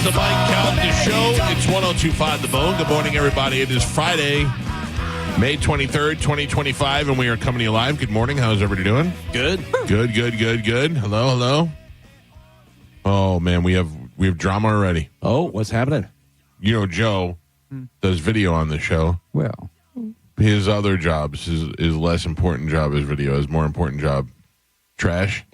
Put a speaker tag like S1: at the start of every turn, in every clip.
S1: the Mike Calvin Show. It's 102.5 The Bone. Good morning, everybody. It is Friday, May 23rd, 2025, and we are coming to you live. Good morning. How's everybody doing?
S2: Good.
S1: Good. Hello. Oh, man, we have drama already.
S2: Oh, what's happening?
S1: You know, Joe does video on the show.
S3: Well,
S1: His other jobs, his less important job is video. His more important job, trash,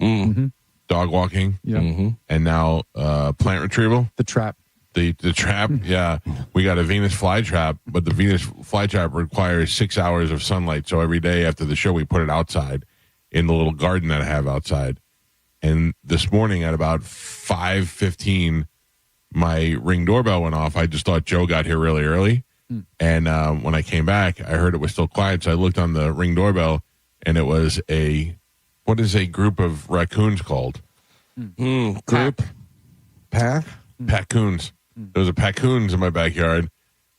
S1: dog walking, and now plant retrieval.
S3: the trap.
S1: The trap, yeah. We got a Venus flytrap, but the Venus flytrap requires 6 hours of sunlight. So every day after the show, we put it outside in the little garden that I have outside. And this morning at about 5:15, my Ring doorbell went off. I just thought Joe got here really early. And when I came back, I heard it was still quiet. So I looked on the Ring doorbell, and it was what is a group of raccoons called?
S2: Group? Pack?
S1: Paccoons. There was a paccoons in my backyard,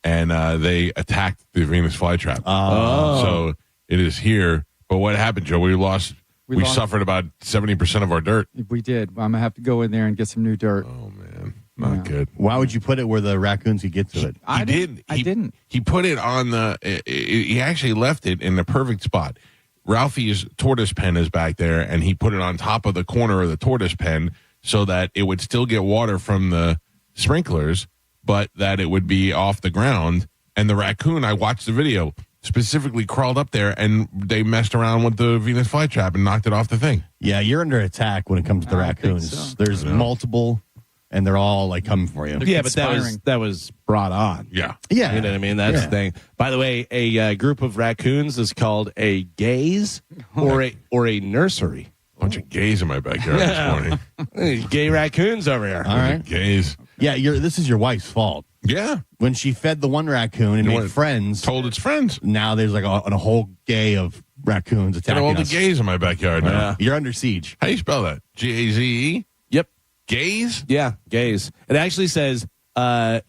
S1: and they attacked the Venus flytrap. So it is here. But what happened, Joe? We lost. We suffered about 70% of our dirt.
S3: We did. I'm gonna have to go in there and get some new dirt.
S1: Oh man, not good.
S4: Why would you put it where the raccoons could get to it?
S3: I didn't.
S1: He put it on he actually left it in the perfect spot. Ralphie's tortoise pen is back there, and he put it on top of the corner of the tortoise pen so that it would still get water from the sprinklers, but that it would be off the ground. And the raccoon, I watched the video, specifically crawled up there, and they messed around with the Venus flytrap and knocked it off the thing.
S4: Yeah, you're under attack when it comes to the
S3: I think
S4: raccoons.
S3: so.
S4: There's multiple, and they're all like coming for you.
S2: Yeah, but
S3: Conspiring.
S2: that was brought on.
S1: Yeah.
S4: Yeah.
S2: You know what I mean? That's the thing. By the way, a group of raccoons is called a gaze or a nursery.
S1: Bunch of gays in my backyard this morning.
S2: Gay raccoons over here.
S4: All right.
S1: Gays.
S4: Yeah, this is your wife's fault.
S1: Yeah.
S4: When she fed the one raccoon and
S1: You
S4: made
S1: want-
S4: friends,
S1: Told its friends.
S4: now there's like a whole gay of raccoons
S1: Got
S4: attacking
S1: all the
S4: us.
S1: gays in my backyard now.
S2: Yeah.
S4: You're under siege.
S1: How do you spell that? Gaze?
S2: Yep.
S1: Gays?
S2: Yeah, gaze. It actually says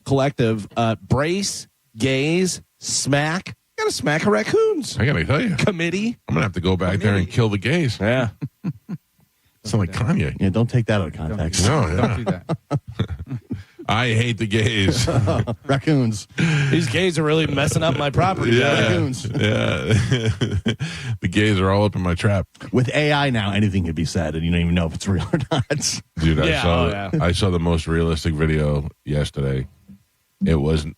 S2: collective brace, gaze, smack. You gotta smack a raccoons.
S1: I gotta tell you,
S2: Committee.
S1: I'm gonna have to go back there and kill the gays.
S2: Yeah.
S1: Sound like Kanye.
S4: Yeah, don't take that out of context.
S1: No,
S3: Don't
S1: yeah.
S3: do that.
S1: I hate the gays.
S4: Raccoons.
S2: These gays are really messing up my property.
S4: Raccoons.
S1: Yeah. The gays are all up in my trap.
S4: With AI now, anything could be said, and you don't even know if it's real or not.
S1: Dude,
S2: Yeah,
S1: I saw the most realistic video yesterday. It wasn't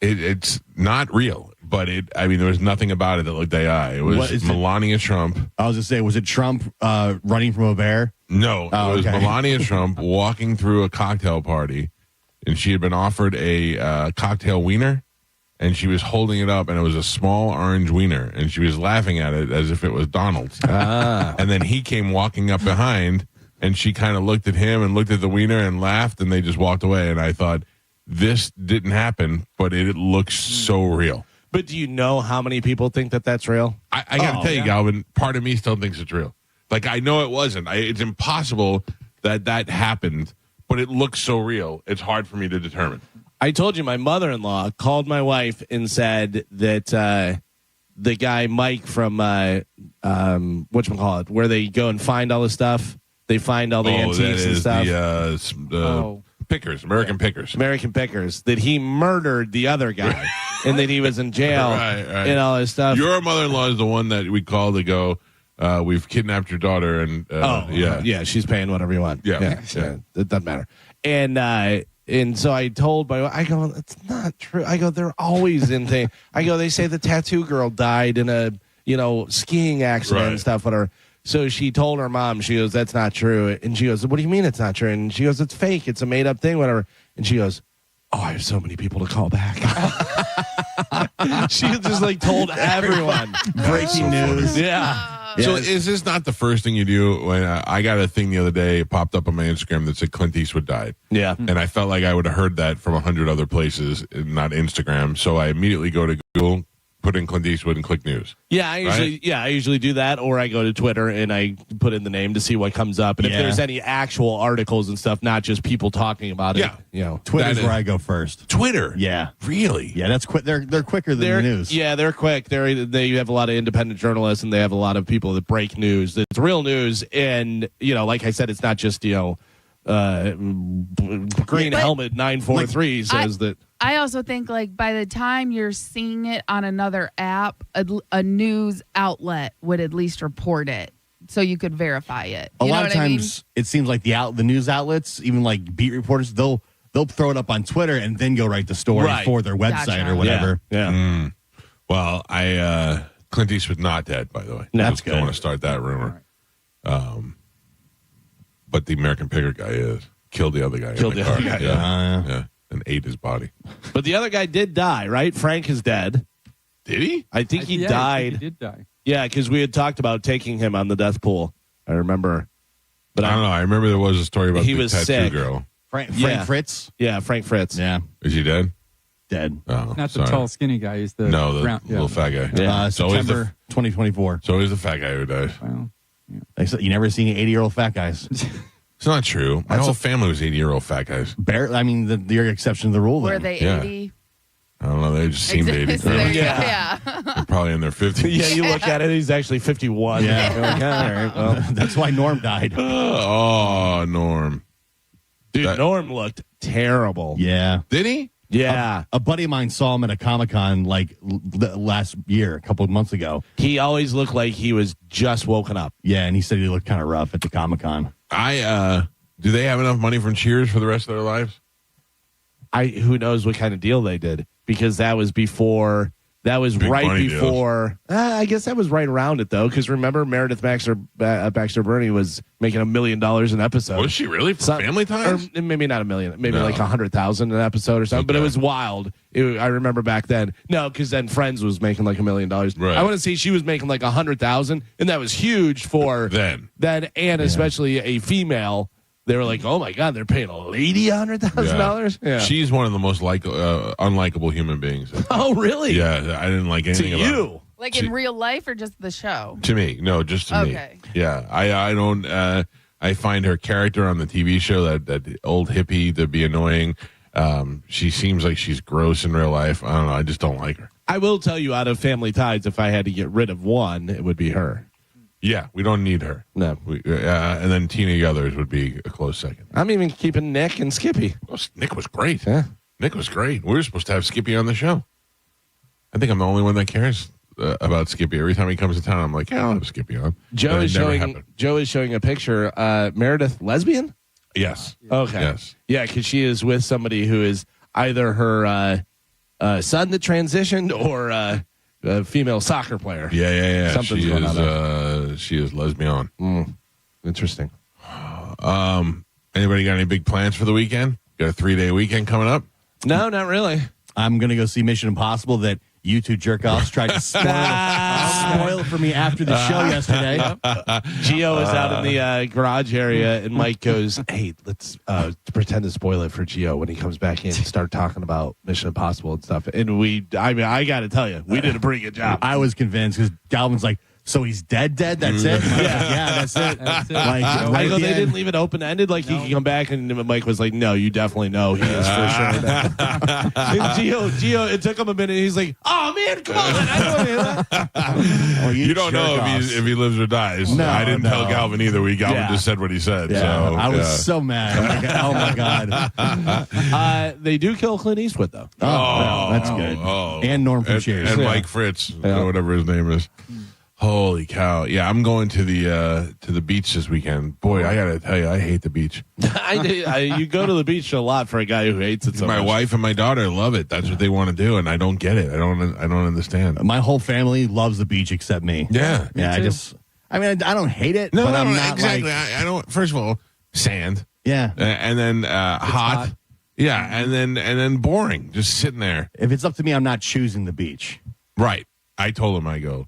S1: it's not real, but there was nothing about it that looked AI. It
S4: What
S1: was
S4: is it?
S1: Melania Trump.
S4: I was just saying, was it Trump running from a bear?
S1: No,
S4: Oh,
S1: it was
S4: okay.
S1: Melania Trump walking through a cocktail party, and she had been offered a cocktail wiener, and she was holding it up, and it was a small orange wiener, and she was laughing at it as if it was Donald's. And then he came walking up behind, and she kind of looked at him and looked at the wiener and laughed, and they just walked away. And I thought, this didn't happen, but it looks so real.
S2: But do you know how many people think that that's real?
S1: I got to tell you, Galvin, part of me still thinks it's real. Like, I know it wasn't. It's impossible that happened, but it looks so real. It's hard for me to determine.
S2: I told you my mother-in-law called my wife and said that the guy Mike from whatchamacallit, where they go and find all the stuff, they find all the antiques and stuff.
S1: The Pickers, American Pickers.
S2: American Pickers, that he murdered the other guy and that he was in jail
S1: Right.
S2: and all this stuff.
S1: Your mother-in-law is the one that we call to go, we've kidnapped your daughter, and
S2: yeah, she's paying whatever you want.
S1: Yeah.
S2: It doesn't matter. And so I told I go, it's not true. I go, they're always in things. I go, they say the tattoo girl died in a skiing accident and stuff, whatever. So she told her mom, she goes, that's not true. And she goes, what do you mean it's not true? And she goes, it's fake. It's a made up thing, whatever. And she goes, oh, I have so many people to call back. She just told everyone.
S4: Breaking news.
S2: Yeah.
S1: So is this not the first thing you do? When I got a thing the other day, it popped up on my Instagram that said Clint Eastwood died.
S2: Yeah.
S1: And I felt like I would have heard that from 100 other places, not Instagram. So I immediately go to Google, put in Clint Eastwood, and click news.
S2: Yeah, I usually do that, or I go to Twitter and I put in the name to see what comes up, and if there's any actual articles and stuff, not just people talking about it.
S4: Twitter's where I go first.
S1: Twitter,
S4: Yeah,
S1: really?
S4: yeah, that's quick. They're quicker than the news.
S2: Yeah, they're quick. They have a lot of independent journalists, and they have a lot of people that break news. It's real news, and like I said, it's not just Green Helmet 943 says that.
S5: I also think like by the time you're seeing it on another app, a news outlet would at least report it so you could verify it.
S4: A lot of times it seems like the news outlets, even like beat reporters, they'll throw it up on Twitter and then go write the story for their website or whatever.
S2: Yeah.
S1: Well, Clint Eastwood not dead, by the way.
S2: No,
S1: that's good. I don't want to start that rumor. But the American Picker guy is. Killed the other guy.
S2: Killed the other guy.
S1: Yeah. And ate his body.
S2: But the other guy did die, right? Frank is dead.
S1: Did he?
S2: I think he died.
S3: I think he did die.
S2: Yeah, because we had talked about taking him on the death pool. I remember. But
S1: I don't know. I remember there was a story about
S2: he
S1: the
S2: was
S1: tattoo
S2: sick.
S1: girl.
S4: Frank Fritz?
S2: Yeah, Frank Fritz.
S4: Yeah.
S1: Is he dead?
S4: Dead.
S1: Oh,
S3: Not
S1: sorry.
S3: the tall, skinny guy. He's the
S1: little fat guy.
S2: Yeah.
S4: September 2024.
S1: So is the fat guy who dies.
S3: Well,
S4: You never seen 80-year-old fat guys.
S1: It's not true. My whole family was 80-year-old fat guys.
S4: I mean, the exception to the rule.
S5: Were
S4: Then.
S5: they
S1: Yeah.
S5: 80?
S1: I don't know. They just seemed 80.
S5: So there you go.
S2: Yeah.
S1: They're probably in their 50s.
S2: Yeah, you look at it, he's actually 51.
S4: Yeah.
S2: You're like, all right, well.
S4: That's why Norm died.
S1: Oh, Norm.
S2: Dude, Norm looked terrible.
S4: Yeah.
S1: Did he?
S2: Yeah.
S4: A buddy of mine saw him at a Comic-Con like last year, a couple of months ago.
S2: He always looked like he was just woken up.
S4: Yeah, and he said he looked kind of rough at the Comic-Con.
S1: Do they have enough money from Cheers for the rest of their lives?
S2: Who knows what kind of deal they did, because that was before. That was
S1: Big
S2: right
S1: money
S2: before. I guess that was right around it though, because remember Meredith Baxter Burney was making $1 million an episode.
S1: Was she really? For Family Ties?
S2: Or maybe not $1 million, maybe
S1: No.
S2: like 100,000 an episode or something. But it
S1: Okay.
S2: was wild. I remember back then. No, because then Friends was making like $1 million.
S1: Right.
S2: I want to say she was making like 100,000, and that was huge for
S1: Then.
S2: and especially a female. They were like, oh my God, they're paying a lady $100,000. Yeah.
S1: She's one of the most unlikable human beings.
S2: Oh really?
S1: Yeah, I didn't like
S2: To
S1: anything about
S2: you.
S1: it.
S5: Like in real life or just the show?
S1: To me, no, just to me.
S5: Okay.
S1: Yeah, I don't. I find her character on the TV show, that old hippie, to be annoying. She seems like she's gross in real life. I don't know. I just don't like her.
S2: I will tell you, out of Family Ties, if I had to get rid of one, it would be her.
S1: Yeah, we don't need her.
S2: No.
S1: And then Tina Yothers would be a close second.
S2: I'm even keeping Nick and Skippy.
S1: Well, Nick was great.
S2: Yeah.
S1: Nick was great. We were supposed to have Skippy on the show. I think I'm the only one that cares about Skippy. Every time he comes to town, I'm like, yeah, I'll have Skippy on.
S2: Joe
S1: But
S2: is
S1: it never
S2: showing.
S1: happened.
S2: Joe is showing a picture. Meredith, lesbian?
S1: Yes.
S2: Okay.
S1: Yes.
S2: Yeah, because she is with somebody who is either her son that transitioned or a female soccer player.
S1: Yeah.
S2: Something's
S1: She
S2: going on
S1: is. She is lesbian.
S2: Interesting.
S1: Anybody got any big plans for the weekend? Got a 3-day weekend coming up?
S2: No, not really.
S4: I'm going to go see Mission Impossible that you two jerk-offs tried to spoil for me after the show yesterday.
S2: Gio is out in the garage area, and Mike goes, hey, let's pretend to spoil it for Gio when he comes back in and start talking about Mission Impossible and stuff. And I got to tell you, we did a pretty good job.
S4: I was convinced because Galvin's like, so he's dead? That's it? Yeah, that's it.
S3: That's it.
S4: Like,
S2: I
S4: right
S2: go,
S4: at the
S2: they
S4: end.
S2: didn't leave it open-ended. Like, he could come back, and Mike was like, no, you definitely know he is for sure. And Gio, it took him a minute. He's like, oh, man, come on. I don't hear that.
S4: Oh,
S1: You don't know
S4: jerk-offs.
S1: if he lives or dies.
S4: No,
S1: I didn't tell
S4: no.
S1: Galvin either. Galvin
S2: Yeah.
S1: just said what he said.
S4: Yeah,
S1: So
S4: I was so mad. Oh, my God.
S2: They do kill Clint Eastwood, though.
S4: Oh, well, that's good. And Norm from Cheers.
S1: And
S2: Yeah.
S1: Mike Fritz,
S2: Yeah.
S1: whatever his name is. Holy cow! Yeah, I'm going to the beach this weekend. Boy, I gotta tell you, I hate the beach.
S2: You go to the beach a lot for a guy who hates it so
S1: My
S2: much.
S1: wife and my daughter love it. That's what they want to do, and I don't get it. I don't understand.
S4: My whole family loves the beach except me.
S1: Yeah,
S4: Yeah, I don't hate it, but I'm not
S1: exactly.
S4: like,
S1: I don't. First of all, sand,
S4: yeah.
S1: and then hot. Yeah, and then boring, just sitting there.
S4: If it's up to me, I'm not choosing the beach.
S1: Right. I told him, I go,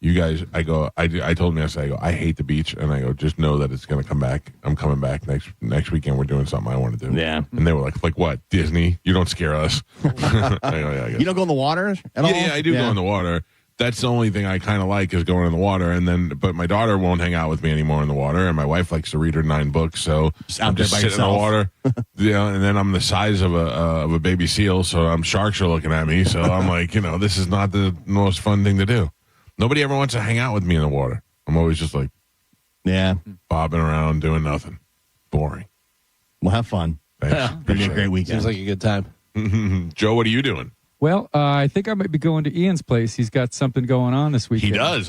S1: you guys, I told him yesterday, I go, I hate the beach, and I go, just know that it's going to come back. I'm coming back next weekend. We're doing something I want to do.
S4: Yeah.
S1: And they were like what? Disney? You don't scare us. I go, yeah, I guess.
S4: You don't go in the water at all?
S1: Yeah, I do go in the water. That's the only thing I kind of like is going in the water. But my daughter won't hang out with me anymore in the water, and my wife likes to read her 9 books. So
S4: out
S1: I'm
S4: there
S1: just
S4: by
S1: sitting in the
S4: yourself.
S1: water. And then I'm the size of a baby seal, so sharks are looking at me. So I'm like, this is not the most fun thing to do. Nobody ever wants to hang out with me in the water. I'm always just like
S4: Yeah.
S1: bobbing around doing nothing. Boring.
S4: Well, have fun.
S1: Thanks.
S2: Yeah.
S4: It'll be a great weekend.
S2: Seems like a good time.
S1: Joe, what are you doing?
S3: Well, I think I might be going to Ian's place. He's got something going on this
S1: He
S3: weekend.
S1: does.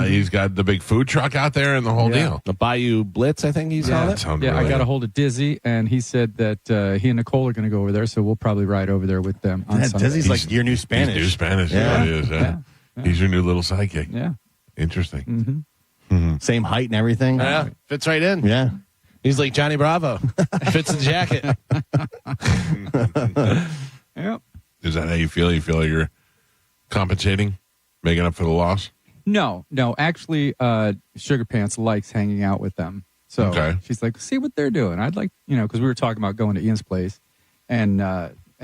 S1: He's got the big food truck out there and the whole
S3: Yeah.
S1: deal.
S2: The Bayou Blitz, I think he's
S3: Yeah.
S2: on
S1: That
S2: it.
S1: sounds
S3: Yeah, I
S1: really
S3: got a
S1: good.
S3: hold of Dizzy, and he said that he and Nicole are going to go over there, so we'll probably ride over there with them on Sunday.
S4: Dizzy's like your new Spanish.
S1: He's new Spanish.
S4: Yeah.
S1: Yeah, he is. Yeah.
S3: Yeah.
S1: He's your new little sidekick.
S3: Yeah.
S1: Interesting.
S4: Same height and everything.
S2: Yeah, fits right in.
S4: Yeah.
S2: He's like Johnny Bravo. Fits the jacket.
S3: Yeah.
S1: Is that how you feel? You feel like you're compensating, making up for the loss?
S3: No. Actually, Sugar Pants likes hanging out with them. So
S1: Okay.
S3: she's like, see what they're doing. I'd like, because we were talking about going to Ian's place, and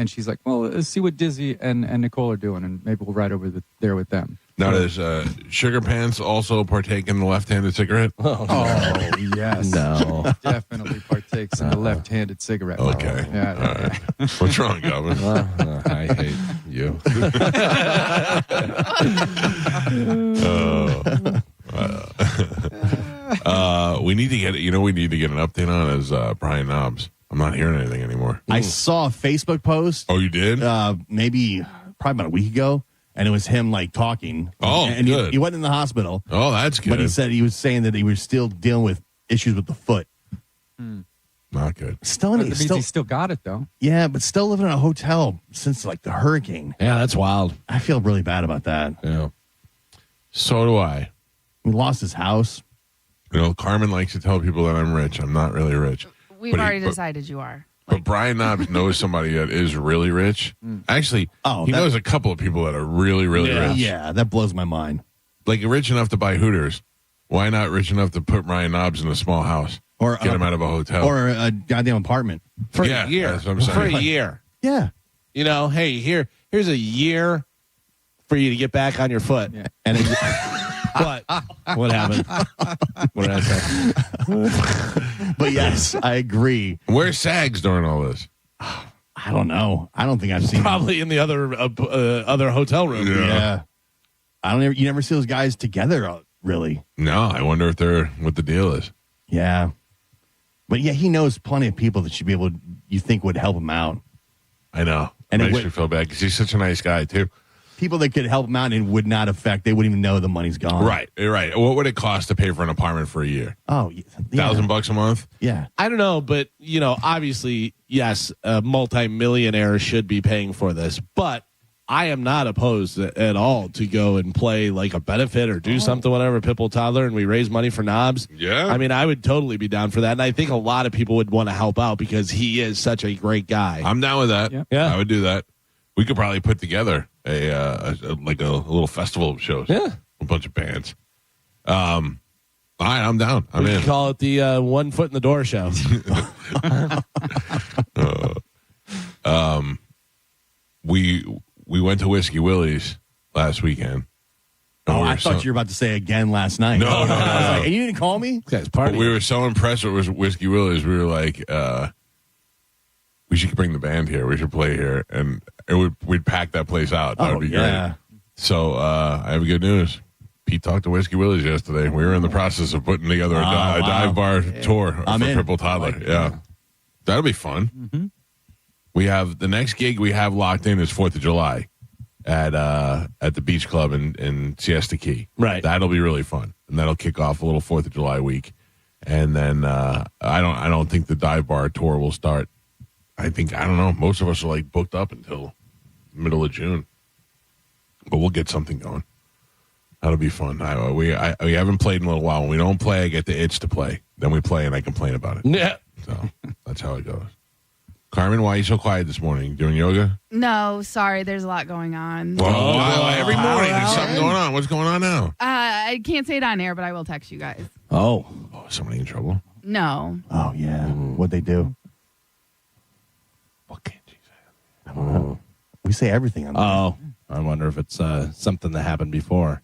S3: she's like, well, let's see what Dizzy and Nicole are doing, and maybe we'll ride over there with them.
S1: Now, does Sugar Pants also partake in the left-handed cigarette?
S3: Oh, yes.
S2: No.
S3: Definitely partakes in the left-handed cigarette.
S1: Okay.
S3: Yeah.
S1: All right. What's wrong, Calvin?
S2: I hate you.
S1: We need to get we need to get an update on is Brian Knobs. I'm not hearing anything anymore.
S4: I saw a Facebook post
S1: Oh, you did?
S4: probably about a week ago, and it was him like talking.
S1: Oh,
S4: and
S1: good.
S4: he went in the hospital,
S1: Oh, that's good.
S4: but he was saying that he was still dealing with issues with the foot.
S1: Not good.
S4: Still,
S3: That means he still got it, though.
S4: yeah, but still living in a hotel since like the hurricane.
S2: Yeah, that's wild.
S4: I feel really bad about that.
S2: Yeah.
S1: So do I.
S4: He lost his house.
S1: Carmen likes to tell people that I'm rich. I'm not really rich.
S5: We've
S1: But he-
S5: already
S1: but-
S5: decided you are.
S1: But Brian Knobs knows somebody that is really rich. Actually,
S4: Oh,
S1: he
S4: that-
S1: knows a couple of people that are really, really
S2: Yeah.
S1: rich.
S4: Yeah, that blows my mind.
S1: Like rich enough to buy Hooters. Why not rich enough to put Brian Knobs in a small house?
S4: Or
S1: Get him out of a hotel.
S4: or a goddamn apartment.
S2: For
S1: Yeah,
S2: a year.
S1: that's what I'm
S2: For a
S1: saying.
S2: year.
S4: Yeah,
S2: Hey, here's a year for you to get back on your foot.
S3: Yeah.
S4: and it,
S2: What? What happened? What did I say?
S4: but yes, I agree.
S1: Where's Sags during all this?
S4: I don't know. I don't think I've seen.
S2: Probably in the other hotel room.
S4: Yeah, I don't. You never see those guys together, really.
S1: No, I wonder if they're what the deal is.
S4: Yeah, but yeah, he knows plenty of people that should be able. You think would help him out.
S1: I know.
S4: And it
S1: makes
S4: would-
S1: me feel bad because he's such a nice guy too.
S4: People that could help him out and would not affect. They wouldn't even know the money's gone.
S1: Right. What would it cost to pay for an apartment for a year?
S4: Oh, yeah.
S1: $1,000 a month?
S4: Yeah.
S2: I don't know, but obviously, yes, a multimillionaire should be paying for this, but I am not opposed at all to go and play like a benefit or do something, whatever, Pipple Toddler, and we raise money for Knobs.
S1: Yeah.
S2: I mean, I would totally be down for that, and I think a lot of people would want to help out because he is such a great guy.
S1: I'm down with that.
S2: Yeah.
S1: I would do that. We could probably put together a little festival of shows.
S2: Yeah.
S1: A bunch of bands. All right, I'm down. I'm
S2: We
S1: in.
S2: could call it the 1 foot in the door show.
S1: We went to Whiskey Willie's last weekend.
S4: Oh, I thought you were about to say again last night.
S1: No.
S4: I was like, and you didn't call me?
S2: This guy's
S1: But
S2: partying.
S1: we were so impressed with Whiskey Willie's. We were like, we should bring the band here. We should play here, and we'd pack that place out. That would be
S4: yeah.
S1: great. So I have good news. Pete talked to Whiskey Willie's yesterday. We were in the process of putting together a
S4: wow.
S1: dive bar tour
S4: I'm
S1: for
S4: in.
S1: Pipple Toddler. Yeah, that'll be fun.
S3: Mm-hmm.
S1: We have the next gig we have locked in is 4th of July at the Beach Club in Siesta Key.
S2: Right.
S1: That'll be really fun, and that'll kick off a little 4th of July week. And then I don't think the dive bar tour will start. I don't know. Most of us are like booked up until middle of June, but we'll get something going. That'll be fun. We haven't played in a little while. When we don't play, I get the itch to play. Then we play, and I complain about it.
S2: Yeah.
S1: So that's how it goes. Carmen, why are you so quiet this morning? Doing yoga?
S5: No, sorry, there's a lot going on.
S1: Every morning there's something going on. What's going on now?
S5: I can't say it on air, but I will text you guys.
S2: Oh.
S1: Oh, is somebody in trouble?
S5: No.
S4: Oh, yeah. What'd they do?
S1: What can't you say?
S4: We say everything on there.
S2: Oh. I wonder if it's something that happened before.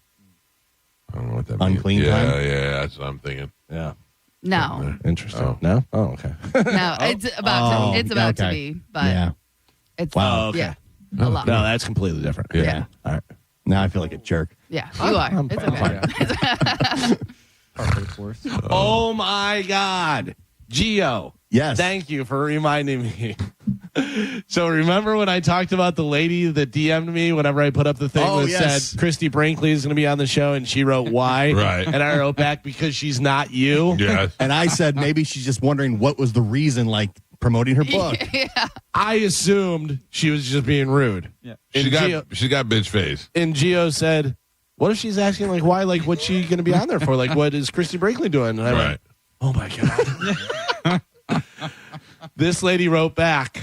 S1: I don't know what that
S4: Unclean
S1: means.
S4: time?
S1: Yeah, that's what I'm thinking.
S2: Yeah.
S5: No.
S2: Interesting.
S1: Oh.
S2: No? Oh, okay.
S5: No. It's about to. It's about to
S4: okay.
S5: be, but
S4: Yeah.
S5: it's
S2: Oh, okay.
S5: yeah. A lot.
S2: No, that's completely different.
S5: Yeah.
S2: All right.
S4: Now I feel like a jerk.
S5: Yeah, you are. It's okay.
S3: Part of the course.
S2: Oh, my God. Geo.
S4: Yes.
S2: Thank you for reminding me. So remember when I talked about the lady that DM'd me whenever I put up the thing that said Christy Brinkley is going to be on the show, and she wrote why?
S1: Right.
S2: And I wrote back because she's not you.
S1: Yeah.
S4: And I said maybe she's just wondering what was the reason, like promoting her book.
S5: Yeah.
S2: I assumed she was just being rude.
S3: Yeah.
S1: She
S2: Geo,
S1: got bitch face.
S2: and Geo said, what if she's asking, like, why? Like, what's she going to be on there for? Like, what is Christy Brinkley doing? And I went, oh, my God. This lady wrote back,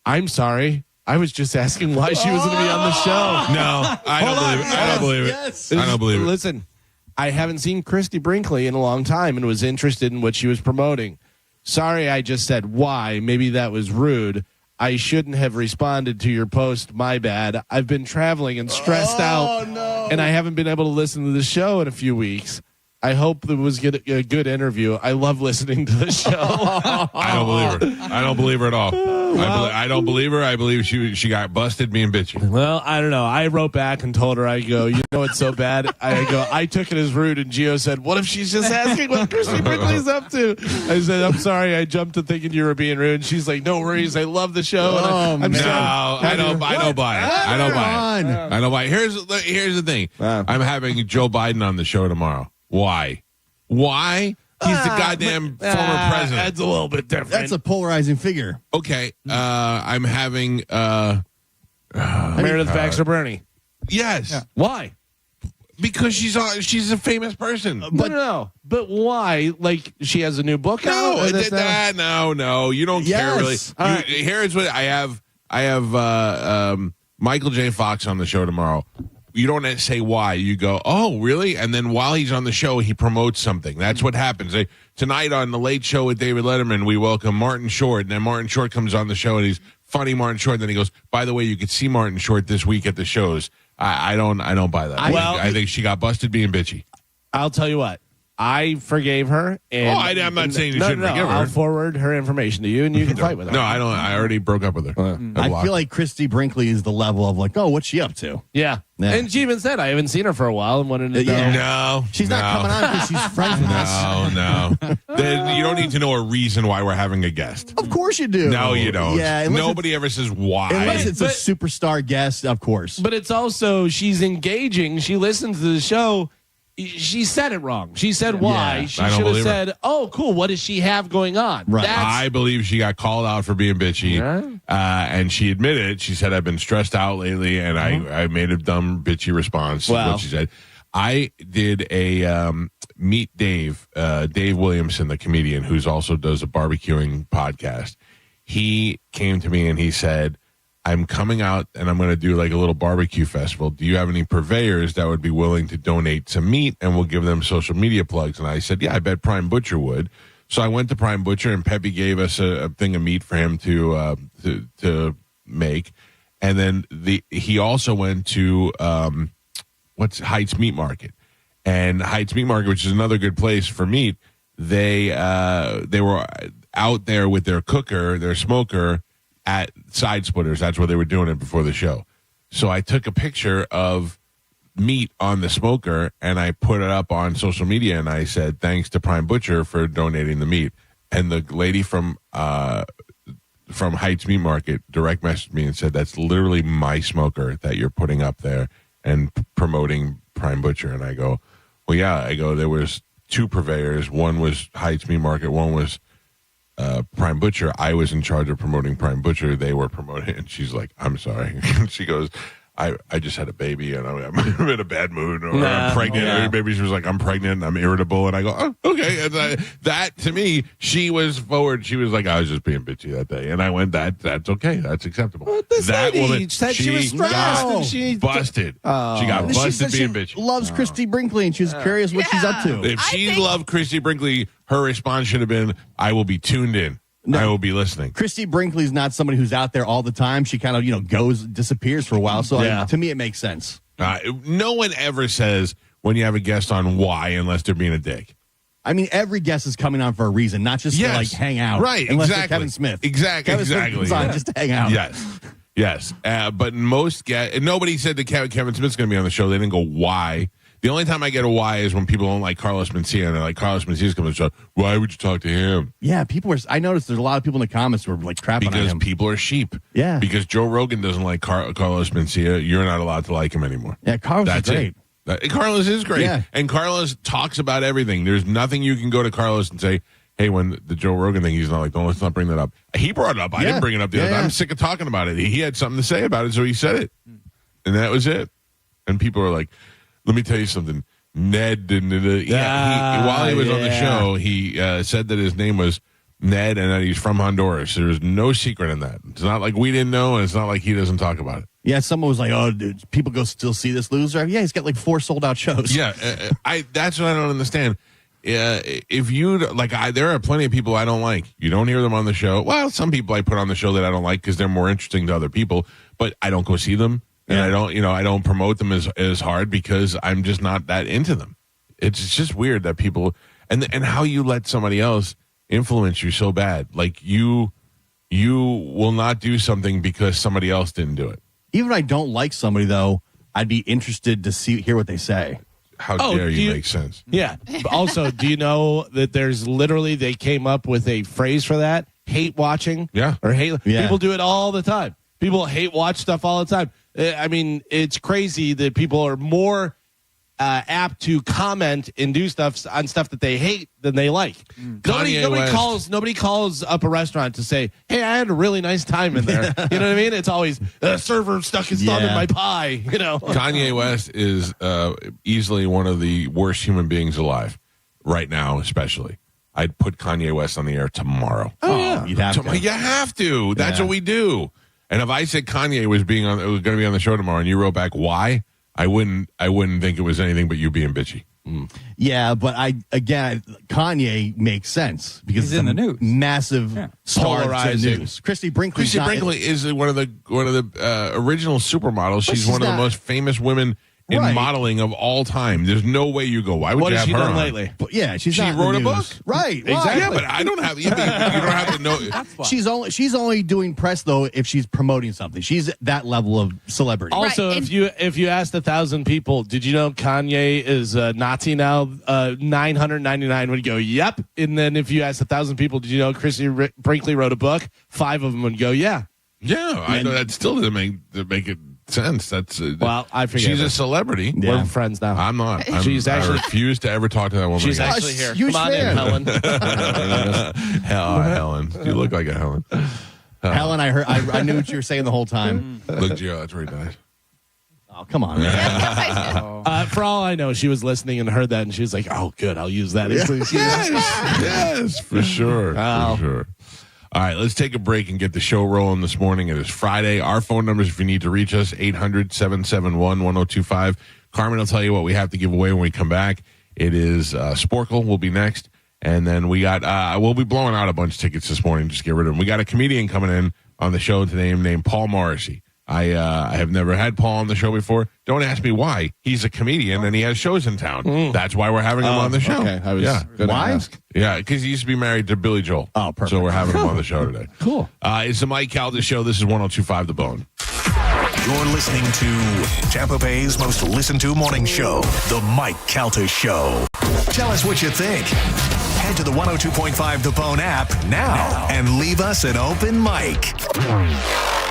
S2: I'm sorry. I was just asking why she was going to be on the show.
S1: No, I don't believe it. I don't believe it.
S4: Yes.
S1: I don't believe it.
S2: Listen, I haven't seen Christy Brinkley in a long time and was interested in what she was promoting. Sorry, I just said why. Maybe that was rude. I shouldn't have responded to your post. My bad. I've been traveling and stressed out, and I haven't been able to listen to the show in a few weeks. I hope it was a good interview. I love listening to the show.
S1: I don't believe her. I don't believe her at all. I don't believe her. I believe she got busted being bitchy.
S2: Well, I don't know. I wrote back and told her, I go, you know it's so bad? I took it as rude, and Gio said, what if she's just asking what Christy Brinkley's up to? I said, I'm sorry. I jumped to thinking you were being rude. And she's like, no worries. I love the show. And I'm
S1: No,
S2: sorry.
S1: I don't buy it. I don't buy it. I don't buy it. Here's the thing. I'm having Joe Biden on the show tomorrow. Why? He's the goddamn former president.
S2: That's a little bit different.
S4: That's a polarizing figure.
S1: Okay. I'm having
S2: Meredith Baxter Burney.
S1: yes.
S3: Yeah.
S2: Why?
S1: Because she's a famous person.
S2: No. But why? Like, she has a new book out?
S1: No,
S2: or this, that?
S1: no. You don't care really.
S4: Yes.
S2: All right.
S1: Here's what I have. I have Michael J. Fox on the show tomorrow. You don't say why. You go, oh, really? And then while he's on the show, he promotes something. That's what happens. Tonight on The Late Show with David Letterman, we welcome Martin Short. And then Martin Short comes on the show, and he's funny Martin Short. And then he goes, by the way, you could see Martin Short this week at the shows. I don't buy that. I think she got busted being bitchy.
S2: I'll tell you what. I forgave her. And
S1: I'm not saying you shouldn't forgive her.
S2: I'll forward her information to you, and you can fight with her.
S1: No, I don't. I already broke up with her.
S4: I feel like Christy Brinkley is the level of like, oh, what's she up to?
S2: Yeah.
S4: Yeah.
S2: And she even said, I haven't seen her for a while and wanted to know.
S4: Yeah.
S1: No,
S4: She's not coming on because she's friends with us.
S1: No. Then you don't need to know a reason why we're having a guest.
S4: Of course you do.
S1: No, you don't.
S4: Yeah,
S1: Nobody ever says why.
S4: Unless it's
S2: But-
S4: a superstar guest, of course.
S2: But it's also, she's engaging. She listens to the show. She said it wrong. She said why.
S4: Yeah.
S2: She
S1: I don't
S2: should have
S1: believe her.
S2: said, oh, cool. What does she have going on?
S4: Right.
S1: I believe she got called out for being bitchy, and she admitted it. She said, I've been stressed out lately, and I made a dumb, bitchy response.
S2: Wow.
S1: Is what she said. I did a Meet Dave, Dave Williamson, the comedian, who's also does a barbecuing podcast. He came to me and he said, I'm coming out and I'm going to do like a little barbecue festival. Do you have any purveyors that would be willing to donate some meat, and we'll give them social media plugs? And I said, yeah, I bet Prime Butcher would. So I went to Prime Butcher, and Peppy gave us a thing of meat for him to make. And then he also went to what's Heights Meat Market, and Heights Meat Market, which is another good place for meat. They were out there with their cooker, their smoker, at Side Splitters. That's where they were doing it before the show. So I took a picture of meat on the smoker and I put it up on social media, and I said, thanks to Prime Butcher for donating the meat. And the lady from Heights Meat Market direct messaged me and said, that's literally my smoker that you're putting up there and promoting Prime Butcher. And I go, well, yeah. There was two purveyors. One was Heights Meat Market. One was Prime Butcher. I was in charge of promoting Prime Butcher. They were promoting, and she's like, I'm sorry. She goes, I just had a baby and I'm in a bad mood, or I'm pregnant.
S2: Yeah.
S1: Or maybe she was like, I'm pregnant and I'm irritable. And I go, oh, okay. And that to me, she was forward. She was like, I was just being bitchy that day. And I went, that's okay. That's acceptable.
S2: But this
S1: that
S2: lady
S1: woman,
S2: said she was stressed
S1: got
S2: and she-
S1: busted.
S2: Oh.
S1: She got
S4: And she
S1: busted
S4: said
S1: being
S4: she
S1: bitchy.
S4: loves Christy Brinkley, and she's curious what she's up to.
S1: If
S5: I
S1: she
S5: think-
S1: loved Christy Brinkley, her response should have been, I will be tuned in. I will be listening.
S4: Christy Brinkley's not somebody who's out there all the time. She kind of, disappears for a while. So to me, it makes sense.
S1: No one ever says when you have a guest on why unless they're being a dick.
S4: I mean, every guest is coming on for a reason, not just to like hang out.
S1: Right,
S4: Unless they're
S1: exactly.
S4: Kevin Smith.
S1: Exactly.
S4: Kevin Smith comes on just to hang out.
S1: Yes. But most guests, nobody said that Kevin Smith's going to be on the show. They didn't go why. The only time I get a why is when people don't like Carlos Mencia, and they're like, Carlos Mencia's coming to the show. Why would you talk to him?
S4: Yeah, I noticed there's a lot of people in the comments who are like crapping on him.
S1: Because people are sheep.
S4: Yeah.
S1: Because Joe Rogan doesn't like Carlos Mencia. You're not allowed to like him anymore.
S4: Yeah, Carlos is great.
S1: Carlos is great.
S4: Yeah.
S1: And Carlos talks about everything. There's nothing you can go to Carlos and say, hey, when the Joe Rogan thing, he's not like, let's not bring that up. He brought it up. I didn't bring it up the other day. I'm sick of talking about it. He had something to say about it, so he said it. And that was it. And people are like, let me tell you something. Ned didn't. While he was on the show, he said that his name was Ned and that he's from Honduras. There's no secret in that. It's not like we didn't know, and it's not like he doesn't talk about it.
S4: Yeah, someone was like, "Oh, dude, people go still see this loser." Yeah, he's got like 4 sold out shows.
S1: Yeah, that's what I don't understand. If you there are plenty of people I don't like. You don't hear them on the show. Well, some people I put on the show that I don't like because they're more interesting to other people, but I don't go see them. And I don't promote them as hard because I'm just not that into them. It's just weird that people and how you let somebody else influence you so bad. Like you will not do something because somebody else didn't do it.
S4: Even if I don't like somebody, though, I'd be interested to hear what they say.
S1: How dare you make sense?
S2: Yeah. Also, do you know that there's literally they came up with a phrase for that? Hate watching.
S1: Yeah.
S2: Or hate.
S4: Yeah.
S2: People do it all the time. People hate watch stuff all the time. I mean, it's crazy that people are more apt to comment and do stuff on stuff that they hate than they like. Nobody calls up a restaurant to say, "Hey, I had a really nice time in there." You know what I mean? It's always the server stuck his thumb in my pie. You know,
S1: Kanye West is easily one of the worst human beings alive right now, especially. I'd put Kanye West on the air tomorrow.
S2: Oh yeah,
S4: You'd have to.
S1: You have to. That's what we do. And if I said Kanye was going to be on the show tomorrow, and you wrote back why, I wouldn't think it was anything but you being bitchy.
S4: Yeah, but Kanye makes sense because
S3: he's in the news,
S4: massive star
S2: polarizing
S4: to the news. Christy Brinkley
S1: is one of the original supermodels. She's one of the most famous women in modeling of all time. There's no way you go, why would you have her on?
S2: Lately?
S4: But yeah, she
S1: wrote a book,
S4: right?
S2: Exactly.
S1: Yeah, but I don't have. You don't have to know.
S4: She's only doing press though if she's promoting something. She's that level of celebrity.
S2: Also,
S5: Right,
S2: if you asked 1,000 people, did you know Kanye is a Nazi now? 999 would go, yep. And then if you asked 1,000 people, did you know Christy Brinkley wrote a book? 5 of them would go, yeah.
S1: Yeah, I know that still doesn't make it sense. That's
S2: well, I forget.
S1: She's a celebrity.
S2: Yeah. We're friends now.
S1: I'm not. I
S2: She's
S1: refuse to ever talk to that woman.
S2: She's
S1: again.
S2: actually here.
S4: Huge
S2: Come on
S4: fan.
S2: in, Helen.
S1: Helen. You look like a Helen.
S4: Helen, I knew what you were saying the whole time.
S1: Look, Gio, that's very nice.
S4: Oh, come on, man.
S2: For all I know, she was listening and heard that, and she was like, "Oh, good, I'll use that."
S1: Yes, for sure.
S2: Oh.
S1: For sure. All right, let's take a break and get the show rolling this morning. It is Friday. Our phone numbers, if you need to reach us, 800-771-1025. Carmen will tell you what we have to give away when we come back. It is Sporkle will be next. And then we got, we'll be blowing out a bunch of tickets this morning. Just get rid of them. We got a comedian coming in on the show today named Paul Morrissey. I have never had Paul on the show before. Don't ask me why. He's a comedian and he has shows in town. That's why we're having him on the show.
S2: Okay, I was gonna ask.
S1: Yeah, because he used to be married to Billy Joel.
S4: Oh, perfect.
S1: So we're having him on the show today.
S2: Cool.
S1: It's the Mike Calda Show. This is 102.5 The Bone.
S6: You're listening to Tampa Bay's most listened to morning show, The Mike Calta Show. Tell us what you think. Head to the 102.5 The Bone app now and leave us an open mic.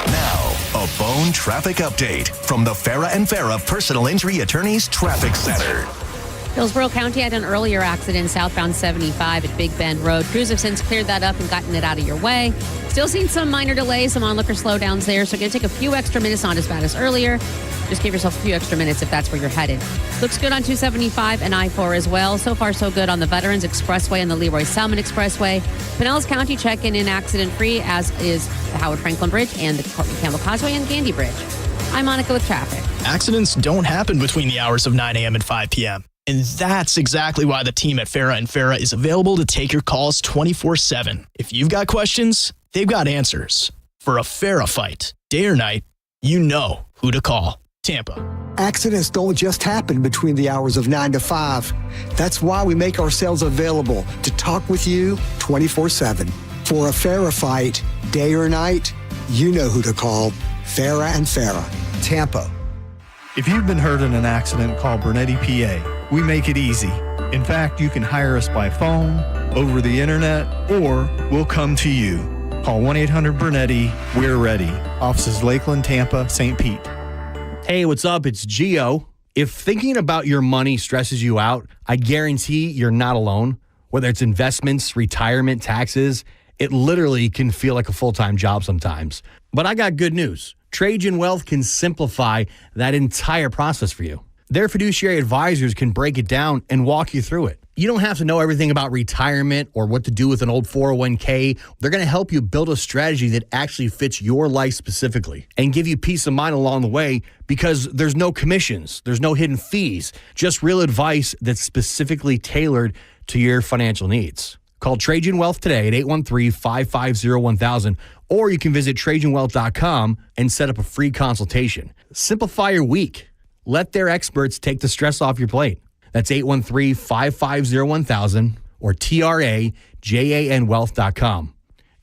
S6: Now, a Bone traffic update from the Farah and Farah Personal Injury Attorneys Traffic Center.
S7: Hillsborough County had an earlier accident southbound 75 at Big Bend Road. Crews have since cleared that up and gotten it out of your way. Still seeing some minor delays, some onlooker slowdowns there, so going to take a few extra minutes, not as bad as earlier. Just give yourself a few extra minutes if that's where you're headed. Looks good on 275 and I-4 as well. So far, so good on the Veterans Expressway and the Leroy Salmon Expressway. Pinellas County checking in accident-free, as is the Howard Franklin Bridge and the Courtney Campbell Causeway and Gandy Bridge. I'm Monica with traffic.
S8: Accidents don't happen between the hours of 9 a.m. and 5 p.m. And that's exactly why the team at Farah and Farah is available to take your calls 24/7. If you've got questions, they've got answers. For a Farah fight, day or night, you know who to call. Tampa.
S9: Accidents don't just happen between the hours of 9 to 5. That's why we make ourselves available to talk with you 24/7. For a Farah fight, day or night, you know who to call. Farah and Farah, Tampa.
S10: If you've been hurt in an accident, call Bernetti PA. We make it easy. In fact, you can hire us by phone, over the internet, or we'll come to you. Call 1-800-BERNETTI. We're ready. Offices Lakeland, Tampa, St. Pete.
S4: Hey, what's up? It's Gio. If thinking about your money stresses you out, I guarantee you're not alone. Whether it's investments, retirement, taxes, it literally can feel like a full-time job sometimes. But I got good news. Trajan Wealth can simplify that entire process for you. Their fiduciary advisors can break it down and walk you through it. You don't have to know everything about retirement or what to do with an old 401k. They're going to help you build a strategy that actually fits your life specifically and give you peace of mind along the way because there's no commissions, there's no hidden fees, just real advice that's specifically tailored to your financial needs. Call Trajan Wealth today at 813-550-1000, or you can visit TrajanWealth.com and set up a free consultation. Simplify your week. Let their experts take the stress off your plate. That's 813-550-1000 or TRAJANwealth.com.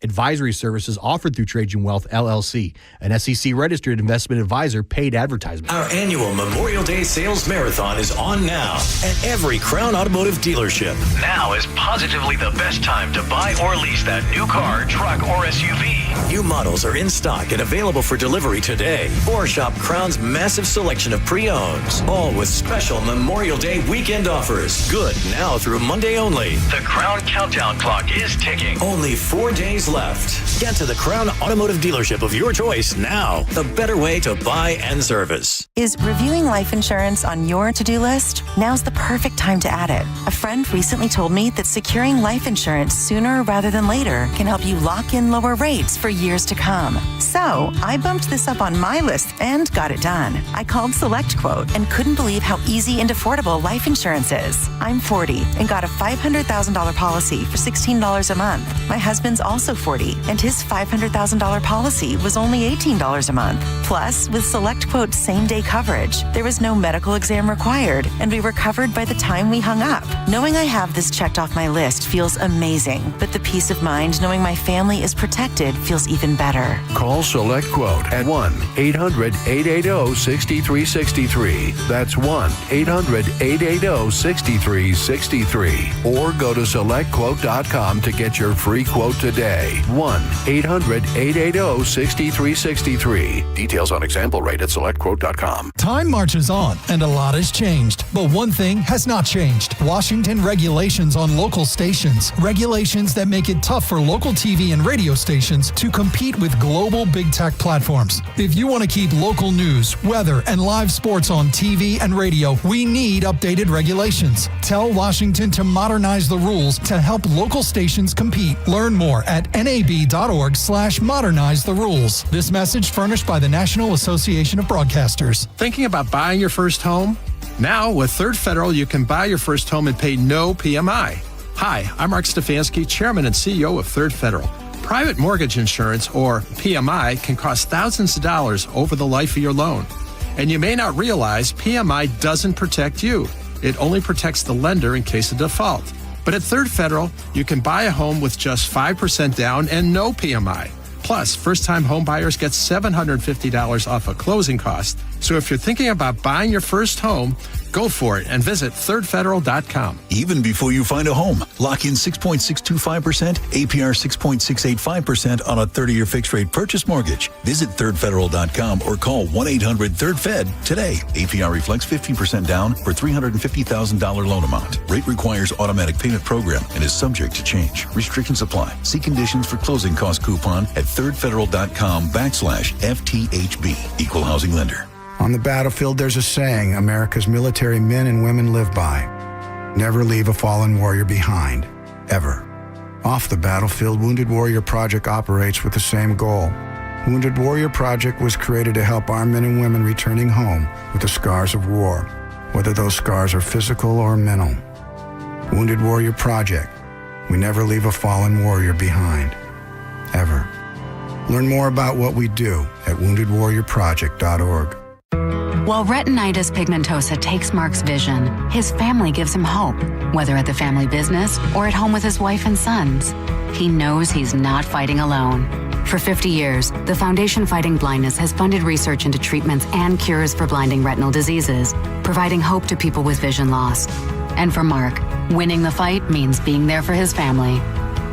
S4: Advisory services offered through Trajan Wealth, LLC, an SEC-registered investment advisor, paid advertisement.
S11: Our annual Memorial Day Sales Marathon is on now at every Crown Automotive dealership. Now is positively the best time to buy or lease that new car, truck, or SUV. New models are in stock and available for delivery today. Or shop Crown's massive selection of pre-owns, all with special Memorial Day weekend offers. Good now through Monday only. The Crown countdown clock is ticking. Only 4 days left. Get to the Crown Automotive dealership of your choice now. The better way to buy and service.
S12: Is reviewing life insurance on your to-do list? Now's the perfect time to add it. A friend recently told me that securing life insurance sooner rather than later can help you lock in lower rates for years to come. So I bumped this up on my list and got it done. I called Select Quote and couldn't believe how easy and affordable life insurance is. I'm 40 and got a $500,000 policy for $16 a month. My husband's also 40 and his $500,000 policy was only $18 a month. Plus, with Select Quote's same-day coverage, there was no medical exam required and we were covered by the time we hung up. Knowing I have this checked off my list feels amazing, but the peace of mind knowing my family is protected feels even better.
S13: Call Select Quote at 1-800-880-6363. That's 1-800-880-6363. Or go to SelectQuote.com to get your free quote today. 1-800-880-6363. Details on example rate at SelectQuote.com.
S14: Time marches on, and a lot has changed. But one thing has not changed. Washington regulations on local stations. Regulations that make it tough for local TV and radio stations to compete with global big tech platforms. If you want to keep local news, weather, and live sports on TV and radio, we need updated regulations. Tell Washington to modernize the rules to help local stations compete. Learn more at nab.org/modernize the rules. This message furnished by the National Association of Broadcasters.
S15: Thinking about buying your first home? Now, with Third Federal, you can buy your first home and pay no PMI. Hi, I'm Mark Stefanski, Chairman and CEO of Third Federal. Private mortgage insurance, or PMI, can cost thousands of dollars over the life of your loan. And you may not realize PMI doesn't protect you. It only protects the lender in case of default. But at Third Federal, you can buy a home with just 5% down and no PMI. Plus, first-time home buyers get $750 off a closing cost. So if you're thinking about buying your first home, go for it and visit thirdfederal.com.
S6: Even before you find a home, lock in 6.625%, APR 6.685% on a 30-year fixed-rate purchase mortgage. Visit thirdfederal.com or call 1-800-3RD-FED today. APR reflects 15% down for $350,000 loan amount. Rate requires automatic payment program and is subject to change. Restrictions apply. See conditions for closing cost coupon at thirdfederal.com/FTHB. Equal housing lender.
S16: On the battlefield, there's a saying America's military men and women live by. Never leave a fallen warrior behind, ever. Off the battlefield, Wounded Warrior Project operates with the same goal. Wounded Warrior Project was created to help our men and women returning home with the scars of war, whether those scars are physical or mental. Wounded Warrior Project. We never leave a fallen warrior behind, ever. Learn more about what we do at woundedwarriorproject.org.
S17: While retinitis pigmentosa takes Mark's vision, his family gives him hope, whether at the family business or at home with his wife and sons. He knows he's not fighting alone. For 50 years, the Foundation Fighting Blindness has funded research into treatments and cures for blinding retinal diseases, providing hope to people with vision loss. And for Mark, winning the fight means being there for his family.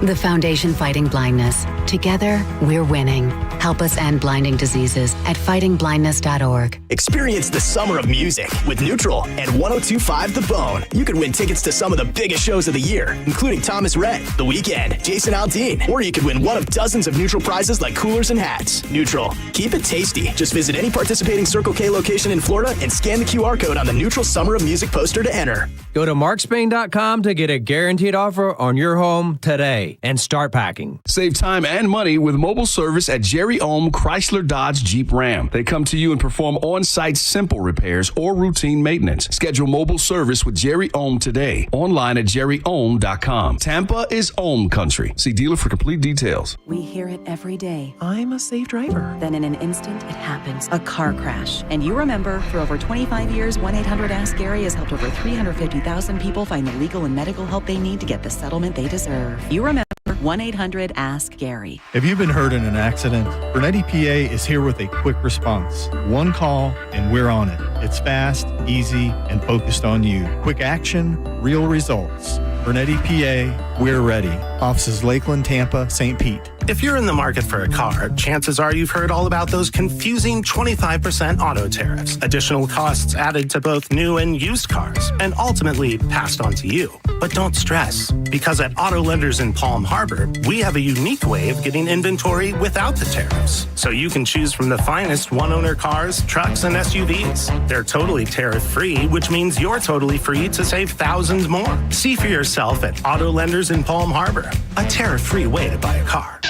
S17: The Foundation Fighting Blindness. Together, we're winning. Help us end blinding diseases at fightingblindness.org.
S8: Experience the summer of music with Neutral and 102.5 The Bone. You could win tickets to some of the biggest shows of the year, including Thomas Rhett, The Weeknd, Jason Aldean, or you could win one of dozens of Neutral prizes like coolers and hats. Neutral. Keep it tasty. Just visit any participating Circle K location in Florida and scan the QR code on the Neutral Summer of Music poster to enter.
S18: Go to markspain.com to get a guaranteed offer on your home today and start packing.
S19: Save time and money with mobile service at Jerry Ohm Chrysler Dodge Jeep Ram. They come to you and perform on-site simple repairs or routine maintenance. Schedule mobile service with Jerry Ohm today. Online at jerryohm.com. Tampa is Ohm country. See dealer for complete details.
S20: We hear it every day. I'm a safe driver. Then in an instant, it happens. A car crash. And you remember, for over 25 years, 1-800-ASK-GARY has helped over 350,000 people find the legal and medical help they need to get the settlement they deserve. You remember 1-800-ASK-GARY.
S10: Have you been hurt in an accident? Bernetti PA is here with a quick response. One call and we're on it. It's fast, easy, and focused on you. Quick action, real results. Bernetti PA, we're ready. Offices Lakeland, Tampa, St. Pete.
S21: If you're in the market for a car, chances are you've heard all about those confusing 25% auto tariffs, additional costs added to both new and used cars, and ultimately passed on to you. But don't stress, because at Auto Lenders in Palm Harbor, we have a unique way of getting inventory without the tariffs. So you can choose from the finest one-owner cars, trucks, and SUVs. They're totally tariff-free, which means you're totally free to save thousands more. See for yourself at Auto Lenders in Palm Harbor, a tariff-free way to buy a car.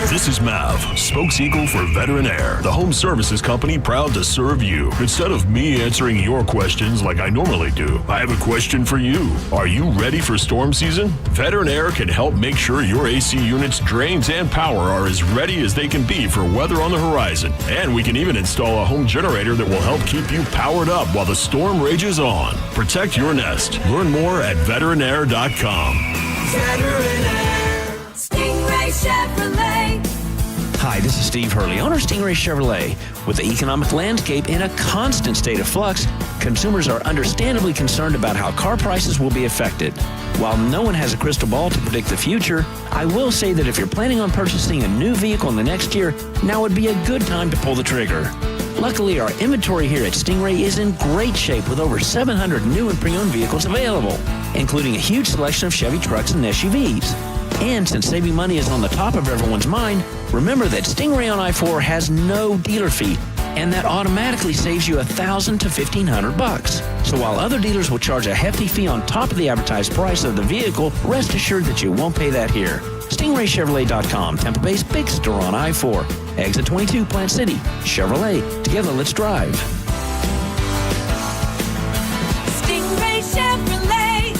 S6: This is Mav, spokeseagle for Veteran Air, the home services company proud to serve you. Instead of me answering your questions like I normally do, I have a question for you. Are you ready for storm season? Veteran Air can help make sure your AC units, drains, and power are as ready as they can be for weather on the horizon. And we can even install a home generator that will help keep you powered up while the storm rages on. Protect your nest. Learn more at veteranair.com.
S22: Veteran Air. Stingray Chevrolet.
S23: Hi, this is Steve Hurley, owner of Stingray Chevrolet. With the economic landscape in a constant state of flux, consumers are understandably concerned about how car prices will be affected. While no one has a crystal ball to predict the future, I will say that if you're planning on purchasing a new vehicle in the next year, now would be a good time to pull the trigger. Luckily, our inventory here at Stingray is in great shape with over 700 new and pre-owned vehicles available, including a huge selection of Chevy trucks and SUVs. And since saving money is on the top of everyone's mind, remember that Stingray on I-4 has no dealer fee, and that automatically saves you $1,000 to $1,500. So while other dealers will charge a hefty fee on top of the advertised price of the vehicle, rest assured that you won't pay that here. StingrayChevrolet.com, Tampa Bay's big store on I-4. Exit 22, Plant City. Chevrolet. Together, let's drive.
S22: Stingray Chevrolet.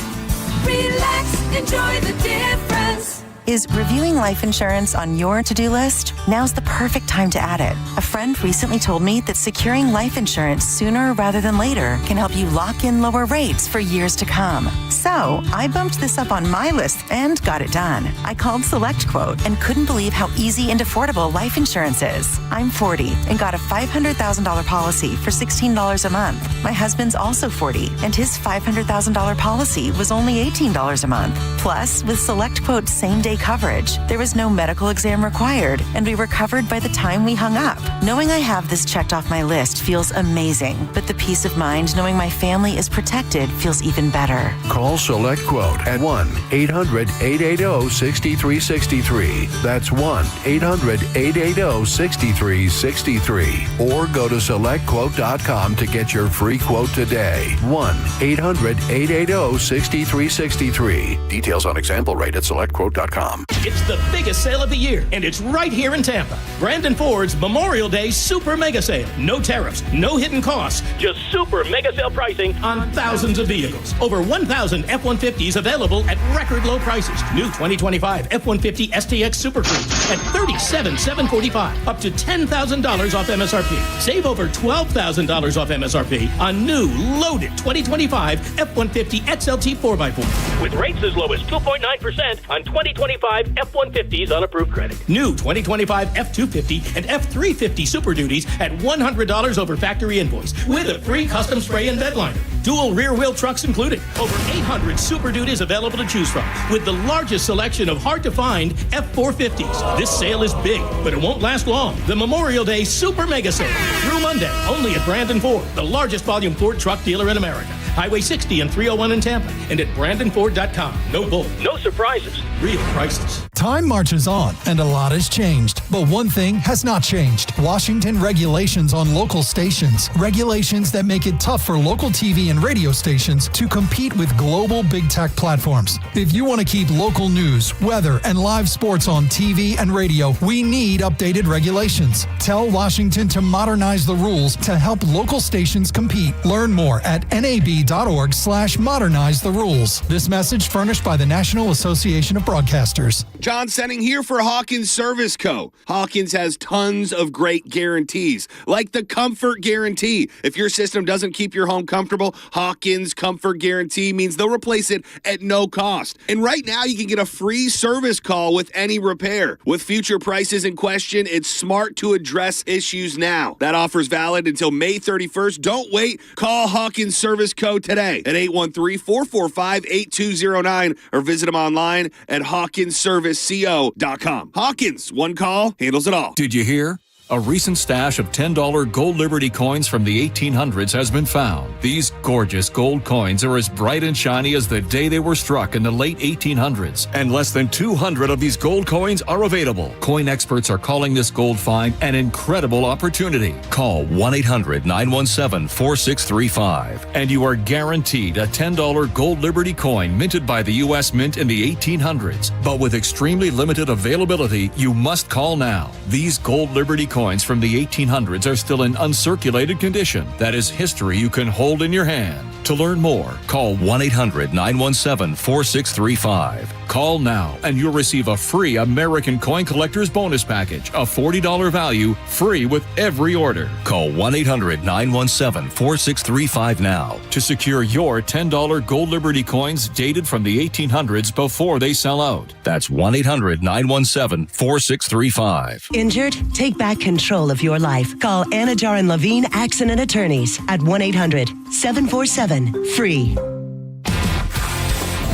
S22: Relax, enjoy the difference.
S12: Is reviewing life insurance on your to-do list? Now's the perfect time to add it. A friend recently told me that securing life insurance sooner rather than later can help you lock in lower rates for years to come. So I bumped this up on my list and got it done. I called SelectQuote and couldn't believe how easy and affordable life insurance is. I'm 40 and got a $500,000 policy for $16 a month. My husband's also 40 and his $500,000 policy was only $18 a month. Plus, with SelectQuote's same-day coverage, there was no medical exam required, and we were covered by the time we hung up. Knowing I have this checked off my list feels amazing, but the peace of mind knowing my family is protected feels even better.
S13: Call SelectQuote at 1-800-880-6363. That's 1-800-880-6363. Or go to SelectQuote.com to get your free quote today. 1-800-880-6363. Details on example rate at SelectQuote.com.
S24: It's the biggest sale of the year, and it's right here in Tampa. Brandon Ford's Memorial Day Super Mega Sale. No tariffs, no hidden costs, just super mega sale pricing on thousands of vehicles. Over 1,000 F-150s available at record low prices. New 2025 F-150 STX Super Cruise at $37,745, up to $10,000 off MSRP. Save over $12,000 off MSRP on new loaded 2025 F-150 XLT 4x4 with rates as low as 2.9% on 2025 2025 F-150s on approved credit. New 2025 F-250 and F-350 Super Duties at $100 over factory invoice with a free custom spray and bed liner. Dual rear-wheel trucks included. Over 800 Super Duties available to choose from with the largest selection of hard-to-find F-450s. This sale is big, but it won't last long. The Memorial Day Super Mega Sale through Monday, only at Brandon Ford, the largest volume Ford truck dealer in America. Highway 60 and 301 in Tampa, and at BrandonFord.com. No bull, no surprises, real prices.
S14: Time marches on, and a lot has changed. But one thing has not changed. Washington regulations on local stations. Regulations that make it tough for local TV and radio stations to compete with global big tech platforms. If you want to keep local news, weather, and live sports on TV and radio, we need updated regulations. Tell Washington to modernize the rules to help local stations compete. Learn more at nab.org/modernize the rules. This message furnished by the National Association of Broadcasters.
S1: John Senning here for Hawkins Service Co. Hawkins has tons of great guarantees, like the Comfort Guarantee. If your system doesn't keep your home comfortable, Hawkins Comfort Guarantee means they'll replace it at no cost. And right now, you can get a free service call with any repair. With future prices in question, it's smart to address issues now. That offer's valid until May 31st. Don't wait. Call Hawkins Service Co. today at 813-445-8209 or visit them online at hawkinsserviceco.com. Hawkins, one call, handles it all.
S2: Did you hear? A recent stash of $10 gold Liberty coins from the 1800s has been found. These gorgeous gold coins are as bright and shiny as the day they were struck in the late 1800s. And less than 200 of these gold coins are available. Coin experts are calling this gold find an incredible opportunity. Call 1-800-917-4635 and you are guaranteed a $10 gold Liberty coin minted by the U.S. Mint in the 1800s. But with extremely limited availability, you must call now. These gold Liberty coins from the 1800s are still in uncirculated condition. That is history you can hold in your hand. To learn more, call 1-800-917-4635. Call now and you'll receive a free American Coin Collector's Bonus Package, a $40 value, free with every order. Call 1-800-917-4635 now to secure your $10 gold Liberty coins dated from the 1800s before they sell out. That's 1-800-917-4635.
S3: Injured? Take back control of your life. Call Anajar and Levine Accident Attorneys at 1-800-747-FREE.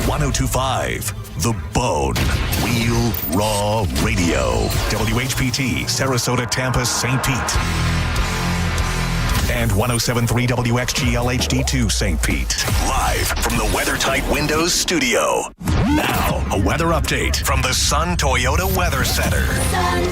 S6: 1025 The Bone. Real Raw Radio. WHPT, Sarasota, Tampa, St. Pete. And 107.3 WXGL HD2 St. Pete. Live from the WeatherTight Windows studio. Now, a weather update from the Sun Toyota Weather Center.
S22: Sun,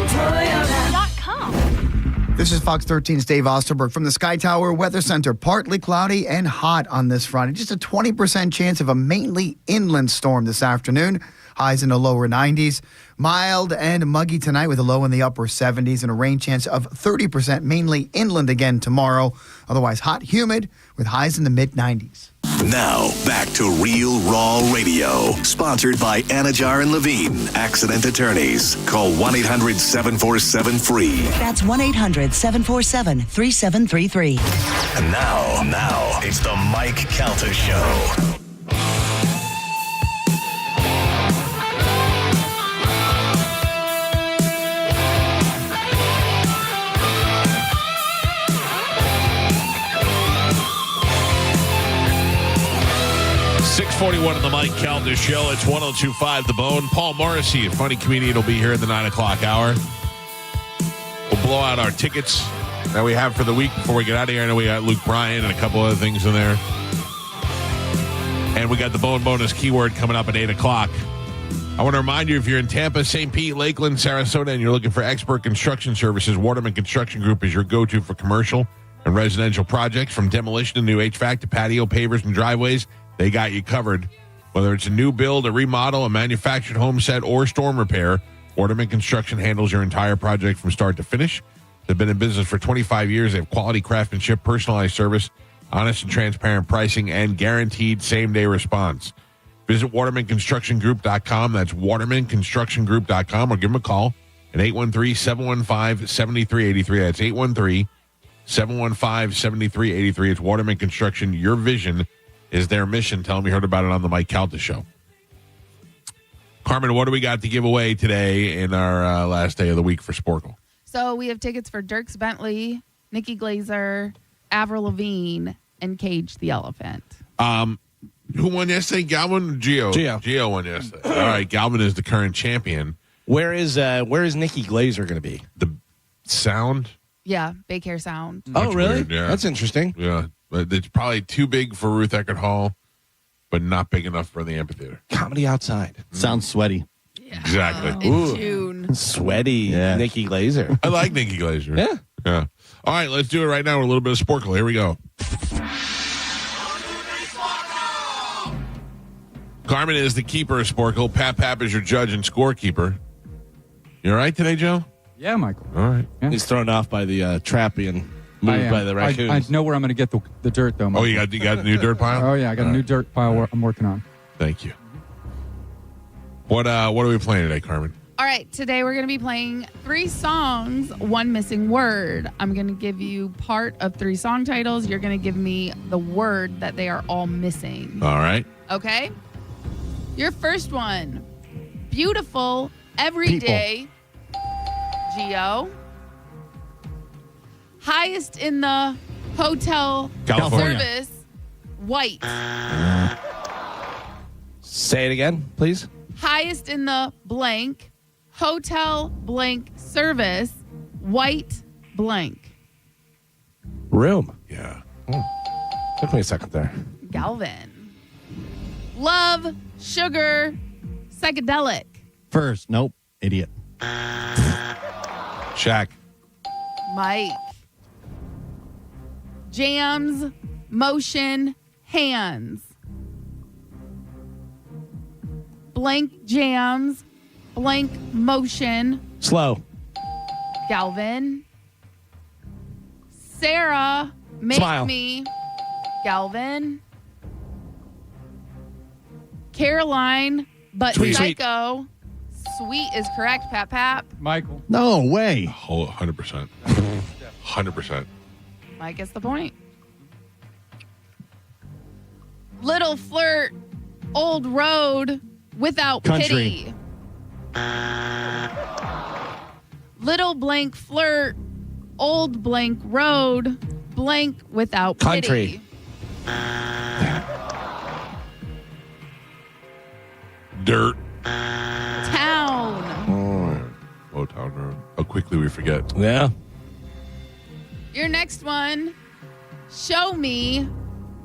S22: Toyota.com.
S5: This is Fox 13's Dave Osterberg from the Sky Tower Weather Center. Partly cloudy and hot on this front. Just a 20% chance of a mainly inland storm this afternoon. Highs in the lower 90s. Mild and muggy tonight with a low in the upper 70s and a rain chance of 30%, mainly inland again tomorrow. Otherwise hot, humid with highs in the mid-90s.
S6: Now, back to Real Raw Radio. Sponsored by Anajar and Levine, Accident Attorneys. Call 1-800-747-FREE.
S3: That's 1-800-747-3733.
S6: And now, it's the Mike Calta Show.
S25: .41 on the Mike Calda Show. It's 102.5 The Bone. Paul Morrissey, a funny comedian, will be here in the 9 o'clock hour. We'll blow out our tickets that we have for the week before we get out of here. I know we got Luke Bryan and a couple other things in there. And we got the Bone Bonus keyword coming up at 8 o'clock. I want to remind you, if you're in Tampa, St. Pete, Lakeland, Sarasota, and you're looking for expert construction services, Waterman Construction Group is your go-to for commercial and residential projects. From demolition to new HVAC to patio, pavers, and driveways, they got you covered. Whether it's a new build, a remodel, a manufactured home set, or storm repair, Waterman Construction handles your entire project from start to finish. They've been in business for 25 years. They have quality craftsmanship, personalized service, honest and transparent pricing, and guaranteed same-day response. Visit WatermanConstructionGroup.com. That's WatermanConstructionGroup.com, or give them a call at 813-715-7383. That's 813-715-7383. It's Waterman Construction. Your vision is their mission. Tell them you heard about it on the Mike Calta Show. Carmen, what do we got to give away today in our last day of the week for Sporkle?
S4: So we have tickets for Dierks Bentley, Nikki Glazer, Avril Lavigne, and Cage the Elephant.
S25: Who won yesterday? Galvin or Gio? Gio won yesterday. All right, Galvin is the current champion.
S7: Where is Nikki Glazer going to be?
S25: The Sound.
S4: Yeah, Big Hair Sound.
S7: Oh, really?
S25: Weird, yeah.
S7: That's interesting.
S25: Yeah, but it's probably too big for Ruth Eckerd Hall, but not big enough for the amphitheater.
S7: Comedy outside.
S9: Sounds sweaty.
S25: Exactly.
S4: In June.
S7: Sweaty Nikki Glazer.
S25: I like Nikki Glazer.
S7: Yeah.
S25: All right, let's do it right now with a little bit of Sporkle. Here we go. Carmen is the keeper of Sporkle. Pap is your judge and scorekeeper. You all right today, Joe?
S11: Yeah, Michael.
S25: All right.
S11: Yeah.
S7: He's thrown off by the trap being moved by the raccoons.
S11: I know where I'm going to get the dirt, though, Michael.
S25: Oh, you got a new dirt pile?
S11: Oh, yeah, I got a new dirt pile I'm working on.
S25: Thank you. What are we playing today, Carmen?
S4: All right, today we're going to be playing 3 songs, 1 missing word. I'm going to give you part of 3 song titles. You're going to give me the word that they are all missing.
S25: All right.
S4: Okay? Your first one, beautiful everyday. Geo. Highest in the hotel
S7: California.
S4: service, white.
S7: Say it again, please.
S4: Highest in the blank, hotel blank service, white blank.
S7: Room.
S25: Yeah.
S7: Took me a second there.
S4: Galvin. Love, sugar, psychedelic.
S9: First, nope, idiot.
S25: Shaq.
S4: Mike. Jams, motion, hands. Blank jams, blank motion.
S7: Slow.
S4: Galvin. Sarah, make
S7: Smile.
S4: me. Galvin. Caroline, but
S7: Sweet.
S4: psycho. Sweet is correct, Pap.
S11: Michael.
S9: No way.
S25: 100%. 100%.
S4: Mike gets the point. Little flirt, old road, without
S9: Country.
S4: pity. Little blank flirt, old blank road, blank without
S7: Country.
S4: pity.
S25: Dirt.
S4: Town.
S25: Oh, Town Road. How quickly we forget.
S7: Yeah.
S4: Your next one, show me,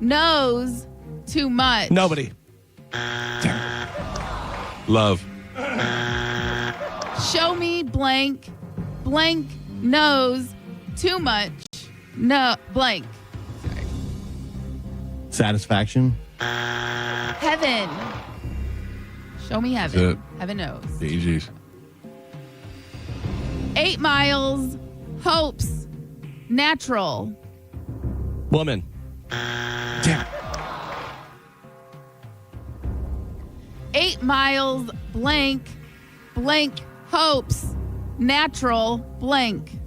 S4: knows too much.
S7: Nobody.
S25: Love.
S4: Show me blank, blank knows too much. No, blank.
S9: Satisfaction.
S4: Heaven. Show me heaven.
S25: That's it.
S4: Heaven knows.
S25: The EGs.
S4: 8 miles, hopes, natural.
S7: Woman.
S4: 8 miles, blank, blank, hopes, natural, blank.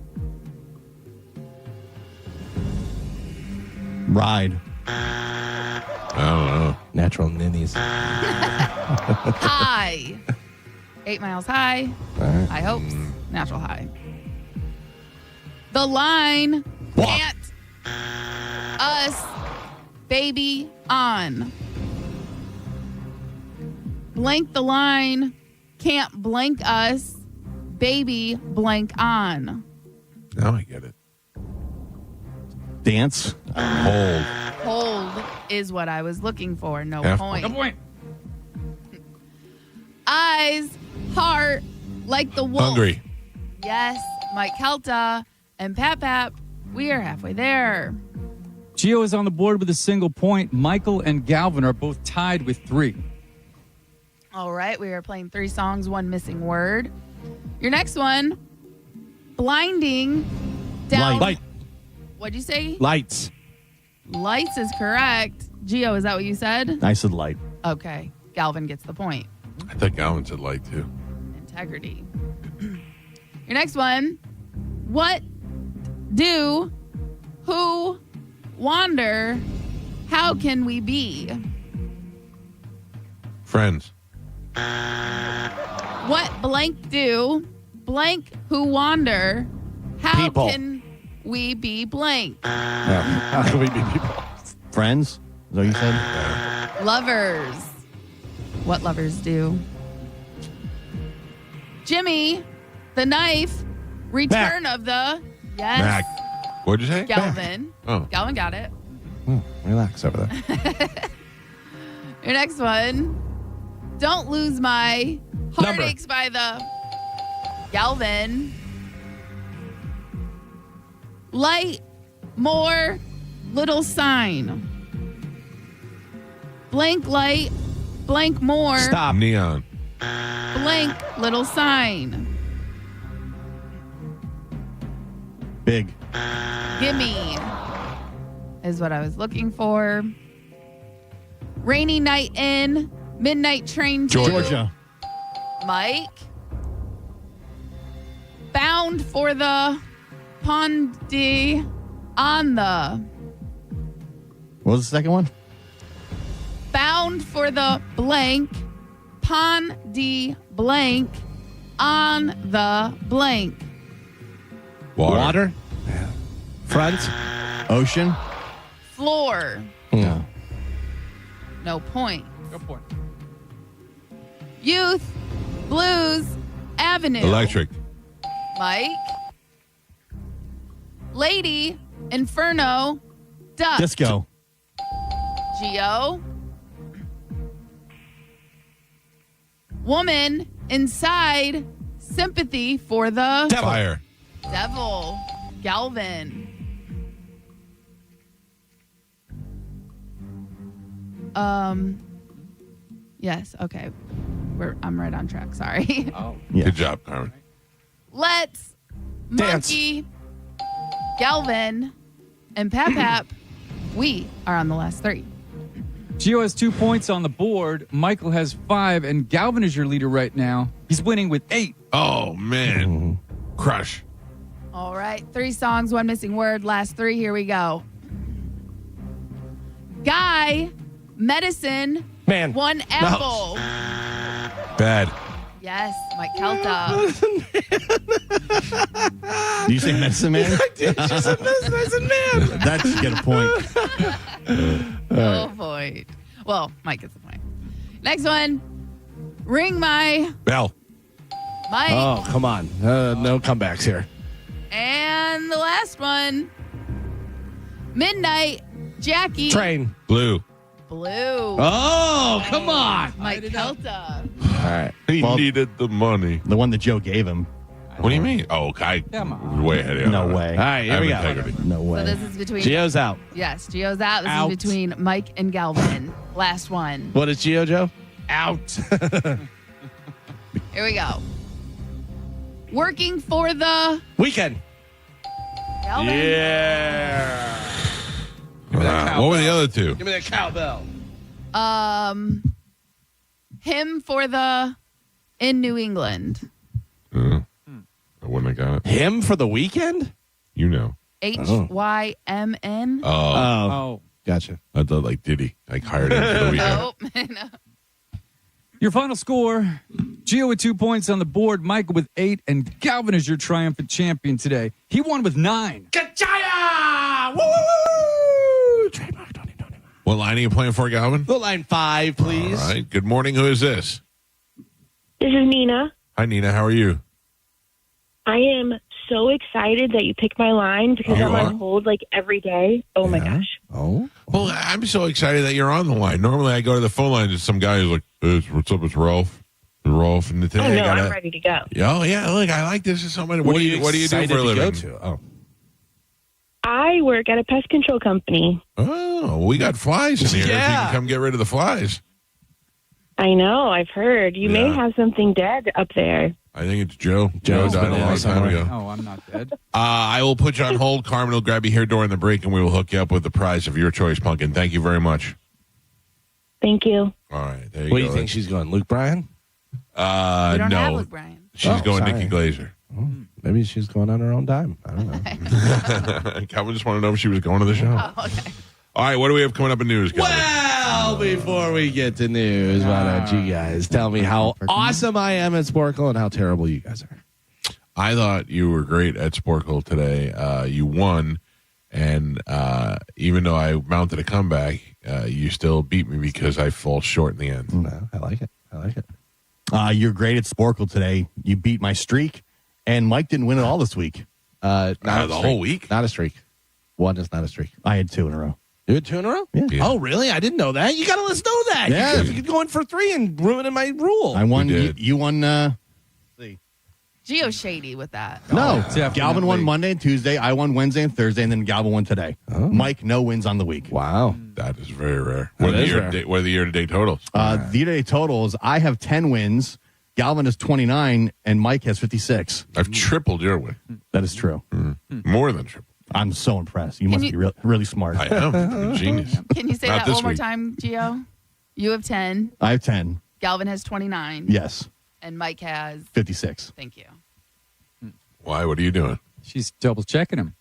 S9: Ride.
S25: I don't know.
S7: Natural ninnies.
S4: High. 8 miles high.
S7: Right.
S4: High hopes, natural high. The line, can't us, baby, on. Blank the line, can't blank us, baby, blank on.
S25: Now I get it.
S9: Dance.
S25: Hold.
S4: Hold is what I was looking for. No
S25: Half
S4: point.
S25: point.
S11: No point.
S4: Eyes, heart, like the wolf.
S25: Hungry.
S4: Yes, Mike Kelta and Pap. We are halfway there.
S11: Gio is on the board with a single point. Michael and Galvin are both tied with 3.
S4: All right, we are playing 3 songs, 1 missing word. Your next one, blinding down.
S7: Light.
S4: What'd you say?
S7: Lights.
S4: Lights is correct. Gio, is that what you said?
S9: I said light.
S4: Okay, Galvin gets the point.
S25: I thought Galvin said light too.
S4: Integrity. Your next one, what do, who, wander, how can we be?
S25: Friends.
S4: What blank do blank who wander? How
S7: People.
S4: can we be blank?
S7: How can we be people?
S9: Friends? Is that what you said?
S4: Lovers. What lovers do? Jimmy, the knife, return of the... Yes.
S25: Mac. What'd you say?
S4: Galvin.
S25: Oh.
S4: Galvin got it.
S7: Relax over there.
S4: Your next one. Don't lose my heartaches by the... Galvin. Light, more, little sign. Blank light, blank more.
S25: Stop. Neon.
S4: Blank little sign.
S9: Big.
S4: Gimme is what I was looking for. Rainy night in, midnight train to
S9: Georgia.
S4: Mike. Bound for the Pondy on the.
S9: What was the second one?
S4: Bound for the blank. Pondy blank on the blank.
S7: Water? Front?
S9: Ocean?
S4: Floor.
S9: No.
S4: No point.
S11: No point.
S4: Youth. Blues. Avenue.
S25: Electric.
S4: Mike. Lady. Inferno. Duck.
S9: Disco.
S4: Geo. Woman. Inside. Sympathy for the
S25: Fire.
S4: devil. Galvin. Yes, okay. I'm right on track, sorry.
S11: Oh.
S9: Yeah.
S25: Good job, Carmen.
S4: Let's
S7: Dance.
S4: Monkey, Galvin, and Pap, we are on the last three.
S11: Gio has 2 points on the board. Michael has 5, and Galvin is your leader right now. He's winning with 8.
S25: Oh, man. Crush.
S4: All right, 3 songs, 1 missing word. Last 3, here we go. Guy, medicine,
S7: Man.
S4: 1 apple.
S25: Bad.
S4: Yes, Mike Kelta.
S9: Do you say medicine man?
S7: I did. She said medicine man.
S9: That should get a point.
S4: No point. Well, Mike gets the point. Next one. Ring my
S25: Bell.
S4: Mike.
S7: Oh, come on. No comebacks here.
S4: And the last one. Midnight Jackie.
S7: Train.
S25: Blue.
S4: Blue.
S7: Oh, come on.
S4: Mike Kelta.
S7: All right.
S25: He
S9: Well-
S25: needed the money.
S9: The one that Joe gave him.
S25: What do you mean? Oh, I
S11: Come on.
S25: was way ahead of you.
S9: No way.
S7: All right, here we go.
S25: Integrity.
S9: No
S4: So
S9: way.
S4: this is between
S7: Gio's out.
S4: Yes, Gio's out. This
S7: Out.
S4: is between Mike and Galvin. Last one.
S7: What is Gio, Joe? Out.
S4: Here we go. Working for the
S7: Weekend.
S4: Galvin.
S7: Yeah. Give me that
S25: What were the
S7: cowbell.
S25: other two?
S7: Give me that cowbell.
S4: Him for the in New England.
S25: I wouldn't have got it.
S7: Him for the weekend?
S25: You know.
S4: HYMN.
S11: Oh.
S7: Gotcha.
S25: I thought like Diddy. Like hired him for the weekend.
S4: Oh, no.
S11: Your final score, Gio with 2 points on the board, Michael with 8, and Galvin is your triumphant champion today. He won with 9.
S7: Kachaya! Woo, woo, woo! Trademark, Tony.
S25: What line are you playing for, Galvin?
S7: Go line 5, please.
S25: All right. Good morning. Who is this?
S8: This is Nina.
S25: Hi, Nina. How are you?
S8: I am so excited that you picked my line because
S25: You
S8: I'm
S25: are?
S8: on hold like every day. Oh my gosh.
S7: Oh.
S25: Well, I'm so excited that you're on the line. Normally, I go to the phone line and some guy who's like, hey, "What's up? It's Ralph." Rolf and today
S8: Oh no,
S25: I gotta,
S8: I'm ready to go.
S25: Oh yeah, look, I like this so much. What do you do
S7: excited
S25: for a
S7: to
S25: living?
S7: go to? Oh.
S8: I work at a pest control company.
S25: Oh, we got flies in here. If you
S7: Yeah.
S25: can come get rid of the flies.
S8: I know, I've heard. You may
S25: Yeah.
S8: have something dead up there.
S25: I think it's Joe.
S7: Joe's
S25: Joe died
S7: been
S25: a
S7: in
S25: long
S7: there
S25: time
S7: somewhere.
S25: ago.
S11: Oh, I'm not dead.
S25: I will put you on hold. Carmen will grab you here during the break, and we will hook you up with the prize of your choice, Pumpkin. Thank you very much.
S8: Thank you.
S25: All right, there you
S7: What
S25: go.
S7: do you think she's going? Luke Bryan?
S4: We don't have
S25: No,
S4: Luke Bryan.
S25: she's going
S7: sorry.
S25: Nikki Glazer.
S7: Oh, maybe she's going on her own dime. I don't know.
S25: Calvin just wanted to know if she was going to the show.
S4: Oh, okay.
S25: All right, what do we have coming up in news, Calvin?
S7: Well, Well, before we get to news, why don't you guys tell me how awesome I am at Sporkle and how terrible you guys are?
S25: I thought you were great at Sporkle today. You won, and even though I mounted a comeback, you still beat me because I fall short in the end.
S7: No, I like it.
S9: You're great at Sporkle today. You beat my streak, and Mike didn't win at all this week.
S25: The whole week?
S7: Not a streak. One is not a streak.
S9: I had 2 in a row.
S7: You had 2 in a row?
S9: Yeah.
S25: Yeah.
S7: Oh, really? I didn't know that. You got to let us know that.
S9: Yeah.
S7: You're going for 3 and ruining my rule.
S9: I won.
S25: We did.
S9: You won.
S4: Geo shady with that.
S9: No,
S11: definitely.
S9: Galvin won Monday and Tuesday. I won Wednesday and Thursday, and then Galvin won today.
S7: Oh.
S9: Mike, no wins on the week.
S7: Wow.
S25: That is very rare.
S7: That
S25: What are
S7: is
S25: the
S7: rare.
S25: what are the year-to-date totals?
S9: The year-to-date totals, I have 10 wins. Galvin has 29, and Mike has 56.
S25: I've tripled your win.
S9: That is true.
S25: More than triple.
S9: I'm so impressed. You must be really smart.
S25: I am. I'm a genius.
S4: Can you say
S25: Not
S4: that
S25: this
S4: one more
S25: week.
S4: time, Gio? You have 10.
S9: I have 10.
S4: Galvin has 29.
S9: Yes,
S4: And Mike has.
S9: 56.
S4: Thank you.
S25: Why? What are you doing?
S11: She's double checking him.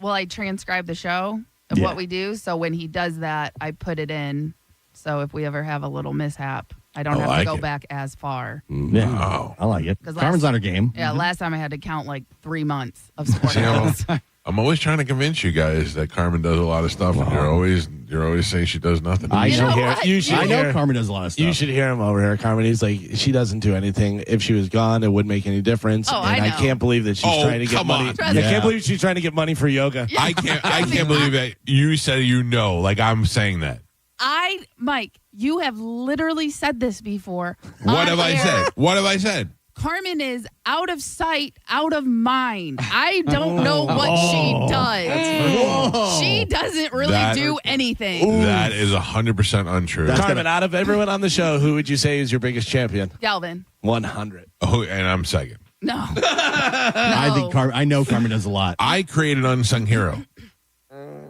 S4: Well, I transcribe the show of
S9: Yeah.
S4: what we do. So when he does that, I put it in. So if we ever have a little mishap, I don't
S25: I
S4: have to
S25: like
S4: go
S25: it.
S4: back as far.
S9: Yeah,
S25: Wow.
S9: I like it.
S4: 'Cause
S9: Carmen's
S4: last-
S9: on her game.
S4: Yeah, last time I had to count like 3 months of sports.
S25: See, I'm always trying to convince you guys that Carmen does a lot of stuff, and you're always saying she does nothing.
S9: I
S4: You know
S9: know.
S4: what?
S7: You should
S9: I know
S7: hear-
S9: Carmen does a lot of stuff.
S7: You should hear him over here, Carmen. He's like, she doesn't do anything. If she was gone, it wouldn't make any difference.
S4: Oh,
S7: and
S4: I
S7: I
S4: know.
S7: can't believe that she's
S25: Oh,
S7: trying to get
S25: come
S7: money.
S25: on.
S7: I
S9: Yeah.
S7: can't believe she's trying to get money for yoga.
S25: I can't believe that you said like I'm saying that.
S4: Mike, you have literally said this before.
S25: What
S4: on
S25: have I
S4: air.
S25: said? What have I said?
S4: Carmen is out of sight, out of mind. I don't know what she does. She doesn't really
S25: That-
S4: do anything.
S25: That is 100% untrue.
S7: Carmen, out of everyone on the show, who would you say is your biggest champion?
S4: Galvin.
S7: 100.
S25: Oh, and I'm second.
S4: No.
S9: I think I know Carmen does a lot.
S25: I created an unsung hero.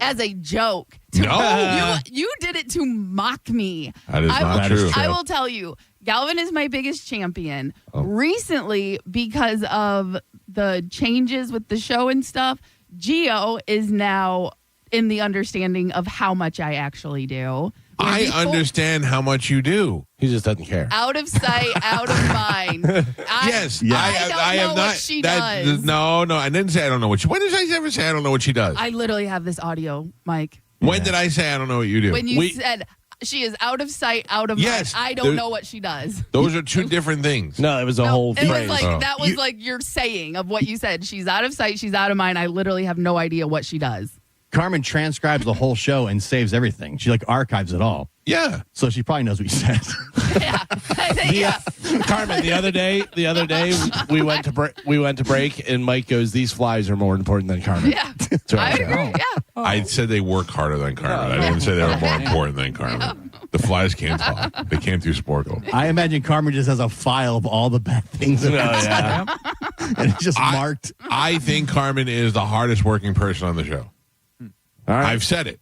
S4: As a joke.
S25: No.
S4: You did it to mock me.
S25: That is not true.
S4: I will tell you, Galvin is my biggest champion. Recently, because of the changes with the show and stuff, Gio is now in the understanding of how much I actually do.
S25: I
S4: Before-
S25: understand how much you do.
S7: He just doesn't care.
S4: Out of sight, out of mind.
S25: Yes,
S4: I don't
S25: I
S4: know
S25: have
S4: what
S25: not.
S4: she
S25: that,
S4: does.
S25: No, I didn't say I don't know what she. When did I ever say I don't know what she does?
S4: I literally have this audio, Mike.
S25: When did I say I don't know what you do?
S4: When you said she is out of sight, out of
S25: Yes,
S4: mind, I don't know what she does.
S25: Those are two different things.
S7: No, it was a whole
S4: It
S7: phrase.
S4: was like that was like your saying of what you said. She's out of sight, she's out of mind. I literally have no idea what she does.
S9: Carmen transcribes the whole show and saves everything. She archives it all.
S25: Yeah.
S9: So she probably knows what you said.
S4: Yeah.
S7: Carmen, the other day we went to break, and Mike goes, "These flies are more important than Carmen."
S4: Yeah.
S7: So
S4: I agree. Yeah.
S25: I said they work harder than Carmen. I didn't say they were more important than Carmen. The flies can't talk. They can't do Sporkle.
S9: I imagine Carmen just has a file of all the bad things.
S7: Oh, yeah.
S9: And it's just marked.
S25: I think Carmen is the hardest working person on the show.
S7: All right.
S25: I've said it.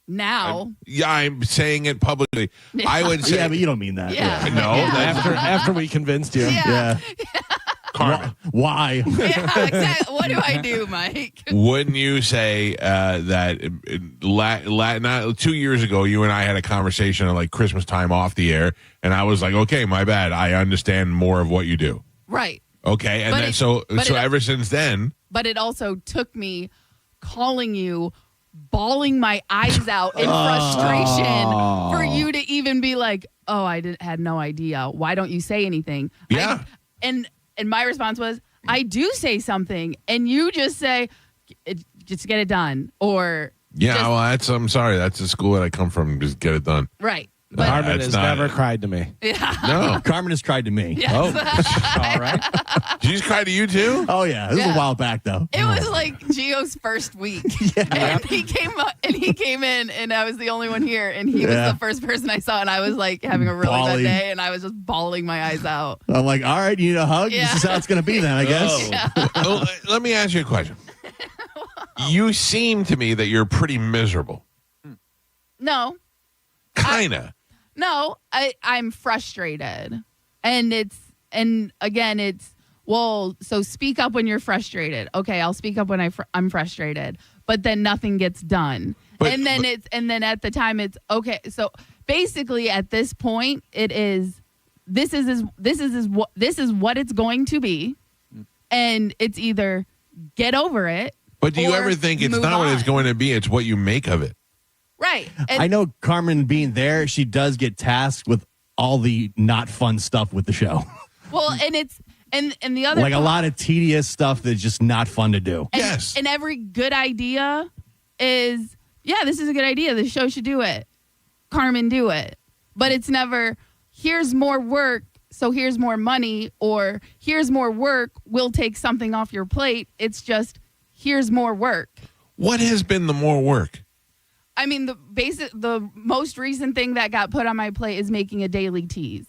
S4: Now.
S25: Yeah, I'm saying it publicly. I would say.
S9: Yeah, but you don't mean that.
S4: Yeah.
S25: No,
S4: Yeah.
S7: After we convinced you.
S4: Yeah.
S25: Carmen.
S9: Why?
S4: Yeah, exactly. What do I do, Mike?
S25: Wouldn't you say that not 2 years ago, you and I had a conversation at like Christmas time off the air, and I was like, okay, my bad. I understand more of what you do.
S4: Right.
S25: Okay, and
S4: But
S25: then
S4: it-
S25: so
S4: but it-
S25: ever since then,
S4: But it also took me calling you, bawling my eyes out in frustration for you to even be like, "Oh, had no idea. Why don't you say anything?"
S25: Yeah.
S4: And my response was, "I do say something," and you just say, "Just get it done," or
S25: yeah.
S4: just-
S25: Well, I'm sorry. That's the school that I come from. Just get it done.
S4: right.
S7: Carmen
S25: That's
S7: has
S25: not-
S7: never cried to me.
S4: Yeah.
S25: No,
S9: Carmen has cried to me.
S4: Yes.
S11: All right.
S25: she's cried to you too.
S9: Oh, yeah. This is
S4: Yeah.
S9: a while back, though.
S4: It was like Gio's first week, and he came in, and I was the only one here, and he was
S9: Yeah.
S4: the first person I saw, and I was like having a really
S9: Bawling.
S4: bad day, and I was just bawling my eyes out.
S9: I'm like, all right, you need a hug?
S4: Yeah.
S9: This is how it's going to be then, I guess.
S25: Well, let me ask you a question. You seem to me that you're pretty miserable.
S4: No,
S25: Kinda.
S4: no, I'm frustrated, and again, it's well. So speak up when you're frustrated. Okay, I'll speak up when I'm frustrated, but then nothing gets done. and then at the time it's okay. So basically at this point it is this is what it's going to be, and it's either get over it.
S25: But do you
S4: or
S25: ever think it's
S4: move
S25: not what
S4: on.
S25: it's going to be? It's what you make of it.
S4: Right. And
S9: I know Carmen being there, she does get tasked with all the not fun stuff with the show.
S4: Well, and it's and the other
S9: Like a lot of tedious stuff that's just not fun to do.
S25: Yes.
S4: And every good idea is, yeah, this is a good idea. The show should do it. Carmen, do it. But it's never, here's more work, so here's more money, or here's more work, we'll take something off your plate. It's just, here's more work.
S25: What has been the more work?
S4: I mean, the most recent thing that got put on my plate is making a daily tease.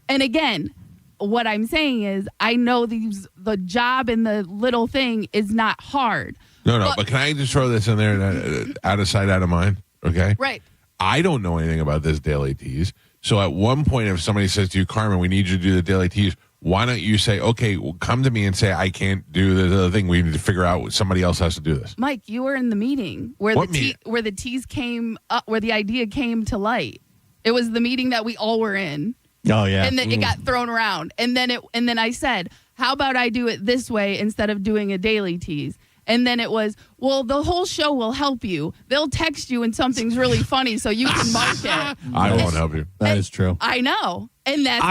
S4: And again, what I'm saying is, I know the job and the little thing is not hard.
S25: No, but can I just throw this in there, out of sight, out of mind? Okay?
S4: Right.
S25: I don't know anything about this daily tease. So at one point, if somebody says to you, Carmen, we need you to do the daily tease, why don't you say, okay, well, come to me and say, I can't do the other thing. We need to figure out somebody else has to do this.
S4: Mike, you were in the meeting where where the tease came up, where the idea came to light. It was the meeting that we all were in.
S9: Oh yeah.
S4: And then it got thrown around. And then I said, how about I do it this way instead of doing a daily tease? And then it was, well, the whole show will help you. They'll text you when something's really funny so you can mark it.
S25: I won't help you.
S9: That is true.
S4: I know. And that's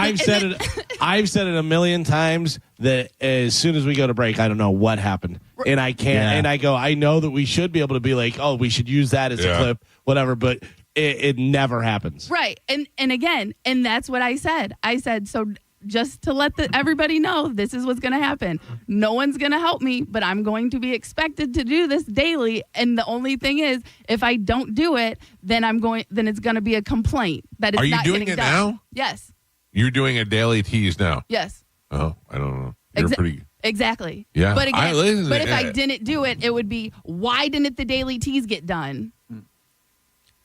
S7: I've said it a million times that as soon as we go to break, I don't know what happened. And I can't.
S9: Yeah.
S7: And I go, I know that we should be able to be like, oh, we should use that as a clip, whatever. But it never happens.
S4: Right. And again, and that's what I said. I said, so just to let everybody know, this is what's going to happen. No one's going to help me, but I'm going to be expected to do this daily. And the only thing is, if I don't do it, then it's going to be a complaint that it's
S25: Are you
S4: not
S25: doing
S4: getting
S25: it
S4: done.
S25: now?
S4: Yes.
S25: You're doing a daily tease now?
S4: Yes.
S25: Oh, I don't know. You're pretty...
S4: Exactly.
S25: Yeah.
S4: But again,
S25: but
S4: if I didn't do it, it would be, why didn't the daily tease get done?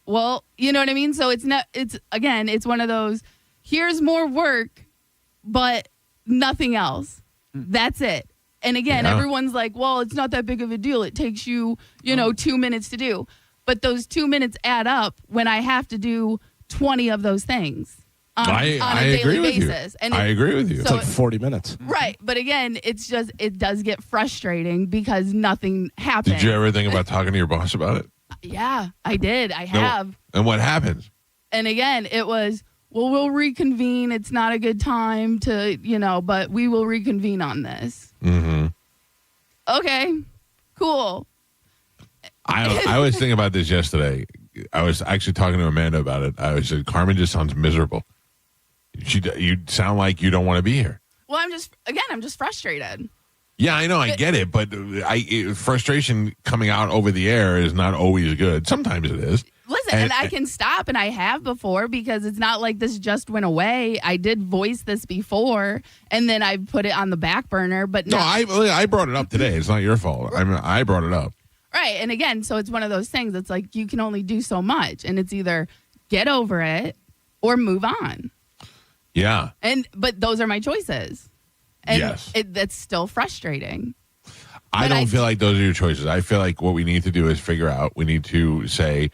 S4: Well, you know what I mean? So it's one of those, here's more work, but nothing else. That's it. And again, everyone's like, well, it's not that big of a deal. It takes you, 2 minutes to do. But those 2 minutes add up when I have to do 20 of those things on a daily basis. And
S25: I agree with you.
S7: It's like 40 minutes.
S4: Right. But again, it does get frustrating because nothing happens.
S25: Did you ever think about talking to your boss about it?
S4: Yeah, I did. I have.
S25: And what happens?
S4: And again, it was, well, we'll reconvene. It's not a good time to, but we will reconvene on this.
S25: Mm-hmm.
S4: Okay, cool.
S25: I was thinking about this yesterday. I was actually talking to Amanda about it. I said, Carmen just sounds miserable. You sound like you don't want to be here.
S4: Well, I'm just frustrated.
S25: Yeah, I know. I get it. But frustration coming out over the air is not always good. Sometimes it is.
S4: Listen, and I can stop, and I have before, because it's not like this just went away. I did voice this before, and then I put it on the back burner. But no,
S25: I brought it up today. It's not your fault. I brought it up.
S4: Right. And again, so it's one of those things. It's like you can only do so much, and it's either get over it or move on.
S25: Yeah.
S4: But those are my choices. And
S25: yes.
S4: That's still frustrating.
S25: I don't feel like those are your choices. I feel like what we need to do is figure out, we need to say,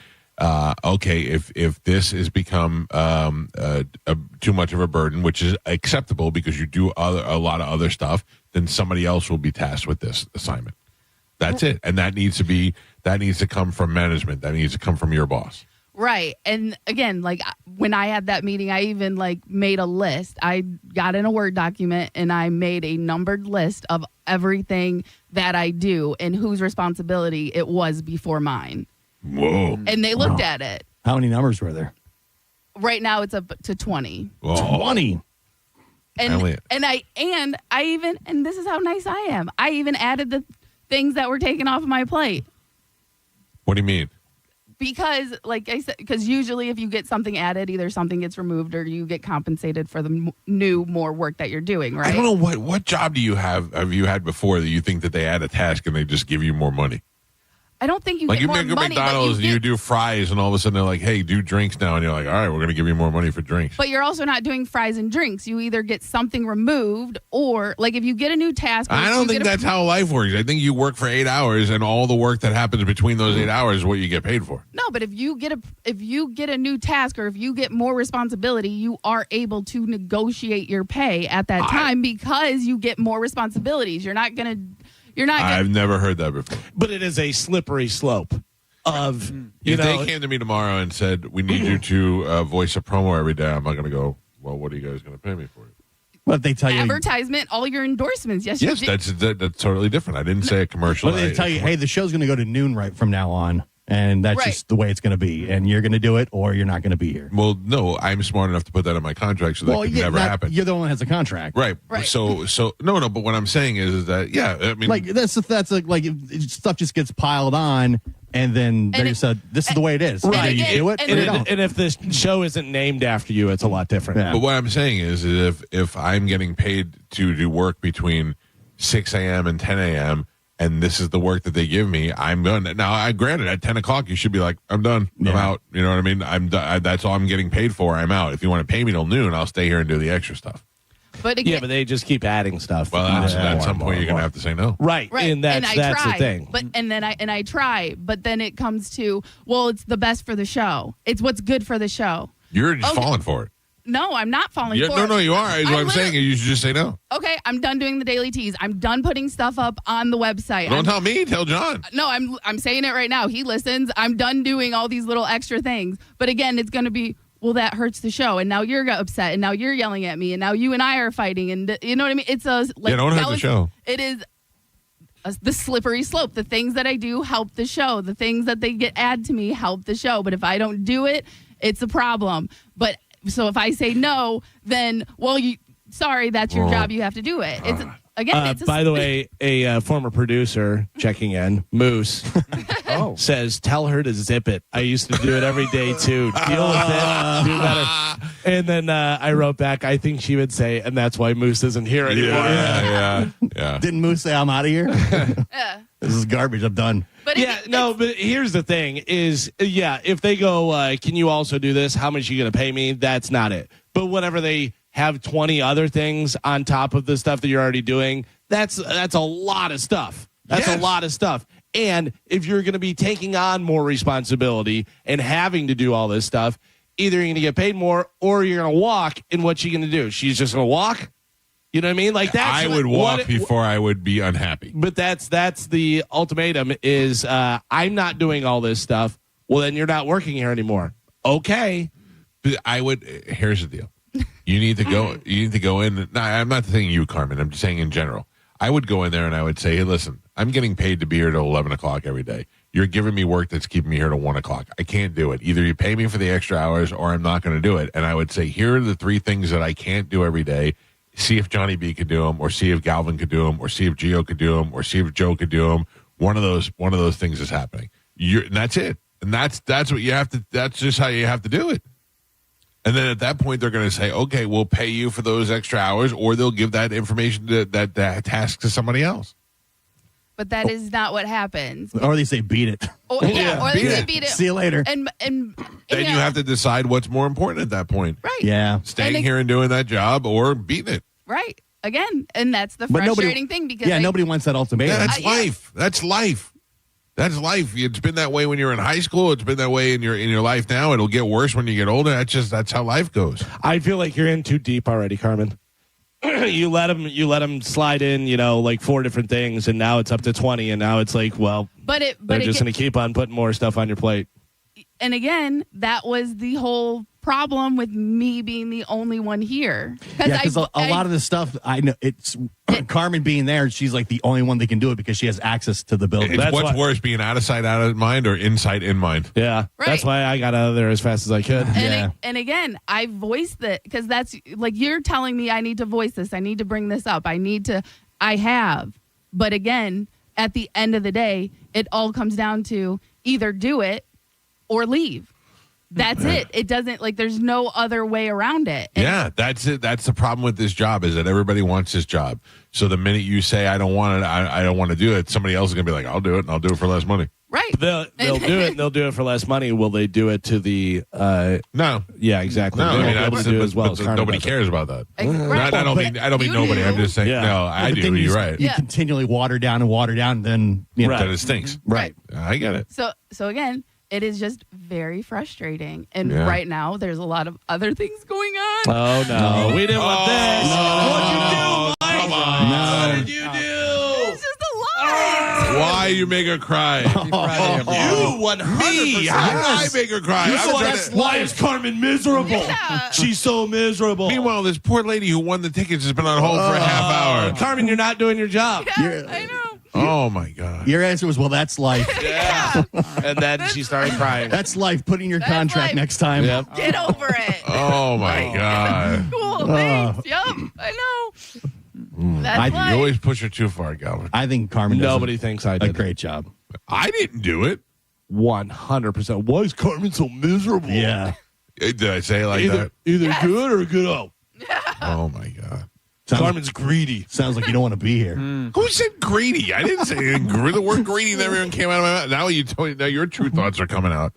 S25: okay, if this has become too much of a burden, which is acceptable because you do a lot of other stuff, then somebody else will be tasked with this assignment. That's it. And that needs to come from management. That needs to come from your boss.
S4: Right. And again, like when I had that meeting, I even made a list. I got in a Word document and I made a numbered list of everything that I do and whose responsibility it was before mine.
S25: Whoa.
S4: And they looked at it.
S9: How many numbers were there?
S4: Right now it's up to 20.
S25: Whoa.
S9: 20.
S4: And I even, and this is how nice I am, I even added the things that were taken off of my plate.
S25: What do you mean?
S4: Because, like I said, because usually if you get something added, either something gets removed or you get compensated for the more work that you're doing, right?
S25: I don't know what job do you have you had before that you think that they add a task and they just give you more money?
S4: I don't think you
S25: Like
S4: get
S25: you
S4: more
S25: make a
S4: money,
S25: McDonald's
S4: but
S25: and you do fries, and all of a sudden they're like, "Hey, do drinks now," and you're like, "All right, we're going to give you more money for drinks."
S4: But you're also not doing fries and drinks. You either get something removed, or like if you get a new task.
S25: I don't think that's how life works. I think you work for 8 hours, and all the work that happens between those 8 hours is what you get paid for.
S4: No, but if you get a new task, or if you get more responsibility, you are able to negotiate your pay at that time because you get more responsibilities.
S25: I've never heard that before.
S7: But it is a slippery slope of,
S25: if they came to me tomorrow and said, "We need you to voice a promo every day," I'm not going to go, "Well, what are you guys going to pay me for it?"
S9: But they tell you
S4: advertisement, all your endorsements. Yes,
S25: Yes,
S4: you did.
S25: that's totally different. I didn't say a commercial.
S9: But they tell you, hey, the show's going to go to noon right from now on, and that's
S4: Right.
S9: just the way it's going to be, and you're going to do it, or you're not going to be here.
S25: Well, no, I'm smart enough to put that in my contract, so that could never happen.
S9: You're the one that has a contract,
S25: Right. So no. But what I'm saying is that I mean,
S9: like that's like if stuff just gets piled on, and then they just said, "This is the way it is." Either you do it, or you don't.
S7: And if the show isn't named after you, it's a lot different.
S25: But what I'm saying is if I'm getting paid to do work between 6 a.m. and 10 a.m. and this is the work that they give me, I'm done. Now, granted, at 10 o'clock, you should be like, I'm done. I'm out. You know what I mean? I'm done. That's all I'm getting paid for. I'm out. If you want to pay me till noon, I'll stay here and do the extra stuff.
S4: But again,
S7: but they just keep adding stuff.
S25: Well, at some point, you're going to have to say no.
S7: Right. And that's
S4: try,
S7: the thing.
S4: But and I try, but then it comes to, well, it's the best for the show. It's what's good for the show.
S25: You're just falling for it.
S4: No, I'm not falling for it.
S25: No, you are. Is what I'm saying. You should just say no.
S4: Okay, I'm done doing the daily tease. I'm done putting stuff up on the website.
S25: Don't tell me. Tell John.
S4: No, I'm saying it right now. He listens. I'm done doing all these little extra things. But again, it's going to be, well, that hurts the show, and now you're upset, and now you're yelling at me, and now you and I are fighting, and you know what I mean? It's don't
S25: hurt the show.
S4: It is the slippery slope. The things that I do help the show. The things that they add to me help the show. But if I don't do it, it's a problem. But so if I say no, then sorry, that's your job. You have to do it. It's again.
S7: By the way, a former producer checking in, Moose, says, "Tell her to zip it. I used to do it every day too. Deal with it. Do better." And then I wrote back, I think she would say, and that's why Moose isn't here anymore.
S25: Yeah.
S9: Didn't Moose say I'm out of here? This is garbage. I'm done.
S7: But here's the thing is, if they go, can you also do this? How much are you going to pay me? That's not it. But whenever they have 20 other things on top of the stuff that you're already doing, that's a lot of stuff. That's a lot of stuff. And if you're going to be taking on more responsibility and having to do all this stuff, either you're going to get paid more or you're going to walk. And what's she going to do? She's just going to walk? You know what I mean? Like
S25: I would walk before I would be unhappy.
S7: But that's the ultimatum is I'm not doing all this stuff. Well, then you're not working here anymore. Okay.
S25: But here's the deal. You need to go. You need to go in. No, I'm not saying you, Carmen. I'm just saying in general. I would go in there and I would say, hey, listen, I'm getting paid to be here till 11 o'clock every day. You're giving me work that's keeping me here till 1 o'clock. I can't do it. Either you pay me for the extra hours or I'm not going to do it. And I would say, here are the 3 things that I can't do every day. See if Johnny B could do them, or see if Galvin could do them, or see if Gio could do them, or see if Joe could do them. One of those things is happening. And that's it. And that's what you have to. That's just how you have to do it. And then at that point, they're going to say, okay, we'll pay you for those extra hours, or they'll give that information, that task to somebody else.
S4: But that is not what happens.
S9: Or they say, beat it.
S4: Or they say beat it.
S9: See you later.
S4: And
S25: then you have to decide what's more important at that point.
S4: Right.
S9: Yeah.
S25: Staying here and doing that job or beating it.
S4: Right. Again. And that's the frustrating thing because
S9: nobody wants that ultimatum.
S25: Yeah, that's life. That's life. That's life. It's been that way when you're in high school. It's been that way in your life now. It'll get worse when you get older. That's how life goes.
S7: I feel like you're in too deep already, Carmen. you let them slide in, like 4 different things, and now it's up to 20, and now it's like, well, they're just going to keep on putting more stuff on your plate.
S4: And again, that was the whole problem with me being the only one here.
S9: Because a lot of the stuff, I know it's Carmen being there. She's like the only one that can do it because she has access to the building.
S25: What's worse, being out of sight, out of mind, or in sight, in mind?
S7: Yeah,
S4: right.
S7: That's why I got out of there as fast as I could.
S4: And again, I voiced it because that's like you're telling me I need to voice this. I need to bring this up. I have. But again, at the end of the day, it all comes down to either do it or leave. That's it. It doesn't there's no other way around it.
S25: Yeah, that's it. That's the problem with this job is that everybody wants this job. So the minute you say I don't want it, I don't want to do it, somebody else is going to be like, I'll do it and I'll do it for less money.
S4: Right.
S7: They'll do it. And they'll do it for less money. Will they do it to the?
S25: No.
S7: Yeah, exactly.
S25: No,
S7: They
S25: I mean,
S7: won't be able to do it as well as Carmen
S25: nobody
S7: does.
S25: cares about that.
S4: Right.
S25: I don't mean nobody. I'm just saying.
S7: Yeah.
S25: No, I
S9: But
S25: do.
S9: then
S25: You're right.
S9: You continually water down, and then
S25: Then it stinks.
S9: Right.
S25: I get it.
S4: So again, it is just very frustrating. And
S25: Yeah.
S4: right now, there's a lot of other things going on.
S7: Oh no, we didn't want this. What'd you do, Mike?
S25: Come on.
S7: What did you do?
S4: It's just a lot.
S25: Why you make her cry?
S7: You 100%.
S25: Me? How did I make her cry? I'm trying to-
S7: Why is Carmen miserable?
S4: Yeah.
S7: She's so miserable.
S25: Meanwhile, this poor lady who won the tickets has been on hold for a half hour.
S7: Carmen, you're not doing your job.
S4: Yeah, I know.
S25: Oh my God.
S9: Your answer was, well, that's life.
S7: Yeah. And then she started crying.
S9: That's life. Put in your
S4: That's
S9: contract
S4: life.
S9: next time.
S7: Yep.
S4: Get over it.
S25: Oh my God.
S4: Cool. Thanks. Yep. I know. That's
S25: You
S4: life.
S25: always push her too far, Galvin.
S9: I think Carmen does
S7: Nobody thinks I
S9: a
S7: did.
S9: great job.
S25: I didn't do it.
S7: 100%. Why is Carmen so miserable?
S9: Yeah.
S25: Did I say it like
S7: Either
S25: that?
S7: good or good out.
S25: Oh my God.
S7: Carmen's greedy.
S9: Sounds like you don't want to be here.
S25: Who said greedy? I didn't say anything. The word greedy never even came out of my mouth. Now you told me. Now your true thoughts are coming out.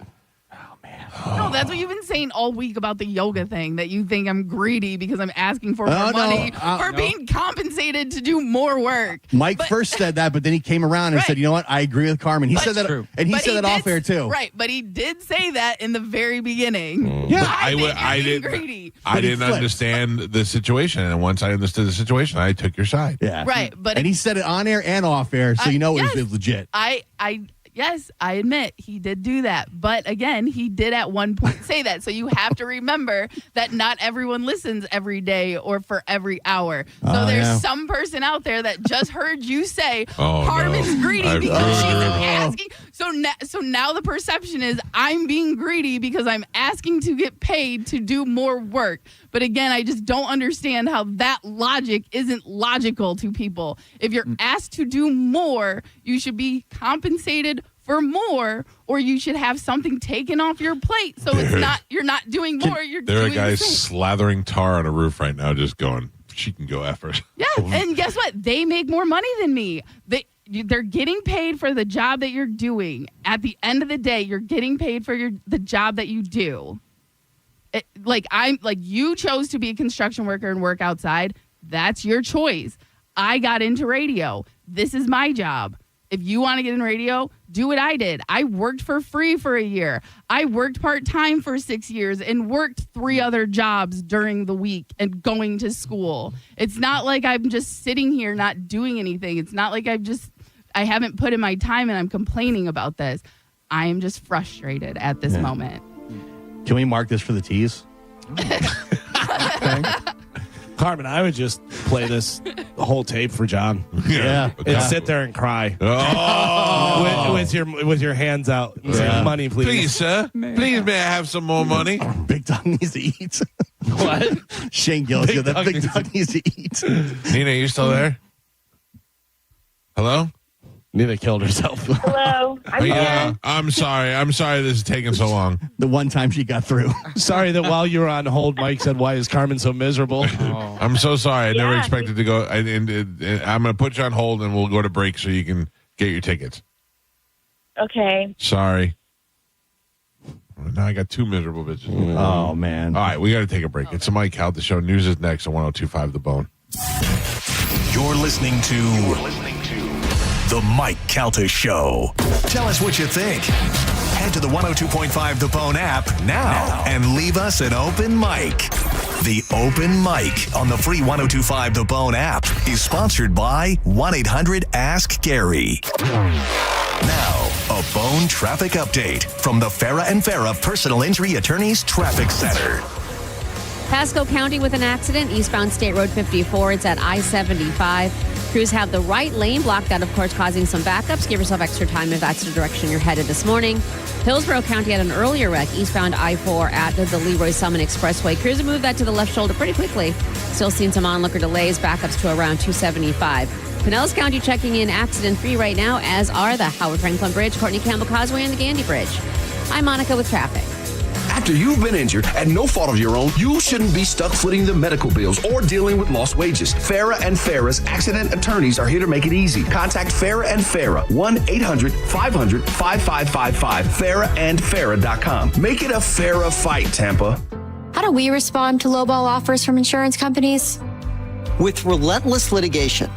S4: No, that's what you've been saying all week about the yoga thing, that you think I'm greedy because I'm asking for more money for being compensated to do more work.
S9: Mike first said that, but then he came around and said, you know what? I agree with Carmen. He said that, and he said that off air too.
S4: Right, but he did say that in the very beginning.
S25: Yeah,
S4: I
S25: didn't understand the situation, and once I understood the situation, I took your side.
S9: Yeah,
S4: Right, but
S9: and he said it on air and off air, so you know it was legit.
S4: Yes, I admit he did do that. But again, he did at one point say that. So you have to remember that not everyone listens every day or for every hour. So there's some person out there that just heard you say Carmen's greedy because she's asking. So now the perception is I'm being greedy because I'm asking to get paid to do more work. But again, I just don't understand how that logic isn't logical to people. If you're asked to do more, you should be compensated for more, or you should have something taken off your plate. So you're not doing more.
S25: There are
S4: doing
S25: guys
S4: the same.
S25: slathering tar on a roof right now, just going, she can go F her.
S4: Yeah, and guess what? They make more money than me. They're getting paid for the job that you're doing. At the end of the day, you're getting paid for the job that you do. You chose to be a construction worker and work outside. That's your choice. I got into radio. This is my job. If you want to get in radio, do what I did. I worked for free for a year. I worked part-time for 6 years and worked 3 other jobs during the week and going to school. It's not like I'm just sitting here not doing anything. It's not like I haven't put in my time and I'm complaining about this. I am just frustrated at this moment.
S9: Can we mark this for the tease?
S7: Carmen, I would just play this whole tape for John.
S9: Yeah.
S7: And sit there and cry. With your hands out. And say, money, please.
S25: Please, sir. Please, may I have some more money?
S9: Big Dog needs to eat.
S7: What?
S9: Shane Gillis. Big Dog needs to eat.
S25: Nina, you still there? Hello?
S7: Nina killed herself.
S8: Hello. I'm here.
S25: I'm sorry. I'm sorry this is taking so long.
S9: The one time she got through.
S7: Sorry that while you were on hold, Mike said, why is Carmen so miserable?
S25: I'm so sorry. I never expected to go. I'm going to put you on hold and we'll go to break so you can get your tickets.
S8: Okay.
S25: Sorry. Now I got 2 miserable bitches.
S9: Oh, man.
S25: All right, we got to take a break. It's the Mike Calta Show. News is next on 102.5 The Bone.
S6: You're listening to The Mike Calta Show. Tell us what you think. Head to the 102.5 The Bone app now and leave us an open mic. The Open Mic on the free 102.5 The Bone app is sponsored by 1-800-ASK-GARY. Now, a Bone traffic update from the Farah and Farah Personal Injury Attorneys Traffic Center.
S15: Pasco County with an accident, eastbound State Road 54. It's at I-75. Crews have the right lane blocked out, of course, causing some backups. Give yourself extra time if that's the direction you're headed this morning. Hillsborough County had an earlier wreck, eastbound I-4 at the Leroy Summit Expressway. Crews have moved that to the left shoulder pretty quickly. Still seeing some onlooker delays, backups to around 275. Pinellas County checking in accident-free right now, as are the Howard Franklin Bridge, Courtney Campbell Causeway, and the Gandy Bridge. I'm Monica with traffic.
S16: After you've been injured at no fault of your own, you shouldn't be stuck footing the medical bills or dealing with lost wages. Farah and Farah's accident attorneys are here to make it easy. Contact Farah and Farah, 1-800-500-5555, farahandfarah.com. Make it a Farah fight, Tampa.
S17: How do we respond to lowball offers from insurance companies?
S18: With relentless litigation.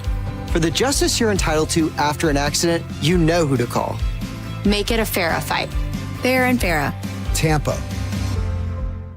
S18: For the justice you're entitled to after an accident, you know who to call.
S17: Make it a Farah fight. Farah and Farah.
S18: Tampa.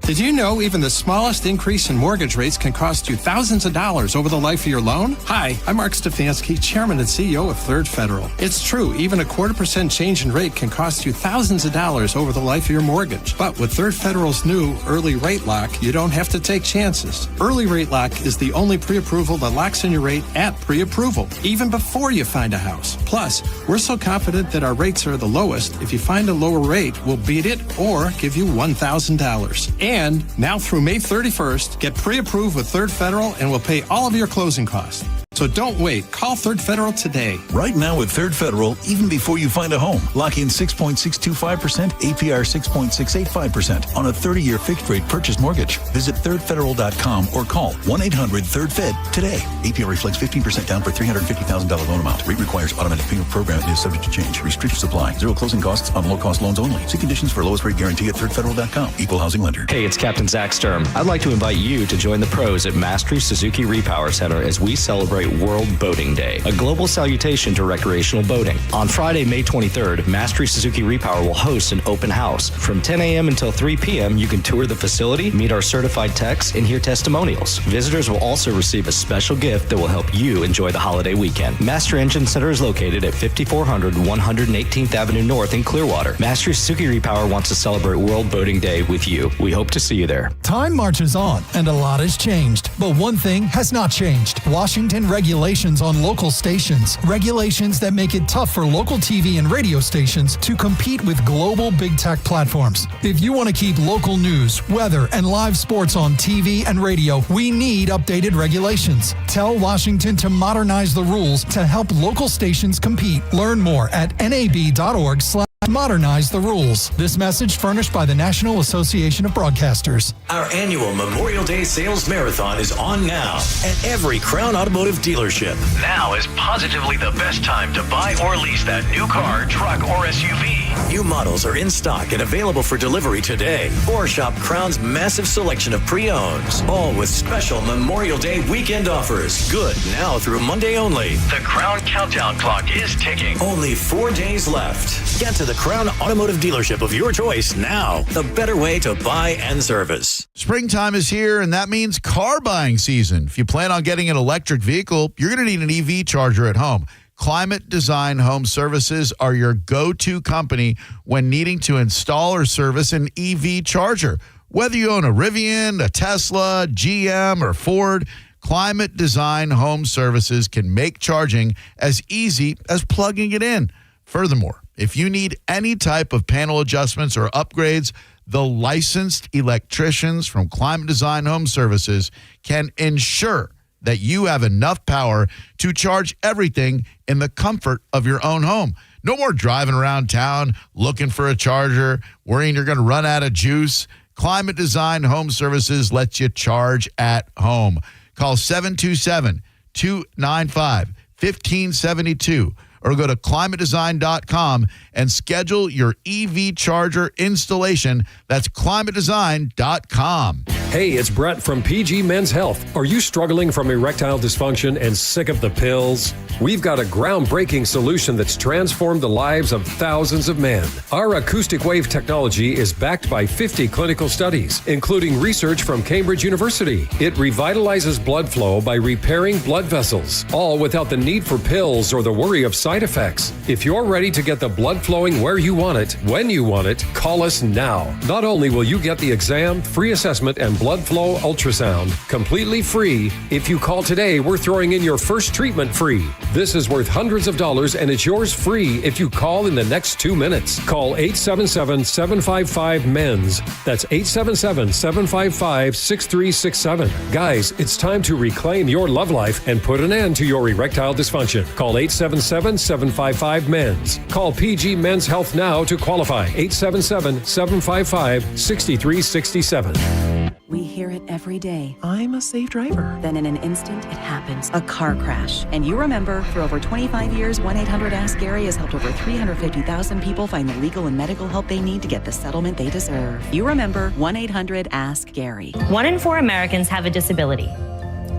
S19: Did you know even the smallest increase in mortgage rates can cost you thousands of dollars over the life of your loan? Hi, I'm Mark Stefanski, Chairman and CEO of Third Federal. It's true, even a 0.25% change in rate can cost you thousands of dollars over the life of your mortgage. But with Third Federal's new Early Rate Lock, you don't have to take chances. Early Rate Lock is the only pre-approval that locks in your rate at pre-approval, even before you find a house. Plus, we're so confident that our rates are the lowest, if you find a lower rate, we'll beat it or give you $1,000. And now through May 31st, get pre-approved with Third Federal and we'll pay all of your closing costs. So don't wait. Call Third Federal today.
S20: Right now with Third Federal, even before you find a home, lock in 6.625%, APR 6.685% on a 30-year fixed-rate purchase mortgage. Visit thirdfederal.com or call 1-800-3RD-FED today. APR reflects 15% down for $350,000 loan amount. Rate requires automatic payment program and is subject to change. Restrictions apply. Zero closing costs on low-cost loans only. See conditions for lowest rate guarantee at thirdfederal.com. Equal housing lender.
S26: Hey, it's Captain Zach Sturm. I'd like to invite you to join the pros at Mastery Suzuki Repower Center as we celebrate World Boating Day, a global salutation to recreational boating. On Friday, May 23rd, Mastery Suzuki Repower will host an open house. From 10 a.m. until 3 p.m., you can tour the facility, meet our certified techs, and hear testimonials. Visitors will also receive a special gift that will help you enjoy the holiday weekend. Mastery Engine Center is located at 5400 118th Avenue North in Clearwater. Mastery Suzuki Repower wants to celebrate World Boating Day with you. We hope to see you there.
S14: Time marches on, and a lot has changed. But one thing has not changed. Washington regulations on local stations. Regulations that make it tough for local TV and radio stations to compete with global big tech platforms. If you want to keep local news, weather, and live sports on TV and radio, we need updated regulations. Tell Washington to modernize the rules to help local stations compete. Learn more at nab.org/modernize the rules. This message furnished by the National Association of Broadcasters.
S27: Our annual Memorial Day Sales Marathon is on now at every Crown Automotive dealership. Now is positively the best time to buy or lease that new car, truck, or SUV. New models are in stock and available for delivery today. Or shop Crown's massive selection of pre-owns, all with special Memorial Day weekend offers. Good now through Monday only. The Crown countdown clock is ticking. Only 4 days left. Get to the Crown Automotive dealership of your choice now. The better way to buy and service.
S28: Springtime is here, and that means car buying season. If you plan on getting an electric vehicle, you're going to need an EV charger at home. Climate Design Home Services are your go-to company when needing to install or service an EV charger. Whether you own a Rivian, a Tesla, GM, or Ford, Climate Design Home Services can make charging as easy as plugging it in. Furthermore, if you need any type of panel adjustments or upgrades, the licensed electricians from Climate Design Home Services can ensure that you have enough power to charge everything in the comfort of your own home. No more driving around town looking for a charger, worrying you're going to run out of juice. Climate Design Home Services lets you charge at home. Call 727-295-1572 or go to climatedesign.com and schedule your EV charger installation. That's climatedesign.com.
S29: Hey, it's Brett from PG Men's Health. Are you struggling from erectile dysfunction and sick of the pills? We've got a groundbreaking solution that's transformed the lives of thousands of men. Our acoustic wave technology is backed by 50 clinical studies, including research from Cambridge University. It revitalizes blood flow by repairing blood vessels, all without the need for pills or the worry of side effects. If you're ready to get the blood flowing where you want it, when you want it, call us now. Not only will you get the exam, free assessment, and blood blood flow ultrasound, completely free. If you call today, we're throwing in your first treatment free. This is worth hundreds of dollars, and it's yours free if you call in the next 2 minutes. Call 877-755-MENS. That's 877-755-6367. Guys, it's time to reclaim your love life and put an end to your erectile dysfunction. Call 877-755-MENS. Call PG Men's Health now to qualify. 877-755-6367.
S1: We hear it every day. I'm a safe driver. Then in an instant, it happens. A car crash. And you remember, for over 25 years, 1-800-ASK-GARY has helped over 350,000 people find the legal and medical help they need to get the settlement they deserve. You remember 1-800-ASK-GARY.
S2: 1 in 4 Americans have a disability.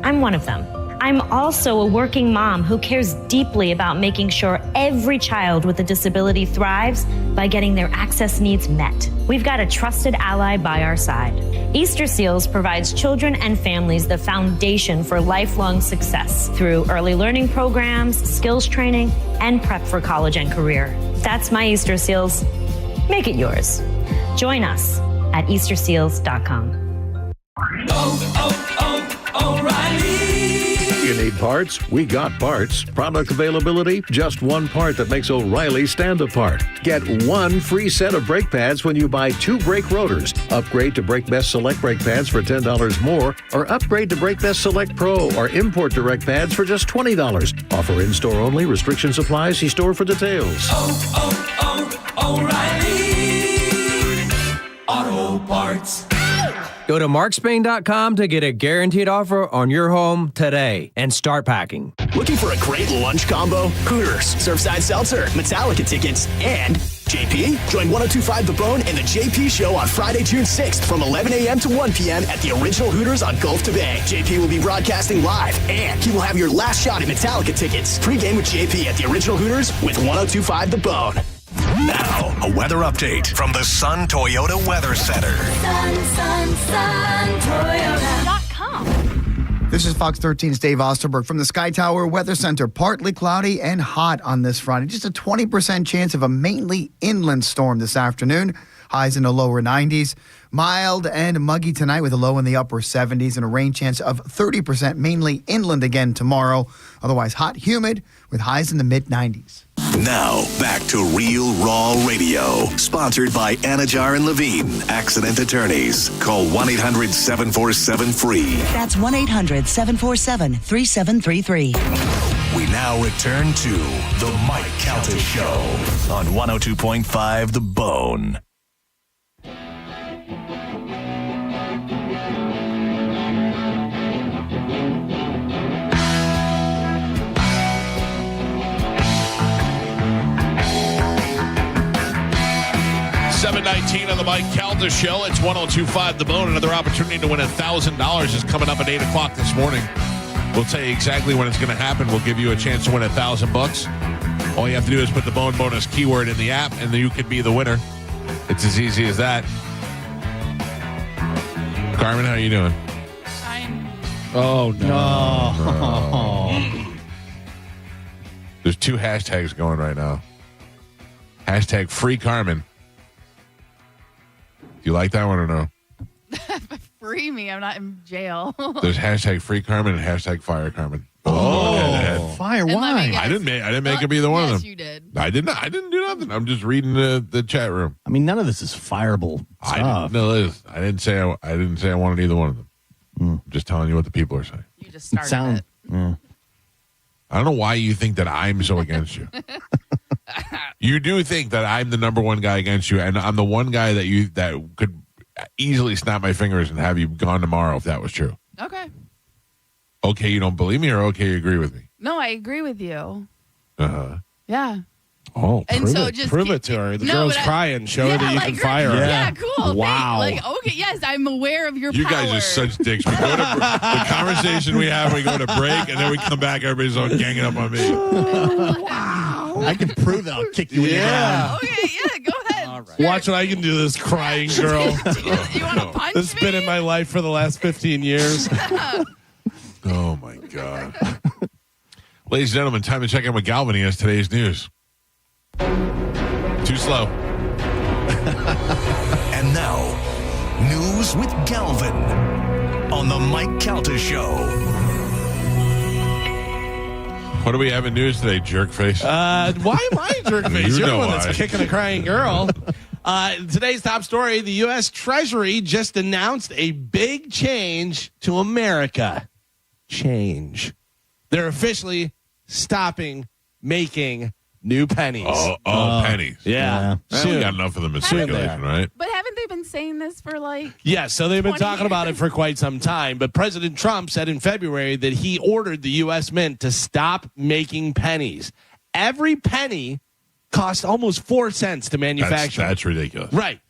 S2: I'm one of them. I'm also a working mom who cares deeply about making sure every child with a disability thrives by getting their access needs met. We've got a trusted ally by our side. Easter Seals provides children and families the foundation for lifelong success through early learning programs, skills training, and prep for college and career. That's my Easter Seals. Make it yours. Join us at easterseals.com.
S10: O'Reilly. You need parts? We got parts. Product availability? Just one part that makes O'Reilly stand apart. Get one free set of brake pads when you buy 2 brake rotors. Upgrade to Brake Best Select brake pads for $10 more, or upgrade to Brake Best Select Pro or import direct pads for just $20. Offer in-store only. Restrictions apply. See store for details. O'Reilly Auto Parts.
S12: Go to markspain.com to get a guaranteed offer on your home today and start packing.
S13: Looking for a great lunch combo? Hooters, Surfside Seltzer, Metallica tickets, and JP? Join 102.5 The Bone and the JP Show on Friday, June 6th from 11 a.m. to 1 p.m. at the original Hooters on Gulf to Bay. JP will be broadcasting live, and he will have your last shot at Metallica tickets. Pre-game with JP at the original Hooters with 102.5 The Bone.
S6: Now, a weather update from the Sun Toyota Weather Center.
S5: Toyota.com. This is Fox 13's Dave Osterberg from the Sky Tower Weather Center. Partly cloudy and hot on this front. Just a 20% chance of a mainly inland storm this afternoon. Highs in the lower 90s. Mild and muggy tonight with a low in the upper 70s and a rain chance of 30%, mainly inland again tomorrow. Otherwise hot, humid with highs in the mid 90s.
S6: Now, back to Real Raw Radio. Sponsored by Anajar and Levine, Accident Attorneys. Call 1-800-747-FREE.
S3: That's 1-800-747-3733.
S6: We now return to The Mike Calta Show on 102.5 The Bone.
S25: $7:19 on the Mike Calta Show. It's 102.5 The Bone. Another opportunity to win $1,000 is coming up at 8 o'clock this morning. We'll tell you exactly when it's going to happen. We'll give you a chance to win $1,000. All you have to do is put the Bone Bonus keyword in the app, and then you could be the winner. It's as easy as that. Carmen, how are you doing?
S4: Fine.
S25: Oh, no. There's 2 hashtags going right now. Hashtag free Carmen. Do you like that one or no?
S4: Free me. I'm not in jail.
S25: There's hashtag free Carmen and hashtag fire Carmen.
S9: Fire? Why?
S25: I didn't make it be either one of them.
S4: Yes, you did.
S25: I did not. I didn't do nothing. I'm just reading the chat room.
S9: I mean, none of this is fireable stuff.
S25: I didn't say I wanted either one of them. I'm just telling you what the people are saying.
S4: You just started it.
S9: Yeah.
S25: I don't know why you think that I'm so against you. You do think that I'm the number one guy against you, and I'm the one guy that could easily snap my fingers and have you gone tomorrow if that was true.
S4: Okay.
S25: Okay, you don't believe me, or okay, you agree with me?
S4: No, I agree with you.
S25: Uh-huh.
S4: Yeah.
S25: Oh,
S4: And
S25: prove
S4: so
S25: it.
S4: just
S7: Prove it to her. The girl's crying. Show her that you can fire her.
S4: Yeah, cool.
S7: Wow.
S4: Okay, yes, I'm aware of your
S25: You
S4: power.
S25: guys are such dicks. We go to the conversation we have, we go to break, and then we come back, everybody's all ganging up on me.
S9: Wow. I can prove that. I'll kick you in the ground.
S4: Okay, yeah, go ahead.
S9: All right.
S7: Watch what I can do, this crying girl.
S4: You want to punch
S7: That's
S4: me?
S7: been in my life for the last 15 years.
S25: Oh, my God. Ladies and gentlemen, time to check in with Galvin. He has today's news. Too slow.
S6: And now, news with Galvin on the Mike Calta Show.
S25: What do we have in news today, jerkface?
S7: Why am I a jerkface?
S25: You
S7: You're the
S25: know
S7: one
S25: why.
S7: that's kicking a crying girl. Today's top story, the U.S. Treasury just announced a big change to America. Change. They're officially stopping making new pennies.
S25: Pennies.
S7: Yeah.
S25: We got enough of them in circulation, right?
S4: But haven't they been saying this for like?
S7: Yeah, so they've been
S4: 20
S7: talking about it for quite some time. But President Trump said in February that he ordered the U.S. Mint to stop making pennies. Every penny cost almost 4 cents to manufacture.
S25: That's ridiculous.
S7: Right.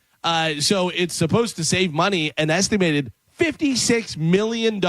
S7: So it's supposed to save money, an estimated $56 million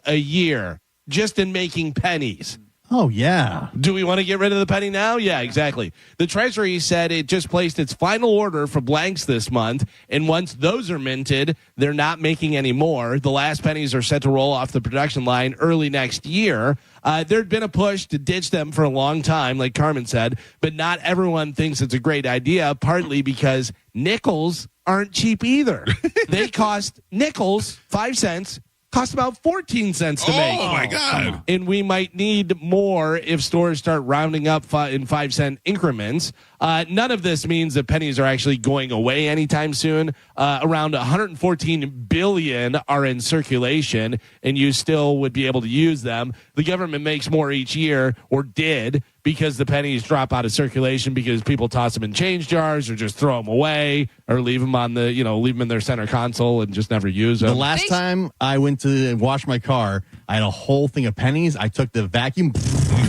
S7: a year just in making pennies.
S9: Oh, yeah.
S7: Do we want to get rid of the penny now? Yeah, exactly. The Treasury said it just placed its final order for blanks this month, and once those are minted, they're not making any more. The last pennies are set to roll off the production line early next year. There'd been a push to ditch them for a long time, like Carmen said, but not everyone thinks it's a great idea, partly because nickels aren't cheap either. They cost nickels, 5 cents, cost about 14 cents to make.
S25: Oh, my God.
S7: And we might need more if stores start rounding up in 5 cent increments. None of this means that pennies are actually going away anytime soon. Around 114 billion are in circulation, and you still would be able to use them. The government makes more each year, or did, because the pennies drop out of circulation because people toss them in change jars or just throw them away or leave them on the, leave them in their center console and just never use them.
S9: The last time I went to wash my car, I had a whole thing of pennies. I took the vacuum.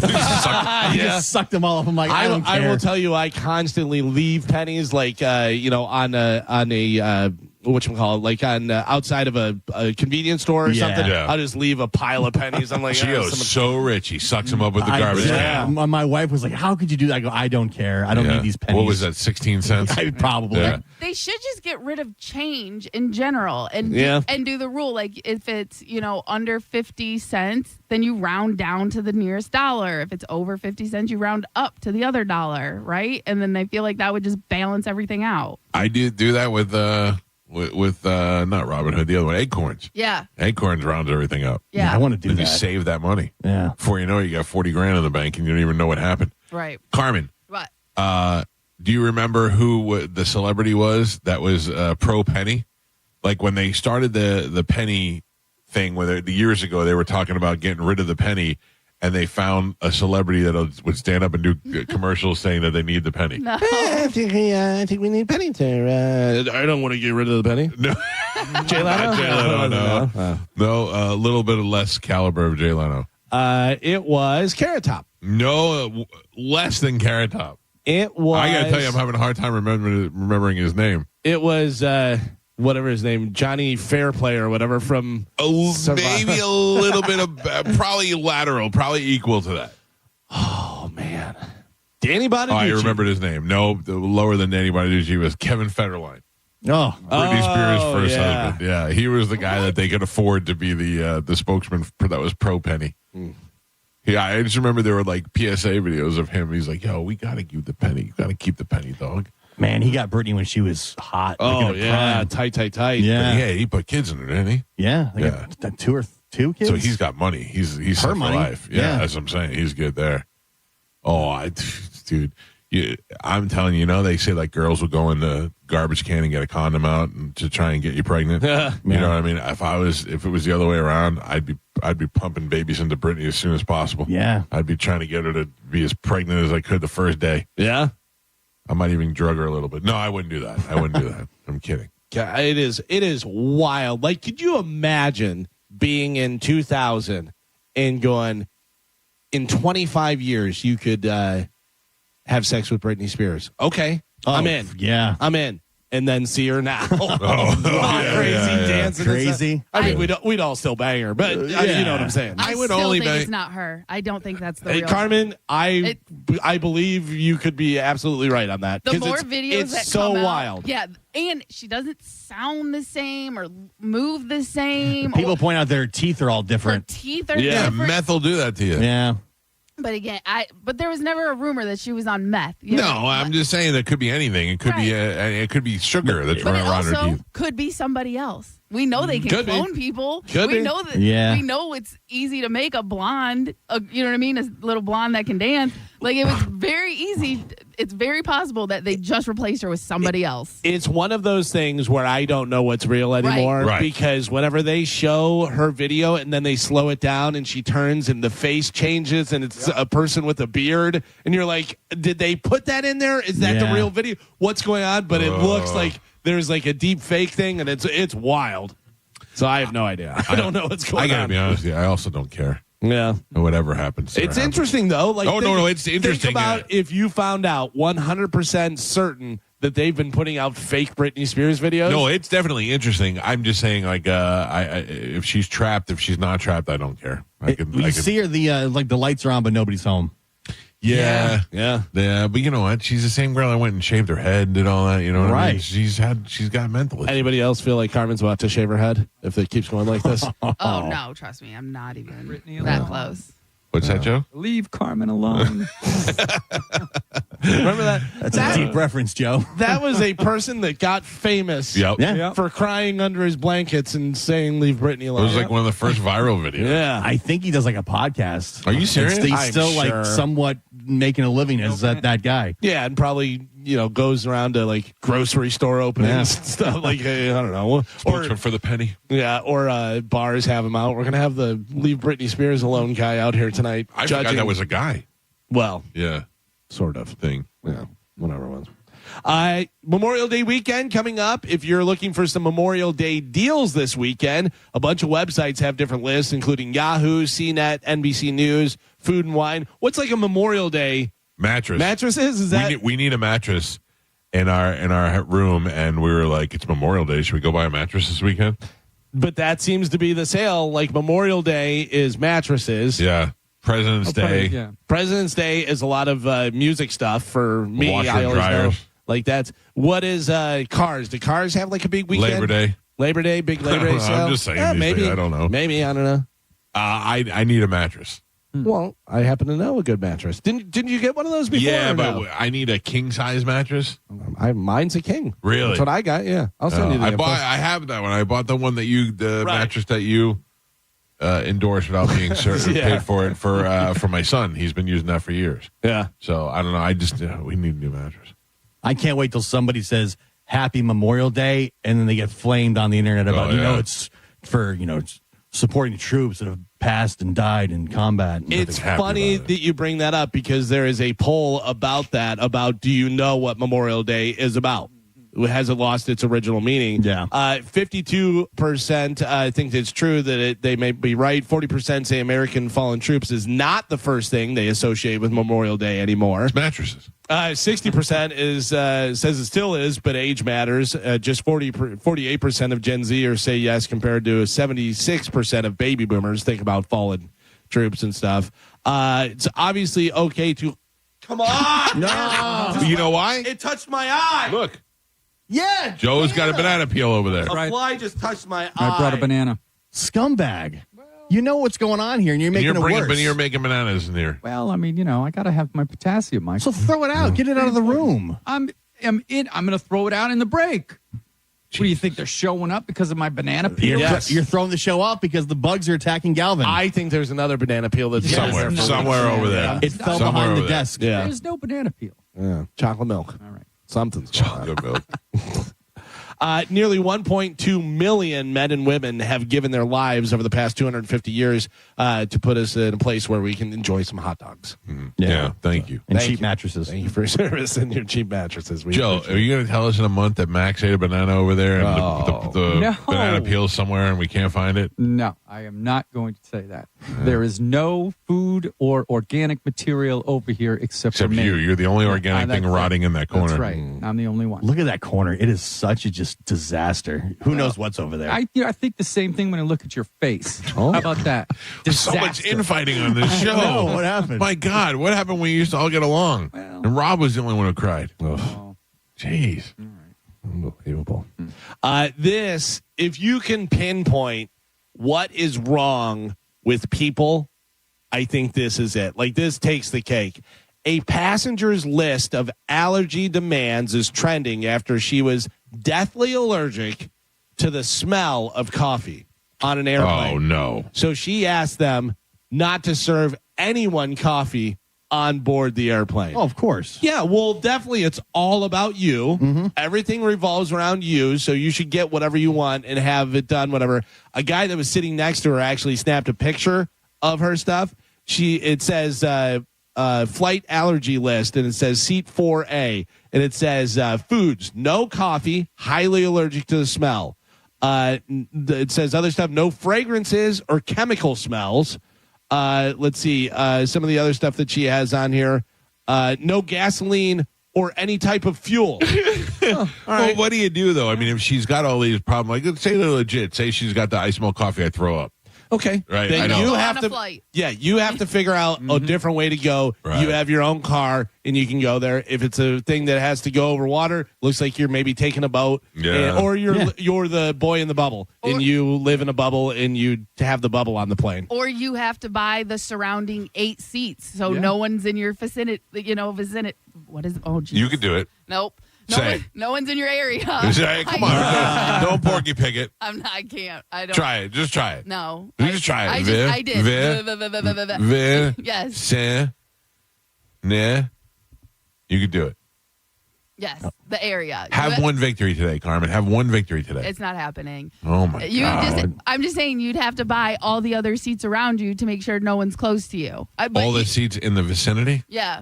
S9: I just sucked them all up. I'm like, I don't care.
S7: I will tell you, I constantly leave pennies like, on a whatchamacallit, like on outside of a convenience store or something.
S25: Yeah.
S7: I'll just leave a pile of pennies. I'm like,
S25: Gio's so rich. He sucks them up with the garbage can.
S9: My wife was like, how could you do that? I go, I don't care. I don't need these pennies.
S25: What was that, 16 cents?
S9: Probably.
S25: Yeah.
S4: They should just get rid of change in general and do the rule. Like if it's, under 50 cents, then you round down to the nearest dollar. If it's over 50 cents, you round up to the other dollar, right? And then I feel like that would just balance everything out.
S25: I did do that with not Robin Hood, the other one, Acorns.
S4: Yeah.
S25: Acorns rounds everything up.
S4: Yeah.
S9: I want to do
S25: And
S9: that.
S25: you save that money.
S9: Yeah.
S25: Before you know it, you got 40 grand in the bank and you don't even know what happened.
S4: Right.
S25: Carmen.
S4: What?
S25: Do you remember who the celebrity was that was pro penny? Like when they started the penny thing, the years ago, they were talking about getting rid of the penny, and they found a celebrity that would stand up and do commercials saying that they need the penny.
S4: No.
S7: I think we need penny to. I don't want to get rid of the penny.
S25: No.
S7: Jay Leno?
S25: No, a little bit of less caliber of Jay Leno.
S7: It was Carrot Top.
S25: No, less than Carrot Top.
S7: It was.
S25: I got to tell you, I'm having a hard time remembering his name.
S7: It was whatever his name, Johnny Fairplay or whatever from
S25: maybe a little bit of probably lateral, probably equal to that.
S7: Oh man, Danny Bonaducci.
S25: I remembered his name. No, lower than Danny Bonaducci was Kevin Federline.
S9: Oh,
S25: Britney Spears' first husband. Yeah, he was the guy that they could afford to be the spokesman that was pro penny. Yeah, I just remember there were like PSA videos of him. He's like, "Yo, we gotta give the penny. You gotta keep the penny, dog."
S9: Man, he got Britney when she was hot.
S7: Oh yeah, tight.
S9: Yeah,
S25: yeah. He put kids in her, didn't he?
S9: Yeah, they got two kids.
S25: So he's got money. He's
S9: her
S25: set for
S9: money.
S25: life. Yeah, that's what I'm saying. He's good there. Oh, dude. I'm telling you, they say like girls will go in the garbage can and get a condom out to try and get you pregnant. You know what I mean? If it was the other way around, I'd be pumping babies into Britney as soon as possible.
S9: Yeah.
S25: I'd be trying to get her to be as pregnant as I could the first day.
S7: Yeah.
S25: I might even drug her a little bit. No, I wouldn't do that. I'm kidding.
S7: It is wild. Like, could you imagine being in 2000 and going, in 25 years, you could have sex with Britney Spears? Okay, I'm in.
S9: Yeah,
S7: I'm in. And then see her now. Crazy dancing.
S9: Crazy.
S7: I mean, we'd all still bang her, but you know what I'm saying.
S4: I
S25: would
S4: still
S25: only
S4: think
S25: bang.
S4: it's not her. I don't think that's the
S7: Hey,
S4: real.
S7: Carmen, I believe you could be absolutely right on that.
S4: The more videos
S7: it's
S4: that
S7: so
S4: come out,
S7: wild.
S4: yeah, and she doesn't sound the same or move the same.
S9: People point out their teeth are all
S4: Her
S9: different.
S4: teeth are
S25: Yeah,
S4: different.
S25: meth will do that to you.
S9: Yeah.
S4: But again, but there was never a rumor that she was on meth.
S25: I'm just saying that could be anything. It could be it could be sugar that's running around her teeth.
S4: Could be somebody else. We know they can clone people. We know that.
S28: Yeah.
S4: We know it's easy to make a blonde. You know what I mean? A little blonde that can dance. Like it was very easy. It's very possible that they just replaced her with somebody else.
S7: It's one of those things where I don't know what's real anymore because whenever they show her video and then they slow it down and she turns and the face changes and it's a person with a beard and you're like, did they put that in there? Is that the real video? What's going on? But it looks like there's like a deep fake thing and it's wild. So I have no idea. I don't know what's going on.
S25: I gotta be honest with you. I also don't care.
S7: Yeah.
S25: Whatever happens.
S7: It's interesting, though. Like,
S25: it's interesting.
S7: Think about if you found out 100% certain that they've been putting out fake Britney Spears videos.
S25: No, it's definitely interesting. I'm just saying, like, if she's trapped, if she's not trapped, I don't care.
S9: You see her, the lights are on, but nobody's home.
S25: Yeah. But you know what? She's the same girl that went and shaved her head and did all that. You know what I mean? She's got mental issues.
S7: Anybody else feel like Carmen's about to shave her head if it keeps going like this?
S4: Oh no, trust me, I'm not even that close.
S25: What's that, Joe?
S8: Leave Carmen alone.
S7: Remember that?
S9: That's a deep reference, Joe.
S7: That was a person that got famous for crying under his blankets and saying, leave Britney alone.
S25: It was like one of the first viral videos.
S7: Yeah.
S9: I think he does like a podcast.
S25: Are you serious?
S9: He's still like somewhat making a living as that guy.
S7: Yeah, and probably, goes around to like grocery store openings and stuff. Like, I don't know.
S25: Spokesman for the penny.
S7: Yeah, or bars have him out. We're going to have the Leave Britney Spears Alone guy out here tonight.
S25: I forgot that was a guy.
S7: Well,
S25: yeah.
S7: Sort of.
S25: Thing.
S7: Yeah, whatever it was. Memorial Day weekend coming up. If you're looking for some Memorial Day deals this weekend, a bunch of websites have different lists, including Yahoo, CNET, NBC News, Food and Wine. What's like a Memorial Day
S25: mattress?
S7: Mattresses? Is that
S25: we need a mattress in our room, and we were like, it's Memorial Day. Should we go buy a mattress this weekend?
S7: But that seems to be the sale. Like Memorial Day is mattresses.
S25: Yeah. President's Day.
S7: President's Day is a lot of music stuff for me.
S25: Washer
S7: I always
S25: dryers.
S7: know. Like that's what is cars? Do cars have like a big weekend?
S25: Labor Day,
S7: big Labor Day sale.
S25: I'm just saying.
S7: Maybe
S25: things. I don't know.
S7: Maybe I don't know.
S25: I need a mattress.
S7: Well, I happen to know a good mattress. Didn't you get one of those before?
S25: Yeah, but I need a king size mattress.
S7: Mine's a king.
S25: Really?
S7: That's what I got. Yeah, I'll send you the info.
S25: I have that one. I bought the one that mattress that you endorsed without being paid for it for my son. He's been using that for years.
S7: Yeah.
S25: So I don't know. I just we need a new mattress.
S9: I can't wait till somebody says Happy Memorial Day, and then they get flamed on the internet about it's for supporting the troops that have passed and died in combat.
S7: It's funny that you bring that up because there is a poll about that. About do you know what Memorial Day is about? Has it lost its original meaning?
S9: Yeah.
S7: 52% think it's true that they may be right. 40% say American fallen troops is not the first thing they associate with Memorial Day anymore.
S25: It's mattresses.
S7: 60% says it still is, but age matters. Just 48% of Gen Zers say yes, compared to 76% of baby boomers think about fallen troops and stuff. It's obviously okay to. Come on!
S25: No, you know why?
S7: It touched my eye.
S25: Look.
S7: Yeah,
S25: Joe's got a banana peel over there.
S7: A fly just touched my eye.
S8: I brought a banana.
S9: Scumbag. You know what's going on here, and you're making it worse.
S25: You're making bananas in here.
S8: Well, I mean, I got to have my potassium, Mike.
S9: So throw it out. Get it out of the room.
S8: I'm going to throw it out in the break. What do you think? They're showing up because of my banana peel?
S9: You're throwing the show off because the bugs are attacking Galvin.
S7: I think there's another banana peel that's
S25: somewhere over there.
S9: It fell behind the desk.
S7: Yeah.
S8: There's no banana peel.
S7: Yeah. Chocolate milk.
S8: All right.
S7: Something's
S25: chocolate milk.
S7: Nearly 1.2 million men and women have given their lives over the past 250 years to put us in a place where we can enjoy some hot dogs.
S25: Yeah, thank you.
S9: And cheap mattresses.
S7: Thank you for your service and your cheap mattresses.
S25: Joe, are you going to tell us in a month that Max ate a banana over there and the banana peel somewhere and we can't find it?
S8: No, I am not going to say that. There is no food or organic material over here except for me.
S25: you. You're the only organic thing rotting in that corner.
S8: That's right. I'm the only one.
S9: Look at that corner. It is such a just disaster. Who knows what's over there?
S8: I think the same thing when I look at your face. How about that?
S25: So much infighting on this show.
S9: No, what happened?
S25: My God, what happened when we used to all get along? And Rob was the only one who cried. Jeez.
S7: Unbelievable. If you can pinpoint what is wrong with people I think this is it. Like, this takes the cake. A passenger's list of allergy demands is trending after she was deathly allergic to the smell of coffee on an airplane.
S25: Oh, no.
S7: So she asked them not to serve anyone coffee on board the airplane.
S9: Oh, of course.
S7: Yeah, well, definitely it's all about you.
S9: Mm-hmm.
S7: Everything revolves around you, so you should get whatever you want and have it done, whatever. A guy that was sitting next to her actually snapped a picture of her stuff. It says flight allergy list, and it says seat 4A, and it says foods, no coffee, highly allergic to the smell. It says other stuff, no fragrances or chemical smells. Let's see, some of the other stuff that she has on here. No gasoline or any type of fuel.
S25: Well, what do you do, though? I mean, if she's got all these problems, like, say they're legit. Say she's got the I smell coffee, I throw up.
S7: Okay.
S25: Right.
S7: Then
S25: I know.
S7: you have to.
S4: Flight.
S7: Yeah, you have to figure out a different way to go.
S25: Right.
S7: You have your own car, and you can go there. If it's a thing that has to go over water, looks like you're maybe taking a boat, or you're the boy in the bubble, and you live in a bubble, and you have the bubble on the plane.
S4: Or you have to buy the surrounding 8 seats, so no one's in your vicinity. What is? Oh, geez.
S25: You could do it.
S4: Nope. No one's in your area.
S25: Say, come on. Don't porky pig it.
S4: I can't. I don't.
S25: Try it. Just try it.
S4: No.
S25: Just try it.
S4: I did. Yes.
S25: You could do it.
S4: Yes. The area.
S25: Have one victory today, Carmen. Have one victory today.
S4: It's not happening.
S25: Oh, my God.
S4: I'm just saying you'd have to buy all the other seats around you to make sure no one's close to you.
S25: All the seats in the vicinity?
S4: Yeah.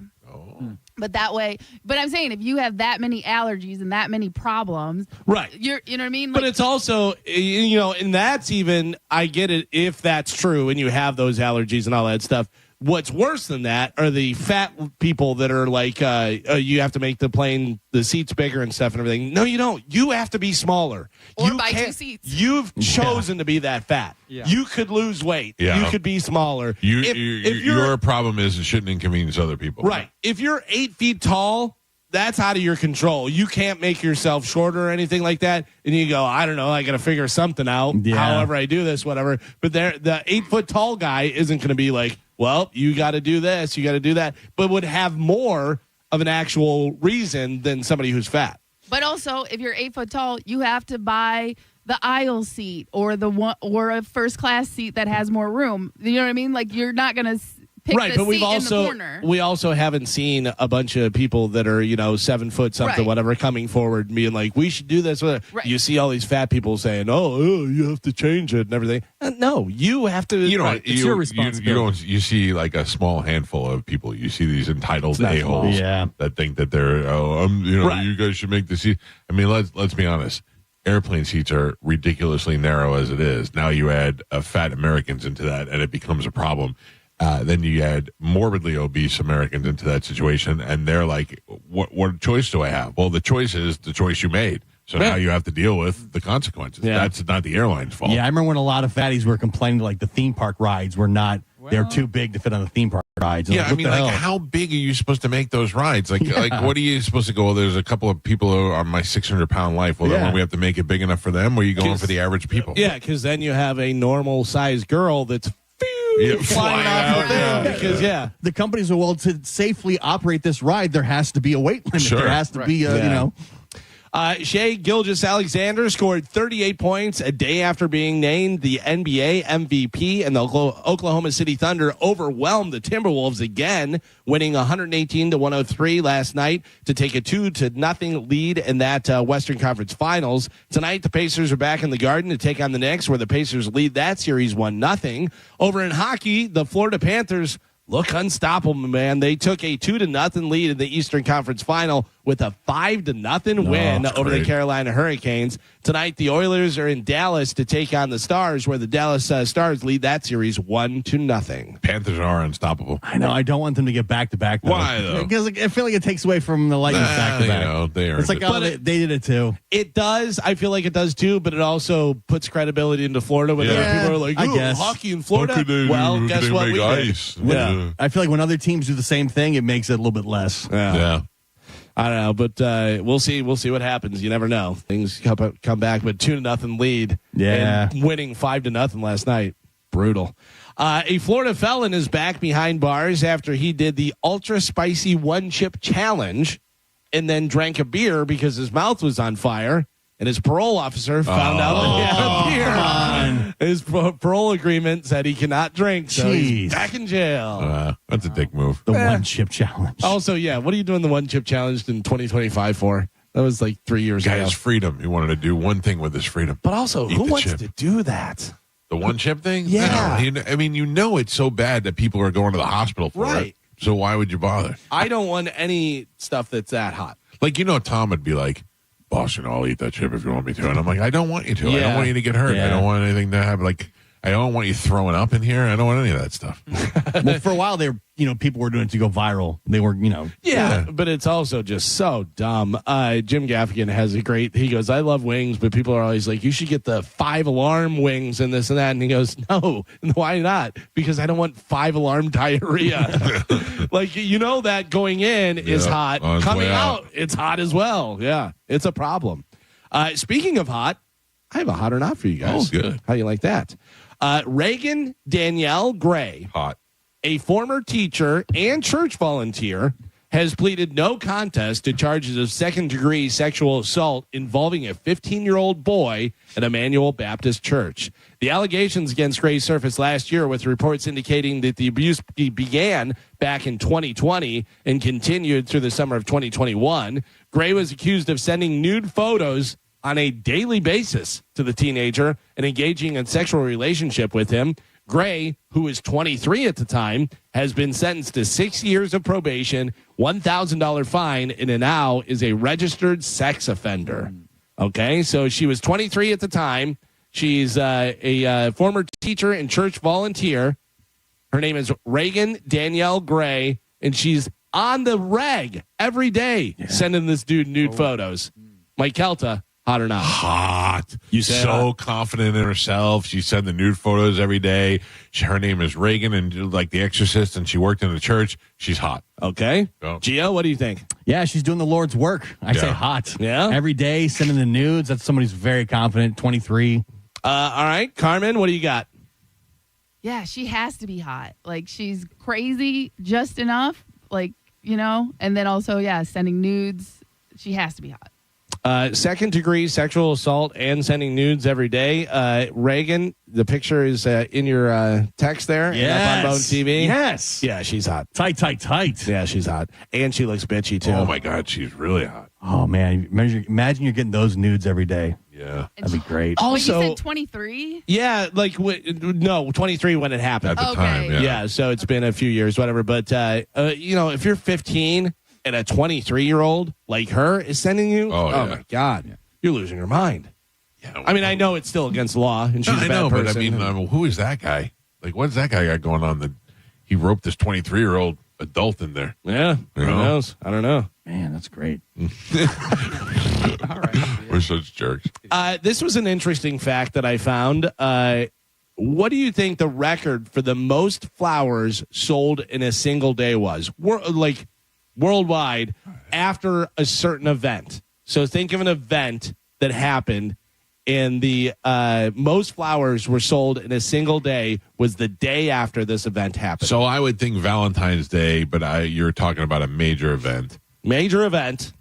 S4: But that way, I'm saying if you have that many allergies and that many problems,
S7: right?
S4: You know what I mean?
S7: But it's also, and that's even, I get it if that's true and you have those allergies and all that stuff. What's worse than that are the fat people that are like, you have to make the seats bigger and stuff and everything. No, you don't. You have to be smaller.
S4: Or buy 2 seats.
S7: You've chosen to be that fat. Yeah. You could lose weight.
S25: Yeah.
S7: You could be smaller.
S25: Your problem is it shouldn't inconvenience other people.
S7: Right. If you're 8 feet tall, that's out of your control. You can't make yourself shorter or anything like that. And you go, I don't know, I got to figure something out. Yeah. However I do this, whatever. But the 8 foot tall guy isn't going to be like, well, you got to do this, you got to do that, but would have more of an actual reason than somebody who's fat.
S4: But also, if you're 8 foot tall, you have to buy the aisle seat or a first class seat that has more room. You know what I mean? Like, you're not going to pick the seat in the corner.
S7: We also haven't seen a bunch of people that are 7 foot something, whatever, coming forward and being like, we should do this. Right. You see all these fat people saying, oh, you have to change it and everything. No, you have to.
S25: It's your responsibility. You see like a small handful of people. You see these entitled a-holes that think that they're, you guys should make the seat. I mean, let's be honest. Airplane seats are ridiculously narrow as it is. Now you add fat Americans into that, and it becomes a problem. Then you add morbidly obese Americans into that situation, and they're like, what choice do I have? Well, the choice is the choice you made. So now you have to deal with the consequences. Yeah. That's not the airline's fault.
S9: Yeah, I remember when a lot of fatties were complaining like the theme park rides were not, they're too big to fit on the theme park rides.
S25: Yeah, how big are you supposed to make those rides? Like, what are you supposed to go? Well, there's a couple of people who are on my 600-pound life. Well, then when we have to make it big enough for them, or are you going for the average people?
S7: Yeah, because then you have a normal-sized girl that's flying off the thing because
S9: the companies are to safely operate this ride. There has to be a weight limit. There has to be
S7: Shai Gilgeous-Alexander scored 38 points a day after being named the NBA MVP, and the Oklahoma City Thunder overwhelmed the Timberwolves again, winning 118-103 last night to take a 2-0 lead in that Western Conference Finals. Tonight, the Pacers are back in the Garden to take on the Knicks, where the Pacers lead that series 1-0. Over in hockey, the Florida Panthers look unstoppable, man. They took a 2-0 lead in the Eastern Conference Final with a 5-0 win over the Carolina Hurricanes. Tonight, the Oilers are in Dallas to take on the Stars, where the Dallas Stars lead that series 1-0.
S25: Panthers are unstoppable.
S9: I know. I don't want them to get back-to-back.
S25: Why, though?
S9: Because I feel like it takes away from the Lightning back-to-back. It's like, they did it, too.
S7: It does. I feel like it does, too, but it also puts credibility into Florida when other people are like,
S9: I guess.
S7: hockey in Florida? Guess what? We
S25: ice?
S7: Yeah.
S9: I feel like when other teams do the same thing, it makes it a little bit less.
S25: Yeah.
S7: I don't know, but we'll see. We'll see what happens. You never know. Things come back, but 2-0 lead.
S9: Yeah,
S7: and winning 5-0 last night. Brutal. A Florida felon is back behind bars after he did the ultra spicy one chip challenge and then drank a beer because his mouth was on fire. And his parole officer found out that he had a beer. His parole agreement said he cannot drink, so he's back in jail.
S25: That's a dick move.
S9: The one chip challenge.
S7: Also, what are you doing the one chip challenge in 2025 for? That was like 3 years ago.
S25: Guy's freedom. He wanted to do one thing with his freedom.
S7: But also, who wants to do that?
S25: The one chip thing?
S7: Yeah.
S25: No. I mean, it's so bad that people are going to the hospital for it. So why would you bother?
S7: I don't want any stuff that's that hot.
S25: Like, Tom would be like, boss, I'll eat that chip if you want me to. And I'm like, I don't want you to. I don't want you to get hurt. I don't want anything to happen. Like, I don't want you throwing up in here. I don't want any of that stuff.
S9: Well, for a while, people were doing it to go viral. They were,
S7: Yeah, but it's also just so dumb. Jim Gaffigan has he goes, I love wings, but people are always like, you should get the 5-alarm wings and this and that. And he goes, no, why not? Because I don't want 5-alarm diarrhea. Like, that going in is hot. Coming out, it's hot as well. Yeah, it's a problem. Speaking of hot, I have a hot or not for you guys.
S25: Oh, good.
S7: How do you like that? Reagan Danielle Gray,
S25: hot,
S7: a former teacher and church volunteer, has pleaded no contest to charges of second-degree sexual assault involving a 15-year-old boy at Emmanuel Baptist Church. The allegations against Gray surfaced last year, with reports indicating that the abuse began back in 2020 and continued through the summer of 2021. Gray was accused of sending nude photos on a daily basis to the teenager and engaging in sexual relationship with him. Gray, who was 23 at the time, has been sentenced to 6 years of probation, $1,000 fine, and now is a registered sex offender. Okay, so she was 23 at the time. She's a former teacher and church volunteer. Her name is Reagan Danielle Gray, and she's on the reg every day sending this dude nude photos. Mike Kelta, hot or not?
S25: Hot.
S7: You said
S25: so
S7: hot.
S25: confident in herself. She sent the nude photos every day. Her name is Reagan, and like The Exorcist, and she worked in the church. She's hot.
S7: Okay.
S25: Go.
S7: Gio, what do you think?
S9: Yeah, she's doing the Lord's work. I say hot.
S7: Yeah.
S9: Every day, sending the nudes. That's somebody who's very confident, 23.
S7: All right. Carmen, what do you got?
S4: Yeah, she has to be hot. Like, she's crazy just enough, like, and then also, sending nudes. She has to be hot.
S7: Second-degree sexual assault and sending nudes every day. Reagan, the picture is in your text there.
S9: Yes.
S7: Up on Bone TV.
S9: Yes.
S7: Yeah, she's hot.
S9: Tight.
S7: Yeah, she's hot. And she looks bitchy, too.
S25: Oh, my God, she's really hot.
S9: Oh, man. Imagine you're getting those nudes every day.
S25: Yeah.
S9: That'd be great.
S7: Also,
S4: you said 23?
S7: Yeah, like, 23 when it happened.
S25: At the time, yeah.
S7: Yeah, so it's been a few years, whatever. But, if you're 15 and a 23-year-old like her is sending you, my God, you're losing your mind.
S25: Yeah,
S7: I mean, I know it's still against the law, and she's a bad person.
S25: but I mean, who is that guy? Like, what's that guy got going on that he roped this 23-year-old adult in there?
S7: Yeah, who knows? I don't know.
S9: Man, that's great.
S25: All right. We're such jerks.
S7: This was an interesting fact that I found. What do you think the record for the most flowers sold in a single day was? Worldwide after a certain event. So think of an event that happened and the most flowers were sold in a single day was the day after this event happened.
S25: So I would think Valentine's Day, but you're talking about a major event.
S7: Major event.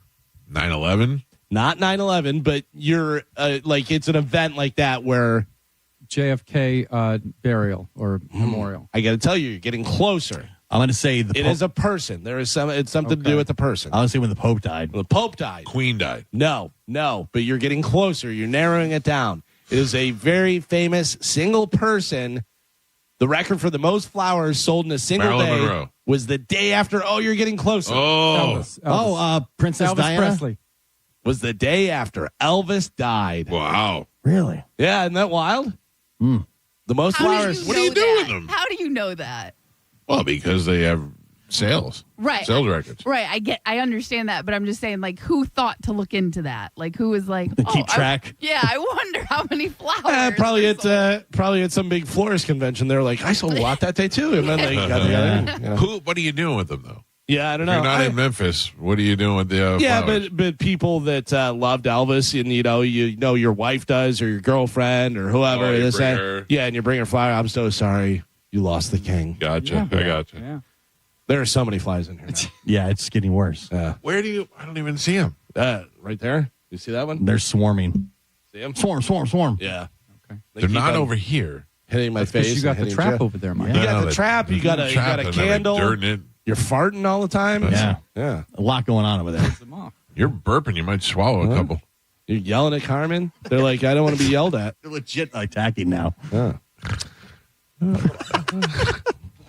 S25: 9/11?
S7: Not 9/11, but you're it's an event like that where
S8: JFK burial or memorial.
S7: I got to tell you, you're getting closer.
S9: I'm going to say
S7: it is a person. There is it's something to do with the person.
S9: I'm going to say when the Pope died.
S7: The Pope died.
S25: Queen died.
S7: No, but you're getting closer. You're narrowing it down. It is a very famous single person. The record for the most flowers sold in a single
S25: Marilyn
S7: day
S25: Monroe.
S7: was the day after. Oh, you're getting closer.
S9: Princess
S8: Elvis
S9: Diana
S8: Presley.
S7: Was the day after Elvis died.
S25: Wow.
S9: Really?
S7: Yeah, isn't that wild? The most flowers.
S25: What do you do with them?
S4: How do you know that?
S25: Well, because they have sales.
S4: Right.
S25: Sales records.
S4: Right. I understand that, but I'm just saying, like, who thought to look into that? Like, who was like,
S9: keep track.
S4: I wonder how many flowers.
S7: Probably at some big florist convention. They're like, I sold a lot that day too, and then they got together. You know.
S25: What are you doing with them though?
S7: Yeah, I don't know.
S25: You're not in Memphis. What are you doing with the flowers?
S7: but people that loved Elvis, and you know your wife does, or your girlfriend, or whoever.
S25: Oh, you
S7: this
S25: bring
S7: that.
S25: her.
S7: Yeah, and you bring her flower. I'm so sorry. You lost the king.
S25: Gotcha. I gotcha.
S8: Yeah.
S7: There are so many flies in here.
S9: Yeah, it's getting worse.
S25: Where do you? I don't even see him.
S7: Right there. You see that one?
S9: They're swarming.
S7: See him?
S9: Swarm.
S7: Yeah.
S8: Okay.
S25: They're not over here.
S7: Hitting my face.
S8: You got the trap over there, Mike.
S7: You got the trap. You got a candle.
S25: Dirt in it.
S7: You're farting all the time.
S9: Yeah. A lot going on over there.
S25: You're burping. You might swallow a couple.
S7: You're yelling at Carmen. They're like, I don't want to be yelled at.
S9: They're legit attacking now.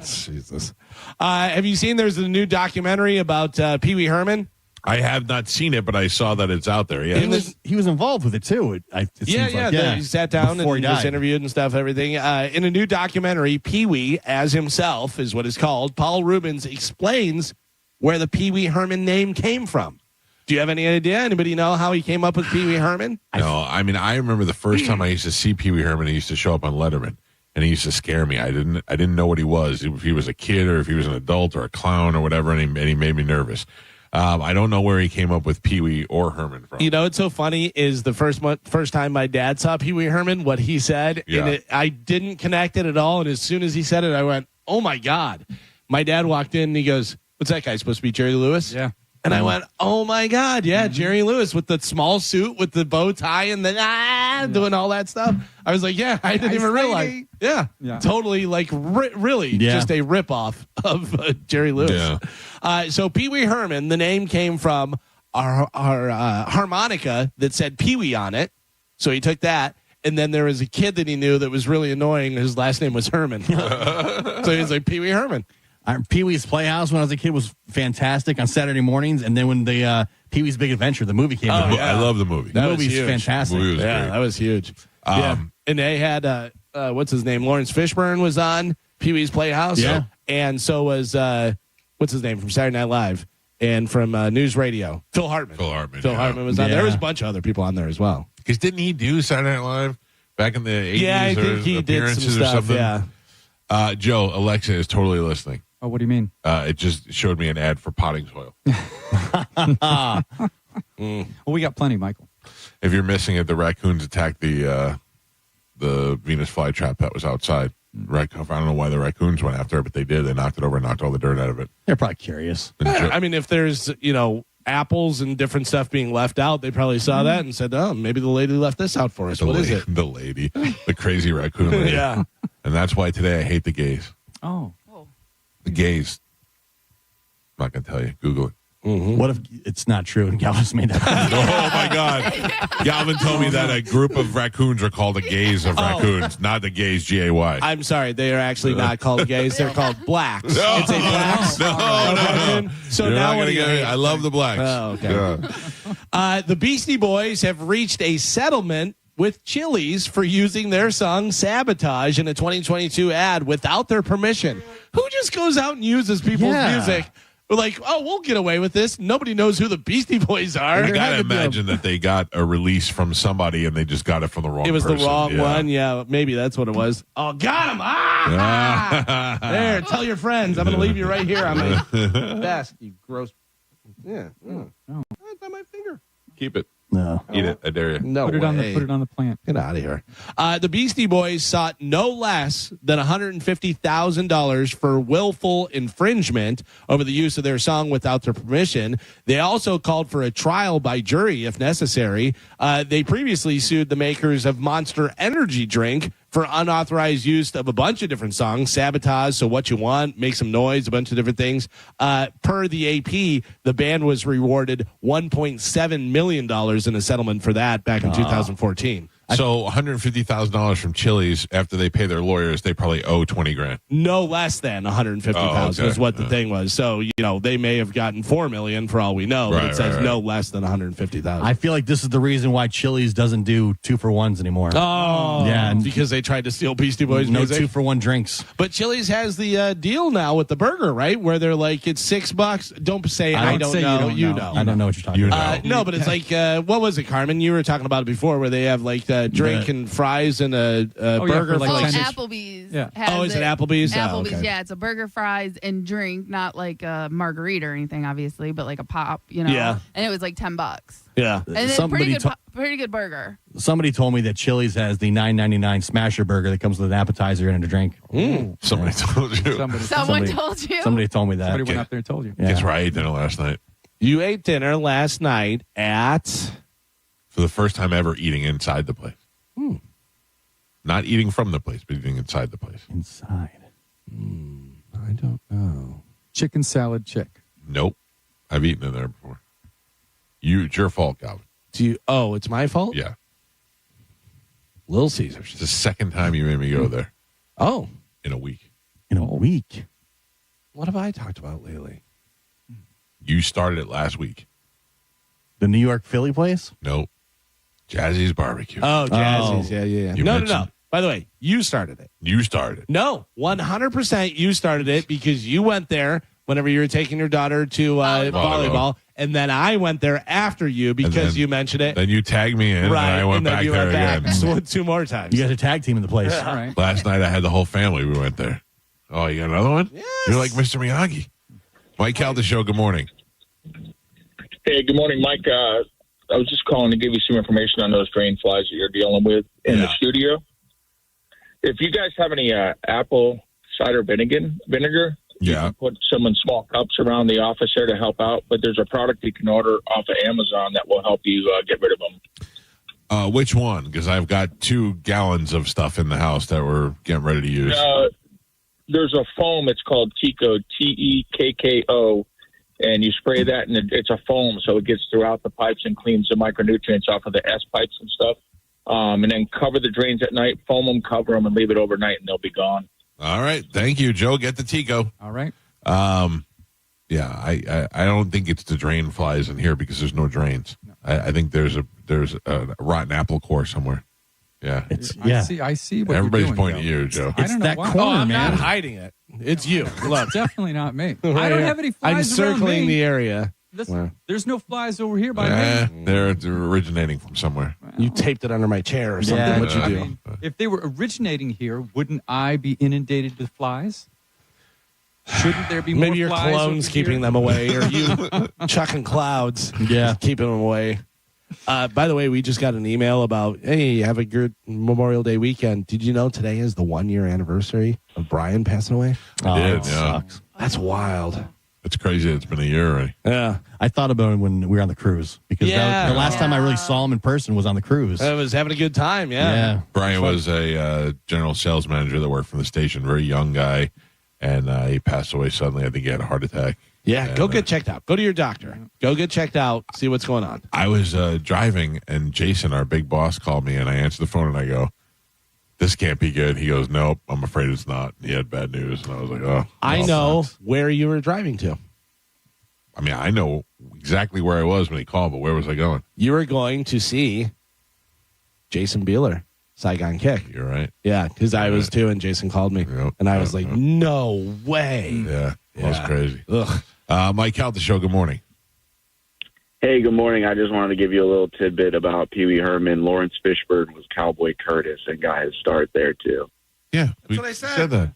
S7: Jesus. Have you seen there's a new documentary about Pee Wee Herman?
S25: I have not seen it, but I saw that it's out there. Yeah,
S9: He was involved with it too.
S7: He sat down and was interviewed and stuff, everything. In a new documentary, Pee Wee, as himself, is what it's called. Paul Rubens explains where the Pee Wee Herman name came from. Do you have any idea? Anybody know how he came up with Pee Wee Herman?
S25: No, I mean, I remember the first time I used to see Pee Wee Herman. He used to show up on Letterman, and he used to scare me. I didn't know what he was, if he was a kid or if he was an adult or a clown or whatever, and he made me nervous. I don't know where he came up with Pee Wee or Herman from.
S7: You know what's so funny is the first time my dad saw Pee Wee Herman, what he said, and I didn't connect it at all. And as soon as he said it, I went, "Oh my God!" My dad walked in and he goes, "What's that guy supposed to be, Jerry Lewis?"
S8: Yeah.
S7: And I went, "Oh my God, yeah, Jerry Lewis with the small suit with the bow tie and the doing all that stuff." I was like, "Yeah, I didn't even realize." Yeah, totally, like really, just a ripoff of Jerry Lewis. Yeah. So Pee Wee Herman, the name came from our harmonica that said Pee Wee on it. So he took that, and then there was a kid that he knew that was really annoying. His last name was Herman, so he was like Pee Wee Herman.
S9: Pee Wee's Playhouse when I was a kid was fantastic on Saturday mornings, and then when the Pee Wee's Big Adventure, the movie came out.
S25: I love the movie.
S9: The movie's fantastic.
S25: The movie was great.
S7: That was huge. And they had what's his name? Lawrence Fishburne was on Pee Wee's Playhouse.
S9: Yeah,
S7: and so was what's his name from Saturday Night Live and from News Radio, Phil Hartman. Phil Hartman was on. There was a bunch of other people on there as well.
S25: Because didn't he do Saturday Night Live back in the 80s?
S7: Yeah, I think he did some stuff. Yeah.
S25: Joe, Alexa is totally listening.
S8: Oh, what do you mean?
S25: It just showed me an ad for potting soil.
S8: Well, we got plenty, Michael.
S25: If you're missing it, the raccoons attacked the Venus flytrap that was outside. I don't know why the raccoons went after it, but they did. They knocked it over and knocked all the dirt out of it.
S9: They're probably curious.
S7: I mean, if there's, apples and different stuff being left out, they probably saw that and said, "Oh, maybe the lady left this out for us." What is it?
S25: The lady. The crazy raccoon lady.
S7: Yeah.
S25: And that's why today I hate the gays.
S8: Oh.
S25: The gays. I'm not going to tell you. Google it.
S9: Mm-hmm. What if it's not true and Galvin's made that?
S25: Oh, my God. Galvin told me that a group of raccoons are called the gays of raccoons, not the gays, G-A-Y.
S7: I'm sorry. They are actually not called gays. They're called blacks.
S25: No,
S7: it's a blacks.
S25: No.
S7: So
S25: You're
S7: now
S25: not
S7: what
S25: gonna
S7: do you
S25: get it.
S7: hate?
S25: I love the blacks.
S7: Oh, okay.
S25: Yeah.
S7: The Beastie Boys have reached a settlement with Chili's for using their song Sabotage in a 2022 ad without their permission. Who just goes out and uses people's music? We're like, oh, we'll get away with this. Nobody knows who the Beastie Boys are.
S25: You got to imagine that they got a release from somebody and they just got it from the wrong person.
S7: It was the wrong one. Yeah, maybe that's what it was. Oh, got him. There, tell your friends. I'm going to leave you right here on my desk, you gross. Yeah. Oh. It's on my finger.
S25: Keep it.
S9: No.
S25: Eat it. I dare you.
S7: No
S8: put it
S7: way.
S8: Put it on the plant.
S7: Get out of here. The Beastie Boys sought no less than $150,000 for willful infringement over the use of their song without their permission. They also called for a trial by jury if necessary. They previously sued the makers of Monster Energy drink for unauthorized use of a bunch of different songs, Sabotage, So What You Want, Make Some Noise, a bunch of different things. Per the AP, the band was rewarded $1.7 million in a settlement for that back in 2014.
S25: So $150,000 from Chili's after they pay their lawyers, they probably owe $20,000.
S7: No less than $150,000 is what the thing was. So, they may have gotten $4 million for all we know, but it says no less than $150,000.
S9: I feel like this is the reason why Chili's doesn't do 2-for-1s anymore.
S7: Oh,
S9: yeah,
S7: because they tried to steal Beastie Boys music.
S9: 2-for-1 drinks.
S7: But Chili's has the deal now with the burger, right? Where they're like, it's $6. Don't say I don't know. You know.
S9: I don't know what you're talking about.
S7: No, but it's like, what was it, Carmen? You were talking about it before, where they have like a drink and fries and a burger
S8: for like
S4: Applebee's.
S8: Yeah.
S4: has
S7: is it Applebee's?
S4: Applebee's,
S7: okay.
S4: yeah. It's a burger, fries, and drink, not like a margarita or anything, obviously, but like a pop,
S7: Yeah.
S4: And it was like $10.
S7: Yeah.
S4: And then pretty good burger.
S9: Somebody told me that Chili's has the $9.99 smasher burger that comes with an appetizer and a drink.
S25: Somebody told you.
S4: Someone told you?
S9: Somebody told me that.
S8: Somebody went up there and told you.
S25: Guess where I ate dinner last night?
S7: You ate dinner last night at...
S25: For the first time ever, eating inside the place. Not eating from the place, but eating inside the place.
S9: Inside.
S7: I don't know.
S8: Chicken salad chick.
S25: Nope. I've eaten in there before. It's your fault, Calvin.
S7: It's my fault?
S25: Yeah.
S7: Little Caesars.
S25: It's the second time you made me go there.
S7: Oh.
S25: In a week.
S9: In a week?
S7: What have I talked about lately?
S25: You started it last week.
S9: The New York Philly place?
S25: Nope. Jazzy's Barbecue.
S7: Oh, Jazzy's. Yeah. No. By the way, you started it.
S25: You started it.
S7: No, 100% you started it because you went there whenever you were taking your daughter to volleyball. And then I went there after you because you mentioned it.
S25: Then you tagged me in,
S7: right,
S25: and I went
S7: then
S25: back
S7: you
S25: there
S7: went back
S25: again.
S7: two more times.
S9: You guys a tag team in the place.
S8: All right.
S25: Last night I had the whole family. We went there. Oh, you got another one?
S7: Yes.
S25: You're like Mr. Miyagi. Mike Calda Show, good morning.
S11: Hey, good morning, Mike. I was just calling to give you some information on those drain flies that you're dealing with in the studio. If you guys have any apple cider vinegar, you can put some in small cups around the office there to help out. But there's a product you can order off of Amazon that will help you get rid of them.
S25: Which one? Because I've got 2 gallons of stuff in the house that we're getting ready to use.
S11: There's a foam. It's called Tekko, Tekko, and you spray that, and it's a foam, so it gets throughout the pipes and cleans the micronutrients off of the S pipes and stuff. And then cover the drains at night, foam them, cover them, and leave it overnight, and they'll be gone.
S25: All right. Thank you, Joe. Get the Tekko.
S8: All right.
S25: Yeah, I don't think it's the drain flies in here because there's no drains. No. I think there's a rotten apple core somewhere. Yeah.
S8: I see what
S25: everybody's
S8: you're doing,
S25: pointing at you, Joe.
S8: I don't know why.
S7: I'm not hiding it. It's you. Look.
S8: Definitely not me.
S7: Right
S8: I don't
S7: here.
S8: have any flies
S7: I'm circling
S8: around me.
S7: the area.
S8: There's no flies over here by me.
S25: They're originating from somewhere.
S7: You taped it under my chair or something.
S8: Yeah,
S7: What'd you do?
S8: I mean, if they were originating here, wouldn't I be inundated with flies? Shouldn't there be more
S7: Maybe your
S8: flies
S7: clones
S8: over
S7: keeping
S8: here?
S7: them away, or you chucking clouds, keeping them away. By the way, we just got an email about, hey, have a good Memorial Day weekend. Did you know today is the 1-year anniversary of Brian passing away?
S25: I did,
S7: sucks. That's wild.
S25: It's crazy. It's been a year already.
S7: Yeah.
S9: I thought about it when we were on the cruise because the last time I really saw him in person was on the cruise.
S7: I was having a good time, yeah.
S25: Brian was a general sales manager that worked for the station, very young guy, and he passed away suddenly. I think he had a heart attack.
S7: Yeah, go get checked out. Go to your doctor. Go get checked out. See what's going on.
S25: I was driving, and Jason, our big boss, called me, and I answered the phone, and I go, this can't be good. He goes, nope, I'm afraid it's not. He had bad news, and I was like, oh.
S7: I know where you were driving to.
S25: I mean, I know exactly where I was when he called, but where was I going?
S7: You were going to see Jason Beeler, Saigon Kick.
S25: You're right.
S7: Yeah, because I was too, and Jason called me, and I was like, no way.
S25: Yeah, that was crazy. Ugh. Mike Calda Show, good morning.
S15: Hey, good morning. I just wanted to give you a little tidbit about Pee Wee Herman. Lawrence Fishburne was Cowboy Curtis and got his start there, too.
S25: Yeah,
S5: That's what I said.
S25: that.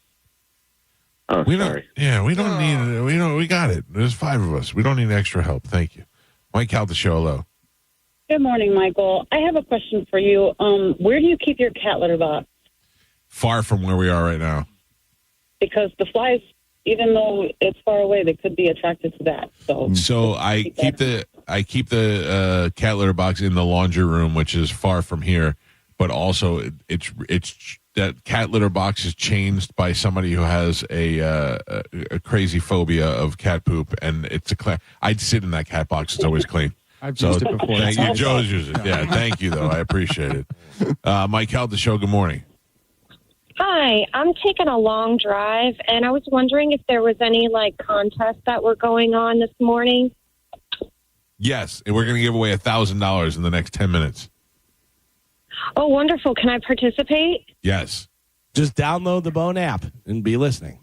S15: Oh,
S25: We
S15: sorry.
S25: we don't need, we got it. There's 5 of us. We don't need extra help. Thank you. Mike Calda Show, hello.
S16: Good morning, Michael. I have a question for you. Where do you keep your cat litter box?
S25: Far from where we are right now.
S16: Because the flies, even though it's far away, they could be attracted to that.
S25: So I keep the cat litter box in the laundry room, which is far from here, but also it's that cat litter box is changed by somebody who has a crazy phobia of cat poop, and it's I'd sit in that cat box; it's always clean.
S8: I've used it before.
S25: Thank you, Joe's using it. Yeah, thank you though, I appreciate it. Mike Calda Show, good morning.
S17: Hi, I'm taking a long drive, and I was wondering if there was any contests that were going on this morning.
S25: Yes, and we're going to give away $1,000 in the next 10 minutes.
S17: Oh, wonderful! Can I participate?
S25: Yes.
S7: Just download the Bone app and be listening.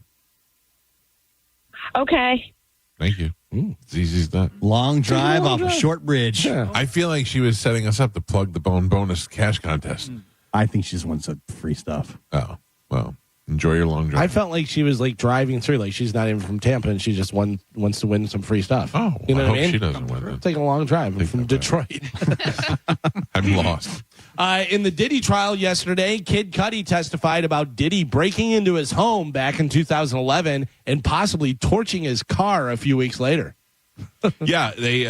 S17: Okay.
S25: Thank you. It's easy as that.
S9: Long drive off a short bridge.
S25: Yeah. I feel like she was setting us up to plug the bonus cash contest.
S9: I think she just wants some free stuff.
S25: Oh, well, enjoy your long drive.
S7: I felt like she was like driving through, like she's not even from Tampa, and she just wants to win some free stuff.
S25: Oh,
S7: you know
S25: I
S7: what
S25: hope
S7: I mean?
S25: she doesn't win that.
S7: Taking a long drive from Detroit.
S25: I'm lost.
S7: In the Diddy trial yesterday, Kid Cudi testified about Diddy breaking into his home back in 2011 and possibly torching his car a few weeks later.
S25: Yeah, they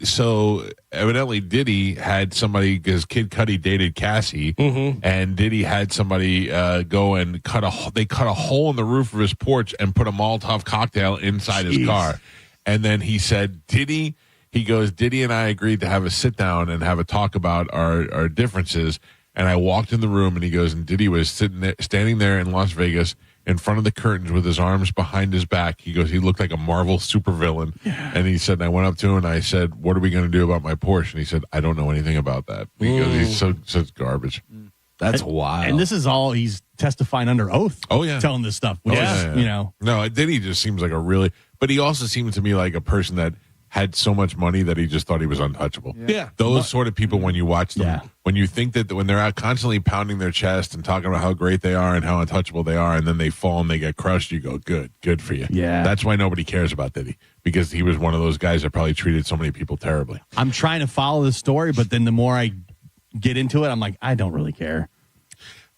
S25: so evidently Diddy had somebody, because Kid Cudi dated Cassie, and Diddy had somebody go and cut a hole in the roof of his porch and put a Molotov cocktail inside his car. And then he said, Diddy and I agreed to have a sit down and have a talk about our differences. And I walked in the room, and he goes, and Diddy was standing there in Las Vegas in front of the curtains with his arms behind his back. He goes, he looked like a Marvel supervillain. Yeah. And he said, and I went up to him and I said, what are we going to do about my Porsche? And he said, I don't know anything about that. Because he's such garbage.
S7: That's wild.
S9: And this is all he's testifying under oath.
S25: Oh, yeah.
S9: Telling this stuff. Which is, you know.
S25: No, Diddy just seems like but he also seemed to me like a person that had so much money that he just thought he was untouchable.
S7: Yeah.
S25: Those sort of people, when you watch them, when you think that when they're out constantly pounding their chest and talking about how great they are and how untouchable they are, and then they fall and they get crushed, you go, good for you.
S9: Yeah.
S25: That's why nobody cares about Diddy, because he was one of those guys that probably treated so many people terribly.
S9: I'm trying to follow the story, but then the more I get into it, I'm like, I don't really care.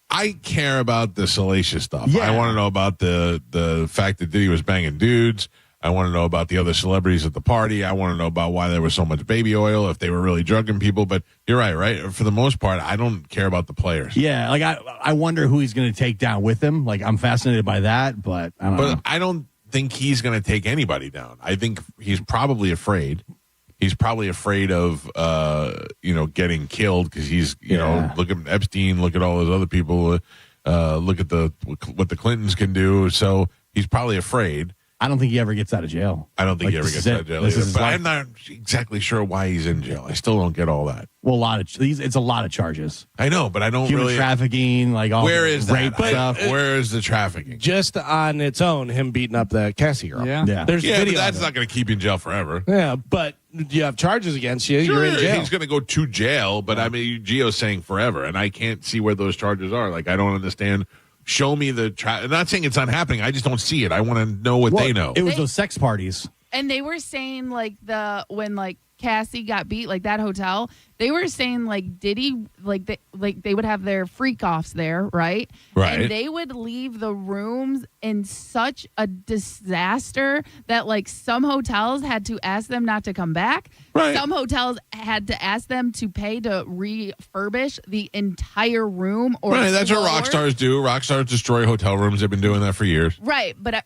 S25: I care about the salacious stuff.
S9: Yeah.
S25: I want to know about the fact that Diddy was banging dudes. I want to know about the other celebrities at the party. I want to know about why there was so much baby oil, if they were really drugging people. But you're right? For the most part, I don't care about the players.
S9: Yeah, like I wonder who he's going to take down with him. Like, I'm fascinated by that, but I don't know.
S25: But I don't think he's going to take anybody down. I think he's probably afraid. He's probably afraid of, getting killed, because he's, look at Epstein, look at all those other people, look at what the Clintons can do. So he's probably afraid.
S9: I don't think he ever gets out of jail.
S25: I don't think he ever gets out of jail either. But I'm not exactly sure why he's in jail. I still don't get all that.
S9: Well, it's a lot of charges.
S25: I know, but I don't
S9: Human
S25: really
S9: trafficking, like all
S25: where is
S9: rape
S25: that?
S9: stuff.
S25: Where is the trafficking?
S7: Just on its own, him beating up that Cassie girl.
S9: Yeah.
S7: There's video.
S25: But that's not going to keep you in jail forever.
S7: Yeah, but you have charges against you.
S25: Sure,
S7: you're in jail.
S25: He's going to go to jail, but I mean, Gio's saying forever, and I can't see where those charges are. Like, I don't understand. Show me the I'm not saying it's not happening. I just don't see it. I want to know what they know.
S9: It was those sex parties.
S4: And they were saying when Cassie got beat, like that hotel, they were saying like Diddy, they would have their freak offs there, right?
S25: Right.
S4: And they would leave the rooms in such a disaster that like some hotels had to ask them not to come back.
S25: Right.
S4: Some hotels had to ask them to pay to refurbish the entire room. Or
S25: right, that's what
S4: floor.
S25: rock stars do. Rock stars destroy hotel rooms. They've been doing that for years.
S4: Right, but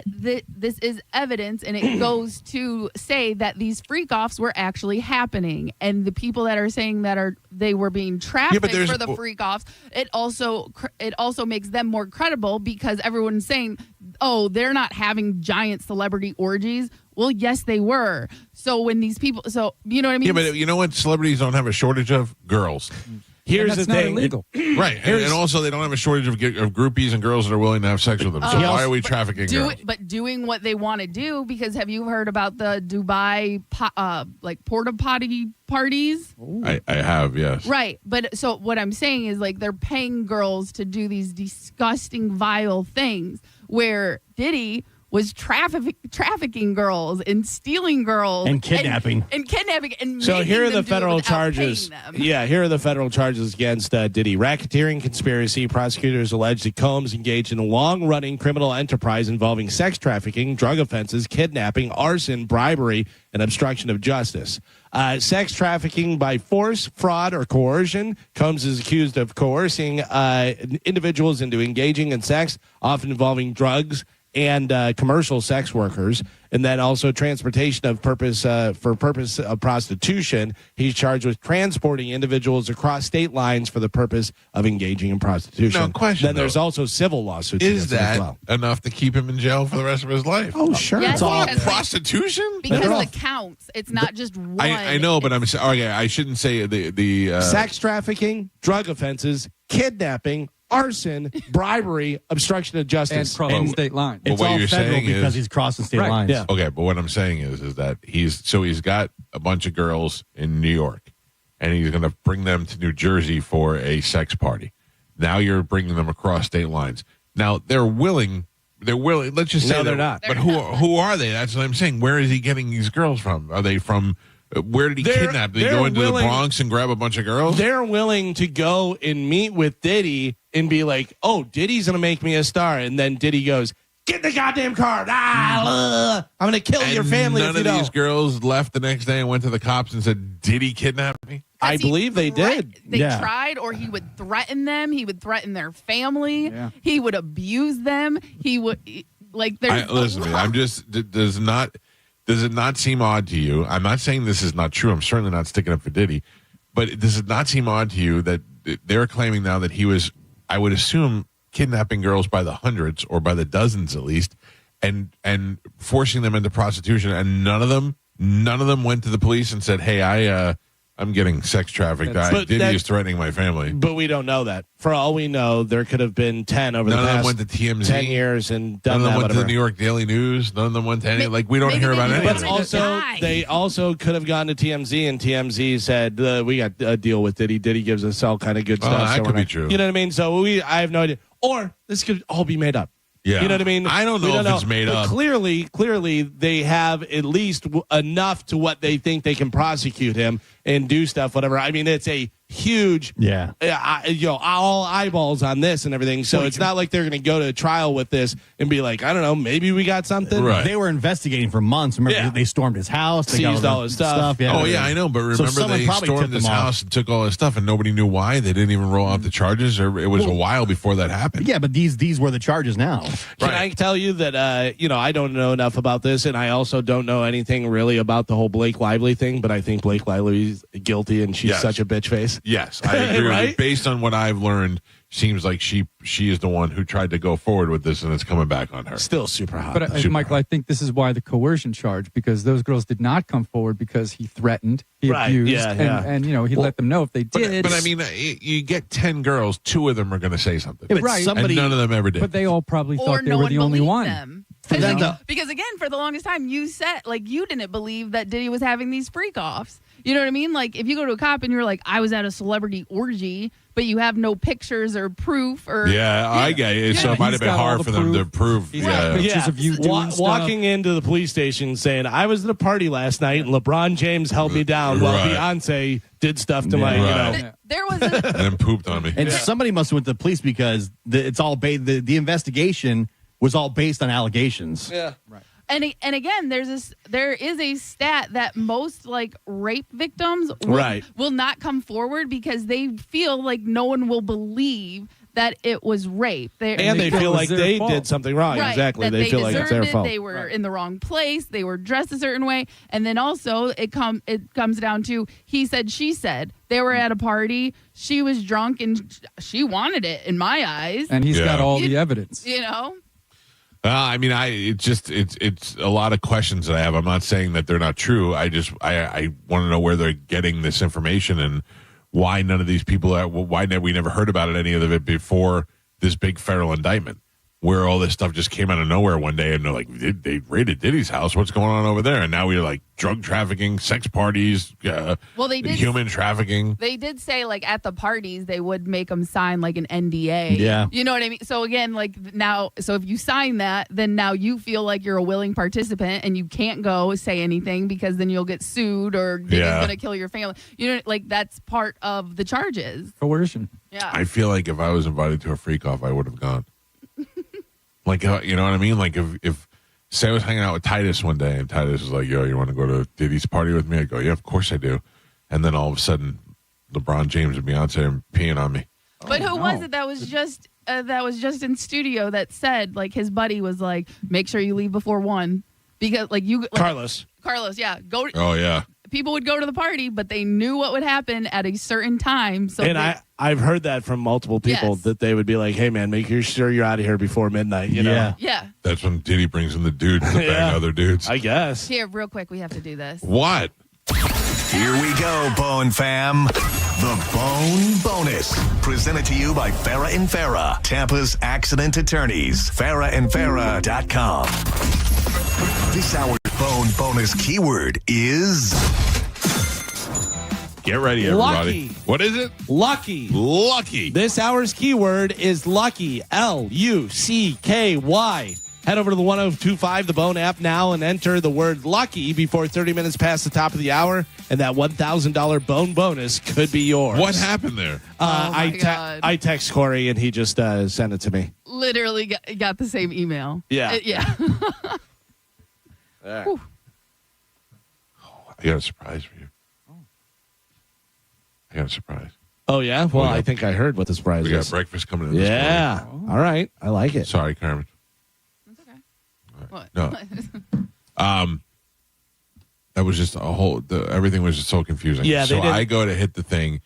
S4: this is evidence, and it goes to say that these freak offs were actually happening, and the people that are saying that they were being trafficked for the freak offs, it also makes them more credible, because everyone's saying, oh, they're not having giant celebrity orgies. Well, yes, they were. So when these people, you know what I mean?
S25: Yeah, but you know what celebrities don't have a shortage of? Girls.
S7: Here's the thing.
S8: Illegal.
S25: Right. And also, they don't have a shortage of groupies and girls that are willing to have sex with them. So why are we trafficking girls?
S4: But doing what they want to do, because have you heard about the Dubai porta potty parties?
S25: I have, yes.
S4: Right. But so what I'm saying is like they're paying girls to do these disgusting, vile things, where Diddy was trafficking girls and stealing girls
S9: and kidnapping
S4: and
S7: so here are the federal
S4: charges.
S7: Here are the federal charges against Diddy. Racketeering conspiracy. Prosecutors allege that Combs engaged in a long-running criminal enterprise involving sex trafficking, drug offenses, kidnapping, arson, bribery, and obstruction of justice. Sex trafficking by force, fraud, or coercion. Combs is accused of coercing individuals into engaging in sex, often involving drugs and commercial sex workers, and then also transportation of purpose of prostitution. He's charged with transporting individuals across state lines for the purpose of engaging in prostitution.
S25: No question.
S7: Then there's also civil lawsuits.
S25: Is that
S7: as well.
S25: enough to keep him in jail for the rest of his life?
S7: Oh, sure.
S4: Yes,
S25: it's all
S4: because
S25: prostitution?
S4: Because it counts. It's not just one.
S25: I know, but okay. I shouldn't say the
S7: sex trafficking, drug offenses, kidnapping, arson, bribery, obstruction of justice,
S8: and crossing state lines.
S28: Well,
S9: It's
S28: what
S9: all
S28: you're
S9: federal
S28: saying
S9: because
S28: is-
S9: he's crossing state
S8: Right.
S9: lines.
S7: Yeah.
S28: Okay, but what I'm saying is that he's got a bunch of girls in New York, and he's going to bring them to New Jersey for a sex party. Now you're bringing them across state lines. Now they're willing. Let's just say
S7: No, they're not.
S28: But who are they? That's what I'm saying. Where is he getting these girls from? Are they from? Where did he kidnap? Did he go into the Bronx and grab a bunch of girls?
S7: They're willing to go and meet with Diddy and be like, "Oh, Diddy's gonna make me a star," and then Diddy goes, "Get in the goddamn car! I'm gonna kill your family."
S28: None
S7: if you
S28: of
S7: don't.
S28: these girls left the next day and went to the cops and said, "Did he kidnap me?"
S7: I believe they did.
S4: They tried, or he would threaten them. He would threaten their family.
S8: Yeah.
S4: He would abuse them. He would there's
S28: Listen to me. I'm just does it not seem odd to you? I'm not saying this is not true. I'm certainly not sticking up for Diddy, but does it not seem odd to you that they're claiming now that he was, I would assume, kidnapping girls by the hundreds or by the dozens at least, and forcing them into prostitution, and none of them went to the police and said, "Hey, I'm getting sex trafficked. Diddy is threatening my family."
S7: But we don't know that. For all we know, there could have been 10 over
S28: None
S7: the
S28: of them
S7: past
S28: went to TMZ.
S7: 10 years and done
S28: None of them
S7: that.
S28: went to the
S7: Whatever.
S28: New York Daily News. None of them went to any. We don't hear about any of
S7: But
S28: it.
S7: also, they also could have gone to TMZ, and TMZ said, "We got a deal with Diddy. Diddy gives us all kind of good
S28: Oh,
S7: stuff."
S28: that
S7: so
S28: could
S7: we're
S28: be
S7: not-
S28: true.
S7: You know what I mean? So I have no idea. Or this could all be made up.
S28: Yeah.
S7: You know what I mean?
S28: I don't
S7: We
S28: know if it's made
S7: But
S28: up.
S7: Clearly, they have at least enough to what they think they can prosecute him and do stuff, whatever. I mean, it's a huge, all eyeballs on this and everything. So it's not like they're going to go to trial with this and be like, I don't know, maybe we got something.
S9: They were investigating for months. Remember, they stormed his house. They
S7: Seized
S9: got
S7: all his stuff.
S9: Yeah.
S28: Oh, yeah, I know. But
S9: So
S28: remember,
S9: someone
S28: they
S9: probably
S28: stormed
S9: tipped
S28: his
S9: them off.
S28: house and took all his stuff, and nobody knew why. They didn't even roll out the charges, or it was a while before that happened.
S9: Yeah, but these were the charges now.
S7: Can I tell you that, I don't know enough about this, and I also don't know anything really about the whole Blake Lively thing, but I think Blake Lively's guilty, and she's
S28: Yes.
S7: such a bitch face.
S28: Yes, I agree.
S7: Right?
S28: With you. Based on what I've learned, seems like she is the one who tried to go forward with this, and it's coming back on her.
S7: Still super hot.
S8: But Michael, I think this is why the coercion charge, because those girls did not come forward because he threatened, he
S7: Right,
S8: abused,
S7: yeah.
S8: and he let them know if they did.
S28: But I mean, you get 10 girls, 2 of them are going to say something.
S8: Yeah, but Right.
S28: And none of them ever did.
S8: But they all probably
S4: or
S8: thought they
S4: no
S8: were
S4: one
S8: the only
S4: believed
S8: one.
S4: them.
S8: For them to-
S4: Because again, for the longest time, you said you didn't believe that Diddy was having these freak offs. You know what I mean? Like if you go to a cop and you're like, I was at a celebrity orgy, but you have no pictures or proof or
S28: I get it. So it might have been hard for them to prove.
S8: pictures of you doing stuff.
S7: Walking into the police station saying, I was at a party last night and LeBron James held me down while
S28: Right.
S7: Beyonce did stuff to my,
S4: There was
S28: and then pooped on me.
S9: And somebody must have went to the police because it's all the investigation was all based on allegations.
S7: Yeah.
S8: Right.
S4: And again, there is a stat that most rape victims will not come forward because they feel like no one will believe that it was rape.
S7: They feel like they did something wrong.
S4: Right,
S7: Exactly.
S4: that
S7: They feel like it's their
S4: deserved it,
S7: fault.
S4: They were in the wrong place. They were dressed a certain way. And then also it comes down to he said, she said. They were at a party. She was drunk and she wanted it in my eyes.
S8: And he's got all the evidence.
S4: You know?
S28: I mean, it's a lot of questions that I have. I'm not saying that they're not true. I want to know where they're getting this information and why none of these people why we never heard about any of it before this big federal indictment, where all this stuff just came out of nowhere one day and they're like, they raided Diddy's house. What's going on over there? And now we're like drug trafficking, sex parties,
S4: Well, they did
S28: human trafficking.
S4: They did say at the parties they would make them sign an NDA.
S28: Yeah.
S4: You know what I mean? So again, now, so if you sign that, then now you feel like you're a willing participant and you can't go say anything because then you'll get sued or Diddy's going to kill your family. You know, that's part of the charges.
S8: Coercion.
S4: Yeah.
S28: I feel like if I was invited to a freak off, I would have gone. You know what I mean? Like if say I was hanging out with Titus one day and Titus was like, yo, you want to go to Diddy's party with me? I go, yeah, of course I do. And then all of a sudden, LeBron James and Beyonce are peeing on me.
S4: But who was it that was just in studio that said his buddy was like, make sure you leave before 1 because
S7: Carlos,
S4: yeah, go.
S28: Oh yeah.
S4: People would go to the party, but they knew what would happen at a certain time. So
S7: I've heard that from multiple people that they would be like, hey man, make sure you're out of here before midnight. You know?
S4: Yeah.
S28: That's when Diddy brings in the dudes to bang other dudes.
S7: I guess.
S4: Here, real quick, we have to do this.
S28: What?
S6: Here we go, Bone Fam. The Bone Bonus. Presented to you by Farah and Farah, Tampa's accident attorneys. FarahandFarah.com. This hour's Bone Bonus keyword is...
S25: Get ready, everybody.
S7: Lucky.
S25: What is it?
S7: Lucky.
S25: Lucky.
S7: This hour's keyword is lucky. Lucky. Head over to the 1025 The Bone app now and enter the word lucky before 30 minutes past the top of the hour, and that $1,000 Bone Bonus could be yours.
S25: What happened there?
S4: God.
S7: I text Corey, and he just sent it to me.
S4: Literally got the same email.
S7: Yeah.
S4: Yeah.
S25: I got a surprise for you. I got a surprise.
S7: Oh, yeah? Well, I think I heard what the surprise
S25: We
S7: is.
S25: got breakfast coming in this
S7: Yeah.
S25: morning.
S7: All right. I like it.
S25: Sorry, Carmen.
S4: What?
S25: No. That was just everything was just so confusing.
S7: Yeah,
S25: so
S7: they didn't-
S25: I go to hit the thing,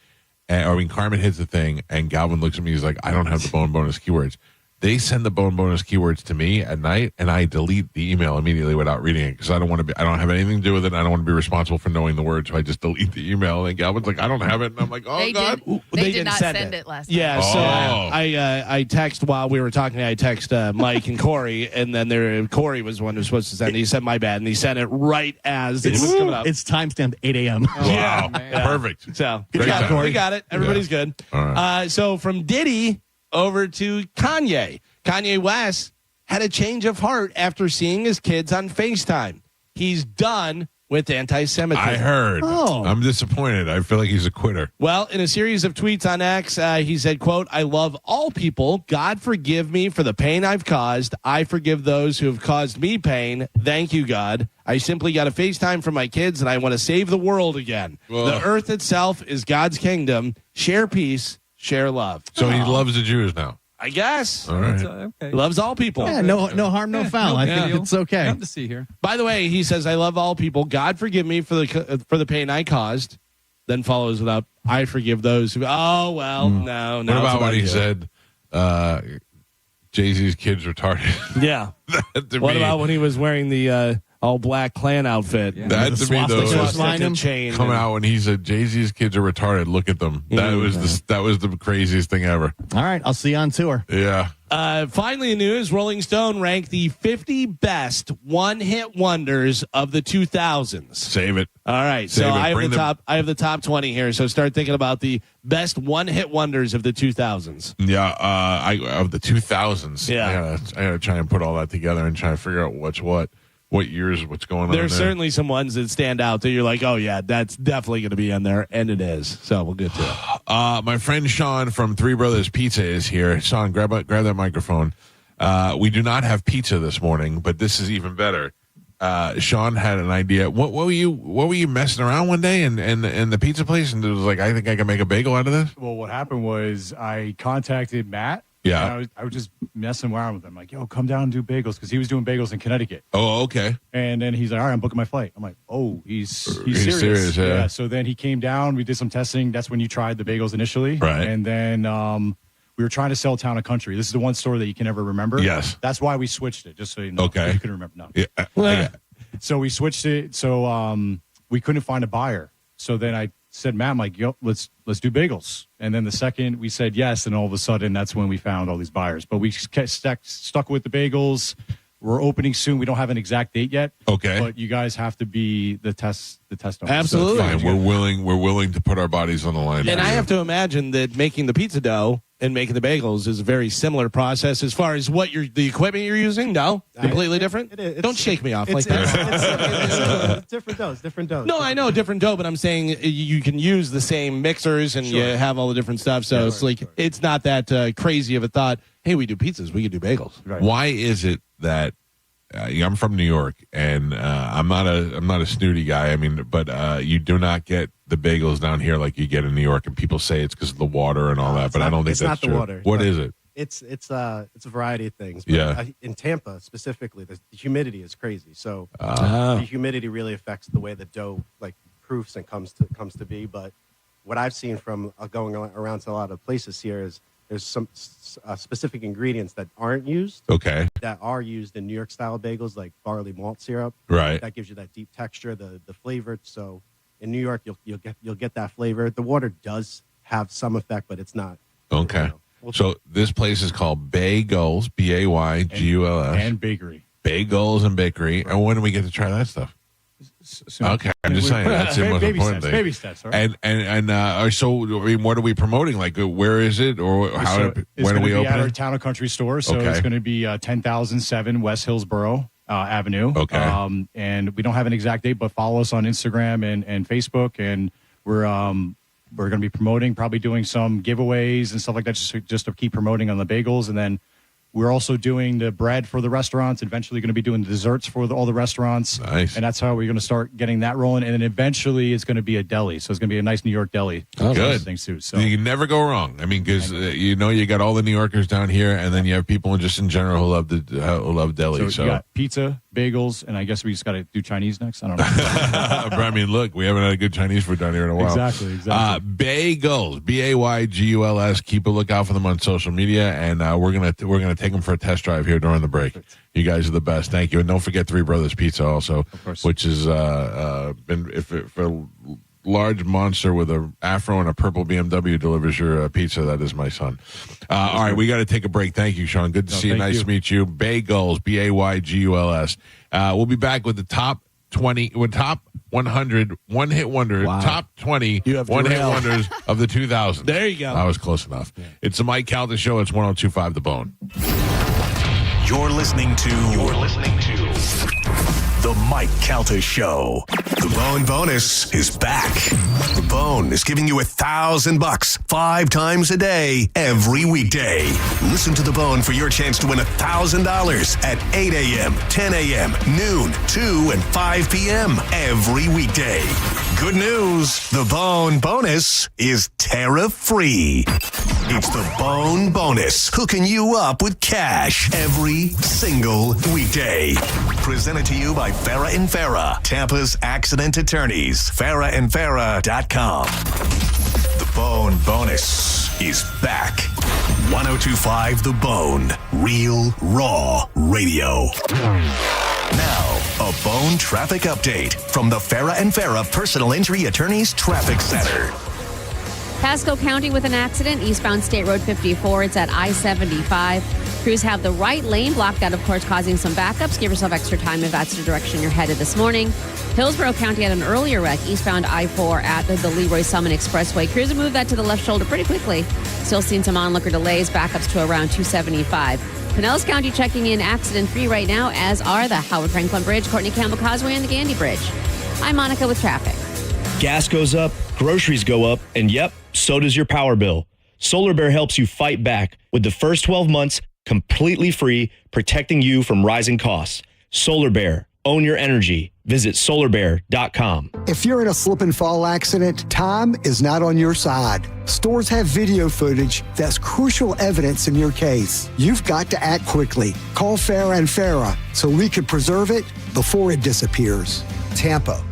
S25: Carmen hits the thing, and Galvin looks at me. He's like, I don't have the Bone Bonus keywords. They send the Bone Bonus keywords to me at night, and I delete the email immediately without reading it because I don't have anything to do with it. I don't want to be responsible for knowing the words, so I just delete the email. And Galvin's like, I don't have it, and I'm like, oh
S4: They
S25: God.
S4: They did not send it last time.
S7: Yeah, so I text while we were talking. I text Mike and Corey, and then Corey was the one who was supposed to send it. He said, my bad, and he sent it right as it was coming up.
S9: It's timestamped 8 a.m.
S25: Wow,
S7: Yeah.
S25: perfect.
S7: So
S25: Great
S7: good job,
S25: job.
S7: Corey. We got it. Everybody's good.
S25: All right.
S7: So from Diddy over to Kanye. Kanye West had a change of heart after seeing his kids on FaceTime. He's done with anti-Semitism.
S25: I heard.
S7: Oh.
S25: I'm disappointed. I feel like he's a quitter.
S7: Well, in a series of tweets on X, he said, quote, I love all people. God forgive me for the pain I've caused. I forgive those who have caused me pain. Thank you, God. I simply got a FaceTime from my kids, and I want to save the world again.
S25: Whoa.
S7: The earth itself is God's kingdom. Share peace, share love.
S25: So he loves the Jews now.
S7: I guess.
S25: All right.
S8: Okay.
S7: He loves all people.
S9: Yeah, no harm, no foul. I think it's okay.
S8: Nothing to see here.
S7: By the way, he says, I love all people. God forgive me for the pain I caused. Then follows it up, I forgive those who... Oh, well, no.
S25: What about when he said Jay-Z's kid's retarded?
S7: Yeah. What about when he was wearing the all-black Klan outfit?
S25: Yeah. That to me, though,
S7: swastika chain.
S25: Come out when he said Jay-Z's kids are retarded. Look at them. That was the craziest thing ever.
S9: All right, I'll see you on tour.
S25: Yeah.
S7: Finally, in news, Rolling Stone ranked the 50 best one-hit wonders of the 2000s.
S25: Save it.
S7: All right,
S25: Save
S7: so
S25: it.
S7: I have the top 20 here. So start thinking about the best one-hit wonders of the 2000s.
S25: Yeah, of the 2000s.
S7: Yeah.
S25: I gotta try and put all that together and try to figure out what's what years, what's going on
S7: There's
S25: there.
S7: certainly some ones that stand out that you're like, oh yeah, that's definitely going to be in there, and it is. So we'll get to it.
S25: My friend Sean from Three Brothers Pizza is here. Sean, grab that microphone. We do not have pizza this morning, but this is even better. Sean had an idea. What were you messing around one day in the pizza place, and it was like, I think I can make a bagel out of this?
S14: Well, what happened was I contacted Matt.
S25: Yeah.
S14: And I was just messing around with him, like, yo, come down and do bagels, because he was doing bagels in Connecticut.
S25: Oh, okay.
S14: And then he's like, all right, I'm booking my flight. I'm like, oh, he's
S25: serious, yeah.
S14: So then he came down. We did some testing. That's when you tried the bagels initially.
S25: Right.
S14: And then we were trying to sell Town and Country. This is the one store that you can never remember.
S25: Yes.
S14: That's why we switched it, just so you know.
S25: Okay.
S14: You couldn't remember. No.
S25: Yeah.
S14: So we switched it. So we couldn't find a buyer. So then I said, Matt, I'm like, yo, let's do bagels. And then the second we said yes, and all of a sudden that's when we found all these buyers. But we stuck with the bagels. We're opening soon. We don't have an exact date yet.
S25: Okay.
S14: But you guys have to be the test owners.
S7: Absolutely.
S25: Fine. We're willing to put our bodies on the line.
S7: And I have to imagine that making the pizza dough and making the bagels is a very similar process as far as what the equipment you're using. No, completely different. Don't shake me off like that.
S18: It's different doughs.
S7: No, I know different dough, but I'm saying you can use the same mixers and you have all the different stuff. So it's it's not that crazy of a thought. Hey, we do pizzas, we can do bagels.
S25: Right. Why is it that I'm from New York, and I'm not a snooty guy. I mean, but you do not get the bagels down here like you get in New York, and people say it's because of the water and all that. But I don't think
S18: it's
S25: that's
S18: not the
S25: true.
S18: water.
S25: What is it?
S18: It's a variety of things. But
S25: Yeah.
S18: in Tampa specifically, the humidity is crazy. So
S25: Ah.
S18: the humidity really affects the way the dough proofs and comes to be. But what I've seen from going around to a lot of places here is there's some specific ingredients that aren't used.
S25: Okay.
S18: That are used in New York style bagels, like barley malt syrup.
S25: Right.
S18: That gives you that deep texture, the flavor. So in New York, you'll get that flavor. The water does have some effect, but it's not.
S25: Okay. So this place is called Bagels, Baygulls.
S14: And bakery.
S25: Bagels and bakery. And when do we get to try that stuff?
S14: Soon.
S25: Okay, I'm just saying that's the most important thing.
S14: Baby steps, all right?
S25: And so I mean, what are we promoting? Like, where is it, or how? When are we opening?
S14: At our Town and Country store. So it's going to be 10,007 West Hillsborough Avenue.
S25: Okay.
S14: And we don't have an exact date, but follow us on Instagram and Facebook, and we're going to be promoting, probably doing some giveaways and stuff like that, just to keep promoting on the bagels, and then. We're also doing the bread for the restaurants, eventually going to be doing the desserts for all the restaurants.
S25: Nice.
S14: And that's how we're going to start getting that rolling. And then eventually it's going to be a deli. So it's going to be a nice New York deli.
S25: Good.
S14: Things too. So
S25: you can never go wrong. I mean, because you got all the New Yorkers down here, and then you have people just in general who love deli.
S14: So you got pizza, bagels, and I guess we just got to do Chinese next. I don't know.
S25: I mean, look, we haven't had a good Chinese food down here in a while.
S14: Exactly.
S25: Bagels, Baygulls. Keep a lookout for them on social media, and we're gonna take them for a test drive here during the break. Perfect. You guys are the best. Thank you, and don't forget Three Brothers Pizza also, which is been for a large monster with a afro and a purple BMW delivers your pizza. That is my son. All right, we got to take a break. Thank you, Sean. Good to see you. Nice to meet you. Bagulls, Baygulls. We'll be back with the top 20, top 100 one-hit wonders, top 20 one-hit wonders of the 2000s.
S7: There you go.
S25: I was close enough. Yeah. It's the Mike Calta Show. It's 102.5 The Bone.
S6: You're listening to The Mike Calta Show. The Bone Bonus is back. The Bone is giving you $1,000 5 times a day, every weekday. Listen to The Bone for your chance to win $1,000 at 8 a.m., 10 a.m., noon, 2, and 5 p.m. every weekday. Good news, The Bone Bonus is tariff-free. It's The Bone Bonus, hooking you up with cash every single weekday. Presented to you by Farah and Farah, Tampa's accident attorneys. FarahandFarah.com. The Bone Bonus is back. 102.5 The Bone, real, raw radio. Now, a Bone traffic update from the Farah and Farah Personal Injury Attorneys Traffic Center.
S19: Pasco County with an accident, eastbound State Road 54. It's at I-75. Crews have the right lane blocked out, of course, causing some backups. Give yourself extra time if that's the direction you're headed this morning. Hillsborough County had an earlier wreck, eastbound I-4 at the Leroy Summit Expressway. Crews have moved that to the left shoulder pretty quickly. Still seeing some onlooker delays, backups to around 275. Pinellas County checking in accident-free right now, as are the Howard Franklin Bridge, Courtney Campbell Causeway, and the Gandy Bridge. I'm Monica with traffic.
S20: Gas goes up, groceries go up, and yep, so does your power bill. Solar Bear helps you fight back with the first 12 months completely free, protecting you from rising costs. Solar Bear, own your energy. Visit solarbear.com.
S21: If you're in a slip and fall accident, time is not on your side. Stores have video footage that's crucial evidence in your case. You've got to act quickly. Call Farah and Farah so we can preserve it before it disappears. Tampa.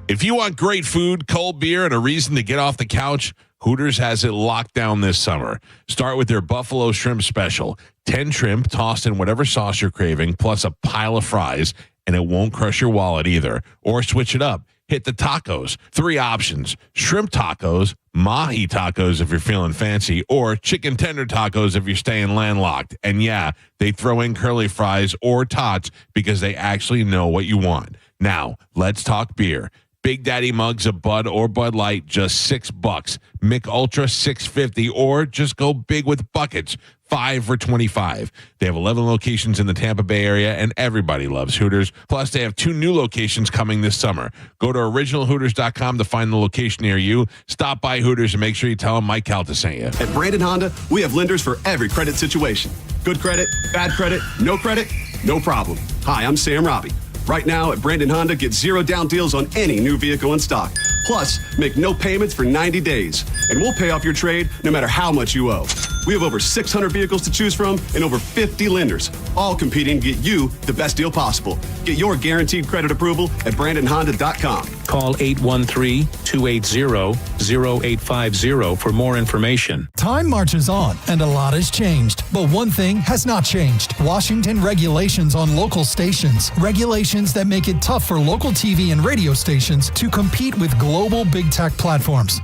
S25: If you want great food, cold beer, and a reason to get off the couch, Hooters has it locked down this summer. Start with their Buffalo Shrimp Special. 10 shrimp tossed in whatever sauce you're craving, plus a pile of fries, and it won't crush your wallet either. Or switch it up. Hit the tacos. 3 options. Shrimp tacos, mahi tacos if you're feeling fancy, or chicken tender tacos if you're staying landlocked. And yeah, they throw in curly fries or tots because they actually know what you want. Now, let's talk beer. Big Daddy mugs of Bud or Bud Light, just $6. Mick Ultra, $6.50, or just go big with buckets, $5 for $25. They have 11 locations in the Tampa Bay area, and everybody loves Hooters. Plus, they have 2 new locations coming this summer. Go to originalhooters.com to find the location near you. Stop by Hooters and make sure you tell them Mike Calta sent you.
S22: At Brandon Honda, we have lenders for every credit situation. Good credit, bad credit, no credit, no problem. Hi, I'm Sam Robbie. Right now at Brandon Honda, get 0 down deals on any new vehicle in stock. Plus, make no payments for 90 days. And we'll pay off your trade no matter how much you owe. We have over 600 vehicles to choose from and over 50 lenders, all competing to get you the best deal possible. Get your guaranteed credit approval at BrandonHonda.com.
S1: Call 813-280-0850 for more information.
S2: Time marches on, and a lot has changed. But one thing has not changed. Washington regulations on local stations. Regulations that make it tough for local TV and radio stations to compete with global big tech platforms.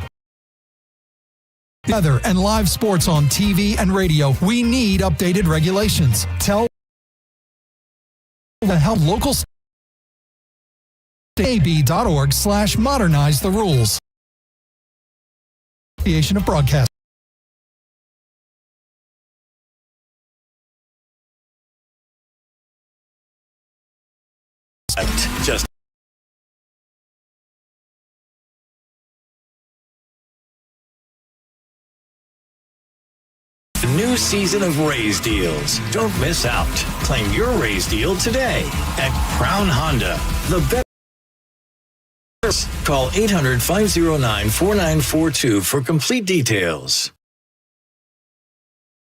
S2: Weather and live sports on TV and radio. We need updated regulations. Tell the help local ab.org/modernize the rules. Association of Broadcast.
S13: Just new season of Raise Deals. Don't miss out. Claim your Raise Deal today at Crown Honda. The best. Call 800-509-4942 for complete details.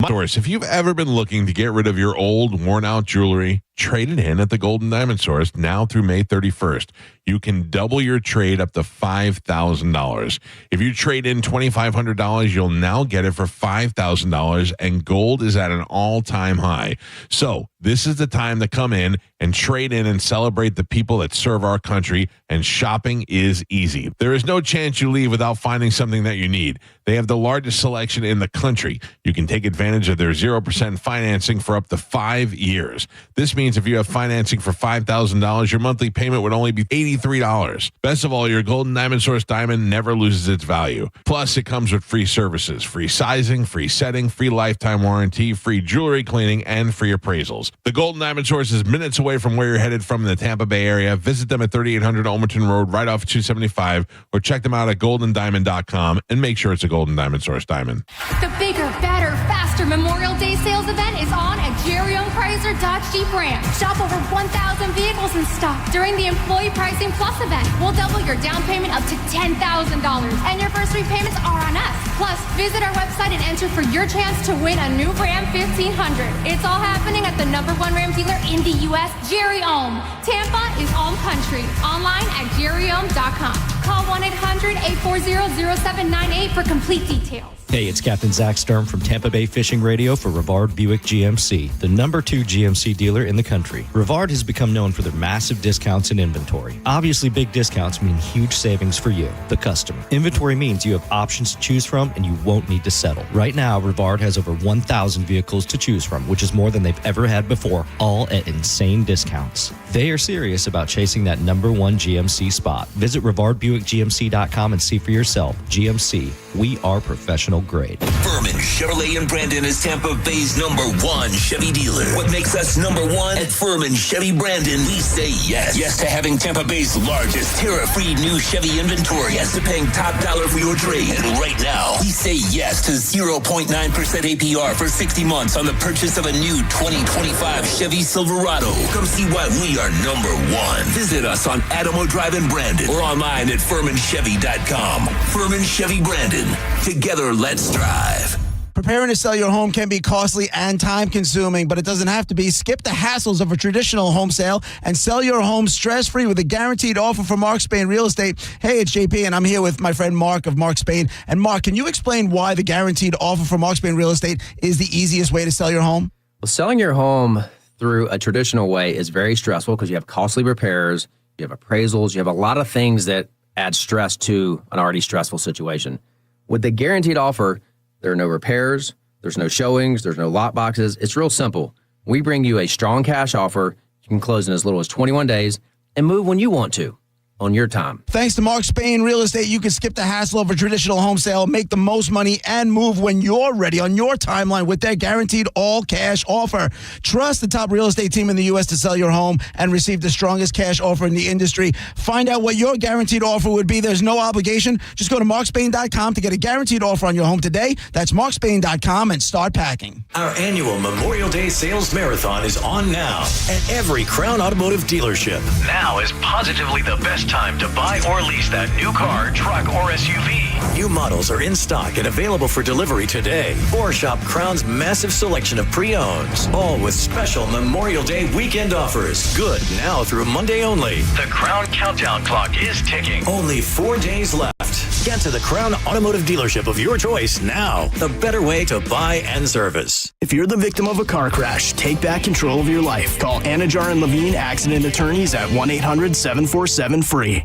S25: Source. If you've ever been looking to get rid of your old, worn-out jewelry, trade it in at the Golden Diamond Source now through May 31st. You can double your trade up to $5,000. If you trade in $2,500, you'll now get it for $5,000, and gold is at an all-time high. So this is the time to come in and trade in and celebrate the people that serve our country, and shopping is easy. There is no chance you leave without finding something that you need. They have the largest selection in the country. You can take advantage of their 0% financing for up to 5 years. This means if you have financing for $5,000, your monthly payment would only be $83. Best of all, your Golden Diamond Source diamond never loses its value. Plus, it comes with free services, free sizing, free setting, free lifetime warranty, free jewelry cleaning, and free appraisals. The Golden Diamond Source is minutes away from where you're headed from in the Tampa Bay area. Visit them at 3800 Almerton Road, right off 275, or check them out at goldendiamond.com and make sure it's a Golden Diamond Source diamond.
S10: The bigger, better, faster Memorial Day sales event is on at Jerry Owned Chrysler Dodge Jeep Ram. Shop over 1,000 vehicles in stock during the Employee Pricing Plus event. We'll double your down payment up to $10,000, and your first 3 payments are on us. Plus, visit our website and enter for your chance to win a new Ram 1500. It's all happening at the #1 Ram dealer in the U.S., Jerry Ohm. Tampa is Ohm Country. Online at jerryohm.com. Call 1-800-840-0798 for complete details.
S12: Hey, it's Captain Zach Sturm from Tampa Bay Fishing Radio for Rivard Buick GMC, the #2 GMC dealer in the country. Rivard has become known for their massive discounts in inventory. Obviously, big discounts mean huge savings for you, the customer. Inventory means you have options to choose from and you won't need to settle. Right now, Rivard has over 1,000 vehicles to choose from, which is more than they've ever had before, all at insane discounts. They are serious about chasing that #1 GMC spot. Visit RivardBuickGMC.com and see for yourself. GMC, we are professional grade.
S23: Furman Chevrolet in Brandon is Tampa Bay's #1 Chevy dealer. What makes us #1 at Furman Chevy Brandon? We say yes. Yes to having Tampa Bay's largest tariff-free new Chevy inventory. Yes to paying top dollar for your trade. And right now, we say yes to 0.9% APR for 60 months on the purchase of a new 2025 Chevy Silverado. Come see why we are #1. Visit us on Adamo Drive in Brandon or online at FurmanChevy.com. Furman Chevy Brandon. Together, let's drive.
S24: Preparing to sell your home can be costly and time-consuming, but it doesn't have to be. Skip the hassles of a traditional home sale and sell your home stress-free with a guaranteed offer from Mark Spain Real Estate. Hey, it's JP, and I'm here with my friend Mark of Mark Spain. And Mark, can you explain why the guaranteed offer from Mark Spain Real Estate is the easiest way to sell your home?
S26: Well, selling your home through a traditional way is very stressful because you have costly repairs, you have appraisals, you have a lot of things that add stress to an already stressful situation. With the guaranteed offer, there are no repairs, there's no showings, there's no lot boxes. It's real simple. We bring you a strong cash offer. You can close in as little as 21 days and move when you want to, on your time.
S24: Thanks to Mark Spain Real Estate, you can skip the hassle of a traditional home sale, make the most money, and move when you're ready on your timeline with their guaranteed all-cash offer. Trust the top real estate team in the U.S. to sell your home and receive the strongest cash offer in the industry. Find out what your guaranteed offer would be. There's no obligation. Just go to markspain.com to get a guaranteed offer on your home today. That's markspain.com and start packing.
S13: Our annual Memorial Day Sales Marathon is on now at every Crown Automotive dealership. Now is positively the best time to buy or lease that new car, truck, or SUV.
S3: New models are in stock and available for delivery today. Or shop Crown's massive selection of pre-owns, all with special Memorial Day weekend offers. Good now through Monday only. The Crown countdown clock is ticking. Only 4 days left. Get to the Crown Automotive dealership of your choice now. The better way to buy and service.
S13: If you're the victim of a car crash, take back control of your life. Call Anajar and Levine Accident Attorneys at 1-800-747-FREE.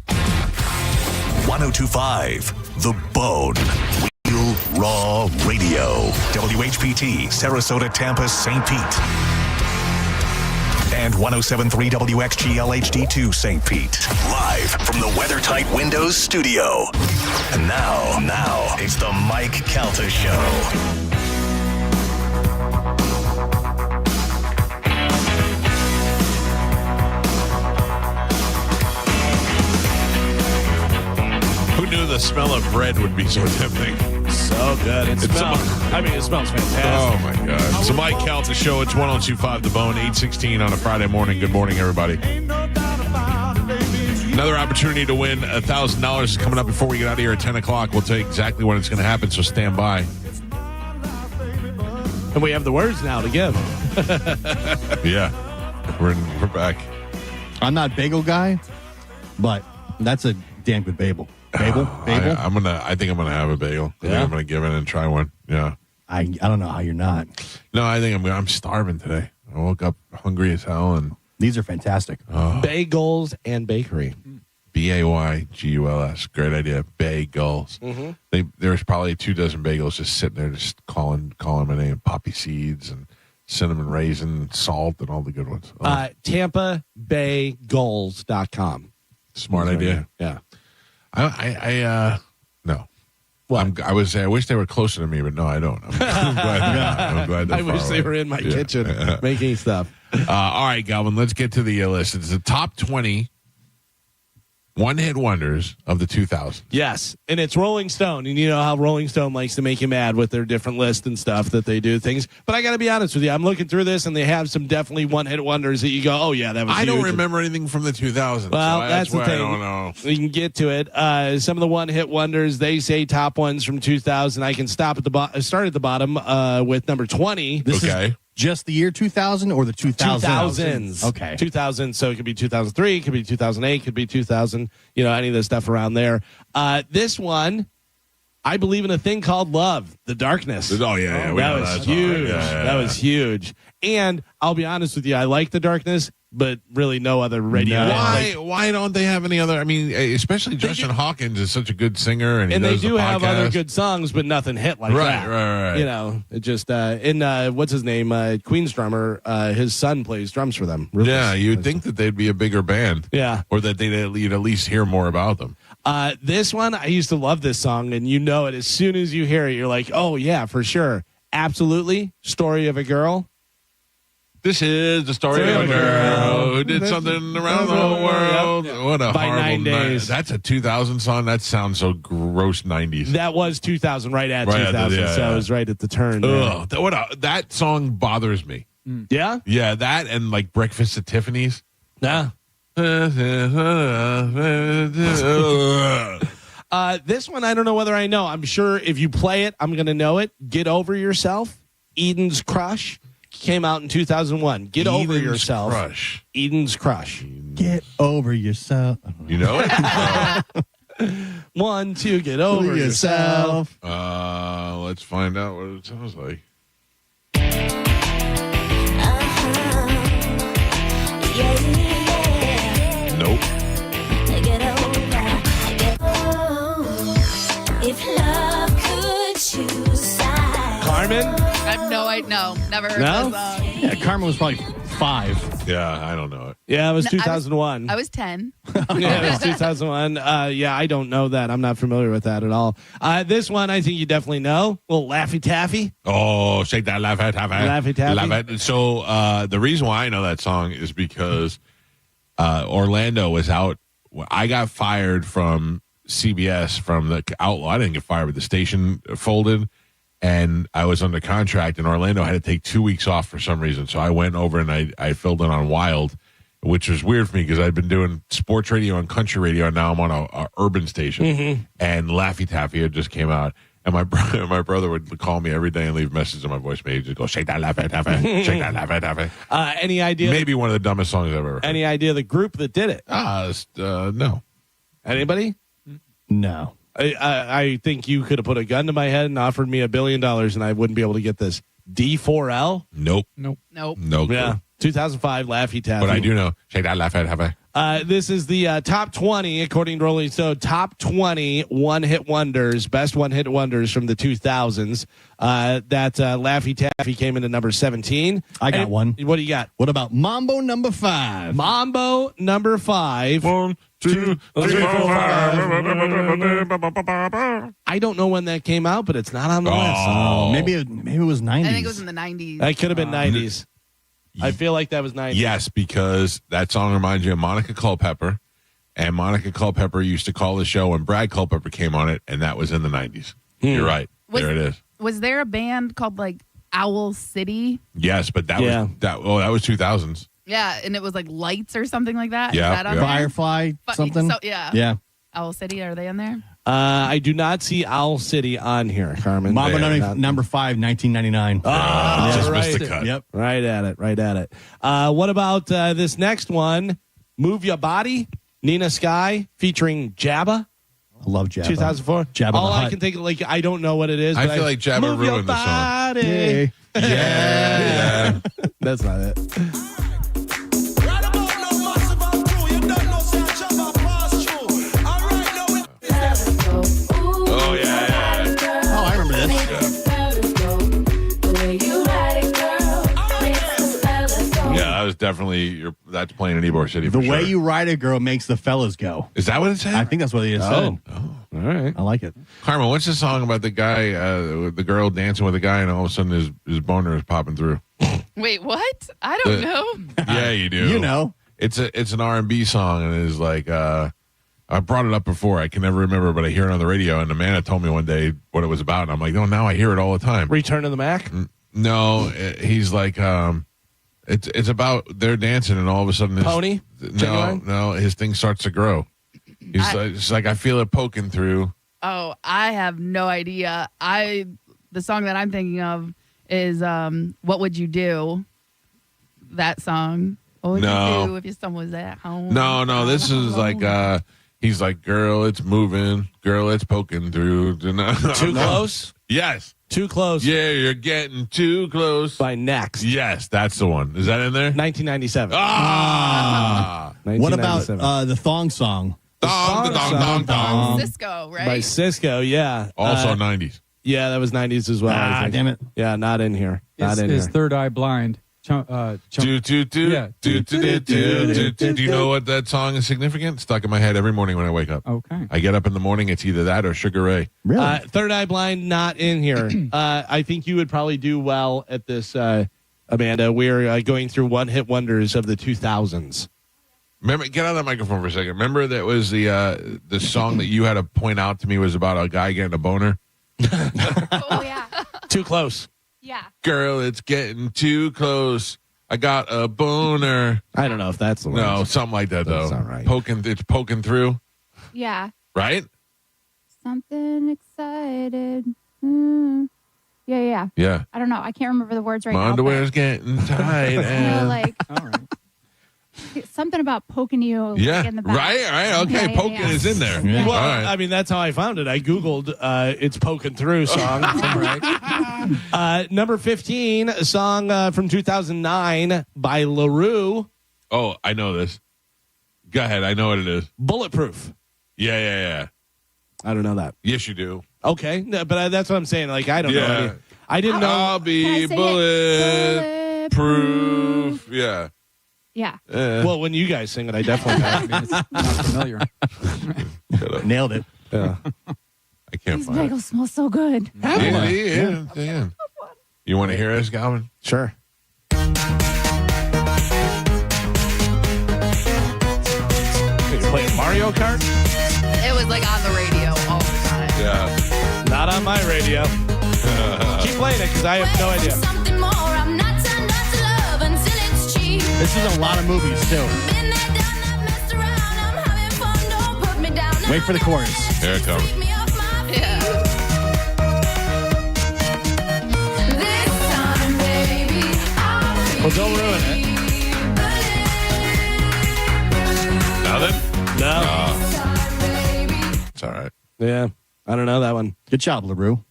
S6: 1025 The Bone. Real Raw Radio. WHPT, Sarasota, Tampa, St. Pete. And 107.3 WXGL HD2 St. Pete. Live from the WeatherTight Windows studio. And now, it's the Mike Calta Show.
S25: Who knew the smell of bread would be so tempting?
S7: So good. It smells fantastic.
S25: Oh, my God. It's the Mike Calta Show. It's 102.5 The Bone, 8:16 on a Friday morning. Good morning, everybody. Another opportunity to win $1,000 is coming up before we get out of here at 10 o'clock. We'll tell you exactly when it's going to happen, so stand by.
S7: And we have the words now to give.
S25: Yeah. We're back.
S9: I'm not bagel guy, but that's a damn good bagel. Bagel?
S25: I think I'm gonna have a bagel. I think I'm gonna give in and try one. Yeah.
S9: I don't know how you're not.
S25: No, I think I'm starving today. I woke up hungry as hell, and
S9: these are fantastic.
S7: Bagels and bakery.
S25: BAYGULS. Great idea. Bagels.
S7: Mm-hmm.
S25: There's probably 24 bagels just sitting there, just calling my name. Poppy seeds and cinnamon raisin, salt, and all the good ones.
S7: TampaBayGoals.com.
S25: Smart idea.
S7: Yeah.
S25: No. Well, I wish they were closer to me, but no, I don't. I'm glad they're
S7: I wish
S25: far
S7: they
S25: away.
S7: were in my kitchen making stuff.
S25: All right, Galvin, let's get to the list. It's the top 20 one-hit wonders of the 2000s.
S7: Yes, and it's Rolling Stone, and you know how Rolling Stone likes to make you mad with their different lists and stuff that they do things. But I got to be honest with you, I'm looking through this, and they have some definitely one-hit wonders that you go, oh yeah, that was.
S25: I don't
S7: huge.
S25: remember anything from the 2000s.
S7: Well,
S25: so
S7: that's the
S25: why
S7: thing.
S25: I don't know.
S7: We can get to it. Some of the one-hit wonders, they say top ones from 2000. I can start at the bottom with number 20.
S9: This is just the year 2000 or the
S7: 2000s.
S9: Okay.
S7: 2000. So it could be 2003, it could be 2008, it could be 2000. You know, any of the stuff around there. This one, I believe in a thing called love, The Darkness.
S25: Oh yeah,
S7: that was huge. That was huge. And I'll be honest with you, I like The Darkness, but really no other radio.
S25: Why don't they have any other? I mean, especially Justin Hawkins is such a good singer, and
S7: they
S25: does
S7: do
S25: the
S7: have other
S25: podcast.
S7: good songs, but nothing hit like that.
S25: Right.
S7: You know, it just what's his name? Queen's drummer. His son plays drums for them. Rufus.
S25: Yeah, you'd think that they'd be a bigger band.
S7: Yeah,
S25: or that you'd at least hear more about them.
S7: This one, I used to love this song, and you know it as soon as you hear it, you're like, oh yeah, for sure, absolutely. Story of a Girl.
S25: This is the story of a girl who did something around the whole world.
S7: Yep.
S25: What a
S7: By
S25: horrible
S7: 9 days.
S25: That's a 2000 song. That sounds so gross 90s.
S7: That was 2000, right at 2000.
S25: Yeah,
S7: so it was right at the turn.
S25: Ugh, that song bothers me.
S7: Yeah?
S25: Yeah, that and like Breakfast at Tiffany's.
S7: Yeah. This one, I don't know whether I know. I'm sure if you play it, I'm going to know it. Get Over Yourself, Eden's Crush. Came out in 2001. Get Over Yourself.
S25: Crush.
S7: Eden's Crush.
S9: Get over yourself.
S25: You know it?
S7: 1, 2, get over yourself.
S25: Let's find out what it sounds like. Nope.
S5: If love could choose sides.
S7: Carmen?
S4: I have no, never heard
S7: No?
S4: that song.
S9: Yeah, Carmen was probably 5.
S25: Yeah, I don't know it.
S7: Yeah, it was
S4: No,
S7: 2001.
S4: I was 10.
S7: Yeah, it was 2001. Yeah, I don't know that. I'm not familiar with that at all. This one, I think you definitely know. Little Laffy Taffy.
S25: Oh, shake that Laffy Taffy.
S7: Laffy Taffy.
S25: Laffy. So the reason why I know that song is because Orlando was out. I got fired from CBS from the Outlaw. I didn't get fired, but the station folded. And I was under contract, and Orlando had to take 2 weeks off for some reason. So I went over and I filled in on Wild, which was weird for me because I'd been doing sports radio and country radio, and now I'm on a urban station. And Laffy Taffy had just came out. And my brother would call me every day and leave messages on my voicemail. He'd just go, shake that Laffy Taffy, shake that Laffy Taffy.
S7: Any idea?
S25: Maybe one of the dumbest songs I've ever heard.
S7: Any idea the group that did it?
S25: No.
S7: Anybody?
S9: No.
S7: I think you could have put a gun to my head and offered me $1 billion, and I wouldn't be able to get this. D4L?
S25: Nope.
S4: Nope.
S25: No clue.
S7: Yeah. 2005 Laffy Taffy.
S25: But I do know. Shake that Laffy Taffy.
S7: This is the top 20, according to Rolling Stone, top 20 one-hit wonders, best one-hit wonders from the 2000s. That Laffy Taffy came into number 17.
S9: I got one.
S7: What do you got?
S9: What about Mambo number 5?
S7: Mambo number 5.
S25: 1, 2, 3, 4, 5.
S7: I don't know when that came out, but it's not on the list.
S9: Oh, maybe it was 90s.
S4: I think it was in the 90s.
S7: That could have been 90s. I feel like that was 90s.
S25: Yes, because that song reminds you of Monica Culpepper, and Monica Culpepper used to call the show when Brad Culpepper came on it, and that was in the 90s. You're right. There it is.
S4: Was there a band called like Owl City?
S25: Yes, but that was that was 2000s.
S4: Yeah, and it was like Lights or something like that.
S25: Yeah,
S4: Is that on there?
S9: Firefly something.
S4: So, yeah.
S9: Yeah.
S4: Owl City, are they on there?
S7: I do not see Owl City on here, Carmen.
S9: Mambo number 5, 1999.
S25: Just
S7: right.
S25: missed the cut.
S9: Yep.
S7: Right at it. What about this next one? Move Your Body, Nina Sky, featuring Jabba.
S9: I love Jabba.
S7: 2004.
S9: Jabba
S7: All
S9: the
S7: I
S9: Hutt.
S7: can think of, like, I don't know what it is.
S25: I
S7: but
S25: feel like Jabba
S7: Move your
S25: ruined the song.
S7: body.
S25: Yeah.
S7: That's not it.
S25: Oh, yeah.
S9: Oh, I remember this.
S25: Yeah, that was definitely that's playing in Ybor City.
S9: The
S25: for
S9: way
S25: sure.
S9: you ride a girl makes the fellas go.
S25: Is that what it said?
S9: I think that's what it said.
S25: Oh.
S7: All right.
S9: I like it.
S25: Carmen, what's the song about the guy, with the girl dancing with a guy, and all of a sudden his boner is popping through?
S4: Wait, what? I don't know.
S25: Yeah, you do.
S9: You know.
S25: It's an R&B song, and it's like I brought it up before. I can never remember, but I hear it on the radio, and Amanda told me one day what it was about, and I'm like, oh, now I hear it all the time.
S7: Return to the Mac?
S25: No, he's like, it's about they're dancing, and all of a sudden,
S7: Pony? Genuine?
S25: No, his thing starts to grow. It's like I feel it poking through.
S4: Oh, I have no idea. The song that I'm thinking of is What Would You Do? That song. What would you do if your son was at home?
S25: No, this is like he's like, girl, it's moving, girl, it's poking through.
S7: Too Close?
S25: Yes.
S7: Too Close.
S25: Yeah, you're getting too close.
S7: By Next.
S25: Yes, that's the one. Is that in there?
S7: 1997.
S9: What about the thong song?
S25: Dong.
S4: Cisco, right?
S7: By Cisco, yeah.
S25: Also 90s.
S7: Yeah, that was 90s as well. I think.
S9: Damn it.
S7: Yeah, not in here.
S8: Is Third Eye Blind?
S25: Do you know what that song is significant? Stuck in my head every morning when I wake up.
S8: Okay.
S25: I get up in the morning, it's either that or Sugar Ray.
S9: Really?
S7: Third Eye Blind, not in here. I think you would probably do well at this, Amanda. We're going through one-hit wonders of the 2000s.
S25: Remember, get on that microphone for a second. Remember that was the song that you had to point out to me was about a guy getting a boner?
S10: Oh, yeah.
S7: Too Close.
S10: Yeah.
S25: Girl, it's getting too close. I got a boner.
S7: I don't know if that's the one.
S25: No, something like that, though.
S7: That's not right.
S25: It's poking through,
S10: Yeah.
S25: right?
S10: Something excited. Yeah.
S25: Yeah.
S10: I don't know. I can't remember the words right
S25: My
S10: now.
S25: underwear's getting tight.
S10: Like something about poking you like, in the back.
S25: Right. Okay, poking is in there.
S9: Yeah.
S7: Well,
S25: All right.
S7: I mean, that's how I found it. I Googled It's Poking Through song. Number 15, a song from 2009 by LaRue.
S25: Oh, I know this. Go ahead. I know what it is.
S7: Bulletproof.
S25: Yeah.
S7: I don't know that.
S25: Yes, you do.
S7: Okay, no, but that's what I'm saying. Like, I don't know. I didn't know.
S25: I'll be
S10: Can I say
S25: bulletproof. Yeah.
S10: Yeah.
S7: Well, when you guys sing it, I definitely know.
S8: I mean, it's not familiar.
S9: Nailed it.
S7: Yeah.
S25: I can't
S10: These
S25: find it.
S10: bagels smell so good.
S25: Yeah. You want to hear us, Galvin?
S7: Sure. You playing Mario Kart?
S4: It was like on the radio all the time.
S25: Yeah.
S7: Not on my radio. Keep playing it because I have no idea.
S5: Something more. I'm not turned up to love until it's cheap.
S9: This is a lot of movies, too. Wait for the chorus.
S25: Here it comes.
S7: Well, don't ruin it.
S25: Nothing?
S7: No.
S25: It's all right.
S7: Yeah, I don't know that one.
S9: Good job, LaRue.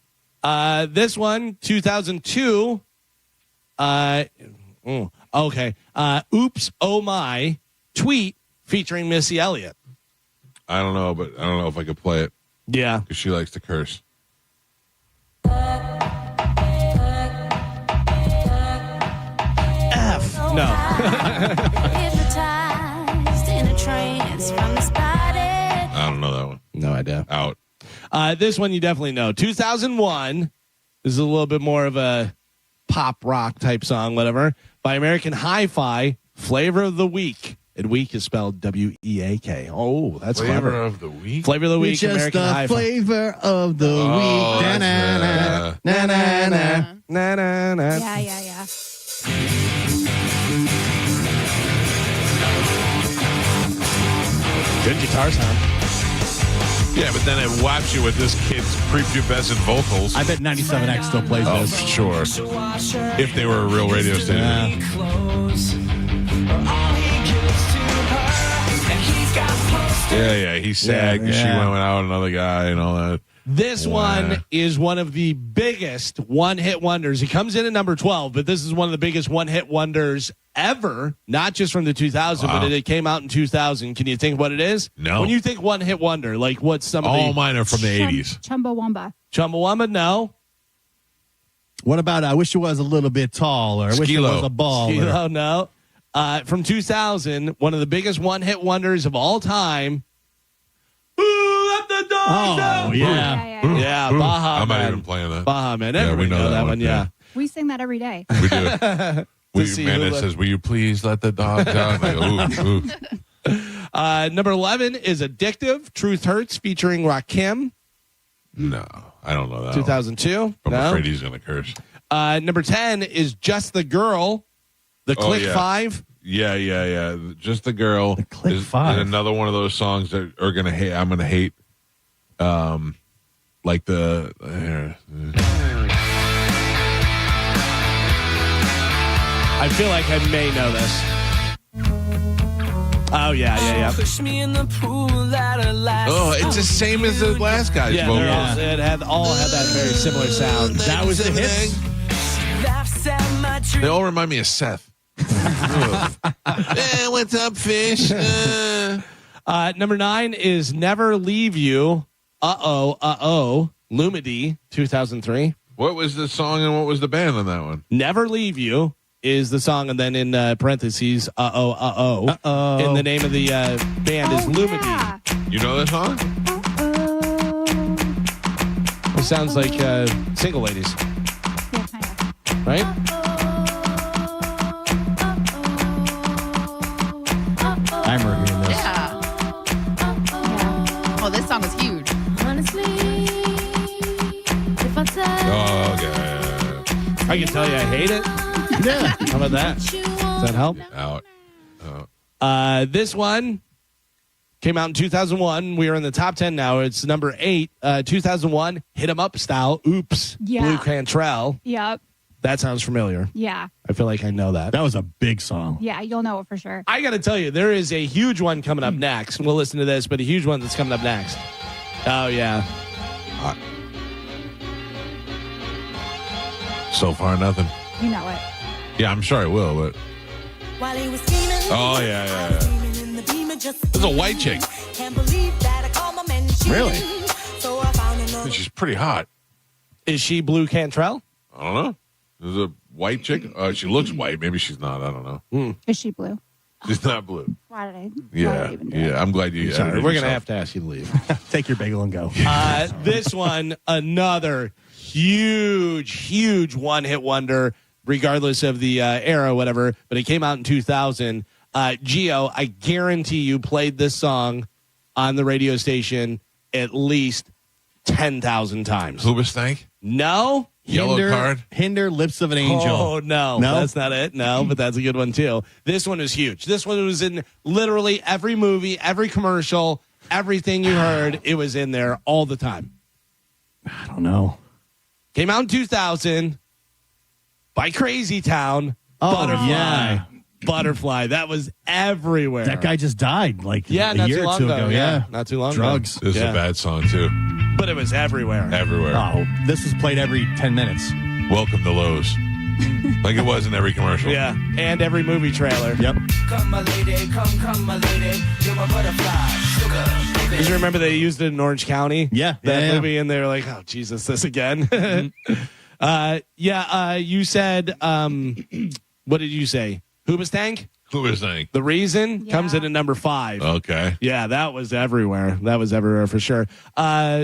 S7: This one, 2002. Okay. Oops, oh my, tweet featuring Missy Elliott.
S25: I don't know, but I don't know if I could play it.
S7: Yeah.
S25: Because she likes to curse.
S7: F. No.
S25: I don't know that one.
S7: No idea.
S25: Out.
S7: This one you definitely know. 2001. This is a little bit more of a pop rock type song, whatever, by American Hi-Fi, Flavor of the Week. And week is spelled W-E-A-K. Oh, that's
S25: Flavor
S7: clever.
S25: of the Week?
S7: Flavor of the Week,
S9: It's just
S7: American
S9: the
S7: Hi-Fi.
S9: flavor of the week. Na, na, na, na, na, na.
S7: Na, na, na.
S19: Yeah.
S7: Good guitar sound.
S25: Yeah, but then it whaps you with this kid's prepubescent vocals.
S9: I bet 97X still plays
S25: Oh,
S9: this.
S25: sure. If they were a real radio station. Yeah, he's sad because she went out with another guy and all that.
S7: This one is one of the biggest one-hit wonders. It comes in at number 12, but this is one of the biggest one-hit wonders ever, not just from the 2000, but it came out in 2000. Can you think what it is?
S25: No.
S7: When you think one-hit wonder, like what's some of
S25: All
S7: the...
S25: mine are from the 80s.
S11: Chumbawamba.
S7: Chumbawamba, no.
S9: What about I wish it was a little bit tall, or I wish it
S25: Skee-Lo.
S9: was a ball?
S7: Skee-Lo, no. From 2000, one of the biggest one-hit wonders of all time. Ooh, let the dogs out. Yeah, Baja
S25: I'm
S7: Man.
S25: not even playing that.
S7: Baja Man.
S25: Yeah, we
S7: Everybody
S25: know
S7: know
S25: that
S7: that
S25: one,
S7: one, yeah.
S11: We sing that every day.
S25: We do.
S7: see who
S25: Amanda
S7: let-
S25: says, will you please let the dogs out? And I go, ooh.
S7: Number 11 is Addictive, Truth Hurts, featuring Rakim.
S25: No, I don't know that.
S7: 2002.
S25: I'm
S7: No.
S25: afraid he's going to curse.
S7: Number 10 is Just the Girl, the Click
S25: yeah.
S7: 5.
S25: Yeah. Just the Girl. The
S9: Click
S25: is
S9: 5.
S25: another one of those songs that are going to hate. I'm going to hate. Like the.
S7: I feel like I may know this. Oh, yeah.
S14: Push me in the pool that I last.
S25: Oh, it's the same as the last guy's
S7: Yeah,
S25: vocals.
S7: it all had that very similar sound. That was the hit.
S25: They all remind me of Seth. Hey, what's up, fish?
S7: Number 9 is Never Leave You. Lumidee, 2003.
S25: What was the song and what was the band on that one?
S7: Never Leave You is the song, and then in parentheses, and the name of the band is Lumidee.
S25: You know that song?
S7: It sounds like Single Ladies. Right?
S9: I remember hearing this.
S4: Yeah. Oh, this song is huge.
S25: Oh, okay.
S7: I can tell you I hate it.
S9: Yeah.
S7: How about that? Does that help?
S25: Out.
S7: This one came out in 2001. We are in the top 10 now. It's number 8, 2001, Hit 'em Up Style. Oops.
S11: Yeah.
S7: Blue Cantrell.
S11: Yep.
S7: That sounds familiar.
S11: Yeah.
S7: I feel like I know that.
S9: That was a big song.
S11: Yeah, you'll know it for sure.
S7: I got to tell you, there is a huge one coming up next. We'll listen to this, but a huge one that's coming up next. Oh, yeah.
S25: So far, nothing.
S11: You know it.
S25: Yeah, I'm sure I will, but. Oh, yeah. There's a white chick.
S7: Really?
S25: She's pretty hot.
S7: Is she Blue Cantrell?
S25: I don't know. There's a white chick. She looks white. Maybe she's not. I don't know.
S11: Is she blue?
S25: She's not blue.
S11: Why did I?
S25: Yeah. Yeah. I'm glad you.
S7: Sorry,
S25: edited
S7: we're going to
S25: yourself.
S7: have to ask you to leave.
S9: Take your bagel and go.
S7: This one, another huge one-hit wonder, regardless of the era, whatever. But it came out in 2000. Gio, I guarantee you played this song on the radio station at least 10,000 times.
S25: Hoobastank?
S7: No.
S25: Yellow Card?
S9: Hinder, Lips of an Angel.
S7: Oh, no. That's not it. No, but that's a good one, too. This one is huge. This one was in literally every movie, every commercial, everything you heard. It was in there all the time.
S9: I don't know.
S7: Came out in 2000 by Crazy Town.
S9: Oh,
S7: Butterfly.
S9: yeah.
S7: Butterfly. That was everywhere.
S9: That guy just died like
S7: Yeah,
S9: a
S7: not
S9: year
S7: too
S9: or
S7: long
S9: two
S7: ago.
S9: ago. Yeah.
S7: Not too long
S9: Drugs.
S7: ago.
S25: This is a bad song, too.
S7: But it was everywhere.
S25: Everywhere.
S9: Oh, this was played every 10 minutes.
S25: Welcome to Lowe's. Like it was in every commercial.
S7: Yeah, and every movie trailer.
S9: Yep.
S14: Come, my lady, come, my lady. You're my butterfly, sugar, baby.
S7: Just remember they used it in Orange County?
S9: Yeah.
S7: That
S9: yeah.
S7: movie, and they were like, oh, Jesus, this again. You said, what did you say? Hoobastank?
S25: Hoobastank.
S7: The Reason comes in at number 5.
S25: Okay.
S7: Yeah, that was everywhere. That was everywhere for sure.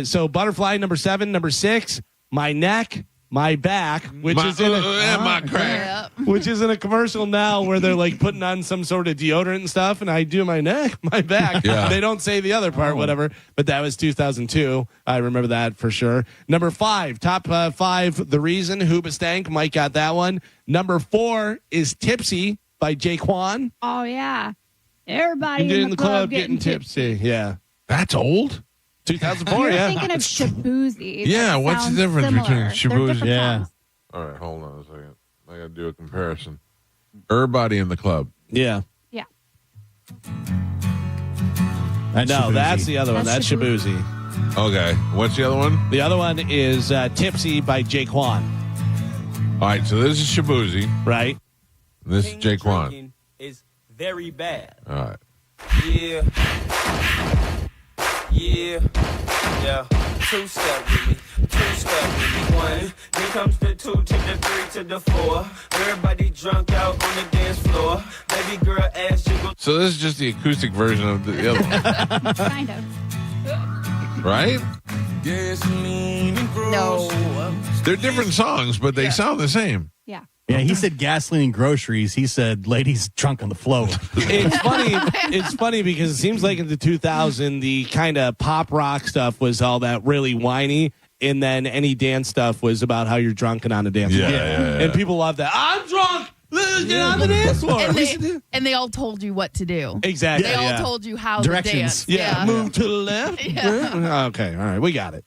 S7: So Butterfly, number 7. Number 6, My Neck, My Back, which is in
S25: my crack.
S7: which is in a commercial now where they're like putting on some sort of deodorant and stuff, and I do my neck, my back.
S25: Yeah.
S7: They don't say the other part, whatever. But that was 2002. I remember that for sure. Number 5, top 5, The Reason, Hoobastank. Mike got that one. Number 4 is Tipsy by Jaquan.
S11: Oh, yeah. Everybody
S7: In the club getting tipsy. Yeah.
S25: That's old?
S7: 2004,
S11: You're
S7: yeah.
S11: thinking of Shabuzi.
S25: Yeah,
S11: That
S25: what's the
S11: sounds
S25: difference
S11: similar.
S25: between
S11: They're
S25: Shabuzi?
S11: different
S9: Yeah.
S11: songs.
S25: All right, hold on a second. I got to do a comparison. Everybody in the club.
S7: Yeah.
S11: Yeah.
S9: That's
S7: No,
S9: Shabuzi.
S7: that's the other one. That's
S11: That's
S7: Shabuzi.
S25: Okay. What's the other one?
S7: The other one is Tipsy by Jaquan.
S25: All right, so this is Shabuzi.
S7: Right?
S25: This is Jaquan.
S14: Drinking is very bad.
S25: All right.
S14: Yeah. Yeah. Yeah. 2-step with me. 2-step with me. 1. Then comes the 2 to the 3 to the 4. Everybody drunk out on the dance floor. Baby girl ass jiggle.
S25: So this is just the acoustic version of the other one,
S11: Kind of.
S25: right?
S14: Yes, mean and gross.
S4: No.
S25: They're different songs, but they sound the same.
S11: Yeah.
S9: Yeah, he said gasoline and groceries. He said ladies drunk on the floor.
S7: It's funny. It's funny because it seems like in the 2000, the kind of pop rock stuff was all that really whiny, and then any dance stuff was about how you're drunk and on the dance floor.
S25: Yeah.
S7: And people love that. I'm drunk. Let's get on the dance floor.
S4: And they all told you what to do.
S7: Exactly.
S4: They all
S7: yeah.
S4: told you how
S9: Directions.
S4: to dance.
S7: Yeah, move to the left.
S4: Yeah.
S7: Okay, all right, we got it.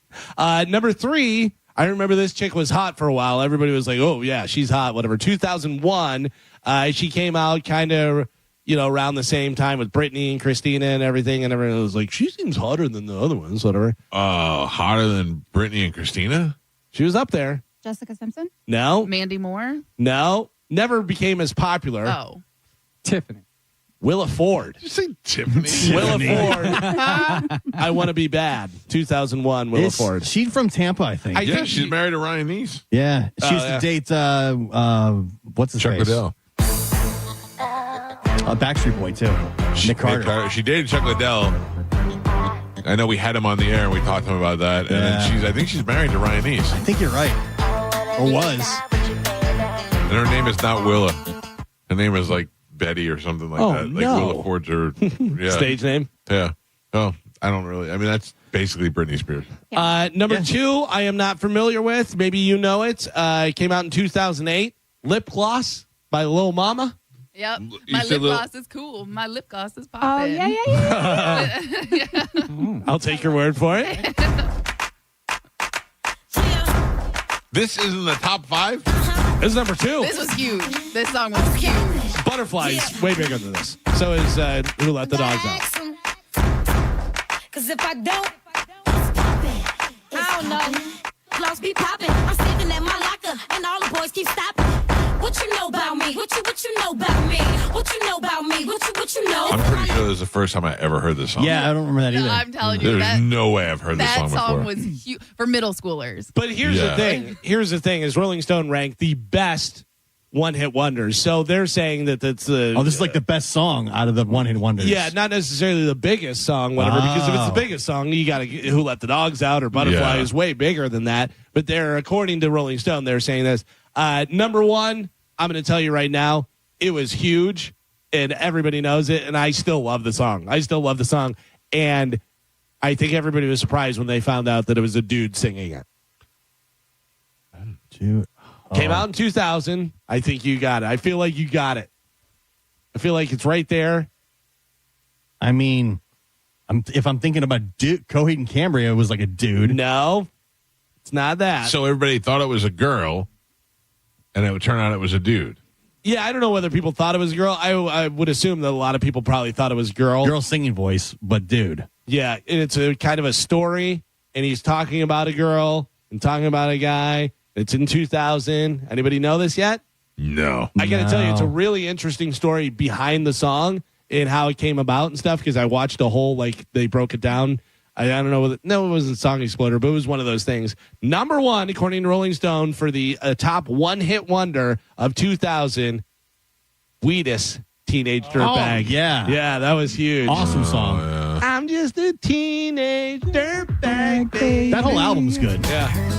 S7: Number 3, I remember this chick was hot for a while. Everybody was like, "Oh yeah, she's hot." Whatever. 2001, she came out kind of, around the same time with Britney and Christina and everything, and everyone was like, "She seems hotter than the other ones." Whatever.
S25: Hotter than Britney and Christina?
S7: She was up there.
S11: Jessica Simpson?
S7: No,
S4: Mandy Moore?
S7: no, never became as popular.
S4: Oh.
S8: Tiffany.
S7: Willa Ford.
S25: Did you say Tiffany?
S7: Willa Ford. I Want to Be Bad. 2001. Willa Ford.
S9: She's from Tampa, I think.
S25: Yeah, she's married to Ryan Neese.
S9: Yeah, she used
S7: yeah.
S9: to date what's his
S25: Chuck
S9: face?
S25: Liddell.
S9: Backstreet Boy too. Nick Carter.
S25: She dated Chuck Liddell. I know we had him on the air and we talked to him about that. And then I think she's married to Ryan Neese.
S9: I think you're right, or was.
S25: And her name is not Willa. Her name is like Betty or something like that. Like
S7: no.
S25: Willa Ford's her
S7: Stage name.
S25: Yeah. Oh, I don't really. I mean, that's basically Britney Spears.
S7: Number 2, I am not familiar with. Maybe you know it. It came out in 2008. Lip Gloss by Lil Mama.
S4: Yep.
S25: You
S4: My
S25: said
S4: lip
S25: little-
S4: gloss is cool. My lip gloss is
S11: Oh,
S4: popping.
S11: yeah.
S7: I'll take your word for it.
S25: This is in the top 5?
S7: This is number 2.
S4: This was huge. This song was huge.
S7: Butterfly's way bigger than this. So is Who Let the Dogs Out.
S5: Cause if I don't know. Floss be popping. I'm sitting at my locker, and all the boys keep stopping. What you know about me? What you know about me? What you know about me? What you know?
S25: I'm pretty sure this is the first time I ever heard this song.
S9: Yeah, I don't remember that either.
S4: I'm telling you,
S25: There's
S4: that,
S25: no way I've heard this
S4: that
S25: song before.
S4: song was huge for middle schoolers.
S7: But here's the thing. Here's the thing: is Rolling Stone ranked the best one-hit wonders. So they're saying that that's the.
S9: Oh, this is like the best song out of the one-hit wonders.
S7: Yeah, not necessarily the biggest song, whatever. Because if it's the biggest song, you got to Who Let the Dogs Out or Butterfly is way bigger than that. But they're, according to Rolling Stone, they're saying this. Number 1, I'm going to tell you right now, it was huge, and everybody knows it. And I still love the song. And I think everybody was surprised when they found out that it was a dude singing it. Came out in 2000. I think you got it. I feel like you got it. I feel like it's right there.
S9: I mean, if I'm thinking about Coheed and Cambria, it was like a dude.
S7: No, it's not that.
S25: So everybody thought it was a girl, and it would turn out it was a dude.
S7: Yeah, I don't know whether people thought it was a girl. I would assume that a lot of people probably thought it was a girl.
S9: Girl singing voice, but dude.
S7: Yeah, and it's a kind of a story, and he's talking about a girl and talking about a guy. It's in 2000. Anybody know this yet?
S25: No.
S7: I got to tell you, it's a really interesting story behind the song and how it came about and stuff, because I watched a whole, they broke it down. I don't know. It wasn't Song Exploder, but it was one of those things. Number one, according to Rolling Stone, for the top one-hit wonder of 2000, Wheatus, Teenage Dirtbag.
S9: Yeah.
S7: Yeah, that was huge.
S9: Awesome song.
S25: Yeah.
S7: I'm just a teenage dirtbag, baby.
S9: That whole album's good.
S7: Yeah.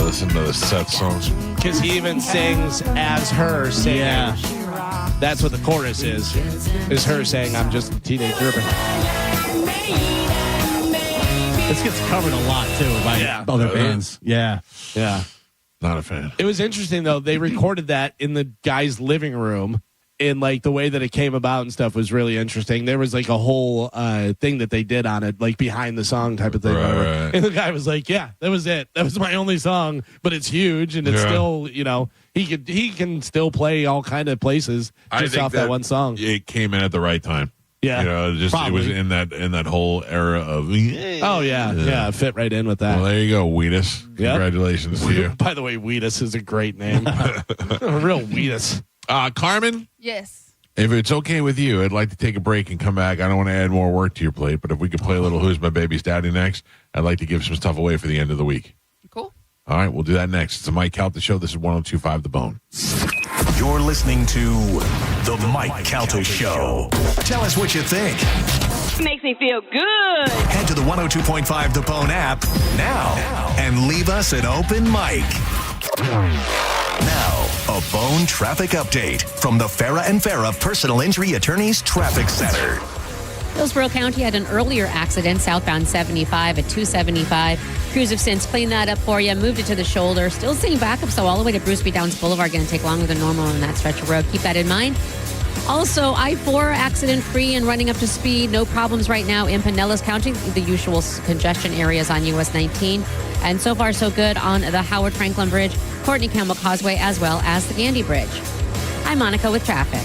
S25: Listen to the Seth songs.
S7: Because he even sings as her singing.
S9: Yeah.
S7: That's what the chorus is her saying, I'm just a teenage dirtbag.
S9: This gets covered a lot, too, by other bands. Yeah.
S7: Yeah.
S25: Not a fan.
S7: It was interesting, though. They recorded that in the guy's living room, and the way that it came about and stuff was really interesting. There was a whole thing that they did on it, behind the song type of thing.
S25: Right.
S7: And the guy was like, yeah, that was it. That was my only song, but it's huge, and it's still, he can still play all kind of places just off that one song.
S25: It came in at the right time.
S7: Yeah.
S25: It was in that whole era of.
S7: Oh, yeah. Fit right in with that.
S25: Well, there you go, Wheatus. Congratulations to you.
S7: By the way, Wheatus is a great name. A real Wheatus.
S25: Carmen?
S4: Yes.
S25: If it's okay with you, I'd like to take a break and come back. I don't want to add more work to your plate, but if we could play a little Who's My Baby's Daddy next, I'd like to give some stuff away for the end of the week.
S4: Cool.
S25: All right, we'll do that next. It's the Mike Calta Show. This is 102.5 The Bone.
S6: You're listening to The Mike Calta Show. Tell us what you think.
S15: Makes me feel good.
S6: Head to the 102.5 The Bone app now and leave us an open mic. Now, a Bone traffic update from the Farah and Farah Personal Injury Attorneys Traffic Center.
S19: Hillsborough County had an earlier accident southbound 75 at 275. Crews have since cleaned that up for you, moved it to the shoulder. Still seeing backups, so all the way to Bruce B. Downs Boulevard. Going to take longer than normal on that stretch of road. Keep that in mind. Also, I-4 accident-free and running up to speed. No problems right now in Pinellas County, the usual congestion areas on US 19. And so far, so good on the Howard Franklin Bridge, Courtney Campbell Causeway, as well as the Gandy Bridge. I'm Monica with traffic.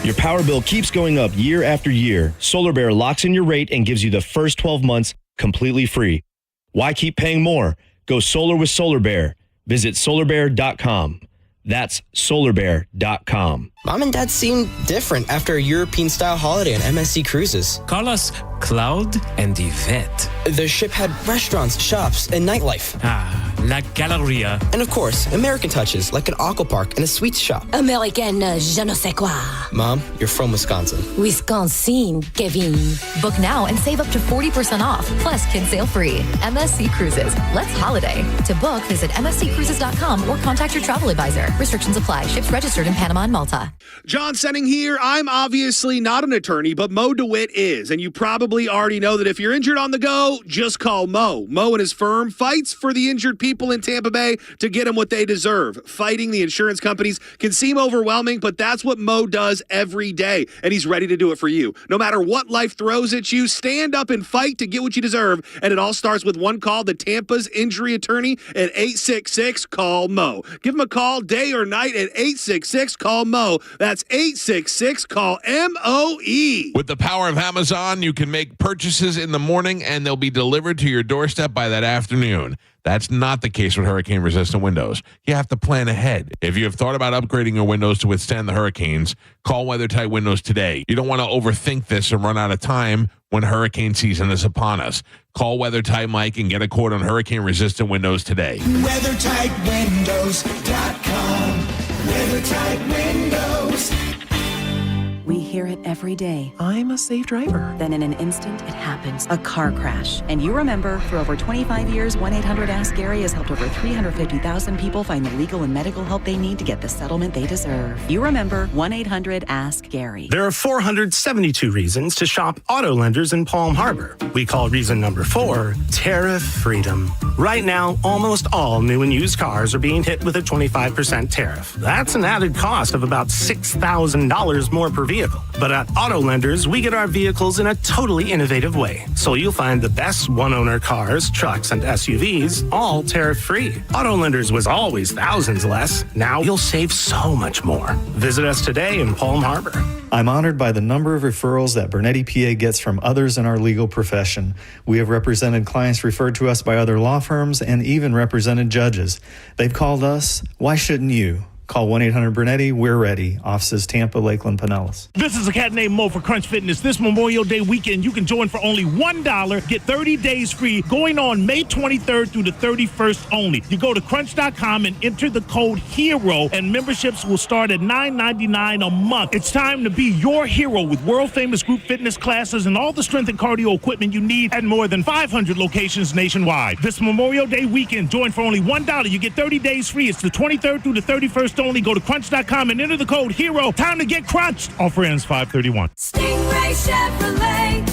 S16: Your power bill keeps going up year after year. Solar Bear locks in your rate and gives you the first 12 months completely free. Why keep paying more? Go solar with Solar Bear. Visit solarbear.com. That's solarbear.com.
S17: Mom and Dad seem different after a European-style holiday on MSC Cruises.
S18: Call us Cloud and Yvette.
S17: The ship had restaurants, shops, and nightlife.
S18: Ah, La Galleria.
S17: And of course, American touches like an aqua park and a sweets shop.
S5: American je ne sais quoi.
S17: Mom, you're from Wisconsin.
S5: Wisconsin, Kevin.
S20: Book now and save up to 40% off, plus kids sail free. MSC Cruises. Let's holiday. To book, visit msccruises.com or contact your travel advisor. Restrictions apply. Ships registered in Panama and Malta.
S21: John Senning here. I'm obviously not an attorney, but Mo DeWitt is. And you probably already know that if you're injured on the go, just call Mo. Mo and his firm fights for the injured people in Tampa Bay to get them what they deserve. Fighting the insurance companies can seem overwhelming, but that's what Mo does every day. And he's ready to do it for you. No matter what life throws at you, stand up and fight to get what you deserve. And it all starts with one call to Tampa's injury attorney at 866-CALL-MO. Give him a call day or night at 866-CALL-MO. That's 866-CALL-MOE.
S25: With the power of Amazon, you can make purchases in the morning and they'll be delivered to your doorstep by that afternoon. That's not the case with hurricane-resistant windows. You have to plan ahead. If you have thought about upgrading your windows to withstand the hurricanes, call WeatherTight Windows today. You don't want to overthink this and run out of time when hurricane season is upon us. Call WeatherTight Mike and get a quote on hurricane-resistant windows today.
S27: WeatherTightWindows.com. WeatherTight Windows.
S28: We
S1: hear it every day. I'm a safe driver. Then in an instant, it happens. A car crash. And you remember, for over 25 years, 1-800-ASK-GARY has helped over 350,000 people find the legal and medical help they need to get the settlement they deserve. You remember 1-800-ASK-GARY.
S2: There are 472 reasons to shop auto lenders in Palm Harbor. We call reason number 4 tariff freedom. Right now, almost all new and used cars are being hit with a 25% tariff. That's an added cost of about $6,000 more per vehicle. But at auto lenders, we get our vehicles in a totally innovative way. So you'll find the best one-owner cars, trucks, and SUVs all tariff-free. Auto lenders was always thousands less. Now you'll save so much more. Visit us today in Palm Harbor.
S12: I'm honored by the number of referrals that Bernetti PA gets from others in our legal profession. We have represented clients referred to us by other law firms and even represented judges. They've called us. Why shouldn't you? Call 1-800-BURNETTI. We're ready. Offices Tampa, Lakeland, Pinellas.
S22: This is a cat named Mo for Crunch Fitness. This Memorial Day weekend, you can join for only $1. Get 30 days free going on May 23rd through the 31st only. You go to crunch.com and enter the code HERO, and memberships will start at $9.99 a month. It's time to be your hero with world-famous group fitness classes and all the strength and cardio equipment you need at more than 500 locations nationwide. This Memorial Day weekend, join for only $1. You get 30 days free. It's the 23rd through the 31st only. Go to crunch.com and enter the code HERO. Time to get crunched. Offer ends 5/31.
S5: Stingray Chevrolet.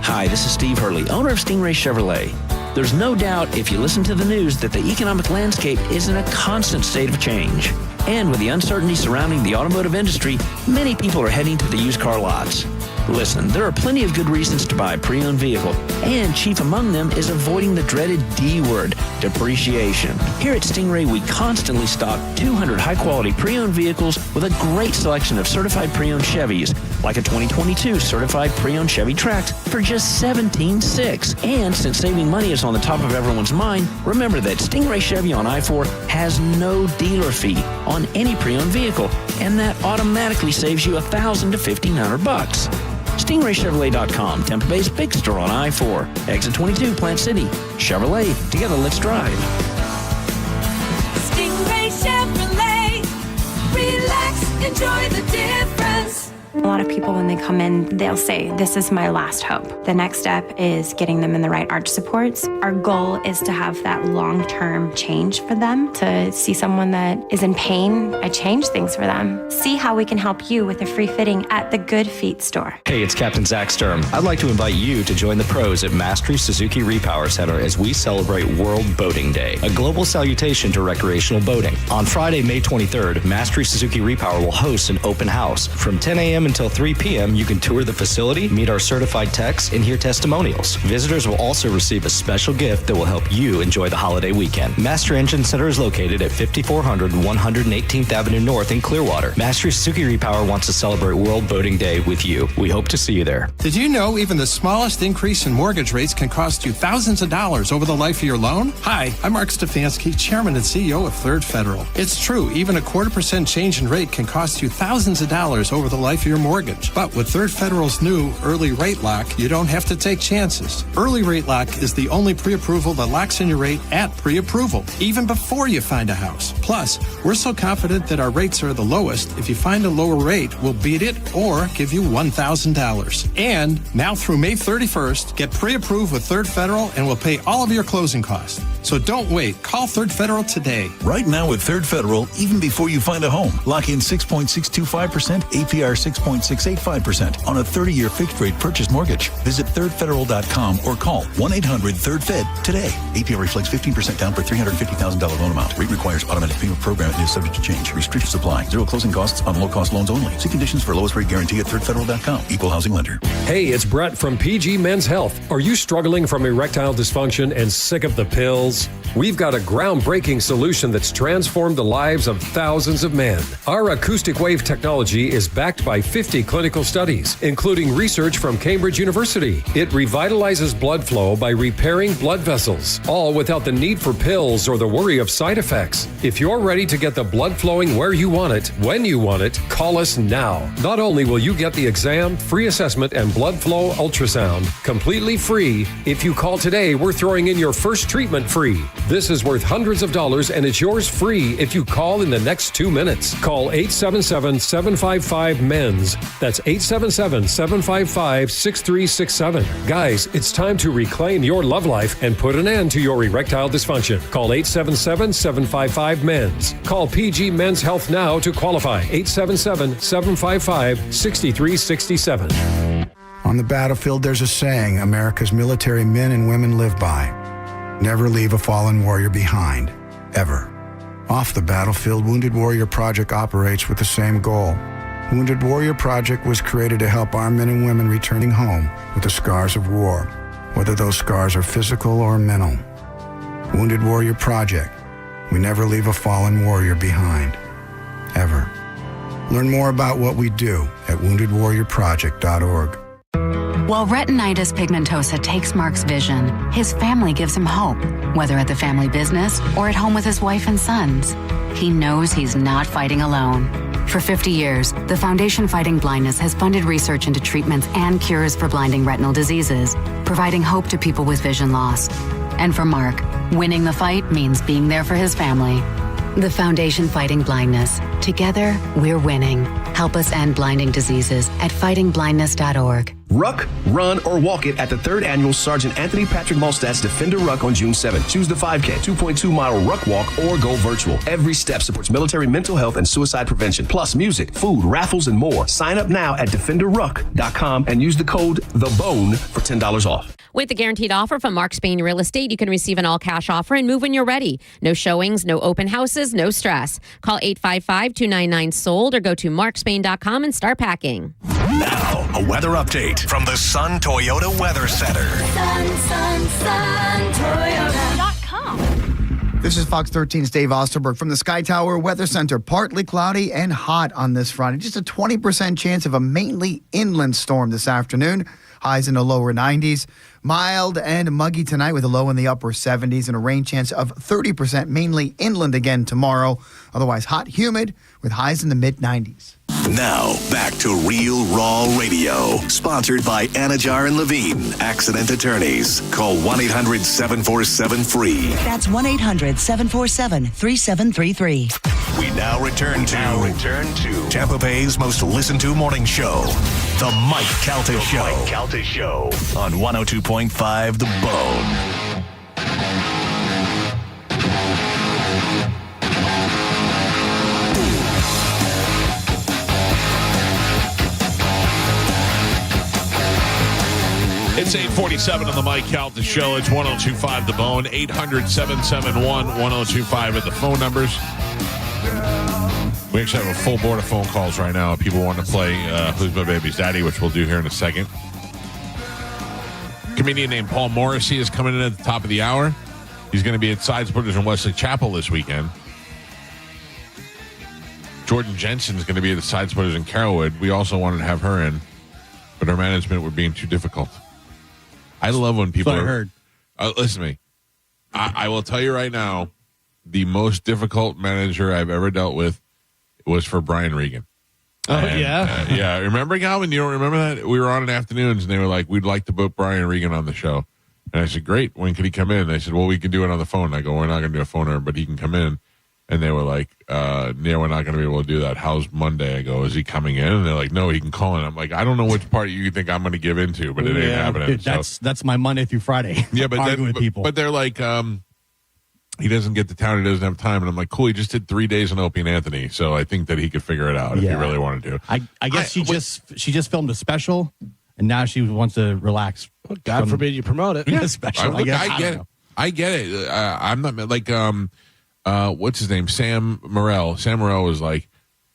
S23: Hi, this is Steve Hurley, owner of Stingray Chevrolet. There's no doubt if you listen to the news that the economic landscape is in a constant state of change. And with the uncertainty surrounding the automotive industry, many people are heading to the used car lots. Listen, there are plenty of good reasons to buy a pre-owned vehicle, and chief among them is avoiding the dreaded D word, depreciation. Here at Stingray, we constantly stock 200 high-quality pre-owned vehicles with a great selection of certified pre-owned Chevys, like a 2022 certified pre-owned Chevy Trax for just $17,600. And since saving money is on the top of everyone's mind, remember that Stingray Chevy on I-4 has no dealer fee on any pre-owned vehicle, and that automatically saves you $1,000 to $1,500. StingrayChevrolet.com, Tampa Bay's big store on I-4, exit 22, Plant City. Chevrolet, together let's drive.
S5: Stingray Chevrolet. Relax, enjoy the difference.
S26: A lot of people, when they come in, they'll say, this is my last hope. The next step is getting them in the right arch supports. Our goal is to have that long-term change for them, to see someone that is in pain. I change things for them. See how we can help you with a free fitting at the Good Feet store.
S27: Hey, it's Captain Zach Sturm. I'd like to invite you to join the pros at Mastery Suzuki Repower Center as we celebrate World Boating Day, a global salutation to recreational boating. On Friday, May 23rd, Mastery Suzuki Repower will host an open house. From 10 a.m. until 3 p.m., you can tour the facility, meet our certified techs, and hear testimonials. Visitors will also receive a special gift that will help you enjoy the holiday weekend. Master Engine Center is located at 5400 118th Avenue North in Clearwater. Mastery Suzuki Repower wants to celebrate World Boating Day with you. We hope to see you there.
S28: Did you know even the smallest increase in mortgage rates can cost you thousands of dollars over the life of your loan? Hi, I'm Mark Stefanski, Chairman and CEO of Third Federal. It's true, even a 0.25% change in rate can cost you thousands of dollars over the life of your mortgage. But with Third Federal's new Early Rate Lock, you don't have to take chances. Early Rate Lock is the only pre-approval that locks in your rate at pre-approval, even before you find a house. Plus, we're so confident that our rates are the lowest, if you find a lower rate, we'll beat it or give you $1,000. And now through May 31st, get pre-approved with Third Federal and we'll pay all of your closing costs. So don't wait. Call Third Federal today.
S29: Right now with Third Federal, even before you find a home, lock in 6.625%, APR 6.685% on a 30-year fixed-rate purchase mortgage. Visit thirdfederal.com or call 1-800-3RD-FED today. APR reflects 15% down for $350,000 loan amount. Rate requires automatic payment program and is subject to change. Restrictions apply. Zero closing costs on low-cost loans only. See conditions for lowest rate guarantee at thirdfederal.com. Equal housing lender.
S30: Hey, it's Brett from PG Men's Health. Are you struggling from erectile dysfunction and sick of the pills? We've got a groundbreaking solution that's transformed the lives of thousands of men. Our acoustic wave technology is backed by 50 clinical studies, including research from Cambridge University. It revitalizes blood flow by repairing blood vessels, all without the need for pills or the worry of side effects. If you're ready to get the blood flowing where you want it, when you want it, call us now. Not only will you get the exam, free assessment, and blood flow ultrasound completely free, if you call today, we're throwing in your first treatment free. This is worth hundreds of dollars and it's yours free if you call in the next 2 minutes. Call 877-755-MENS men's. That's 877-755-6367. Guys, it's time to reclaim your love life and put an end to your erectile dysfunction. Call 877-755-MENS. Call PG Men's Health now to qualify. 877-755-6367.
S3: On the battlefield, there's a saying America's military men and women live by. Never leave a fallen warrior behind, ever. Off the battlefield, Wounded Warrior Project operates with the same goal. Wounded Warrior Project was created to help our men and women returning home with the scars of war, whether those scars are physical or mental. Wounded Warrior Project. We never leave a fallen warrior behind, ever. Learn more about what we do at woundedwarriorproject.org.
S4: While retinitis pigmentosa takes Mark's vision, his family gives him hope, whether at the family business or at home with his wife and sons. He knows he's not fighting alone. For 50 years, the Foundation Fighting Blindness has funded research into treatments and cures for blinding retinal diseases, providing hope to people with vision loss. And for Mark, winning the fight means being there for his family. The Foundation Fighting Blindness. Together, we're winning. Help us end blinding diseases at fightingblindness.org.
S7: Ruck, run, or walk it at the 3rd Annual Sergeant Anthony Patrick Malstat's Defender Ruck on June 7th. Choose the 5K, 2.2-mile Ruck Walk, or go virtual. Every step supports military mental health and suicide prevention, plus music, food, raffles, and more. Sign up now at defenderruck.com and use the code THEBONE for $10 off.
S19: With the guaranteed offer from Mark Spain Real Estate, you can receive an all-cash offer and move when you're ready. No showings, no open houses, no stress. Call 855-299-SOLD or go to markspain.com and start packing.
S6: Now, a weather update from the Sun Toyota Weather Center.
S8: Toyota.com. This is Fox 13's Dave Osterberg from the Sky Tower Weather Center. Partly cloudy and hot on this Friday. Just a 20% chance of a mainly inland storm this afternoon. Highs in the lower 90s. Mild and muggy tonight with a low in the upper 70s and a rain chance of 30%, mainly inland again tomorrow. Otherwise hot, humid with highs in the mid 90s.
S6: Now, back to Real Raw Radio. Sponsored by Anajar and Levine, accident attorneys. Call 1-800-747-FREE.
S9: That's 1-800-747-3733.
S6: We now return to Tampa Bay's most listened to morning show, The Mike Calta Show. Mike Calta Show on 102.5 The Bone.
S25: It's 8:47 on the Mike Calta Show. It's 102.5 The Bone. 800-771-1025 at the phone numbers. We actually have a full board of phone calls right now. People want to play Who's My Baby's Daddy, which we'll do here in a second. A comedian named Paul Morrissey is coming in at the top of the hour. He's going to be at Side Splitters in Wesley Chapel this weekend. Jordan Jensen is going to be at the Side Splitters in Carrollwood. We also wanted to have her in, but our management were being too difficult. I love when people
S10: heard.
S25: Listen to me. I will tell you right now, the most difficult manager I've ever dealt with was for Brian Regan.
S10: Oh, yeah?
S25: Yeah. Remember, Galvin? You don't remember that? We were on in afternoons, and they were like, we'd like to book Brian Regan on the show. And I said, great. When could he come in? They said, well, we can do it on the phone. I go, we're not going to do a phone, but he can come in. And they were like, yeah, we're not going to be able to do that. How's Monday? I go, is he coming in? And they're like, no, he can call in. I'm like, I don't know which part you think I'm going to give into, but it ain't happening.
S10: Dude, that's my Monday through Friday.
S25: Yeah, but
S10: arguing with people.
S25: But they're like, he doesn't get to town. He doesn't have time. And I'm like, cool. He just did 3 days in Opie and Anthony, so I think that he could figure it out if he really wanted to.
S10: I guess she just filmed a special, and now she wants to relax. Well, God forbid you promote it.
S25: Yeah.
S10: Special.
S25: I get it. I get it. I'm not like what's his name? Sam Morrell. Sam Morrell was like,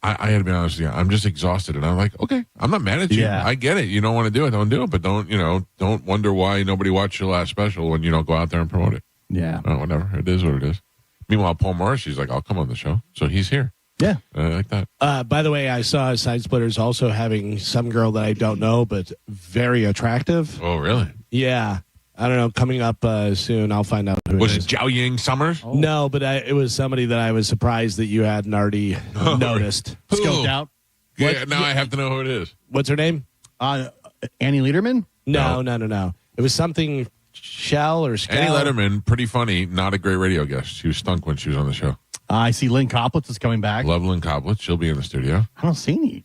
S25: I had to be honest with you. I'm just exhausted. And I'm like, okay, I'm not mad at you.
S10: Yeah.
S25: I get it. You don't want to do it. Don't do it. But don't wonder why nobody watched your last special when you don't go out there and promote it.
S10: Yeah.
S25: Whatever. It is what it is. Meanwhile, Paul Morrissey's like, I'll come on the show. So he's here.
S10: Yeah.
S25: I like that.
S10: By the way, I saw Side Splitters also having some girl that I don't know, but very attractive.
S25: Oh, really?
S10: Yeah. I don't know. Coming up soon, I'll find out who
S25: Was
S10: it
S25: it Zhao Ying Summers?
S10: Oh. No, but it was somebody that I was surprised that you hadn't already noticed.
S25: Who?
S10: Scoped out.
S25: Yeah, now I have to know who it is.
S10: What's her name? Annie Lederman? No. It was something Shell or Skell.
S25: Annie Lederman, pretty funny. Not a great radio guest. She was stunk when she was on the show.
S10: I see Lynn Coplitz is coming back.
S25: Love Lynn Coplitz. She'll be in the studio.
S10: I don't see any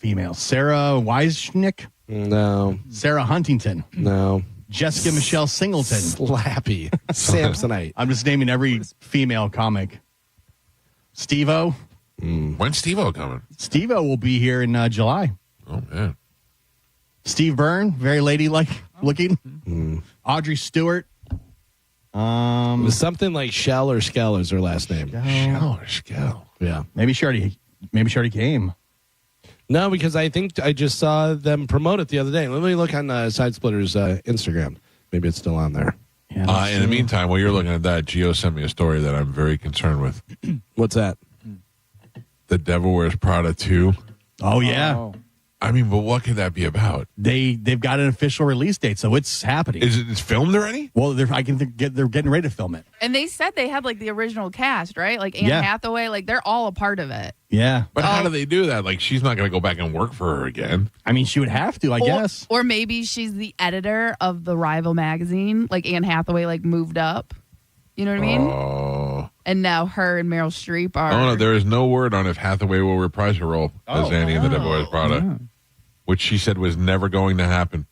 S10: females. Sarah Weisnick?
S9: No.
S10: Sarah Huntington?
S9: No.
S10: Jessica Michelle Singleton?
S9: Slappy. Samsonite.
S10: I'm just naming every female comic. Steve-O?
S25: When's Steve-O coming?
S10: Steve-O will be here in July.
S25: Oh, man.
S10: Steve Byrne, very ladylike looking. Audrey Stewart.
S9: It was something like Shell or Skell is her last name.
S25: Shell or Skell.
S9: Yeah.
S10: Maybe she already came.
S9: No, because I think I just saw them promote it the other day. Let me look on Side Splitters Instagram. Maybe it's still on there.
S10: Yeah,
S25: In the meantime, while you're looking at that, Gio sent me a story that I'm very concerned with.
S9: What's that?
S25: The Devil Wears Prada 2.
S10: Oh, yeah.
S25: I mean, but what could that be about?
S10: They've got an official release date, so it's happening.
S25: It's filmed already?
S10: Well, they're getting ready to film it.
S11: And they said they had like the original cast, right? Like Anne Hathaway, like they're all a part of it.
S10: Yeah.
S25: But how do they do that? Like, she's not going to go back and work for her again.
S10: I mean, she would have to, I guess.
S11: Or maybe she's the editor of the rival magazine. Like Anne Hathaway, like moved up. You know what I mean?
S25: Oh.
S11: And now her and Meryl Streep are.
S25: Oh, no, there is no word on if Hathaway will reprise her role as Annie in The Devil Wears Prada, which she said was never going to happen.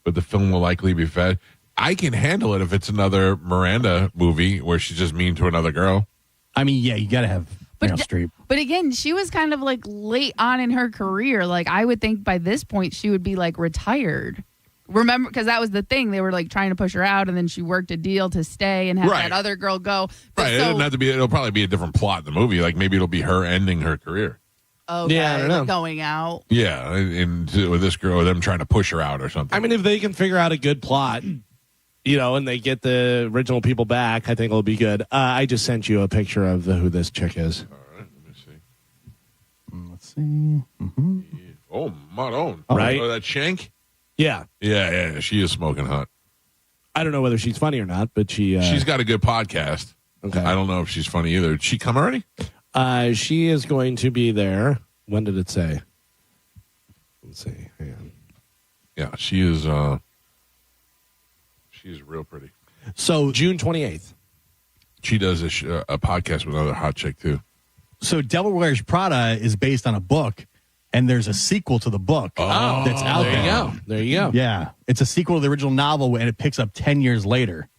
S25: But the film will likely be fed. I can handle it if it's another Miranda movie where she's just mean to another girl.
S10: I mean, yeah, you got to have Meryl Streep.
S11: But again, she was kind of like late on in her career. Like I would think by this point she would be like retired. Remember, because that was the thing. They were like trying to push her out, and then she worked a deal to stay and have that other girl go. But
S25: Right. It doesn't have to be. It'll probably be a different plot in the movie. Like maybe it'll be her ending her career.
S11: Okay,
S9: Yeah, I don't know.
S11: going out.
S25: Yeah, and with this girl, them trying to push her out or something.
S9: I mean, if they can figure out a good plot, and they get the original people back, I think it'll be good. I just sent you a picture of who this chick is.
S25: All right, let me see.
S10: Let's see. Mm-hmm.
S25: Oh, Maron.
S9: Right?
S25: Oh, that Shank?
S9: Yeah.
S25: Yeah, she is smoking hot.
S9: I don't know whether she's funny or not, but
S25: she's got a good podcast.
S9: Okay.
S25: I don't know if she's funny either. Did she come already?
S9: She is going to be there. When did it say? Let's see. Hang on.
S25: Yeah, she is. She's real pretty.
S10: So
S9: June 28th.
S25: She does a podcast with another hot chick too.
S10: So Devil Wears Prada is based on a book, and there's a sequel to the book that's out there.
S9: There you go. There you go.
S10: Yeah, it's a sequel to the original novel, and it picks up 10 years later.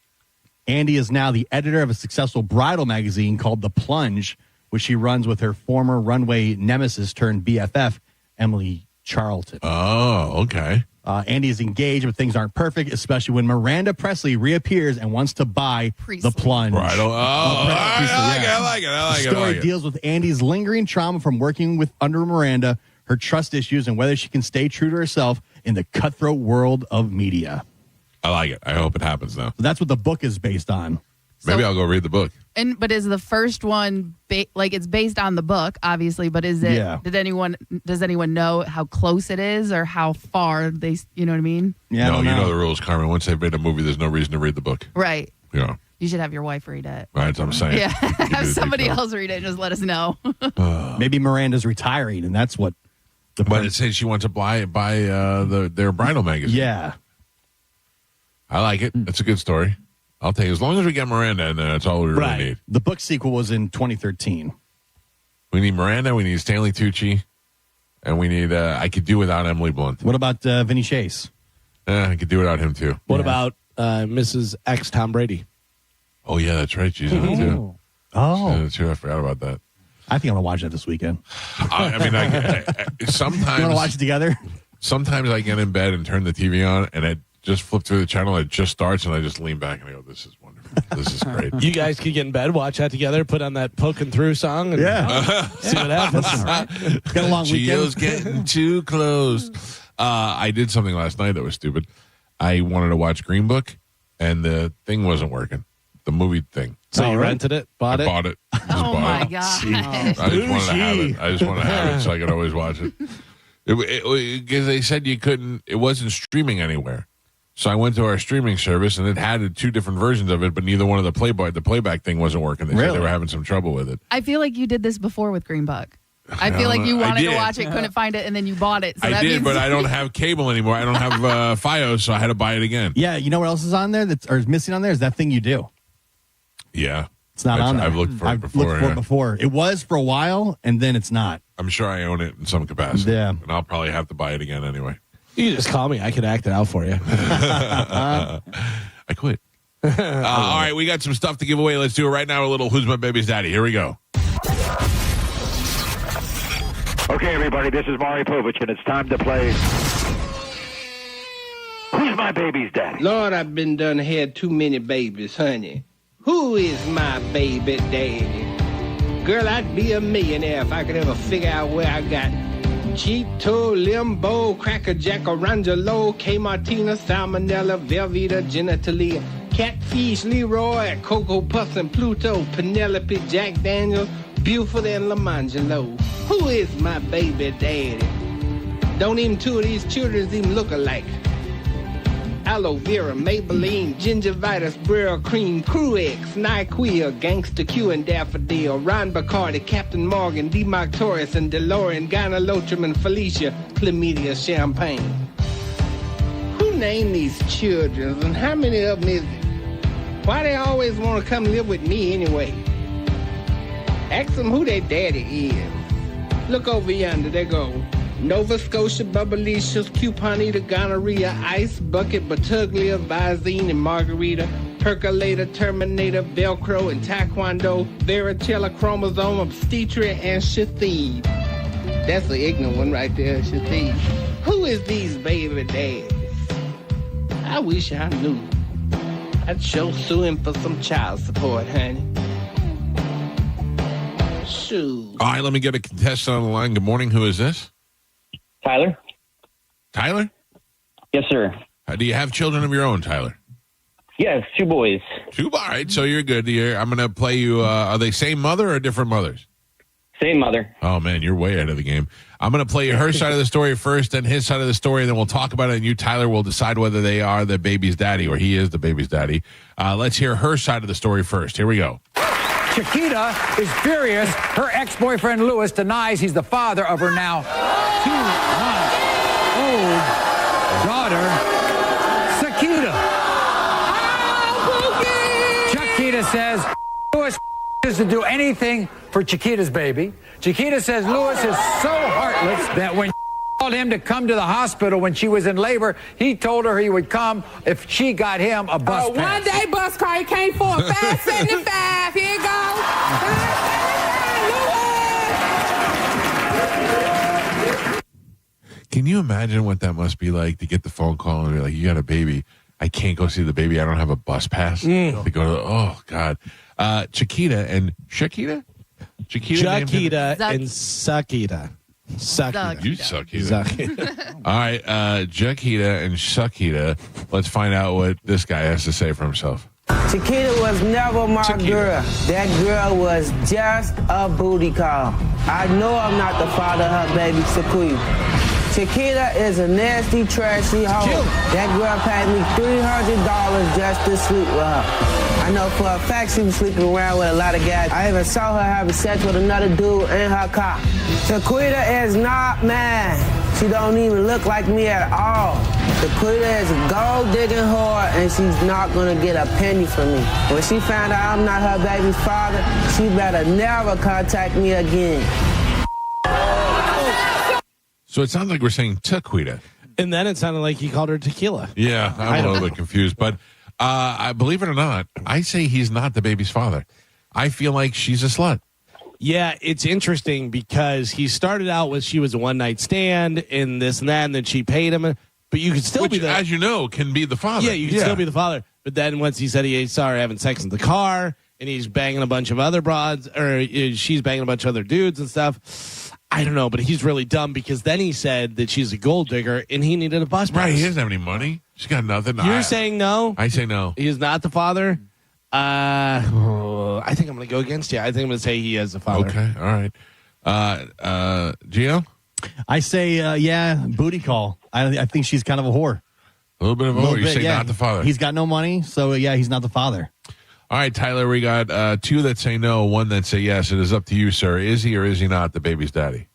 S10: Andy is now the editor of a successful bridal magazine called The Plunge, which she runs with her former runway nemesis turned BFF, Emily Charlton.
S25: Oh, okay.
S10: Andy is engaged, but things aren't perfect, especially when Miranda Presley reappears and wants to buy The Plunge.
S25: Bridal. I like it.
S10: The story deals with Andy's lingering trauma from working under Miranda, her trust issues, and whether she can stay true to herself in the cutthroat world of media.
S25: I like it. I hope it happens now.
S10: So that's what the book is based on.
S25: Maybe I'll go read the book.
S11: But is the first one like it's based on the book, obviously? But is it?
S10: Yeah.
S11: Does anyone know how close it is or how far they? You know what I mean?
S10: Yeah.
S25: No, you know the rules, Carmen. Once they've made a movie, there's no reason to read the book.
S11: Right.
S25: Yeah.
S11: You should have your wife read it.
S25: Right. That's what I'm saying.
S11: Yeah. Have somebody else read it and just let us know.
S10: Maybe Miranda's retiring, and that's what.
S25: But it says she wants to buy their bridal magazine.
S10: Yeah.
S25: I like it. That's a good story. I'll tell you, as long as we get Miranda, and that's all we really need.
S10: The book sequel was in 2013.
S25: We need Miranda, we need Stanley Tucci, and we need, I could do without Emily Blunt.
S10: What about Vinny Chase?
S25: I could do without him, too.
S9: What about Mrs. X Tom Brady?
S25: Oh, yeah, that's right. She's in it, too.
S10: Oh.
S25: Too. I forgot about that.
S10: I think I'm going to watch that this weekend.
S25: I mean, sometimes.
S10: You want to watch it together?
S25: Sometimes I get in bed and turn the TV on, and it just flip through the channel, it just starts, and I just lean back and I go, this is wonderful. This is great.
S9: You guys could get in bed, watch that together, put on that Poking Through song, and see what happens.
S10: Got a long weekend.
S25: Gio's getting too close. I did something last night that was stupid. I wanted to watch Green Book, and the thing wasn't working. The movie thing.
S9: So you rented it? Bought it?
S25: Bought it.
S11: Oh my God.
S25: I just wanted to have it. I just want to have it so I could always watch it. Because they said you couldn't, it wasn't streaming anywhere. So I went to our streaming service, and it had two different versions of it, but neither one of the playback thing wasn't working. They said they were having some trouble with it.
S11: I feel like you did this before with Green Book. I feel like you wanted to watch it, couldn't find it, and then you bought it. So
S25: I did, but I don't have cable anymore. I don't have Fios, so I had to buy it again.
S10: Yeah, you know what else is on there or is missing on there is that thing you do.
S25: Yeah.
S10: It's not on there.
S25: I've looked for it before.
S10: Before. It was for a while, and then it's not.
S25: I'm sure I own it in some capacity.
S10: Yeah.
S25: And I'll probably have to buy it again anyway.
S9: You just call me. I can act it out for you.
S25: I quit. All right, we got some stuff to give away. Let's do it right now. A little Who's My Baby's Daddy. Here we go.
S1: Okay, everybody, this is Maury Povich, and it's time to play Who's My Baby's Daddy?
S13: Lord, I've been done had too many babies, honey. Who is my baby daddy? Girl, I'd be a millionaire if I could ever figure out where I got Cheeto, Limbo, Cracker Jack, Orangelo, K. Martina, Salmonella, Velveeta, Genitalia, Catfish, Leroy, Cocoa Puffs and Pluto, Penelope, Jack Daniels, Buford, and Lamangelo. Who is my baby daddy? Don't even two of these children even look alike. Aloe Vera, Maybelline, Gingivitis, Brill Cream, Cruex, NyQuil, Gangsta Q and Daffodil, Ron Bacardi, Captain Morgan, D-Mark Torres, and DeLorean, Gynolotrum, and Felicia, Chlamydia, Champagne. Who named these children, and how many of them is it? Why they always want to come live with me anyway? Ask them who their daddy is. Look over yonder, they go. Nova Scotia, Bubblicious, Cuponita, Gonorrhea, Ice Bucket, Batuglia, Visine, and Margarita, Percolator, Terminator, Velcro, and Taekwondo, Varicella, Chromosome, Obstetria, and Shathid. That's the ignorant one right there, Shathid. Who is these baby dads? I wish I knew. I'd show suing for some child support, honey. Shoot.
S25: All right, let me get a contestant on the line. Good morning. Who is this?
S14: Tyler?
S25: Tyler?
S14: Yes, sir.
S25: Do you have children of your own, Tyler?
S14: Yes, 2 boys.
S25: All right, so you're good. I'm going to play you. Are they same mother or different mothers?
S14: Same mother.
S25: Oh, man, you're way ahead of the game. I'm going to play you her side of the story first, then his side of the story, and then we'll talk about it, and you, Tyler, will decide whether they are the baby's daddy or he is the baby's daddy. Let's hear her side of the story first. Here we go.
S15: Chiquita is furious. Her ex-boyfriend, Louis, denies he's the father of her now 2-month-old daughter, Chiquita. Chiquita says Louis is to do anything for Chiquita's baby. Chiquita says Louis is so heartless that when called him to come to the hospital when she was in labor, he told her he would come if she got him a bus pass.
S16: One day bus car, he came for a 575. Here you go.
S25: Can you imagine what that must be like to get the phone call and be like, you got a baby. I can't go see the baby. I don't have a bus pass to go to. Oh, God. Chiquita and Shakita?
S9: Chiquita and Sakita. Sakita.
S25: You Sakita. All right, Chiquita and Sakita. Let's find out what this guy has to say for himself.
S17: Chiquita was never my girl. That girl was just a booty call. I know I'm not the father of her baby, Chiquita. Chiquita is a nasty, trashy hoe. That girl paid me $300 just to sleep with her. I know for a fact she was sleeping around with a lot of guys. I even saw her having sex with another dude in her car. Chiquita is not mine. She don't even look like me at all. Chiquita is a gold-digging whore, and she's not gonna get a penny from me. When she found out I'm not her baby's father, she better never contact me again.
S25: So it sounds like we're saying Chiquita.
S9: And then it sounded like he called her tequila.
S25: Yeah, I'm a little bit confused. But I believe it or not, I say he's not the baby's father. I feel like she's a slut.
S9: Yeah, it's interesting because he started out with she was a one-night stand and this and that, and then she paid him. But you could still be the...
S25: as you know, can be the father.
S9: Yeah, you can still be the father. But then once he said he saw her having sex in the car, and he's banging a bunch of other broads, or she's banging a bunch of other dudes and stuff... I don't know, but he's really dumb because then he said that she's a gold digger and he needed a bus pass.
S25: Right, he doesn't have any money. She's got nothing.
S9: You're saying no?
S25: I say no.
S9: He is not the father? I think I'm going to go against you. I think I'm going to say he is the father.
S25: Okay, all right. Gio?
S10: I say, yeah, booty call. I think she's kind of a whore.
S25: A little bit of a whore. You say not the father.
S10: He's got no money, so yeah, he's not the father.
S25: All right, Tyler, we got 2 that say no, 1 that say yes. It is up to you, sir. Is he or is he not the baby's daddy?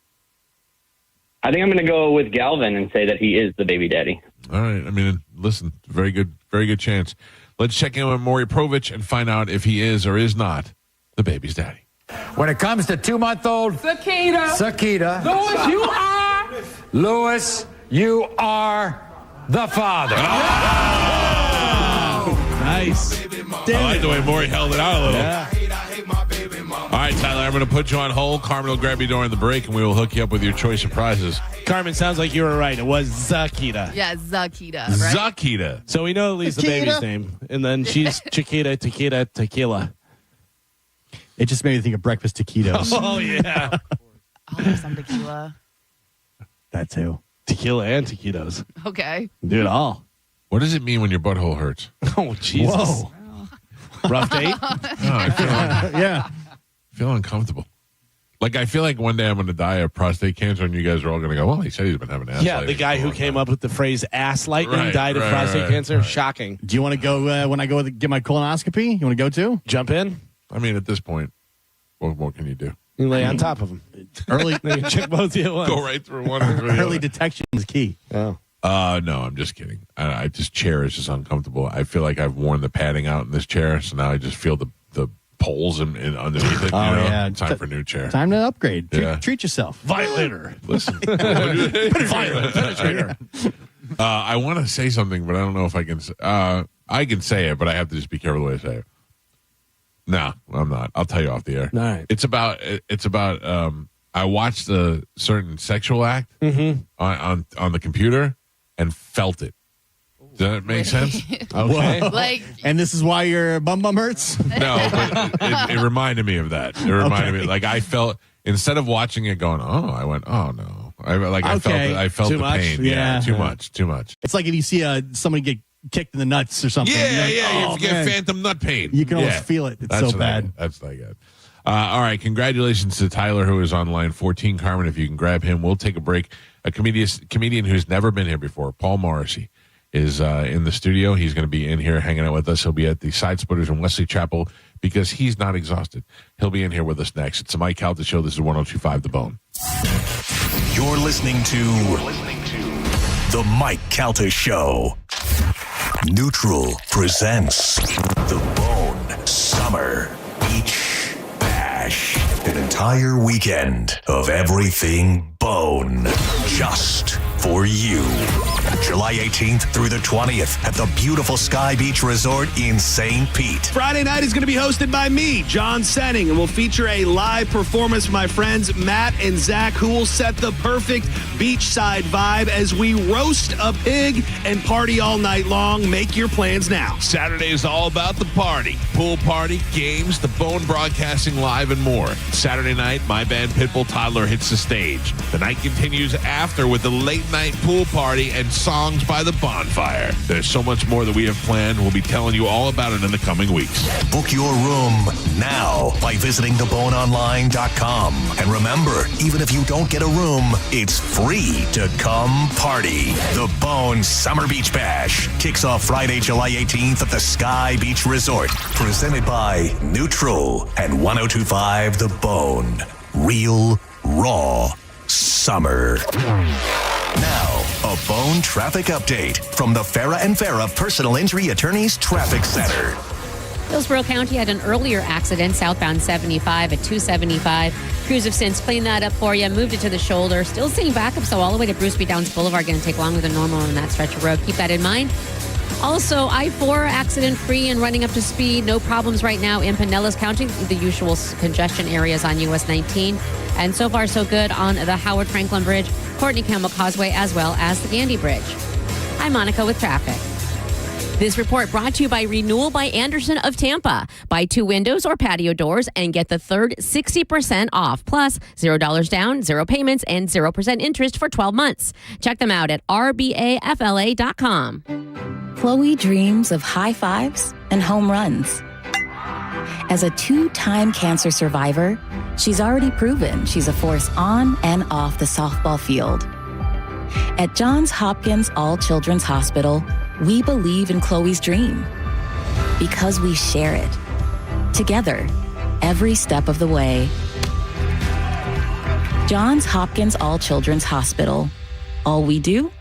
S14: I think I'm going to go with Galvin and say that he is the baby daddy.
S25: All right. I mean, listen, very good chance. Let's check in with Maury Povich and find out if he is or is not the baby's daddy.
S15: When it comes to 2-month-old Sakita. Louis, you are the father.
S9: Nice.
S25: I like the way Maury held it out a little.
S9: Yeah.
S25: All right, Tyler, I'm going to put you on hold. Carmen will grab you during the break, and we will hook you up with your choice of prizes.
S9: Carmen, sounds like you were right. It was Zakita.
S11: Yeah, Zakita. Right?
S25: Zakita.
S9: So we know at least the baby's name. And then she's Chiquita, Tequila, Tequila.
S10: It just made me think of breakfast taquitos.
S9: Oh, yeah.
S11: I'll have some tequila.
S10: That too.
S9: Tequila and taquitos.
S11: Okay.
S9: Do it all.
S25: What does it mean when your butthole hurts?
S9: Oh, Jesus.
S10: Whoa.
S9: Rough date?
S25: No, I feel uncomfortable. Like, I feel like one day I'm going to die of prostate cancer, and you guys are all going to go, well, he said he's been having ass
S9: Yeah,
S25: lightning
S9: the guy
S25: for a
S9: who
S25: long
S9: came
S25: time.
S9: up with the phrase ass lightning died of prostate cancer.
S25: Right.
S9: Shocking.
S10: Do you want to go when I go get my colonoscopy? You want to go too?
S9: Jump in?
S25: I mean, at this point, what more can you do?
S9: You lay on top of him.
S10: Early,
S9: You check both of you at once.
S25: Go right through one or through the
S10: early
S25: other.
S10: detection is key.
S9: Oh.
S25: No, I'm just kidding. I just chair is just uncomfortable. I feel like I've worn the padding out in this chair, so now I just feel the poles and underneath it.
S10: Oh, yeah.
S25: Time for a new chair.
S10: Time to upgrade.
S25: Yeah.
S10: Treat yourself.
S9: Violator.
S25: Listen.
S9: Penetrator.
S25: I want to say something, but I don't know if I can. I can say it, but I have to just be careful the way I say it. No, I'm not. I'll tell you off the air.
S9: All right.
S25: It's about. I watched a certain sexual act on the computer and felt it. Does that make sense?
S9: Okay.
S11: Like,
S10: And this is why your bum hurts?
S25: No, but it reminded me of that. It reminded me, like, I felt, instead of watching it going, oh, I went, oh no. I felt
S10: Too
S25: the
S10: much?
S25: pain.
S10: Yeah.
S25: Too much.
S10: It's like if you see somebody get kicked in the nuts or something.
S25: Yeah,
S10: You're like,
S25: you
S10: oh,
S25: get
S10: man.
S25: phantom nut pain.
S10: You can
S25: Yeah.
S10: almost feel it. It's
S25: That's
S10: so
S25: what I
S10: bad.
S25: get. That's what I get. All right, congratulations to Tyler, who is on line 14. Carmen, if you can grab him, we'll take a break. A comedian who's never been here before, Paul Morrissey, is in the studio. He's going to be in here hanging out with us. He'll be at the Side Splitters in Wesley Chapel because he's not exhausted. He'll be in here with us next. It's the Mike Calta Show. This is 102.5 The Bone.
S6: You're listening to The Mike Calta Show. Neutral presents The Bone Summer Beach Bash. An entire weekend of everything bone. Just for you. July 18th through the 20th at the beautiful Sky Beach Resort in St. Pete.
S7: Friday night is going to be hosted by me, John Senning, and we'll feature a live performance from my friends Matt and Zach, who will set the perfect beachside vibe as we roast a pig and party all night long. Make your plans now.
S25: Saturday is all about the party. Pool party, games, the Bone broadcasting live, and more. Saturday night, my band Pitbull Toddler hits the stage. The night continues after with the late night pool party and songs by the bonfire. There's so much more that we have planned. We'll be telling you all about it in the coming weeks.
S6: Book your room now by visiting theboneonline.com. And remember, even if you don't get a room, it's free to come party. The Bone Summer Beach Bash kicks off Friday, July 18th at the Sky Beach Resort. Presented by Neutral and 102.5 The Bone. Real, raw summer. Now, a Bone traffic update from the Farah and Farah Personal Injury Attorneys Traffic Center.
S19: Hillsborough County had an earlier accident southbound 75 at 275. Crews have since cleaned that up for you, moved it to the shoulder. Still seeing backup, so all the way to Bruce B. Downs Boulevard. Going to take longer than normal on that stretch of road. Keep that in mind. Also, I-4 accident-free and running up to speed. No problems right now in Pinellas County, the usual congestion areas on US 19. And so far, so good on the Howard Franklin Bridge, Courtney Campbell Causeway, as well as the Gandy Bridge. I'm Monica with traffic. This report brought to you by Renewal by Anderson of Tampa. Buy 2 windows or patio doors and get the third 60% off. Plus, $0 down, 0 payments, and 0% interest for 12 months. Check them out at rbafla.com.
S2: Chloe dreams of high fives and home runs. As a 2-time cancer survivor, she's already proven she's a force on and off the softball field. At Johns Hopkins All Children's Hospital, we believe in Chloe's dream because we share it together every step of the way. Johns Hopkins All Children's Hospital. All we do,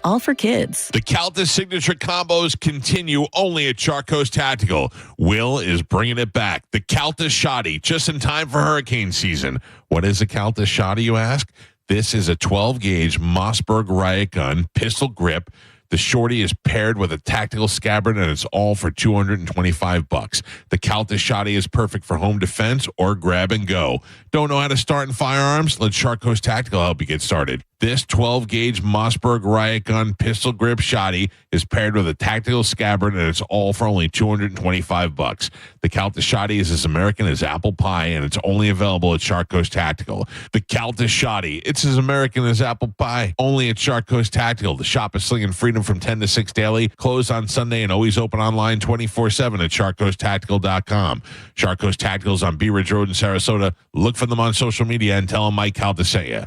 S2: all for kids.
S25: The Calta signature combos continue only at Charco's Tactical. Will is bringing it back. The Calta Shoddy, just in time for hurricane season. What is a Calta Shoddy, you ask? This is a 12-gauge Mossberg riot gun, pistol grip. The shorty is paired with a tactical scabbard, and it's all for $225. The Calta Shoddy is perfect for home defense or grab and go. Don't know how to start in firearms? Let Charco's Tactical help you get started. This 12-gauge Mossberg riot gun pistol grip shoddy is paired with a tactical scabbard, and it's all for only $225. The Calta Shoddy is as American as apple pie, and it's only available at Charco's Tactical. The Calta Shoddy, it's as American as apple pie, only at Charco's Tactical. The shop is slinging freedom from 10 to 6 daily, closed on Sunday, and always open online 24/7 at charcostactical.com. Charco's Tactical is on Bee Ridge Road in Sarasota. Look for them on social media and tell them Mike Calta sent you.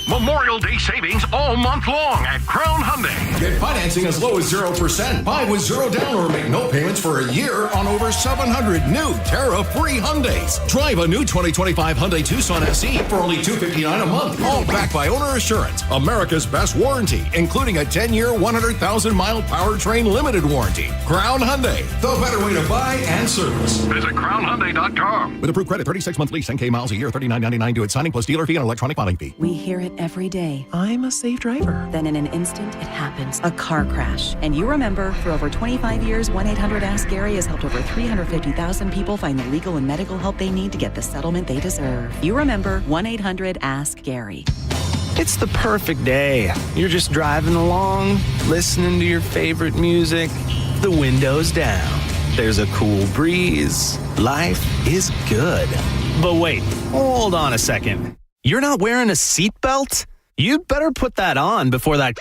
S5: Memorial Day savings all month long at Crown Hyundai.
S7: Get financing as low as 0%. Buy with zero down or make no payments for a year on over 700 new Terra-free Hyundais. Drive a new 2025 Hyundai Tucson SE for only $259 a month. All backed by owner assurance, America's best warranty, including a 10-year, 100,000-mile powertrain limited warranty. Crown Hyundai, the better way to buy and service.
S5: Visit CrownHyundai.com.
S7: With approved credit, 36-month lease, 10K miles a year, $39.99 due at signing plus dealer fee and electronic filing fee.
S12: We hear it every day. I'm a safe driver. Then in an instant, it happens. A car crash. And you remember, for over 25 years, 1-800-ASK-GARY has helped over 350,000 people find the legal and medical help they need to get the settlement they deserve. You remember 1-800-ASK-GARY.
S18: It's the perfect day. You're just driving along, listening to your favorite music, the windows down. There's a cool breeze. Life is good. But wait, hold on a second. You're not wearing a seatbelt? You'd better put that on before that...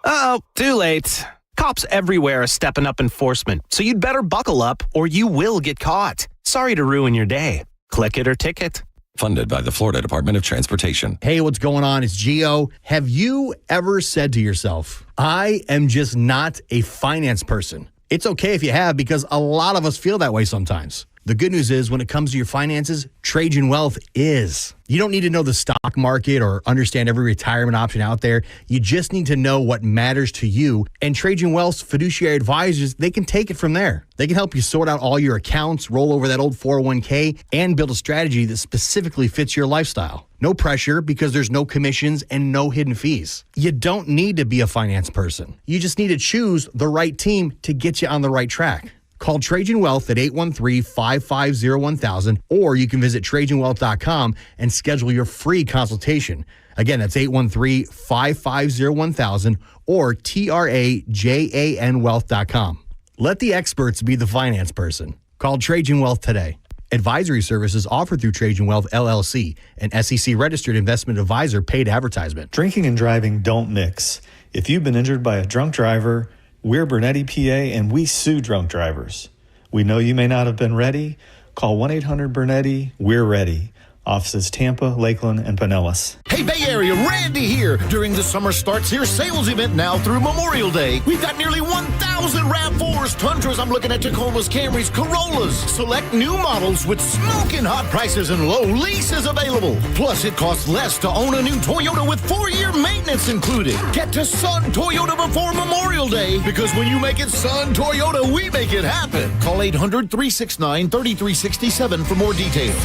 S18: Uh-oh, too late. Cops everywhere are stepping up enforcement, so you'd better buckle up or you will get caught. Sorry to ruin your day. Click it or ticket.
S20: Funded by the Florida Department of Transportation.
S10: Hey, what's going on? It's Gio. Have you ever said to yourself, I am just not a finance person? It's okay if you have, because a lot of us feel that way sometimes. The good news is, when it comes to your finances, Trajan Wealth is. You don't need to know the stock market or understand every retirement option out there. You just need to know what matters to you. And Trajan Wealth's fiduciary advisors, they can take it from there. They can help you sort out all your accounts, roll over that old 401k, and build a strategy that specifically fits your lifestyle. No pressure, because there's no commissions and no hidden fees. You don't need to be a finance person. You just need to choose the right team to get you on the right track. Call Trajan Wealth at 813-550-1000, or you can visit TrajanWealth.com and schedule your free consultation. Again, that's 813-550-1000 or TRAJANWealth.com. Let the experts be the finance person. Call Trajan Wealth today. Advisory services offered through Trajan Wealth, LLC, an SEC-registered investment advisor, paid advertisement.
S21: Drinking and driving don't mix. If you've been injured by a drunk driver, we're Bernetti, PA, and we sue drunk drivers. We know you may not have been ready. Call 1-800-BERNETTI. We're ready. Offices Tampa, Lakeland, and Pinellas.
S22: Hey, Bay Area, Randy here. During the Summer Starts Here sales event now through Memorial Day, we've got nearly 1,000 RAV4s, Tundras, I'm looking at Tacomas, Camrys, Corollas. Select new models with smoking hot prices and low leases available. Plus, it costs less to own a new Toyota with 4-year maintenance included. Get to Sun Toyota before Memorial Day, because when you make it Sun Toyota, we make it happen. Call 800-369-3367 for more details.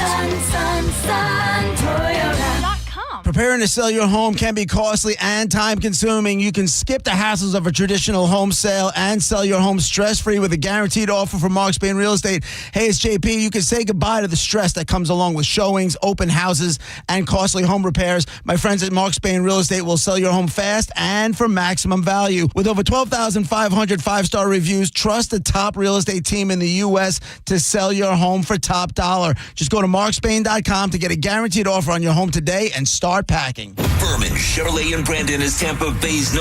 S23: Preparing to sell your home can be costly and time-consuming. You can skip the hassles of a traditional home sale and sell your home stress-free with a guaranteed offer from Mark Spain Real Estate. Hey, it's JP. You can say goodbye to the stress that comes along with showings, open houses, and costly home repairs. My friends at Mark Spain Real Estate will sell your home fast and for maximum value. With over 12,500 five-star reviews, trust the top real estate team in the U.S. to sell your home for top dollar. Just go to markspain.com to get a guaranteed offer on your home today and start packing.
S24: Furman Chevrolet in Brandon is Tampa Bay's #1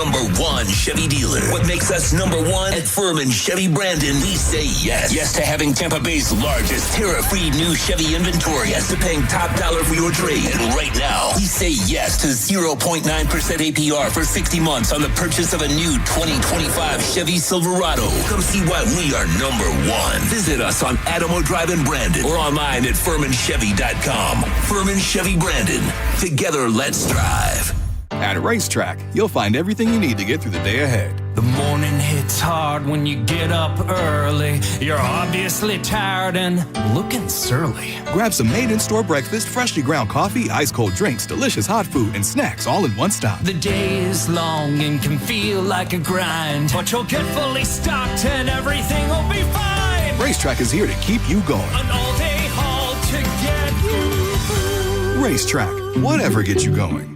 S24: Chevy dealer. What makes us #1 at Furman Chevy Brandon? We say yes. Yes to having Tampa Bay's largest Terra-free new Chevy inventory. Yes to paying top dollar for your trade. And right now, we say yes to 0.9% APR for 60 months on the purchase of a new 2025 Chevy Silverado. Come see why we are #1. Visit us on Adamo Drive in Brandon or online at FurmanChevy.com. Furman Chevy Brandon. Together, let's drive.
S1: At Racetrack, you'll find everything you need to get through the day ahead.
S3: The morning hits hard when you get up early. You're obviously tired and looking surly.
S1: Grab some made-in-store breakfast, freshly ground coffee, ice-cold drinks, delicious hot food, and snacks all in one stop.
S3: The day is long and can feel like a grind, but you'll get fully stocked and everything will be fine.
S1: Racetrack is here to keep you going.
S3: An all-day haul to get you.
S1: Racetrack, whatever gets you going.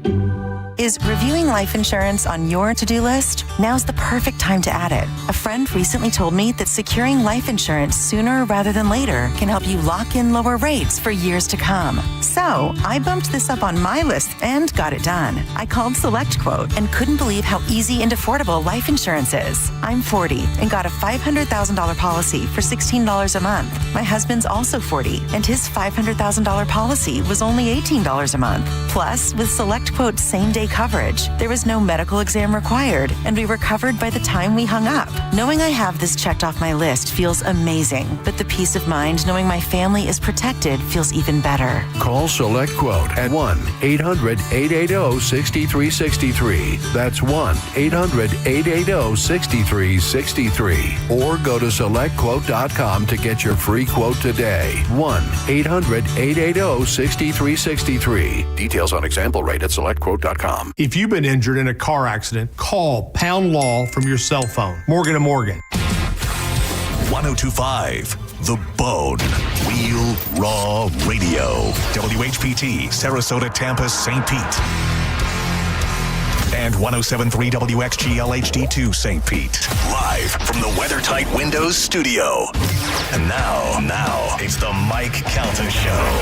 S4: Is reviewing life insurance on your to-do list? Now's the perfect time to add it. A friend recently told me that securing life insurance sooner rather than later can help you lock in lower rates for years to come. So I bumped this up on my list and got it done. I called SelectQuote and couldn't believe how easy and affordable life insurance is. I'm 40 and got a $500,000 policy for $16 a month. My husband's also 40 and his $500,000 policy was only $18 a month. Plus, with SelectQuote's same-day coverage, there was no medical exam required, and we were covered by the time we hung up. Knowing I have this checked off my list feels amazing, but the peace of mind knowing my family is protected feels even better.
S8: Call Select Quote at 1-800-880-6363. That's 1-800-880-6363. Or go to SelectQuote.com to get your free quote today. 1-800-880-6363. Details on example rate at SelectQuote.com.
S13: If you've been injured in a car accident, call Pound Law from your cell phone. Morgan & Morgan.
S6: 1025 The Bone. Real Raw Radio. WHPT, Sarasota, Tampa, St. Pete. And 1073 WXGL HD2 St. Pete. Live from the WeatherTight Windows studio. And now, it's the Mike Calta Show.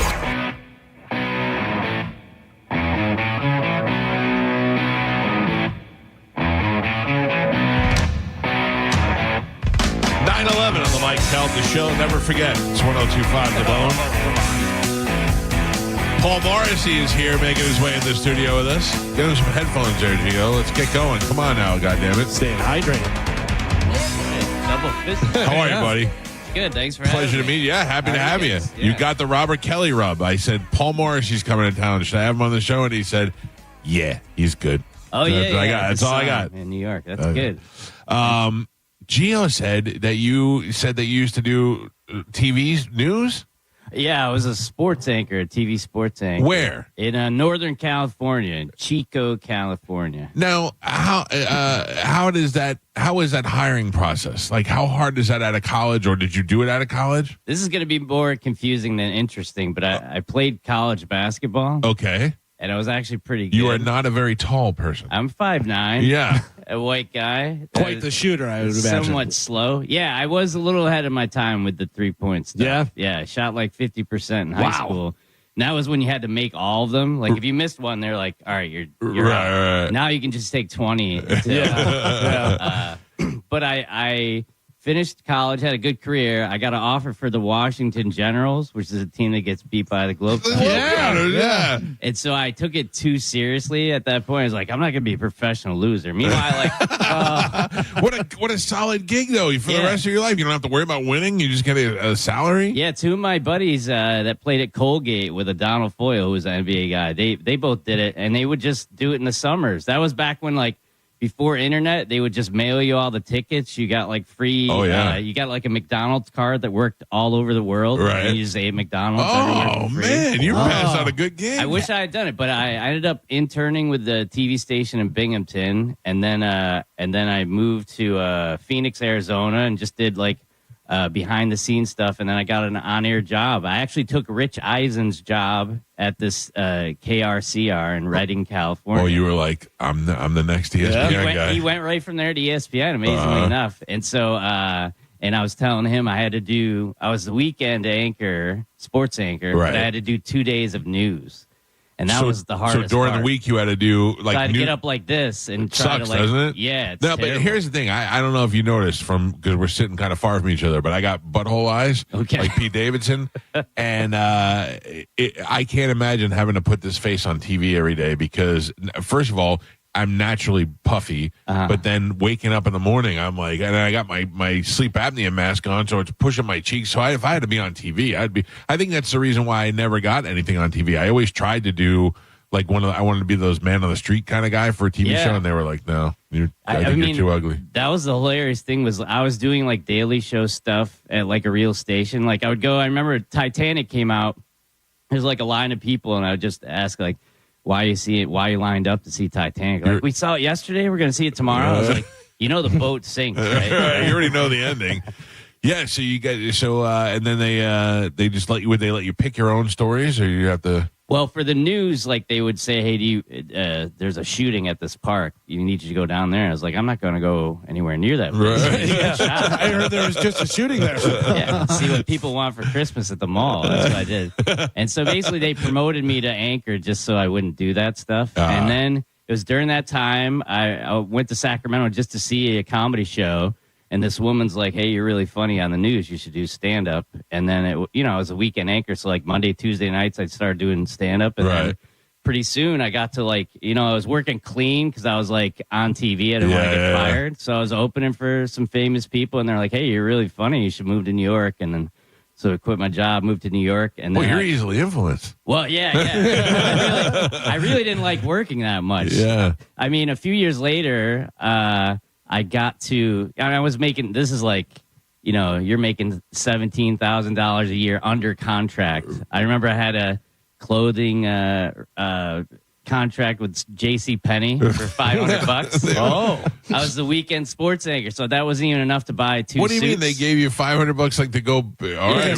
S25: 9/11 on the Mike Calta Show. Never forget, it's 1025 The Bone. Paul Morrissey is here making his way in the studio with us. Get him some headphones there, Gio. Let's get going. Come on now, goddammit.
S26: Staying hydrated.
S27: Double fist.
S25: How are you, buddy?
S27: Good, thanks for
S25: Pleasure
S27: having
S25: to meet you. Yeah, happy to have you.
S27: Yeah.
S25: You got the Robert Kelly rub. I said, Paul Morrissey's coming to town. Should I have him on the show? And he said, yeah, he's good.
S27: Oh, yeah.
S25: That's all I got.
S27: In New York. That's good.
S25: Gio said that you used to do TV news.
S27: Yeah, I was a sports anchor, a TV sports anchor.
S25: Where?
S27: In Northern California, in Chico, California.
S25: Now, how is that hiring process? Like, how hard is that out of college, or did you do it out of college?
S27: This is going to be more confusing than interesting, but I played college basketball.
S25: Okay.
S27: And I was actually pretty good.
S25: You are not a very tall person.
S27: I'm 5'9".
S25: Yeah.
S27: A white guy.
S26: Quite the shooter, I would imagine.
S27: Somewhat slow. Yeah, I was a little ahead of my time with the 3-point stuff.
S26: Yeah?
S27: Yeah, I shot like 50% in high school. And that was when you had to make all of them. Like, if you missed one, they're like, all right, you're out. Now you can just take 20. But I finished college, had a good career. I got an offer for the Washington Generals, which is a team that gets beat by the Globetrotters.
S25: Yeah.
S27: And so I took it too seriously at that point. I was like, I'm not going to be a professional loser. Meanwhile,
S25: what a solid gig, though. For the rest of your life, you don't have to worry about winning. You just get a salary.
S27: Yeah, two of my buddies that played at Colgate with a Donald Foyle, who was an NBA guy, they both did it, and they would just do it in the summers. That was back when, like, before internet, they would just mail you all the tickets. You got like free.
S25: Oh, yeah.
S27: You got like a McDonald's card that worked all over the world.
S25: Right.
S27: And you just ate McDonald's.
S25: Oh man, you passed out a good game.
S27: I wish I had done it, but I ended up interning with the TV station in Binghamton, and then I moved to Phoenix, Arizona, and just did like behind the scenes stuff, and then I got an on-air job. I actually took Rich Eisen's job at this KRCR in Redding, California.
S25: Oh, you were like, I'm the next ESPN guy.
S27: He went right from there to ESPN, amazingly enough. And so, and I was telling him I was the weekend anchor, sports anchor, but I had to do 2 days of news. And that was the hardest
S25: So during
S27: part.
S25: the week, you had to do like
S27: so I had to get up like this and try
S25: sucks,
S27: to like,
S25: doesn't it?
S27: Yeah, it's
S25: no,
S27: terrible.
S25: but here's the thing. I don't know if you noticed because we're sitting kind of far from each other, but I got butthole eyes, like Pete Davidson, and I can't imagine having to put this face on TV every day because, first of all, I'm naturally puffy, but then waking up in the morning, I'm like, and I got my sleep apnea mask on, so it's pushing my cheeks. So if I had to be on TV, I think that's the reason why I never got anything on TV. I always tried to do Like I wanted to be those man on the street kind of guy for a TV show, and they were like, "No, I think you're too ugly."
S27: That was the hilarious thing. Was I was doing like Daily Show stuff at like a real station. Like I would go. I remember Titanic came out. There's like a line of people, and I would just ask like, "Why you lined up to see Titanic?" Like, we saw it yesterday. We're gonna see it tomorrow. I was like, the boat sinks, right?
S25: You already know the ending. Yeah, so you get and then they just let you. Would they let you pick your own stories, or you have to?
S27: Well, for the news, like they would say, "Hey, there's a shooting at this park. You need to go down there." And I was like, "I'm not going to go anywhere near that place."
S26: Right. I heard there was just a shooting there.
S27: Yeah, see what people want for Christmas at the mall. That's what I did. And so basically, they promoted me to anchor just so I wouldn't do that stuff. And then it was during that time I went to Sacramento just to see a comedy show. And this woman's like, "Hey, you're really funny on the news. You should do stand up." And then I was a weekend anchor, so like Monday, Tuesday nights, I'd start doing stand up. And then pretty soon, I got to I was working clean because I was like on TV. I didn't want to get fired, so I was opening for some famous people, and they're like, "Hey, you're really funny. You should move to New York." And then so I quit my job, moved to New York, and then
S25: you're easily influenced.
S27: Well, yeah. I really didn't like working that much.
S25: Yeah.
S27: I mean, a few years later, I got to, I was making, this is like, you're making $17,000 a year under contract. I remember I had a clothing contract with JCPenney for $500.
S25: Oh.
S27: I was the weekend sports anchor, so that wasn't even enough to buy two
S25: What do you
S27: suits.
S25: mean they gave you $500 like to go? All right,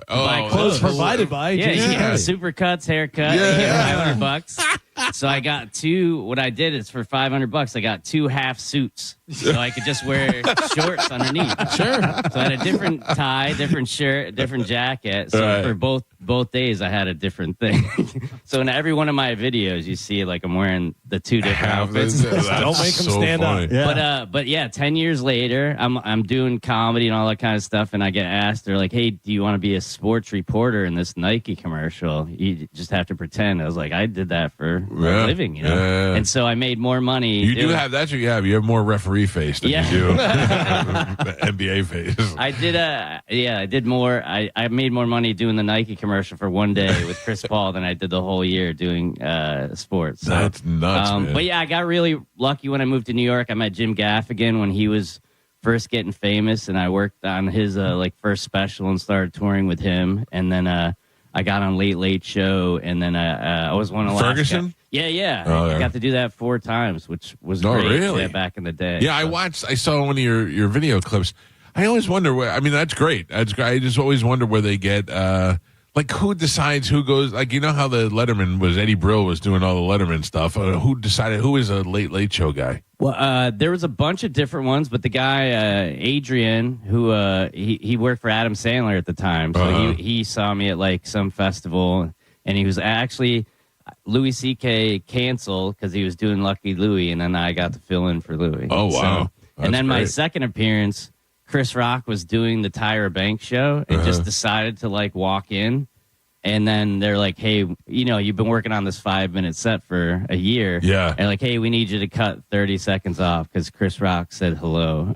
S26: buy clothes provided by.
S27: Yeah, you
S26: JCPenney.
S27: get supercuts, haircut, you get $500. So I got two. What I did is for $500, I got two half suits, so I could just wear shorts underneath.
S26: Sure.
S27: So I had a different tie, different shirt, different jacket. So for both days, I had a different thing. So in every one of my videos, you see like I'm wearing the two different outfits.
S26: Don't make them stand up.
S27: Yeah. But 10 years later, I'm doing comedy and all that kind of stuff, and I get asked, they're like, "Hey, do you want to be a sports reporter in this Nike commercial? You just have to pretend." I was like, "I did that for a living, and so I made more money.
S25: You do have that's what you have. You have more referee face than you do NBA face.
S27: I did I did more. I made more money doing the Nike commercial for one day with Chris Paul than I did the whole year doing sports. So,
S25: that's nuts, man.
S27: But yeah, I got really lucky when I moved to New York. I met Jim Gaffigan when he was first getting famous, and I worked on his first special and started touring with him. And then I got on Late Late Show, and then I was one of the
S25: Ferguson.
S27: Yeah. I got to do that 4 times, which was great.
S25: Really?
S27: Yeah, back in the day.
S25: Yeah, I saw one of your video clips. I always wonder where. I mean, that's great. That's great. I just always wonder where they get. Like, who decides who goes? Like, you know how the Letterman was, Eddie Brill was doing all the Letterman stuff. Who decided who is a Late Late Show guy?
S27: Well, there was a bunch of different ones, but the guy, Adrian, who he worked for Adam Sandler at the time. So he saw me at like some festival, and he was actually Louis C.K. canceled because he was doing Lucky Louie, and then I got to fill in for Louis.
S25: Oh, wow.
S27: And then my second appearance, Chris Rock was doing the Tyra Banks show and just decided to like walk in. And then they're like, "Hey, you've been working on this 5-minute set for a year."
S25: Yeah.
S27: And like, "Hey, we need you to cut 30 seconds off because Chris Rock said hello."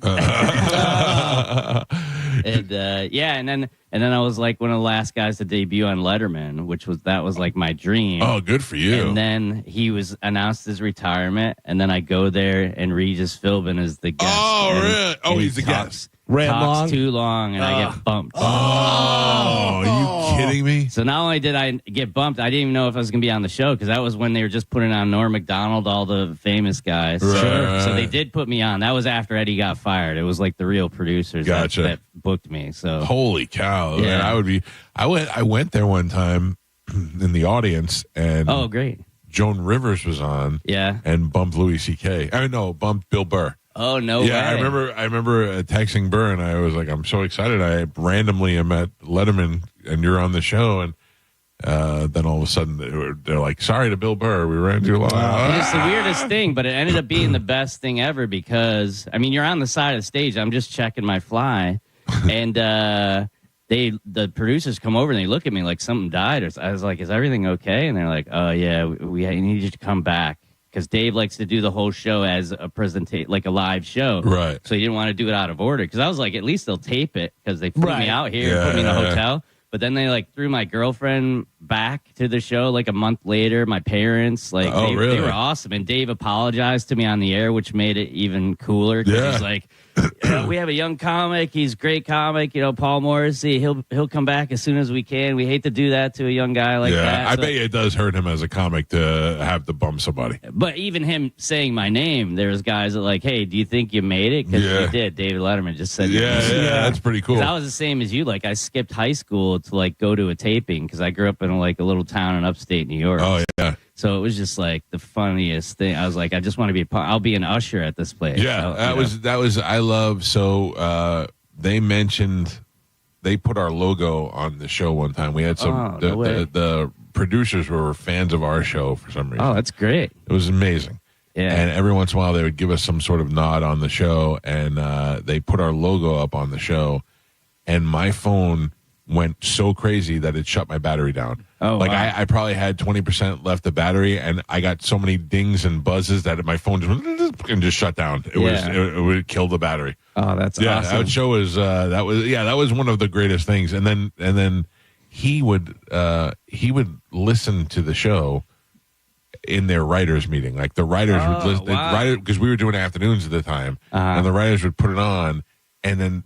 S27: And and then I was like one of the last guys to debut on Letterman, that was like my dream.
S25: Oh, good for you.
S27: And then he was announced his retirement, and then I go there and Regis Philbin is the guest.
S25: Oh, really? Oh, he's the guest.
S27: Talks too long, and I get bumped.
S25: Oh, are you kidding me?
S27: So not only did I get bumped, I didn't even know if I was going to be on the show because that was when they were just putting on Norm Macdonald, all the famous guys.
S25: Right.
S27: So they did put me on. That was after Eddie got fired. It was like the real producers that booked me. So
S25: holy cow!
S27: Yeah.
S25: Man, I went there one time in the audience, and
S27: oh, great.
S25: Joan Rivers was on.
S27: Yeah.
S25: And bumped Louis C.K. I mean, no, bumped Bill Burr.
S27: Oh, no way.
S25: I remember texting Burr, and I was like, I'm so excited. I randomly am at Letterman, and you're on the show, and then all of a sudden they're like, "Sorry to Bill Burr, we ran too long."
S27: It's the weirdest thing, but it ended up being the best thing ever because, I mean, you're on the side of the stage. I'm just checking my fly, and the producers come over and they look at me like something died. I was like, "Is everything okay?" And they're like, "Oh, yeah, we need you to come back." Because Dave likes to do the whole show as a presentation, like a live show.
S25: Right.
S27: So he didn't want to do it out of order. Because I was like, at least they'll tape it because they flew me out here and put me in a hotel. But then they like threw my girlfriend back to the show like a month later. My parents, like,
S25: really?
S27: They were awesome. And Dave apologized to me on the air, which made it even cooler.
S25: Yeah.
S27: He's like, we have a young comic. He's a great comic. Paul Morrissey. He'll come back as soon as we can. We hate to do that to a young guy like that.
S25: I bet you it does hurt him as a comic to have to bump somebody.
S27: But even him saying my name, there was guys that like, hey, do you think you made it? Because you did. David Letterman just said,
S25: yeah, that's pretty cool.
S27: I was the same as you. Like, I skipped high school to like go to a taping because I grew up in like a little town in upstate New York.
S25: Oh yeah.
S27: So it was just like the funniest thing. I was like, I just want to be I'll be an usher at this place.
S25: Yeah, that was I love. So they mentioned they put our logo on the show one time. We had some the producers were fans of our show for some reason.
S27: Oh, that's great.
S25: It was amazing.
S27: Yeah.
S25: And every once in a while they would give us some sort of nod on the show, and they put our logo up on the show, and my phone went so crazy that it shut my battery down.
S27: Oh,
S25: like
S27: wow.
S25: I probably had 20% left of battery, and I got so many dings and buzzes that my phone just shut down. It would kill the battery.
S27: Oh, that's awesome.
S25: That show was that was one of the greatest things. And then he would listen to the show in their writers meeting. Like the writers would listen, because we were doing afternoons at the time, and the writers would put it on, and then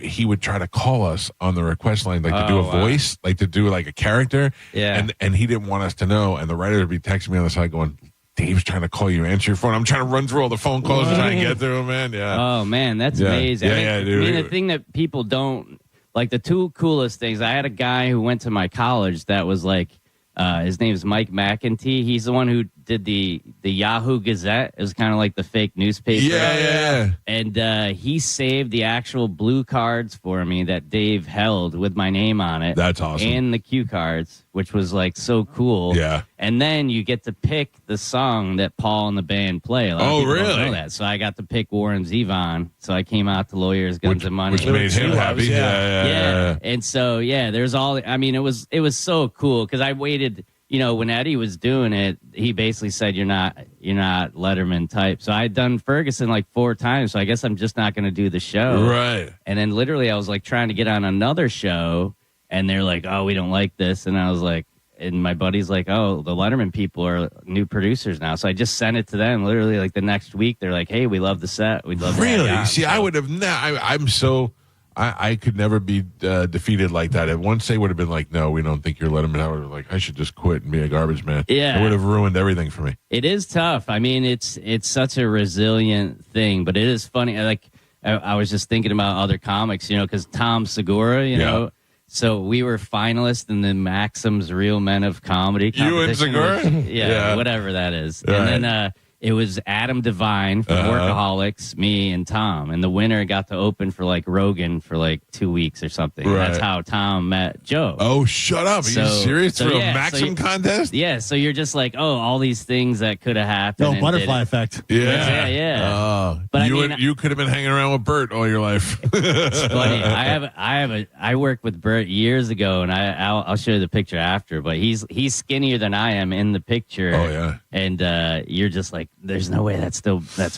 S25: he would try to call us on the request line, like to do a voice, like to do like a character.
S27: Yeah.
S25: And he didn't want us to know. And the writer would be texting me on the side going, Dave's trying to call you, answer your phone. I'm trying to run through all the phone calls and trying to get through them, man. Yeah.
S27: Oh man, that's amazing.
S25: Dude.
S27: I mean, the thing that people don't like, the two coolest things. I had a guy who went to my college that was like, his name is Mike McEntee. He's the one who did the Yahoo Gazette. It was kind of like the fake newspaper.
S25: Yeah.
S27: And he saved the actual blue cards for me that Dave held with my name on it.
S25: That's awesome.
S27: And the cue cards, which was like so cool.
S25: Yeah.
S27: And then you get to pick the song that Paul and the band play. A lot of people don't know that. So I got to pick Warren Zevon. So I came out to Lawyers, Guns, and Money.
S25: Which made him happy. Yeah.
S27: And so, there's all, I mean, it was so cool because I waited, when Eddie was doing it, he basically said, you're not Letterman type. So I'd done Ferguson like 4 times. So I guess I'm just not going to do the show.
S25: Right.
S27: And then literally I was like trying to get on another show and they're like, oh, we don't like this. And I was like, and my buddy's like, oh, the Letterman people are new producers now. So I just sent it to them literally like the next week. They're like, hey, we love the set. We'd love to have you on.
S25: See, I would have I'm so I could never be defeated like that. And once they would have been like, no, we don't think you're Letterman, I would have like, I should just quit and be a garbage man.
S27: Yeah.
S25: It would have ruined everything for me.
S27: It is tough. I mean, it's such a resilient thing, but it is funny. Like I was just thinking about other comics, because Tom Segura, so we were finalists in the Maxim's Real Men of Comedy
S25: competition. You and Segura?
S27: Yeah, whatever that is.
S25: Right.
S27: And then it was Adam Devine from Workaholics, me, and Tom. And the winner got to open for like Rogan for like 2 weeks or something.
S25: Right.
S27: That's how Tom met Joe.
S25: Oh, shut up. Are you serious? For a Maxim contest?
S27: Yeah, so you're just like, oh, all these things that could have happened.
S10: No, butterfly effect.
S25: Yeah.
S27: But
S25: you could have been hanging around with Bert all your life.
S27: It's funny. I worked with Bert years ago, and I'll show you the picture after. But he's skinnier than I am in the picture.
S25: Oh yeah.
S27: And you're just like, there's no way that's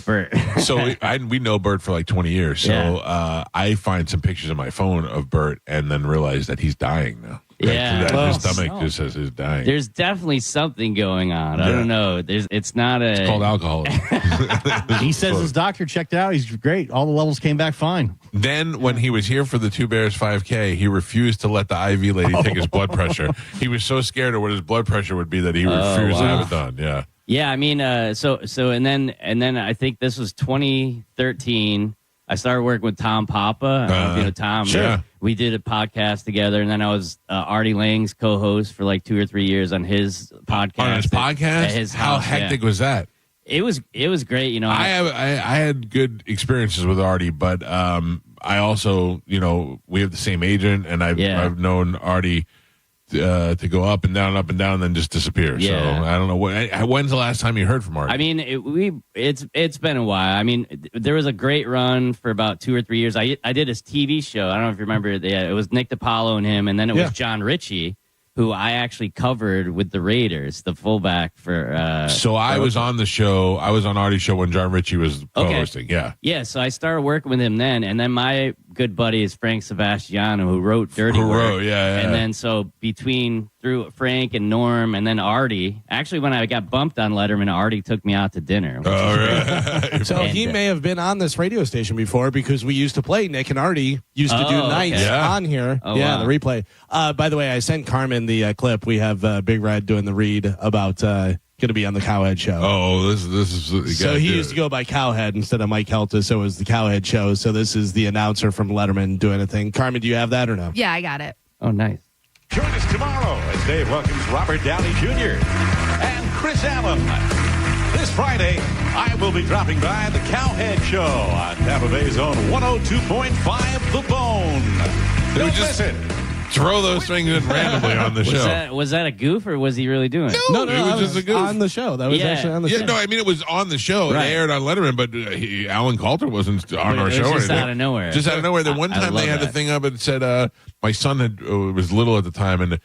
S27: Bert.
S25: So we know Bert for like 20 years. So I find some pictures on my phone of Bert and then realize that he's dying now.
S27: Yeah.
S25: His stomach just says he's dying.
S27: There's definitely something going on. I don't know. It's
S25: called alcoholism.
S10: He says his doctor checked out. He's great. All the levels came back fine.
S25: Then when he was here for the Two Bears 5K, he refused to let the IV lady take his blood pressure. He was so scared of what his blood pressure would be that he refused to have it done. Yeah.
S27: Yeah, I mean, so and then I think this was 2013. I started working with Tom Papa. I don't know if you know Tom.
S25: Sure.
S27: We did a podcast together, and then I was Artie Lang's co-host for like 2 or 3 years on his podcast.
S25: On his podcast?
S27: At his
S25: How
S27: house,
S25: hectic was that?
S27: It was great.
S25: I had good experiences with Artie, but I also, we have the same agent, and I've known Artie to go up and down, and then just disappear.
S27: Yeah.
S25: So I don't know when's the last time you heard from Artie?
S27: I mean, it's been a while. I mean, there was a great run for about 2 or 3 years. I did his TV show. I don't know if you remember. It was Nick DiPaolo and him, and then it was John Ritchie, who I actually covered with the Raiders, the fullback for.
S25: So I was on the show. I was on Artie's show when John Ritchie was co-hosting.
S27: Okay. Yeah. So I started working with him then, and then my good buddy is Frank Sebastiano, who wrote Dirty Work. And then so through Frank and Norm and then Artie, actually when I got bumped on Letterman, Artie took me out to dinner.
S26: So he may have been on this radio station before because we used to play. Nick and Artie used to do nights on here.
S27: Oh, wow.
S26: The replay. By the way, I sent Carmen the clip. We have Big Red doing the read about going to be on the Cowhead Show.
S25: Oh, this is
S26: so he used to go by Cowhead instead of Mike Helta, so it was the Cowhead Show. So this is the announcer from Letterman doing a thing. Carmen, do you have that or no?
S9: Yeah, I got it.
S27: Oh, nice.
S11: Join us tomorrow as Dave welcomes Robert Downey Jr. and Chris Allen. This Friday, I will be dropping by the Cowhead Show on Tampa Bay's own 102.5 The Bone. Don't miss it.
S25: Throw those things in randomly on the show.
S27: Was that a goof or was he really doing it?
S26: No,
S25: it was just a goof.
S26: On the show. That was actually on the show.
S25: No, I mean, it was on the show.
S27: Right.
S25: It aired on Letterman, but Alan Coulter wasn't on our show.
S27: Just
S25: or anything.
S27: out of nowhere.
S25: Just out of nowhere. The one time they had the thing up, it said, my son was little at the time, and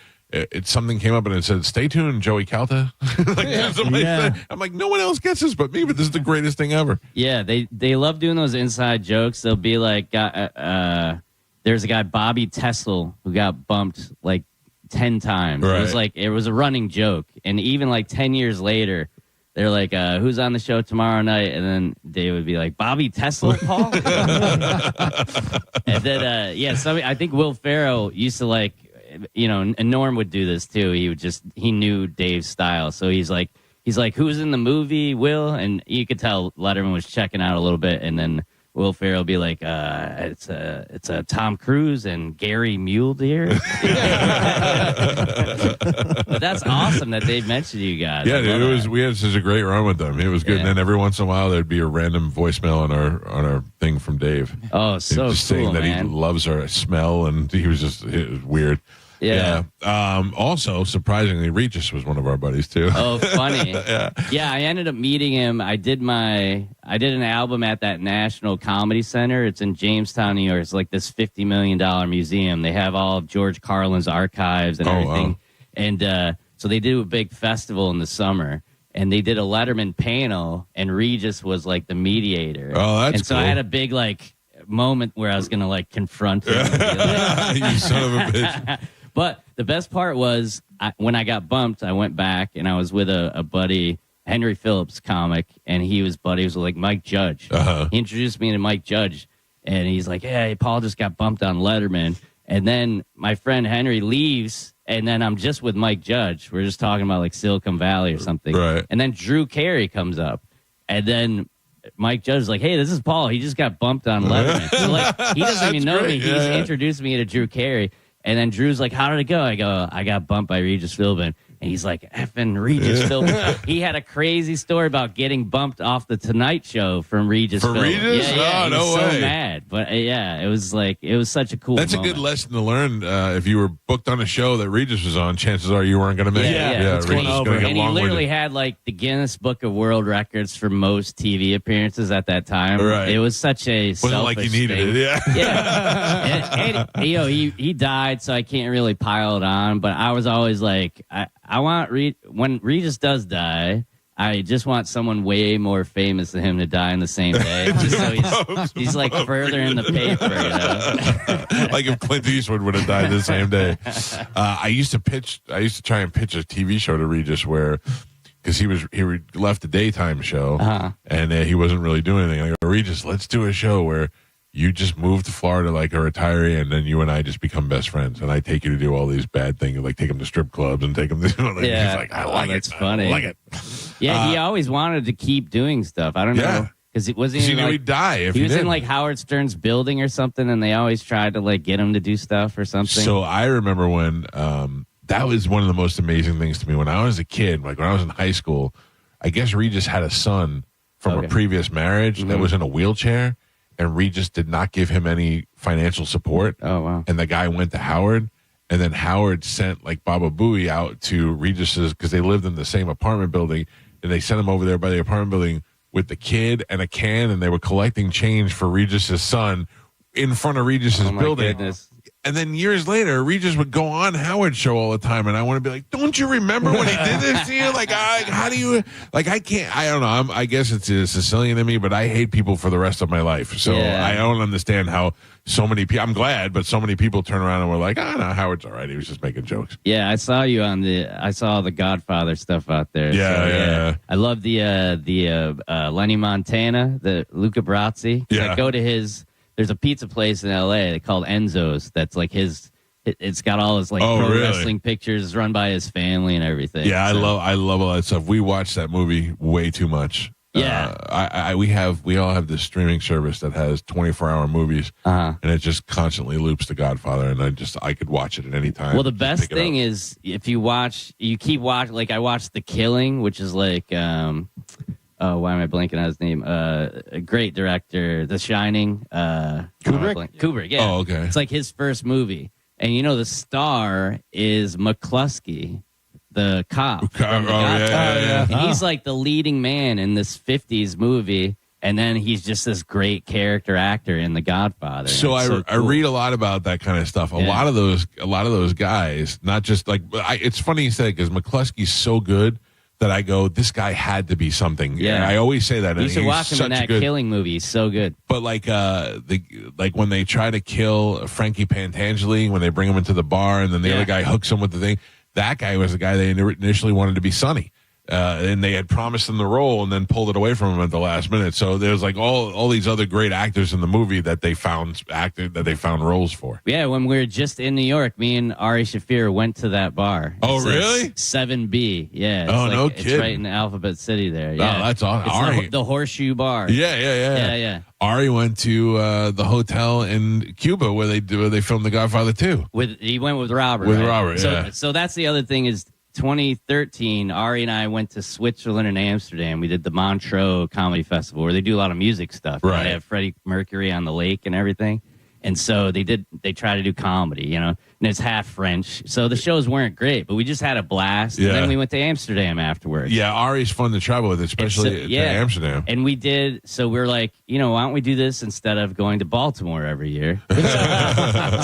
S25: something came up and it said, "Stay tuned, Joey Calta." I'm like, no one else gets this but me, but this is the greatest thing ever.
S27: Yeah, they love doing those inside jokes. They'll be like, there's a guy, Bobby Tessel, who got bumped like 10 times.
S25: Right.
S27: It was a running joke. And even like 10 years later, they're like, who's on the show tomorrow night? And then they would be like, Bobby Tessel, Paul? And then, I think Will Ferrell used to like, and Norm would do this too. He knew Dave's style. So he's like, who's in the movie, Will? And you could tell Letterman was checking out a little bit. And then Will Ferrell will be like, it's a Tom Cruise and Gary Mule Deer. But that's awesome that they mentioned you guys.
S25: Yeah, dude, we had such a great run with them. It was good. Yeah. And then every once in a while there'd be a random voicemail on our thing from Dave.
S27: Oh, so
S25: just
S27: cool,
S25: saying that
S27: man.
S25: he loves our smell, and it was weird.
S27: Yeah.
S25: Also, surprisingly, Regis was one of our buddies too.
S27: Oh, funny.
S25: Yeah.
S27: I ended up meeting him. I did an album at that National Comedy Center. It's in Jamestown, New York. It's like this $50 million museum. They have all of George Carlin's archives and everything. Wow. And so they do a big festival in the summer. And they did a Letterman panel, and Regis was like the mediator.
S25: Oh, that's
S27: And so
S25: cool.
S27: I had a big moment where I was gonna confront him.
S25: You son of a bitch.
S27: But the best part was when I got bumped, I went back and I was with a buddy, Henry Phillips, comic, and he was like Mike Judge.
S25: Uh-huh.
S27: He introduced me to Mike Judge, and he's like, "Hey, Paul just got bumped on Letterman." And then my friend Henry leaves, and then I'm just with Mike Judge. We're just talking about Silicon Valley or something.
S25: Right.
S27: And then Drew Carey comes up, and then Mike Judge is like, "Hey, this is Paul. He just got bumped on Letterman." So he doesn't even know me. He just introduced me to Drew Carey. And then Drew's like, "How did it go?" I go, "I got bumped by Regis Philbin." And he's like, "Effing Regis Philbin." He had a crazy story about getting bumped off the Tonight Show from Regis Philbin.
S25: Regis?
S27: Yeah,
S25: Oh, no
S27: way.
S25: way.
S27: So mad. But it was such a cool
S25: That's
S27: moment.
S25: a good lesson to learn. If you were booked on a show that Regis was on, chances are you weren't going to make it.
S27: Yeah.
S25: Regis is going to get
S27: And he
S25: long
S27: literally
S25: with
S27: had the Guinness Book of World Records for most TV appearances at that time.
S25: Right.
S27: It was such a
S25: Wasn't like he
S27: selfish
S25: needed
S27: thing.
S25: it,
S27: Yeah. and he died, so I can't really pile it on. But I was always like, I want when Regis does die, I just want someone way more famous than him to die in the same day, just so he's further in the paper.
S25: Like if Clint Eastwood would have died the same day. I used to try and pitch a TV show to Regis because he left the daytime show and he wasn't really doing anything. I go, "Regis, let's do a show where you just move to Florida like a retiree, and then you and I just become best friends. And I take you to do all these bad things, like take him to strip clubs and take him to." He's like, "I like it.
S27: That's funny.
S25: I like it."
S27: Yeah, he always wanted to keep doing stuff. I don't know. Because it wasn't.
S25: He knew he'd die if
S27: he was
S25: didn't.
S27: in Howard Stern's building or something, and they always tried to get him to do stuff or something.
S25: So I remember when that was one of the most amazing things to me. When I was a kid, when I was in high school, I guess Regis had a son from a previous marriage that was in a wheelchair, and Regis did not give him any financial support.
S27: Oh, wow.
S25: And the guy went to Howard, and then Howard sent Baba Booey out to Regis's, because they lived in the same apartment building, and they sent him over there by the apartment building with the kid and a can, and they were collecting change for Regis's son in front of Regis's building.
S27: Goodness.
S25: And then years later, Regis would go on Howard's show all the time, and I want to be like, don't you remember when he did this to you? Like, how do you, like, I can't, I don't know. I guess it's Sicilian in me, but I hate people for the rest of my life. So I don't understand how so many people, I'm glad, but so many people turn around and were like, no, Howard's all right. He was just making jokes.
S27: Yeah, I saw you I saw the Godfather stuff out there.
S25: Yeah.
S27: I love the Lenny Montana, the Luca Brasi.
S25: Yeah.
S27: I go to there's a pizza place in LA called Enzo's that's like it's got all his pro wrestling pictures. It's run by his family and everything.
S25: Yeah, so. I love all that stuff. We watched that movie way too much.
S27: Yeah.
S25: We all have this streaming service that has 24-hour movies, and it just constantly loops The Godfather, and I could watch it at any time.
S27: Well, the best thing is if you keep watching. Like I watched The Killing, which is like why am I blanking on his name? A great director, The Shining. Kubrick. Yeah.
S25: Oh, okay.
S27: It's like his first movie, and the star is McCluskey, the cop.
S25: Yeah.
S27: And he's like the leading man in this 50s movie, and then he's just this great character actor in The Godfather.
S25: So I read a lot about that kind of stuff. A lot of those guys, not just like it's funny you say because McCluskey's so good that I go, this guy had to be something.
S27: Yeah,
S25: I always say that.
S27: You should watch him in that Killing movie. He's so good.
S25: But like when they try to kill Frankie Pantangeli, when they bring him into the bar, and then the other guy hooks him with the thing. That guy was the guy they initially wanted to be Sonny. And they had promised him the role and then pulled it away from him at the last minute. So there's like all these other great actors in the movie that they found roles for.
S27: Yeah, when we were just in New York, me and Ari Shaffir went to that bar.
S25: Oh, really?
S27: 7B. Yeah.
S25: No kidding.
S27: It's right in Alphabet City there. Yeah.
S25: Oh, that's awesome.
S27: It's the Horseshoe Bar.
S25: Yeah. Ari went to the hotel in Cuba where they filmed The Godfather 2.
S27: He went with Robert.
S25: With
S27: right?
S25: Robert, yeah.
S27: So that's the other thing is 2013, Ari and I went to Switzerland and Amsterdam. We did the Montreux Comedy Festival where they do a lot of music stuff.
S25: Right.
S27: They have Freddie Mercury on the lake and everything. And so they try to do comedy, and it's half French. So the shows weren't great, but we just had a blast.
S25: Yeah.
S27: And then we went to Amsterdam afterwards.
S25: Yeah, Ari's fun to travel with, especially to Amsterdam.
S27: And we were like, why don't we do this instead of going to Baltimore every year?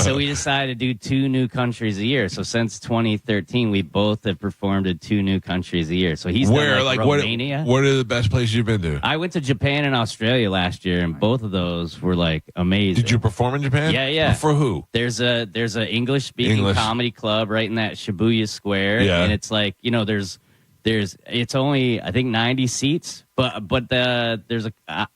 S27: So we decided to do 2 new countries a year. So since 2013, we both have performed in 2 new countries a year. So he's done Romania.
S25: What are the best places you've been to?
S27: I went to Japan and Australia last year, and both of those were like amazing.
S25: Did you perform in Japan?
S27: Yeah.
S25: For who?
S27: There's a English-speaking comedy club right in that Shibuya Square, and it's like it's only I think 90 seats, but there's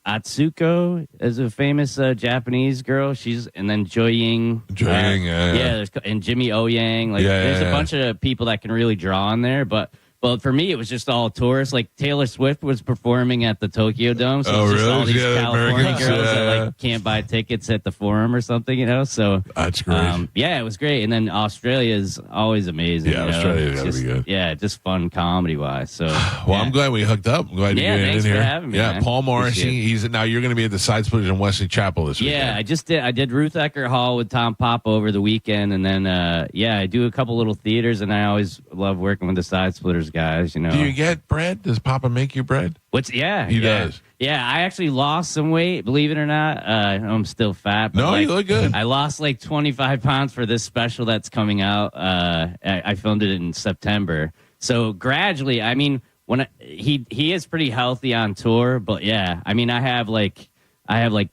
S27: Atsuko is a famous Japanese girl. And then Joying, and Jimmy O Yang. There's a bunch of people that can really draw on there, but. Well, for me, it was just all tourists. Like Taylor Swift was performing at the Tokyo Dome, so it's just all these California girls that can't buy tickets at the Forum or something, So
S25: that's great.
S27: It was great. And then Australia is always amazing.
S25: Yeah, Australia's gotta be good.
S27: Yeah, just fun comedy wise. So
S25: I'm glad we hooked up. I'm glad you got in
S27: thanks
S25: here.
S27: For having me, man.
S25: Paul Morrissey. Now you're going to be at the Side Splitters in Wesley Chapel this weekend.
S27: Yeah, I did Ruth Ecker Hall with Tom Papa over the weekend, and then I do a couple little theaters, and I always love working with the Side Splitters guys. Do
S25: you get bread? Does Papa make you bread?
S27: He
S25: does.
S27: Yeah, I actually lost some weight, believe it or not. I'm still fat. But
S25: you look good.
S27: I lost like 25 pounds for this special that's coming out. I filmed it in September. So gradually, I mean, he is pretty healthy on tour, but I have like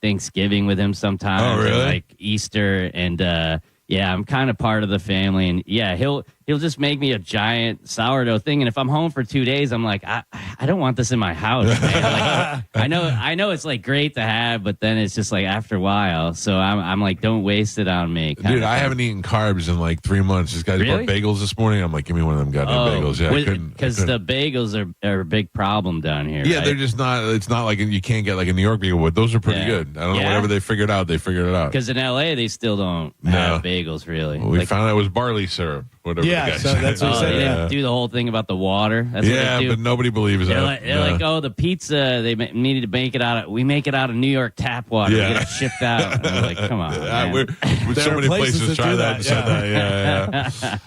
S27: Thanksgiving with him sometimes.
S25: Oh, really?
S27: And like Easter and I'm kind of part of the family, and he'll just make me a giant sourdough thing. And if I'm home for 2 days, I'm like, I don't want this in my house, man. Like, I know it's like great to have, but then it's just like after a while. So I'm like, don't waste it on me.
S25: Dude, I haven't eaten carbs in like 3 months. This guy bought bagels this morning. I'm like, give me one of them goddamn bagels. Yeah,
S27: because the bagels are a big problem down here.
S25: Yeah,
S27: right?
S25: they're just not. It's not like you can't get like a New York bagel, but those are pretty good. I don't know, whatever they figured out.
S27: Because in LA, they still don't have bagels really.
S25: Well, we found out it was barley syrup. Whatever.
S23: Yeah, so that's what
S27: they didn't do the whole thing about the water. That's what they do.
S25: But nobody believes that.
S27: They're like, oh, the pizza, they needed to make it out of, we make it out of New York tap water.
S25: Yeah.
S27: We get it shipped out. And I'm like, come on. Man.
S25: So many places try that.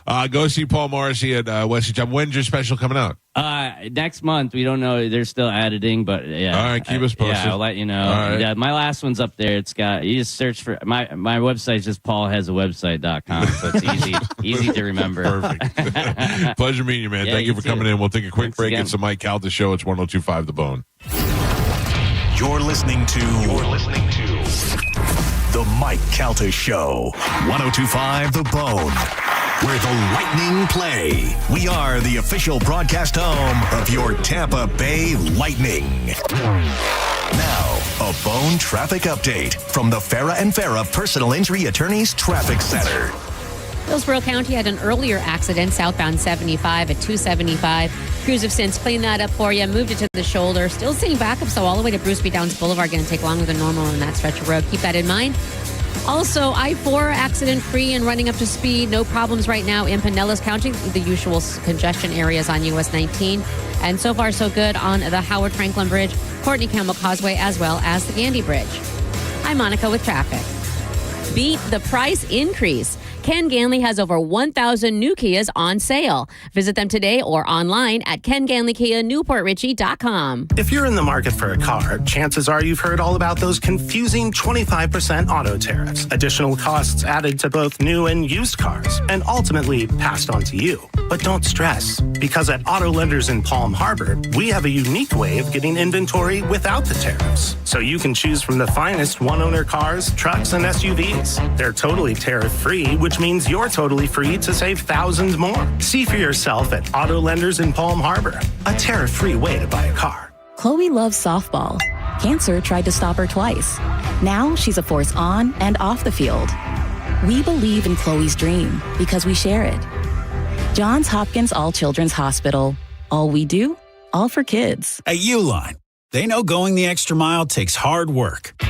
S25: Yeah. Go see Paul Morrissey at Wesley Chapel. When's your special coming out?
S27: Next month, we don't know. They're still editing, but yeah.
S25: All right, keep us posted.
S27: Yeah, I'll let you know.
S25: All right.
S27: Yeah, my last one's up there. It's got, you just search for, my website's just paulhasawebsite.com, so it's easy to remember.
S25: Perfect. Pleasure meeting you, man.
S27: Yeah,
S25: Thank you for coming in. We'll take a quick break.
S27: again.
S25: It's the Mike Calta Show. It's 102.5 The Bone.
S6: You're listening to The Mike Calta Show. 102.5 The Bone, where the Lightning play. We are the official broadcast home of your Tampa Bay Lightning. Now, a Bone traffic update from the Farah and Farah Personal Injury Attorneys Traffic Center.
S2: Hillsborough County had an earlier accident southbound 75 at 275. Crews have since cleaned that up for you, moved it to the shoulder. Still seeing backup, so all the way to Bruce B. Downs Boulevard, going to take longer than normal on that stretch of road. Keep that in mind. Also, I-4 accident-free and running up to speed. No problems right now in Pinellas County, the usual congestion areas on US 19. And so far, so good on the Howard Franklin Bridge, Courtney Campbell Causeway, as well as the Gandy Bridge. I'm Monica with traffic. Beat the price increase. Ken Ganley has over 1,000 new Kias on sale. Visit them today or online at KenGanleyKiaNewportRichie.com.
S9: If you're in the market for a car, chances are you've heard all about those confusing 25% auto tariffs, additional costs added to both new and used cars, and ultimately passed on to you. But don't stress, because at Auto Lenders in Palm Harbor, we have a unique way of getting inventory without the tariffs. So you can choose from the finest one-owner cars, trucks, and SUVs. They're totally tariff-free, which means you're totally free to save thousands more. See for yourself at Auto Lenders in Palm Harbor, a tariff-free way to buy a car.
S12: Chloe loves softball. Cancer tried to stop her twice. Now she's a force on and off the field. We believe in Chloe's dream because we share it. Johns Hopkins All Children's Hospital. All we do, all for kids.
S14: At Uline, they know going the extra mile takes hard work.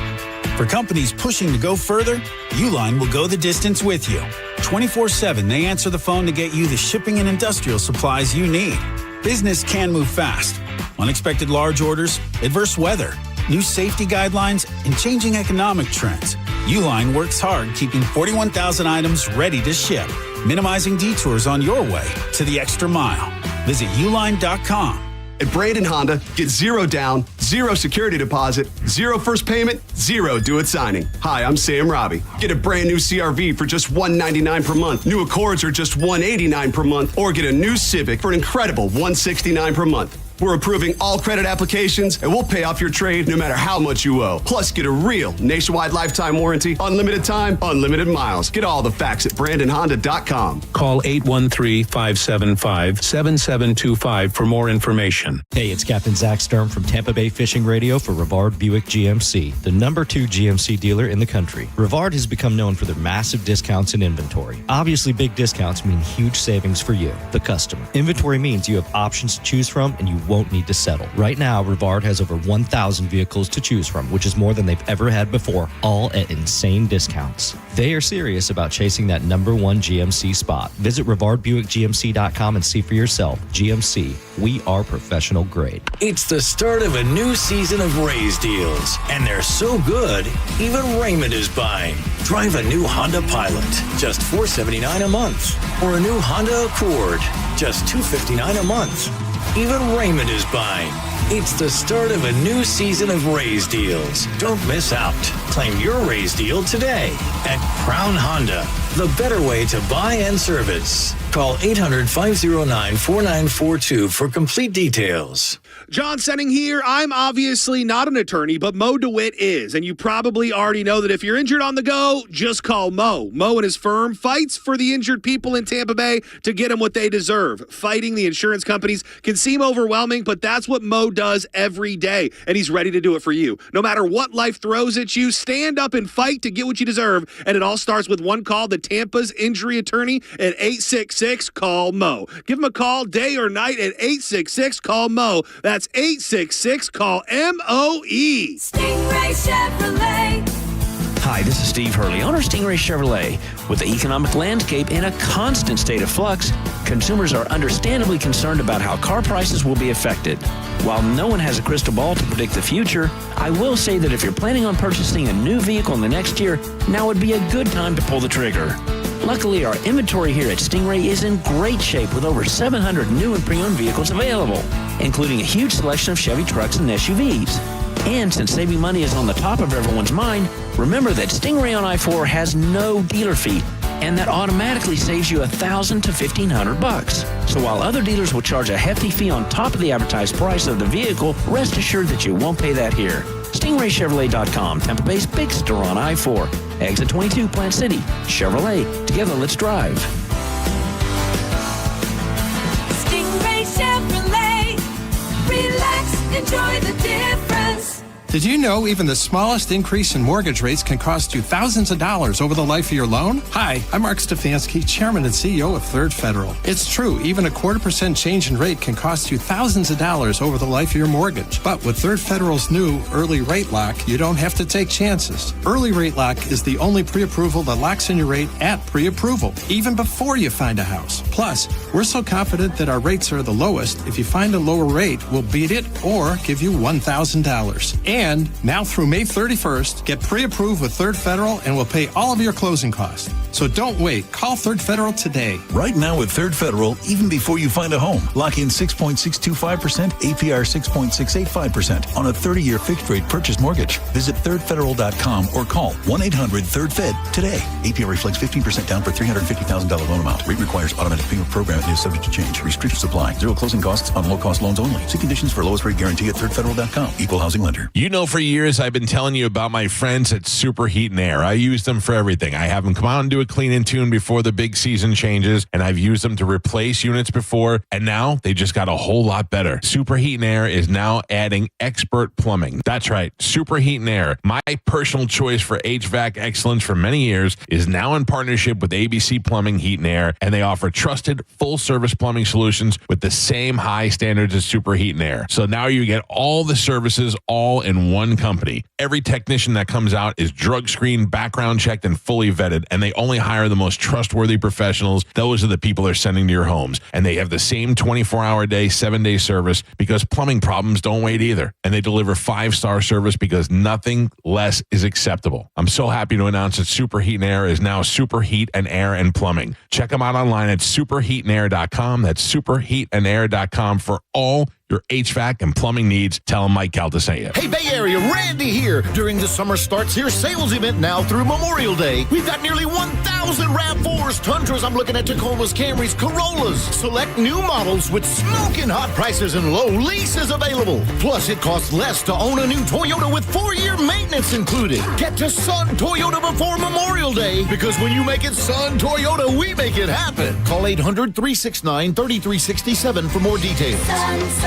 S14: For companies pushing to go further, Uline will go the distance with you. 24/7, they answer the phone to get you the shipping and industrial supplies you need. Business can move fast. Unexpected large orders, adverse weather, new safety guidelines, and changing economic trends. Uline works hard keeping 41,000 items ready to ship, minimizing detours on your way to the extra mile. Visit uline.com.
S15: At Brandon Honda, get zero down, zero security deposit, zero first payment, zero do-it signing. Hi, I'm Sam Robbie. Get a brand new CRV for just $199 per month. New Accords are just $189 per month, or get a new Civic for an incredible $169 per month. We're approving all credit applications, and we'll pay off your trade no matter how much you owe. Plus, get a real nationwide lifetime warranty, unlimited time, unlimited miles. Get all the facts at BrandonHonda.com.
S16: Call 813-575-7725 for more information.
S17: Hey, it's Captain Zach Sturm from Tampa Bay Fishing Radio for Rivard Buick GMC, the #2 GMC dealer in the country. Rivard has become known for their massive discounts in inventory. Obviously, big discounts mean huge savings for you, the customer. Inventory means you have options to choose from, and you won't need to settle. Right now, Rivard has over 1,000 vehicles to choose from, which is more than they've ever had before, all at insane discounts. They are serious about chasing that #1 GMC spot. Visit RivardBuickGMC.com and see for yourself. GMC, we are professional grade.
S19: It's the start of a new season of Raise deals, and they're so good, even Raymond is buying. Drive a new Honda Pilot, just $479 a month, or a new Honda Accord, just $259 a month. Even Raymond is buying. It's the start of a new season of Raise deals. Don't miss out. Claim your Raise deal today at Crown Honda, the better way to buy and service. Call 800-509-4942 for complete details.
S28: John Senning here. I'm obviously not an attorney, but Mo DeWitt is. And you probably already know that if you're injured on the go, just call Mo. Mo and his firm fights for the injured people in Tampa Bay to get them what they deserve. Fighting the insurance companies can seem overwhelming, but that's what Mo does every day. And he's ready to do it for you. No matter what life throws at you, stand up and fight to get what you deserve. And it all starts with one call, the Tampa's injury attorney at 866-CALL-MO. Give him a call day or night at 866-CALL-MO. That's 866-CALL-MOE.
S29: Stingray Chevrolet.
S30: Hi, this is Steve Hurley, owner of Stingray Chevrolet. With the economic landscape in a constant state of flux, consumers are understandably concerned about how car prices will be affected. While no one has a crystal ball to predict the future, I will say that if you're planning on purchasing a new vehicle in the next year, now would be a good time to pull the trigger. Luckily, our inventory here at Stingray is in great shape with over 700 new and pre-owned vehicles available, including a huge selection of Chevy trucks and SUVs. And since saving money is on the top of everyone's mind, remember that Stingray on I-4 has no dealer fee, and that automatically saves you $1,000 to $1,500. So while other dealers will charge a hefty fee on top of the advertised price of the vehicle, rest assured that you won't pay that here. StingrayChevrolet.com, Tampa Bay's big store on I-4. Exit 22, Plant City. Chevrolet. Together, let's drive.
S29: Stingray Chevrolet. Relax, enjoy the difference.
S1: Did you know even the smallest increase in mortgage rates can cost you thousands of dollars over the life of your loan? Hi, I'm Mark Stefanski, Chairman and CEO of Third Federal. It's true, even a 0.25% change in rate can cost you thousands of dollars over the life of your mortgage. But with Third Federal's new Early Rate Lock, you don't have to take chances. Early Rate Lock is the only pre-approval that locks in your rate at pre-approval, even before you find a house. Plus, we're so confident that our rates are the lowest, if you find a lower rate, we'll beat it or give you $1,000. And now through May 31st, get pre-approved with Third Federal and we'll pay all of your closing costs. So don't wait. Call Third Federal today.
S3: Right now with Third Federal, even before you find a home, lock in 6.625%, APR 6.685% on a 30-year fixed-rate purchase mortgage. Visit thirdfederal.com or call 1-800-3RD-FED today. APR reflects 15% down for $350,000 loan amount. Rate requires automatic payment program and is subject to change. Restrictions apply. Zero closing costs on low-cost loans only. See conditions for lowest rate guarantee at thirdfederal.com. Equal housing lender.
S25: You know, for years, I've been telling you about my friends at Super Heat and Air. I use them for everything. I have them come out and do a clean and tune before the big season changes, and I've used them to replace units before, and now they just got a whole lot better. Super Heat and Air is now adding expert plumbing. That's right, Super Heat and Air, my personal choice for HVAC excellence for many years, is now in partnership with ABC Plumbing, Heat and Air, and they offer trusted full-service plumbing solutions with the same high standards as Super Heat and Air. So now you get all the services all in one company. Every technician that comes out is drug screened, background checked, and fully vetted, and they only hire the most trustworthy professionals. Those are the people they're sending to your homes, and they have the same 24-hour day, 7-day service because plumbing problems don't wait either, and they deliver 5-star service because nothing less is acceptable. I'm so happy to announce that Super Heat and Air is now Super Heat and Air and Plumbing. Check them out online at superheatandair.com. That's superheatandair.com for all your HVAC and plumbing needs. Tell them Mike Calta sent you.
S4: Hey, Bay Area, Randy here. During the Summer Starts Here sales event now through Memorial Day, we've got nearly 1,000 RAV4s, Tundras, I'm looking at Tacomas, Camrys, Corollas. Select new models with smoking hot prices and low leases available. Plus, it costs less to own a new Toyota with 4-year maintenance included. Get to Sun Toyota before Memorial Day, because when you make it Sun Toyota, we make it happen. Call 800-369-3367 for more details.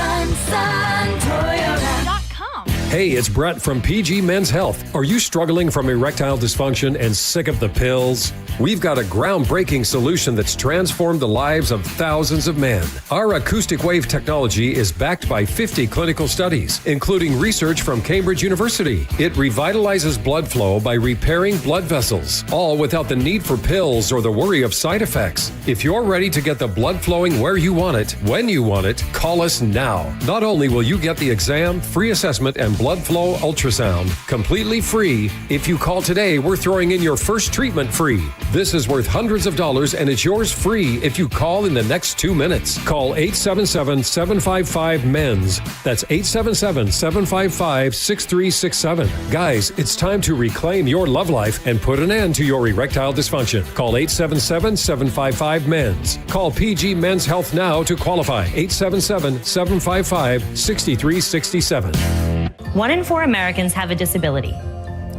S29: Toyota.com.
S5: Hey, it's Brett from PG Men's Health. Are you struggling from erectile dysfunction and sick of the pills? We've got a groundbreaking solution that's transformed the lives of thousands of men. Our acoustic wave technology is backed by 50 clinical studies, including research from Cambridge University. It revitalizes blood flow by repairing blood vessels, all without the need for pills or the worry of side effects. If you're ready to get the blood flowing where you want it, when you want it, call us now. Not only will you get the exam, free assessment, and blood flow ultrasound completely free, if you call today, we're throwing in your first treatment free. This is worth hundreds of dollars, and it's yours free if you call in the next 2 minutes. Call 877-755-MENS. That's 877-755-6367. Guys, it's time to reclaim your love life and put an end to your erectile dysfunction. Call 877-755-MENS. Call PG Men's Health now to qualify. 877-755-6367.
S7: 1 in 4 Americans have a disability.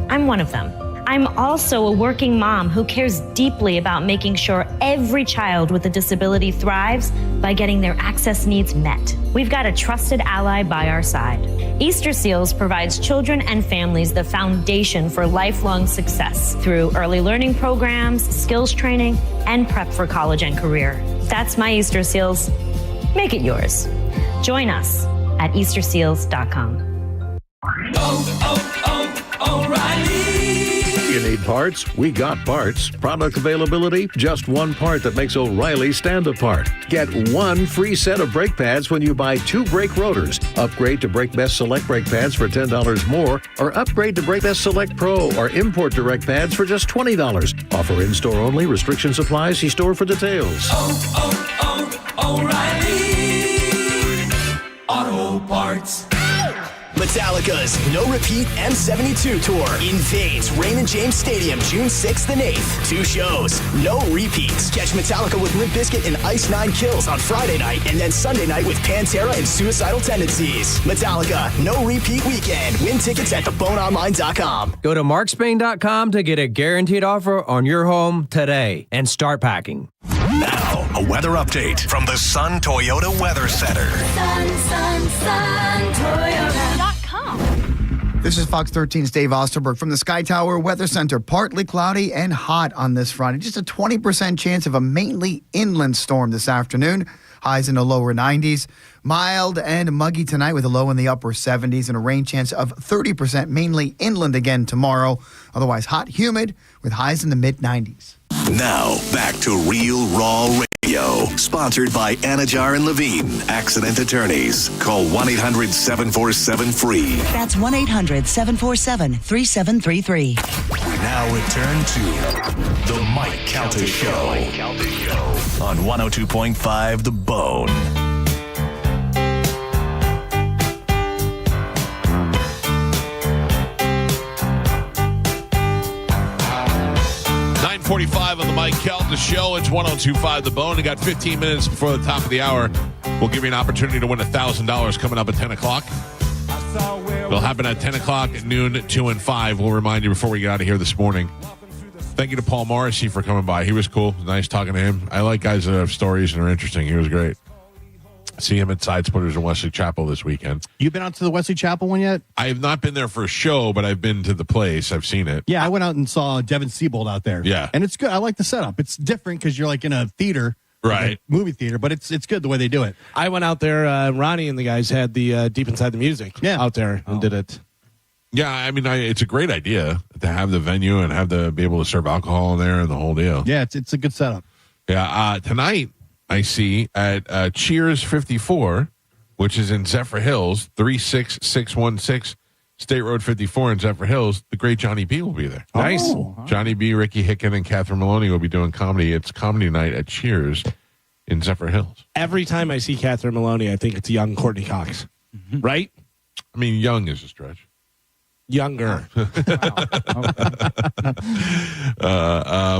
S7: I'm one of them. I'm also a working mom who cares deeply about making sure every child with a disability thrives by getting their access needs met. We've got a trusted ally by our side. Easter Seals provides children and families the foundation for lifelong success through early learning programs, skills training, and prep for college and career. That's my Easter Seals. Make it yours. Join us at easterseals.com.
S29: O'Reilly.
S8: You need parts? We got parts. Product availability? Just one part that makes O'Reilly stand apart. Get one free set of brake pads when you buy 2 brake rotors. Upgrade to Brake Best Select brake pads for $10 more, or upgrade to Brake Best Select Pro or Import Direct pads for just $20. Offer in-store only. Restrictions apply. See store for details.
S29: O'Reilly Auto Parts.
S10: Metallica's No Repeat M72 Tour invades Raymond James Stadium June 6th and 8th. 2 shows, no repeats. Catch Metallica with Limp Bizkit and Ice Nine Kills on Friday night, and then Sunday night with Pantera and Suicidal Tendencies. Metallica, no repeat weekend. Win tickets at theboneonline.com.
S11: Go to markspain.com to get a guaranteed offer on your home today and start packing.
S6: Now, a weather update from the Sun Toyota Weather Center.
S29: Sun, Toyota.com.
S13: This is Fox 13's Dave Osterberg from the Sky Tower Weather Center. Partly cloudy and hot on this Friday. Just a 20% chance of a mainly inland storm this afternoon. Highs in the lower 90s. Mild and muggy tonight with a low in the upper 70s and a rain chance of 30%, mainly inland again tomorrow. Otherwise hot, humid with highs in the mid 90s.
S6: Now, back to Real Raw Radio, sponsored by Anajar and Levine, accident attorneys. Call 1-800-747-FREE.
S18: That's 1-800-747-3733.
S6: We now return to The Mike Calta Show on 102.5 The Bone.
S25: .45 on the Mike Calta Show. It's 102.5 The Bone. We got 15 minutes before the top of the hour. We'll give you an opportunity to win $1,000 coming up at 10 o'clock. It'll happen at 10 o'clock, at noon, 2 and 5. We'll remind you before we get out of here this morning. Thank you to Paul Morrissey for coming by. He was cool. Nice talking to him. I like guys that have stories and are interesting. He was great. See him at Side Splitters in Wesley Chapel this weekend.
S20: You been out to the Wesley Chapel one yet?
S25: I have not been there for a show, but I've been to the place. I've seen it.
S20: Yeah, I went out and saw Devin Siebold out there.
S25: Yeah.
S20: And it's good. I like the setup. It's different because you're like in a theater.
S25: Right.
S20: Like a movie theater, but it's good the way they do it.
S21: I went out there. Ronnie and the guys had the Deep Inside the Music out there and did it.
S25: Yeah, I mean, it's a great idea to have the venue and be able to serve alcohol in there and the whole deal.
S20: Yeah, it's a good setup.
S25: Yeah, tonight I see at Cheers 54, which is in Zephyr Hills, 36616 State Road 54 in Zephyr Hills, the great Johnny B will be there.
S21: Nice.
S25: Johnny B, Ricky Hicken, and Catherine Maloney will be doing comedy. It's comedy night at Cheers in Zephyr Hills.
S21: Every time I see Catherine Maloney, I think it's young Courtney Cox. Right?
S25: I mean, young is a stretch.
S21: Younger.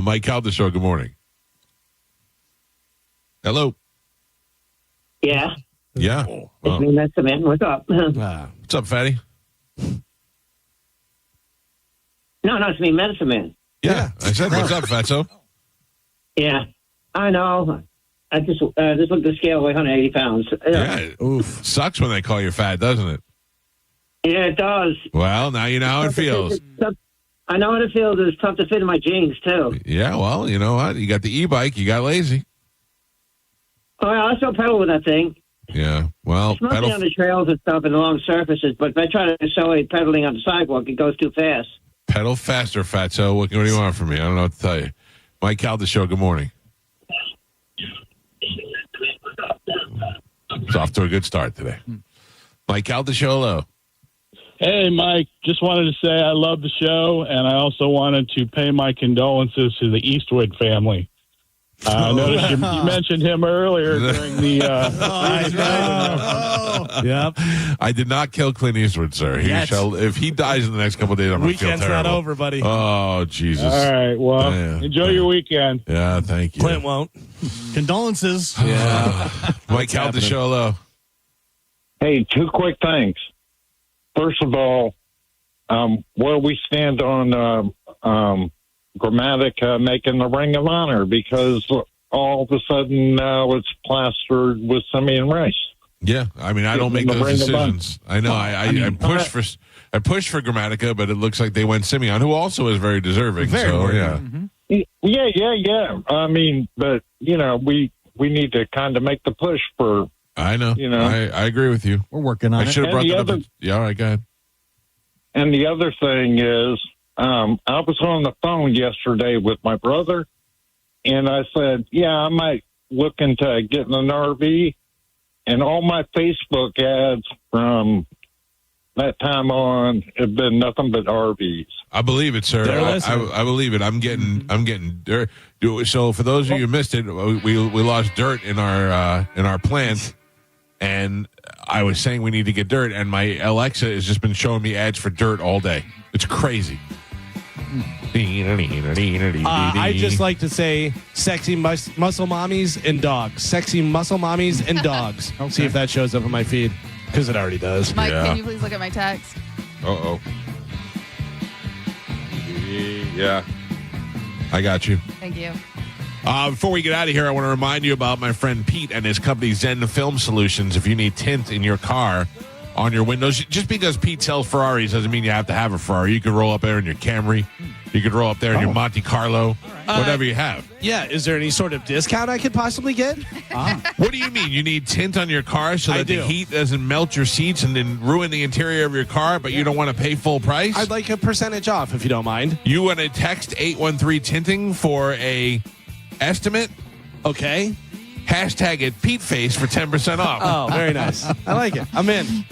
S25: Mike Calda Show, good morning. Hello.
S22: Yeah.
S25: Yeah.
S22: It's me, that's the man. What's up?
S25: What's up, Fatty?
S22: No, it's me, Medicine Man.
S25: Yeah. I said, what's up, Fatso?
S22: Yeah. I know. I just looked at the scale, weigh 180 pounds.
S25: Yeah. Oof. Sucks when they call you fat, doesn't it?
S22: Yeah, it does.
S25: Well, now you know how it feels.
S22: I know what it feels. It's tough to fit in my jeans, too.
S25: Yeah, well, you know what? You got the e-bike. You got lazy.
S22: Oh, I still pedal with that thing.
S25: Yeah, well,
S22: It's mostly on the trails and stuff and long surfaces, but if I try to accelerate pedaling on the sidewalk, it goes too fast.
S25: Pedal faster, Fatso. What do you want from me? I don't know what to tell you. Mike Calda Show, good morning. It's off to a good start today. Mike Calda Show, hello.
S24: Hey, Mike. Just wanted to say I love the show, and I also wanted to pay my condolences to the Eastwood family. I noticed you mentioned him earlier during the...
S25: Yep. I did not kill Clint Eastwood, sir. He shall. If he dies in the next couple of days, I'm going to feel terrible.
S21: Weekend's not over, buddy.
S25: Oh, Jesus.
S24: All right. Well, enjoy your weekend.
S25: Yeah, thank you.
S21: Clint won't.
S20: Condolences.
S25: Yeah. Mike Calda Show, hello.
S26: Hey, 2 quick things. First of all, where we stand on Grammatica making the Ring of Honor, because all of a sudden now it's plastered with Simeon Rice.
S25: Yeah, I mean, I don't make those decisions. I know. I push for Grammatica, but it looks like they went Simeon, who also is very deserving. Yeah.
S26: Yeah. I mean, but we need to kind of make the push for.
S25: I know. I agree with you.
S20: We're working on it.
S25: I should have brought that up. Yeah, all right, go ahead.
S26: And the other thing is, I was on the phone yesterday with my brother, and I said, yeah, I might look into getting an RV. And all my Facebook ads from that time on have been nothing but RVs.
S25: I believe it, sir. I believe it. I'm getting dirt. So for those of you who missed it, we lost dirt in our plant, and I was saying we need to get dirt, and my Alexa has just been showing me ads for dirt all day. It's crazy.
S21: I just like to say sexy muscle mommies and dogs. Sexy muscle mommies and dogs. Okay. See if that shows up on my feed, because it already does.
S2: Mike, can you please look at my text?
S25: Uh-oh. Yeah. I got you.
S2: Thank you.
S25: Before we get out of here, I want to remind you about my friend Pete and his company Zen Film Solutions. If you need tint in your car, on your windows, just because Pete sells Ferraris doesn't mean you have to have a Ferrari. You could roll up there in your Camry. You could roll up there in your Monte Carlo, whatever you have.
S21: Yeah. Is there any sort of discount I could possibly get?
S25: What do you mean? You need tint on your car so that the heat doesn't melt your seats and then ruin the interior of your car, but you don't want to pay full price?
S21: I'd like a percentage off, if you don't mind.
S25: You want to text 813 tinting for a estimate?
S21: Okay.
S25: Hashtag it PeteFace for 10% off.
S21: Oh, very nice. I like it. I'm in.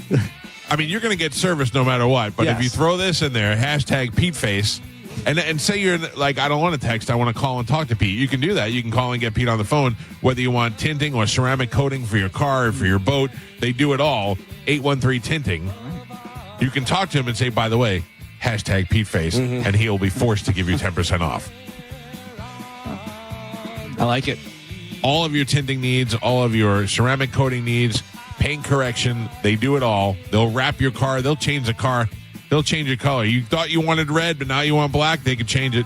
S25: I mean, you're going to get service no matter what, but if you throw this in there, hashtag PeteFace, and say you're like, I don't want to text, I want to call and talk to Pete. You can do that. You can call and get Pete on the phone, whether you want tinting or ceramic coating for your car or for your boat. They do it all. 813 tinting. You can talk to him and say, by the way, hashtag PeteFace, and he'll be forced to give you 10% off.
S21: I like it.
S25: All of your tinting needs, all of your ceramic coating needs, paint correction, they do it all. They'll wrap your car. They'll change the car. They'll change your color. You thought you wanted red, but now you want black. They can change it.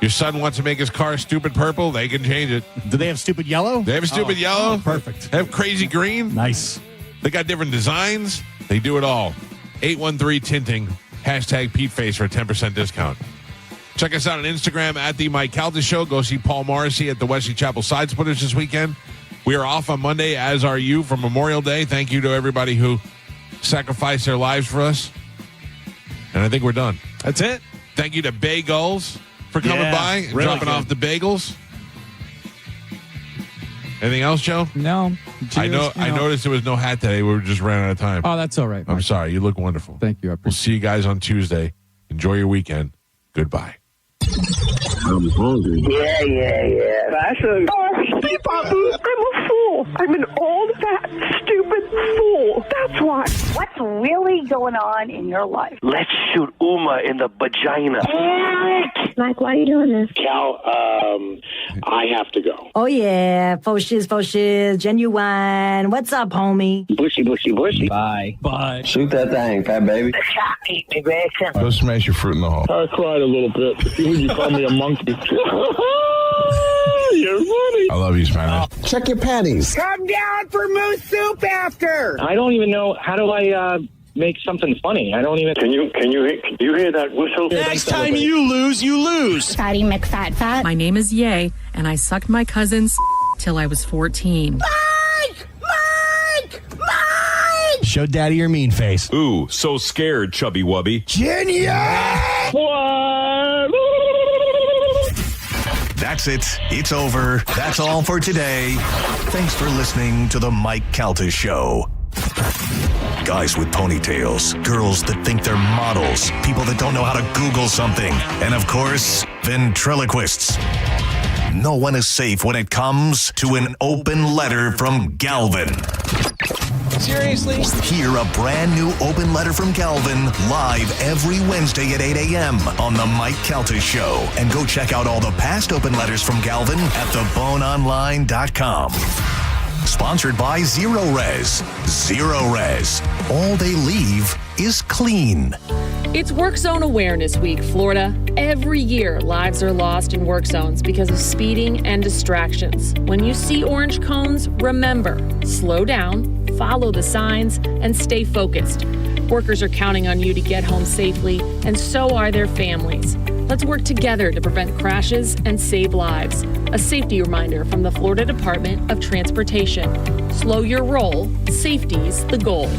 S25: Your son wants to make his car stupid purple. They can change it.
S20: Do they have stupid yellow?
S25: They have a stupid yellow.
S20: Perfect.
S25: They have crazy green.
S20: Nice.
S25: They got different designs. They do it all. 813 tinting. Hashtag PeteFace for a 10% discount. Check us out on Instagram at The Mike Calta Show. Go see Paul Morrissey at the Wesley Chapel Side Splitters this weekend. We are off on Monday, as are you, for Memorial Day. Thank you to everybody who sacrificed their lives for us. And I think we're done.
S21: That's it.
S25: Thank you to Bagels for coming by and dropping off the bagels. Anything else, Joe?
S9: No.
S25: I noticed there was no hat today. We just ran out of time.
S9: Oh, that's all right.
S25: I'm sorry. You look wonderful.
S9: Thank you. I appreciate
S25: We'll see you guys on Tuesday. Enjoy your weekend. Goodbye.
S12: I'm hungry.
S14: Yeah. Actually, Steve Babu, I'm a fool. I'm an old, fat, stupid fool. That's why.
S15: What's really going on in your life?
S12: Let's shoot Uma in the vagina.
S15: Mike, why are you doing this?
S12: Cal, I have to go.
S16: Oh, yeah. Faux shiz, genuine. What's up, homie?
S12: Bushy. Bye.
S14: Shoot that thing, fat baby.
S15: Eat me, bitch.
S26: Go smash your fruit in the hole.
S24: I cried a little bit. You call me a monkey. You're funny.
S26: I love you, Spanish.
S12: Check your panties.
S14: Come down for moose soup after.
S22: I don't even know, how do I make something funny? I don't even...
S12: Can you hear that whistle?
S21: Next time you lose.
S15: Fatty McFat.
S17: My name is Ye, and I sucked my cousin's till I was 14.
S14: Mike!
S20: Show daddy your mean face.
S18: Ooh, so scared, chubby wubby.
S14: Genius!
S6: That's it. It's over. That's all for today. Thanks for listening to The Mike Calta Show. Guys with ponytails, girls that think they're models, people that don't know how to Google something, and of course, ventriloquists. No one is safe when it comes to an open letter from Galvin.
S21: Seriously?
S6: Hear a brand new open letter from Galvin live every Wednesday at 8 a.m. on The Mike Calta Show. And go check out all the past open letters from Galvin at theboneonline.com. Sponsored by Zero Res. Zero Res. All they leave is clean.
S23: It's Work Zone Awareness Week, Florida. Every year, lives are lost in work zones because of speeding and distractions. When you see orange cones, remember, slow down, follow the signs, and stay focused. Workers are counting on you to get home safely, and so are their families. Let's work together to prevent crashes and save lives. A safety reminder from the Florida Department of Transportation. Slow your roll. Safety's the goal.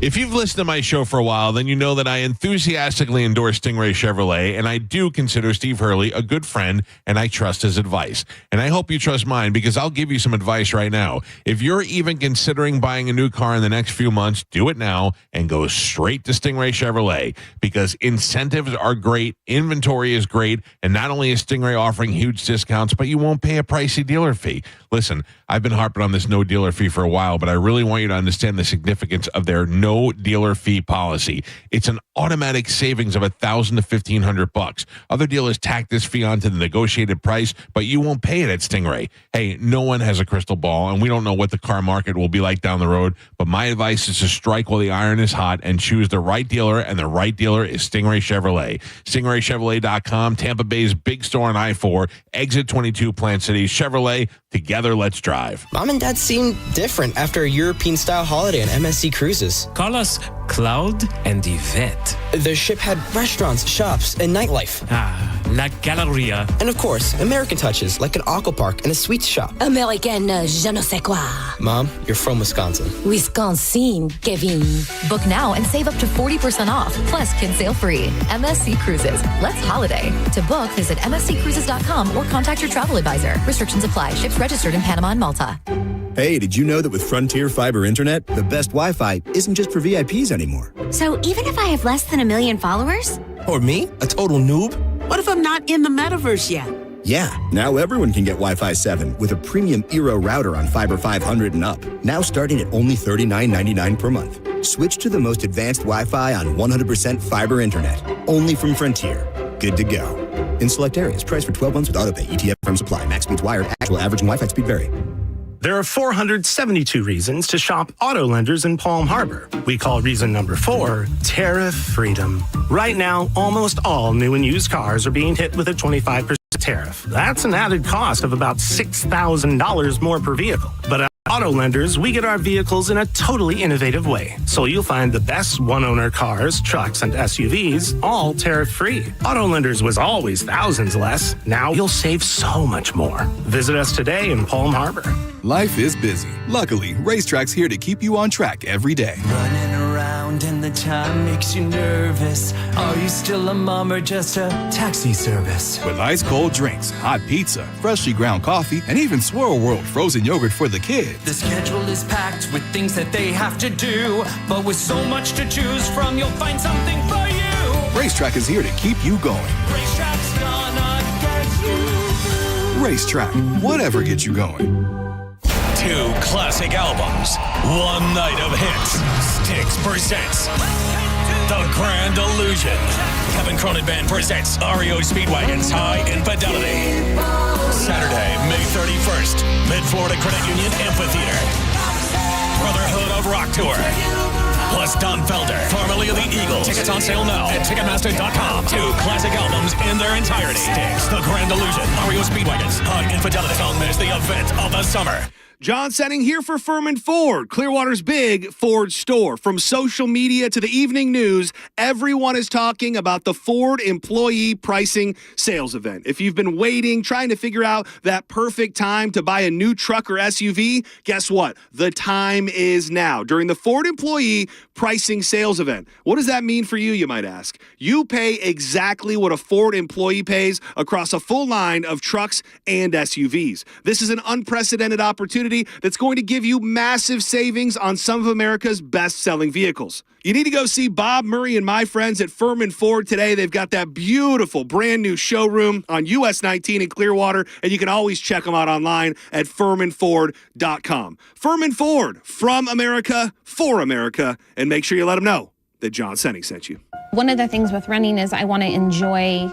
S25: If you've listened to my show for a while, then you know that I enthusiastically endorse Stingray Chevrolet, and I do consider Steve Hurley a good friend, and I trust his advice. And I hope you trust mine, because I'll give you some advice right now. If you're even considering buying a new car in the next few months, do it now and go straight to Stingray Chevrolet, because incentives are great, inventory is great, and not only is Stingray offering huge discounts, but you won't pay a pricey dealer fee. Listen, I've been harping on this no dealer fee for a while, but I really want you to understand the significance of their no dealer fee policy. It's an automatic savings of $1,000 to $1,500. Other dealers tack this fee onto the negotiated price, but you won't pay it at Stingray. Hey, no one has a crystal ball, and we don't know what the car market will be like down the road, but my advice is to strike while the iron is hot and choose the right dealer, and the right dealer is Stingray Chevrolet. StingrayChevrolet.com, Tampa Bay's big store on I-4, exit 22 Plant City. Chevrolet, together let's drive.
S1: Mom and Dad seem different after a European-style holiday on MSC Cruises.
S2: Call us Cloud and Yvette.
S1: The ship had restaurants, shops, and nightlife.
S2: Ah, La Galleria.
S1: And of course, American touches like an aqua park and a sweets shop.
S3: American je ne sais quoi.
S1: Mom, you're from Wisconsin.
S3: Wisconsin, Kevin.
S4: Book now and save up to 40% off. Plus, kids sail free. MSC Cruises. Let's holiday. To book, visit msccruises.com or contact your travel advisor. Restrictions apply. Ships registered in Panama and Malta.
S5: Hey, did you know that with Frontier Fiber Internet, the best Wi-Fi isn't just for VIPs anymore?
S9: So even if I have less than 1 million followers?
S5: Or me, a total noob?
S19: What if I'm not in the metaverse yet?
S5: Yeah, now everyone can get Wi-Fi 7 with a premium Eero router on Fiber 500 and up. Now starting at only $39.99 per month. Switch to the most advanced Wi-Fi on 100% fiber internet. Only from Frontier. Good to go. In select areas, price for 12 months with autopay. ETF from supply. Max speeds wired. Actual average and Wi-Fi speed vary.
S27: There are 472 reasons to shop auto lenders in Palm Harbor. We call reason number 4 tariff freedom. Right now, almost all new and used cars are being hit with a 25% tariff. That's an added cost of about $6,000 more per vehicle. But at auto lenders, we get our vehicles in a totally innovative way. So you'll find the best one-owner cars, trucks, and SUVs, all tariff-free. Auto lenders was always thousands less. Now you'll save so much more. Visit us today in Palm Harbor.
S28: Life is busy. Luckily, Racetrack's here to keep you on track every day.
S29: Running around and the time makes you nervous. Are you still a mom or just a taxi service?
S28: With ice cold drinks, hot pizza, freshly ground coffee, and even Swirl World frozen yogurt for the kids.
S29: The schedule is packed with things that they have to do, but with so much to choose from, you'll find something for you.
S28: Racetrack is here to keep you going.
S29: Racetrack's gonna get you.
S28: Racetrack, whatever gets you going.
S30: 2 classic albums, 1 night of hits. Styx presents The Grand Illusion. Kevin Cronin Band presents REO Speedwagon's High Infidelity. Saturday, May 31st, Mid-Florida Credit Union Amphitheater. Brotherhood of Rock Tour. Plus Don Felder, formerly of the Eagles. Tickets on sale now at Ticketmaster.com. 2 classic albums in their entirety. Styx, The Grand Illusion, REO Speedwagon's High Infidelity. Don't miss the event of the summer.
S31: John Senning here for Furman Ford, Clearwater's big Ford store. From social media to the evening news, everyone is talking about the Ford Employee Pricing Sales Event. If you've been waiting, trying to figure out that perfect time to buy a new truck or SUV, guess what? The time is now during the Ford Employee Pricing Sales Event. What does that mean for you, you might ask? You pay exactly what a Ford employee pays across a full line of trucks and SUVs. This is an unprecedented opportunity that's going to give you massive savings on some of America's best-selling vehicles. You need to go see Bob Murray and my friends at Furman Ford today. They've got that beautiful brand new showroom on US 19 in Clearwater, and you can always check them out online at FurmanFord.com. Furman Ford, from America, for America, and make sure you let them know that John Senning sent you.
S32: One of the things with running is I want to enjoy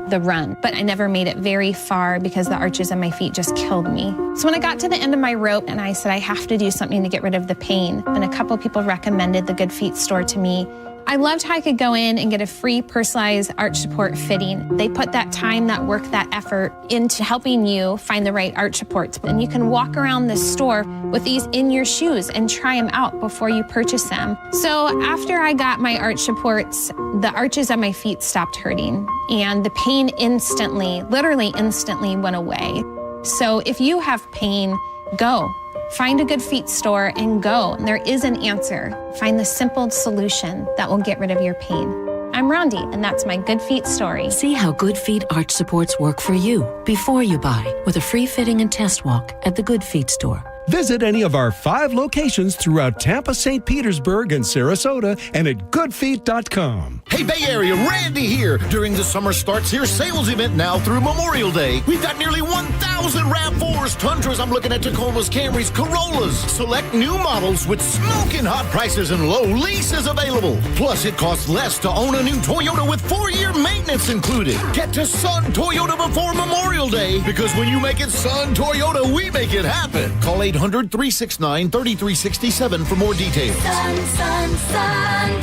S32: the run, but I never made it very far because the arches on my feet just killed me. So when I got to the end of my rope and I said I have to do something to get rid of the pain, and a couple people recommended the Good Feet store to me, I loved how I could go in and get a free personalized arch support fitting. They put that time, that work, that effort into helping you find the right arch supports. And you can walk around the store with these in your shoes and try them out before you purchase them. So after I got my arch supports, the arches on my feet stopped hurting and the pain instantly, literally instantly went away. So if you have pain, go. Find a Good Feet store and go. There is an answer. Find the simple solution that will get rid of your pain. I'm Rondi, and that's my Good Feet story.
S7: See how Good Feet arch supports work for you before you buy with a free fitting and test walk at the Good Feet store.
S8: Visit any of our 5 locations throughout Tampa, St. Petersburg, and Sarasota, and at goodfeet.com.
S10: Hey, Bay Area, Randy here. During the Summer Starts Here sales event now through Memorial Day, we've got nearly 1,000 RAV4s, Tundras, I'm looking at Tacomas, Camrys, Corollas. Select new models with smoking hot prices and low leases available. Plus, it costs less to own a new Toyota with 4-year maintenance included. Get to Sun Toyota before Memorial Day, because when you make it Sun Toyota, we make it happen. Call 800-369-3367 for more details.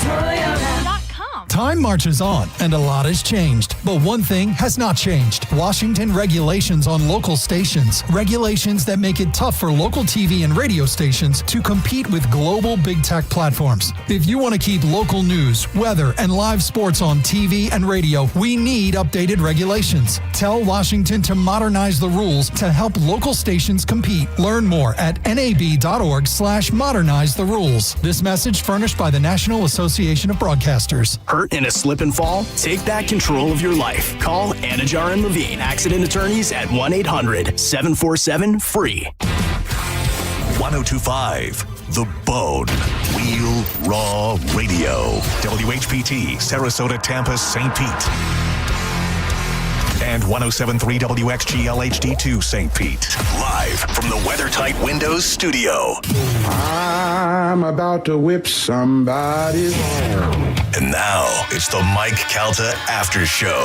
S11: Toyota.com.
S12: Time marches on, and a lot has changed. But one thing has not changed. Washington regulations on local stations. Regulations that make it tough for local TV and radio stations to compete with global big tech platforms. If you want to keep local news, weather, and live sports on TV and radio, we need updated regulations. Tell Washington to modernize the rules to help local stations compete. Learn more at nab.org/modernize the rules. This message furnished by the National Association of Broadcasters.
S13: Hurt in a slip and fall? Take back control of your life. Call Anajar and Levine Accident Attorneys at 1-800-747-FREE.
S6: 1025 The Bone. Real Raw Radio. WHPT, Sarasota, Tampa, St. Pete. And 107.3 WXGL HD2 St. Pete. Live from the WeatherTight Windows studio.
S15: I'm about to whip somebody's ass.
S6: And now it's the Mike Calta After Show.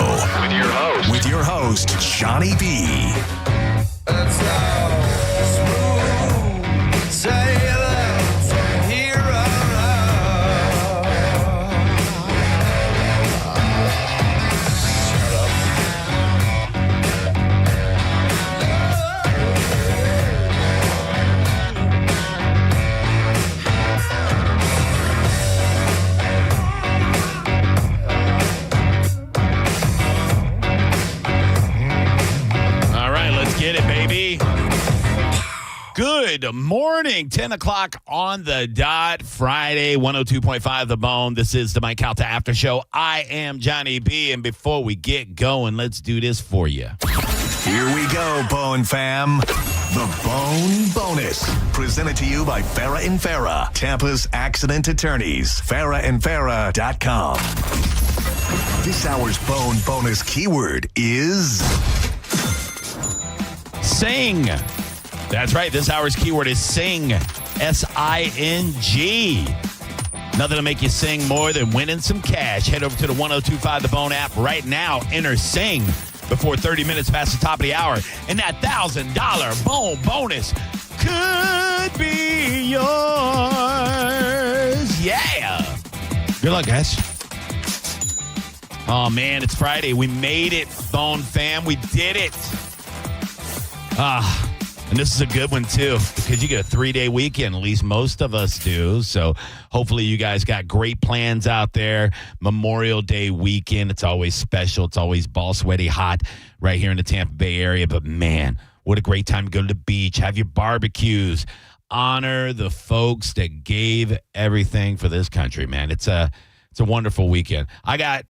S6: With your host, Johnny B.
S16: That's how smooth sailing from here on
S17: Good morning. 10 o'clock on the dot. Friday, 102.5 The Bone. This is the Mike Calta After Show. I am Johnny B. And before we get going, let's do this for you.
S6: Here we go, Bone fam. The Bone Bonus. Presented to you by Farah and Farah, Tampa's accident attorneys. FarahandFarah.com. This hour's Bone Bonus keyword is
S17: sing. That's right. This hour's keyword is sing. S-I-N-G. Nothing to make you sing more than winning some cash. Head over to the 1025 The Bone app right now. Enter sing before 30 minutes past the top of the hour. And that $1,000 Bone Bonus could be yours. Yeah. Good luck, guys. Oh, man, it's Friday. We made it, Bone fam. We did it. And this is a good one, too, because you get a 3-day weekend. At least most of us do. So hopefully you guys got great plans out there. Memorial Day weekend. It's always special. It's always ball sweaty hot right here in the Tampa Bay area. But, man, what a great time to go to the beach. Have your barbecues. Honor the folks that gave everything for this country, man. It's a wonderful weekend. I got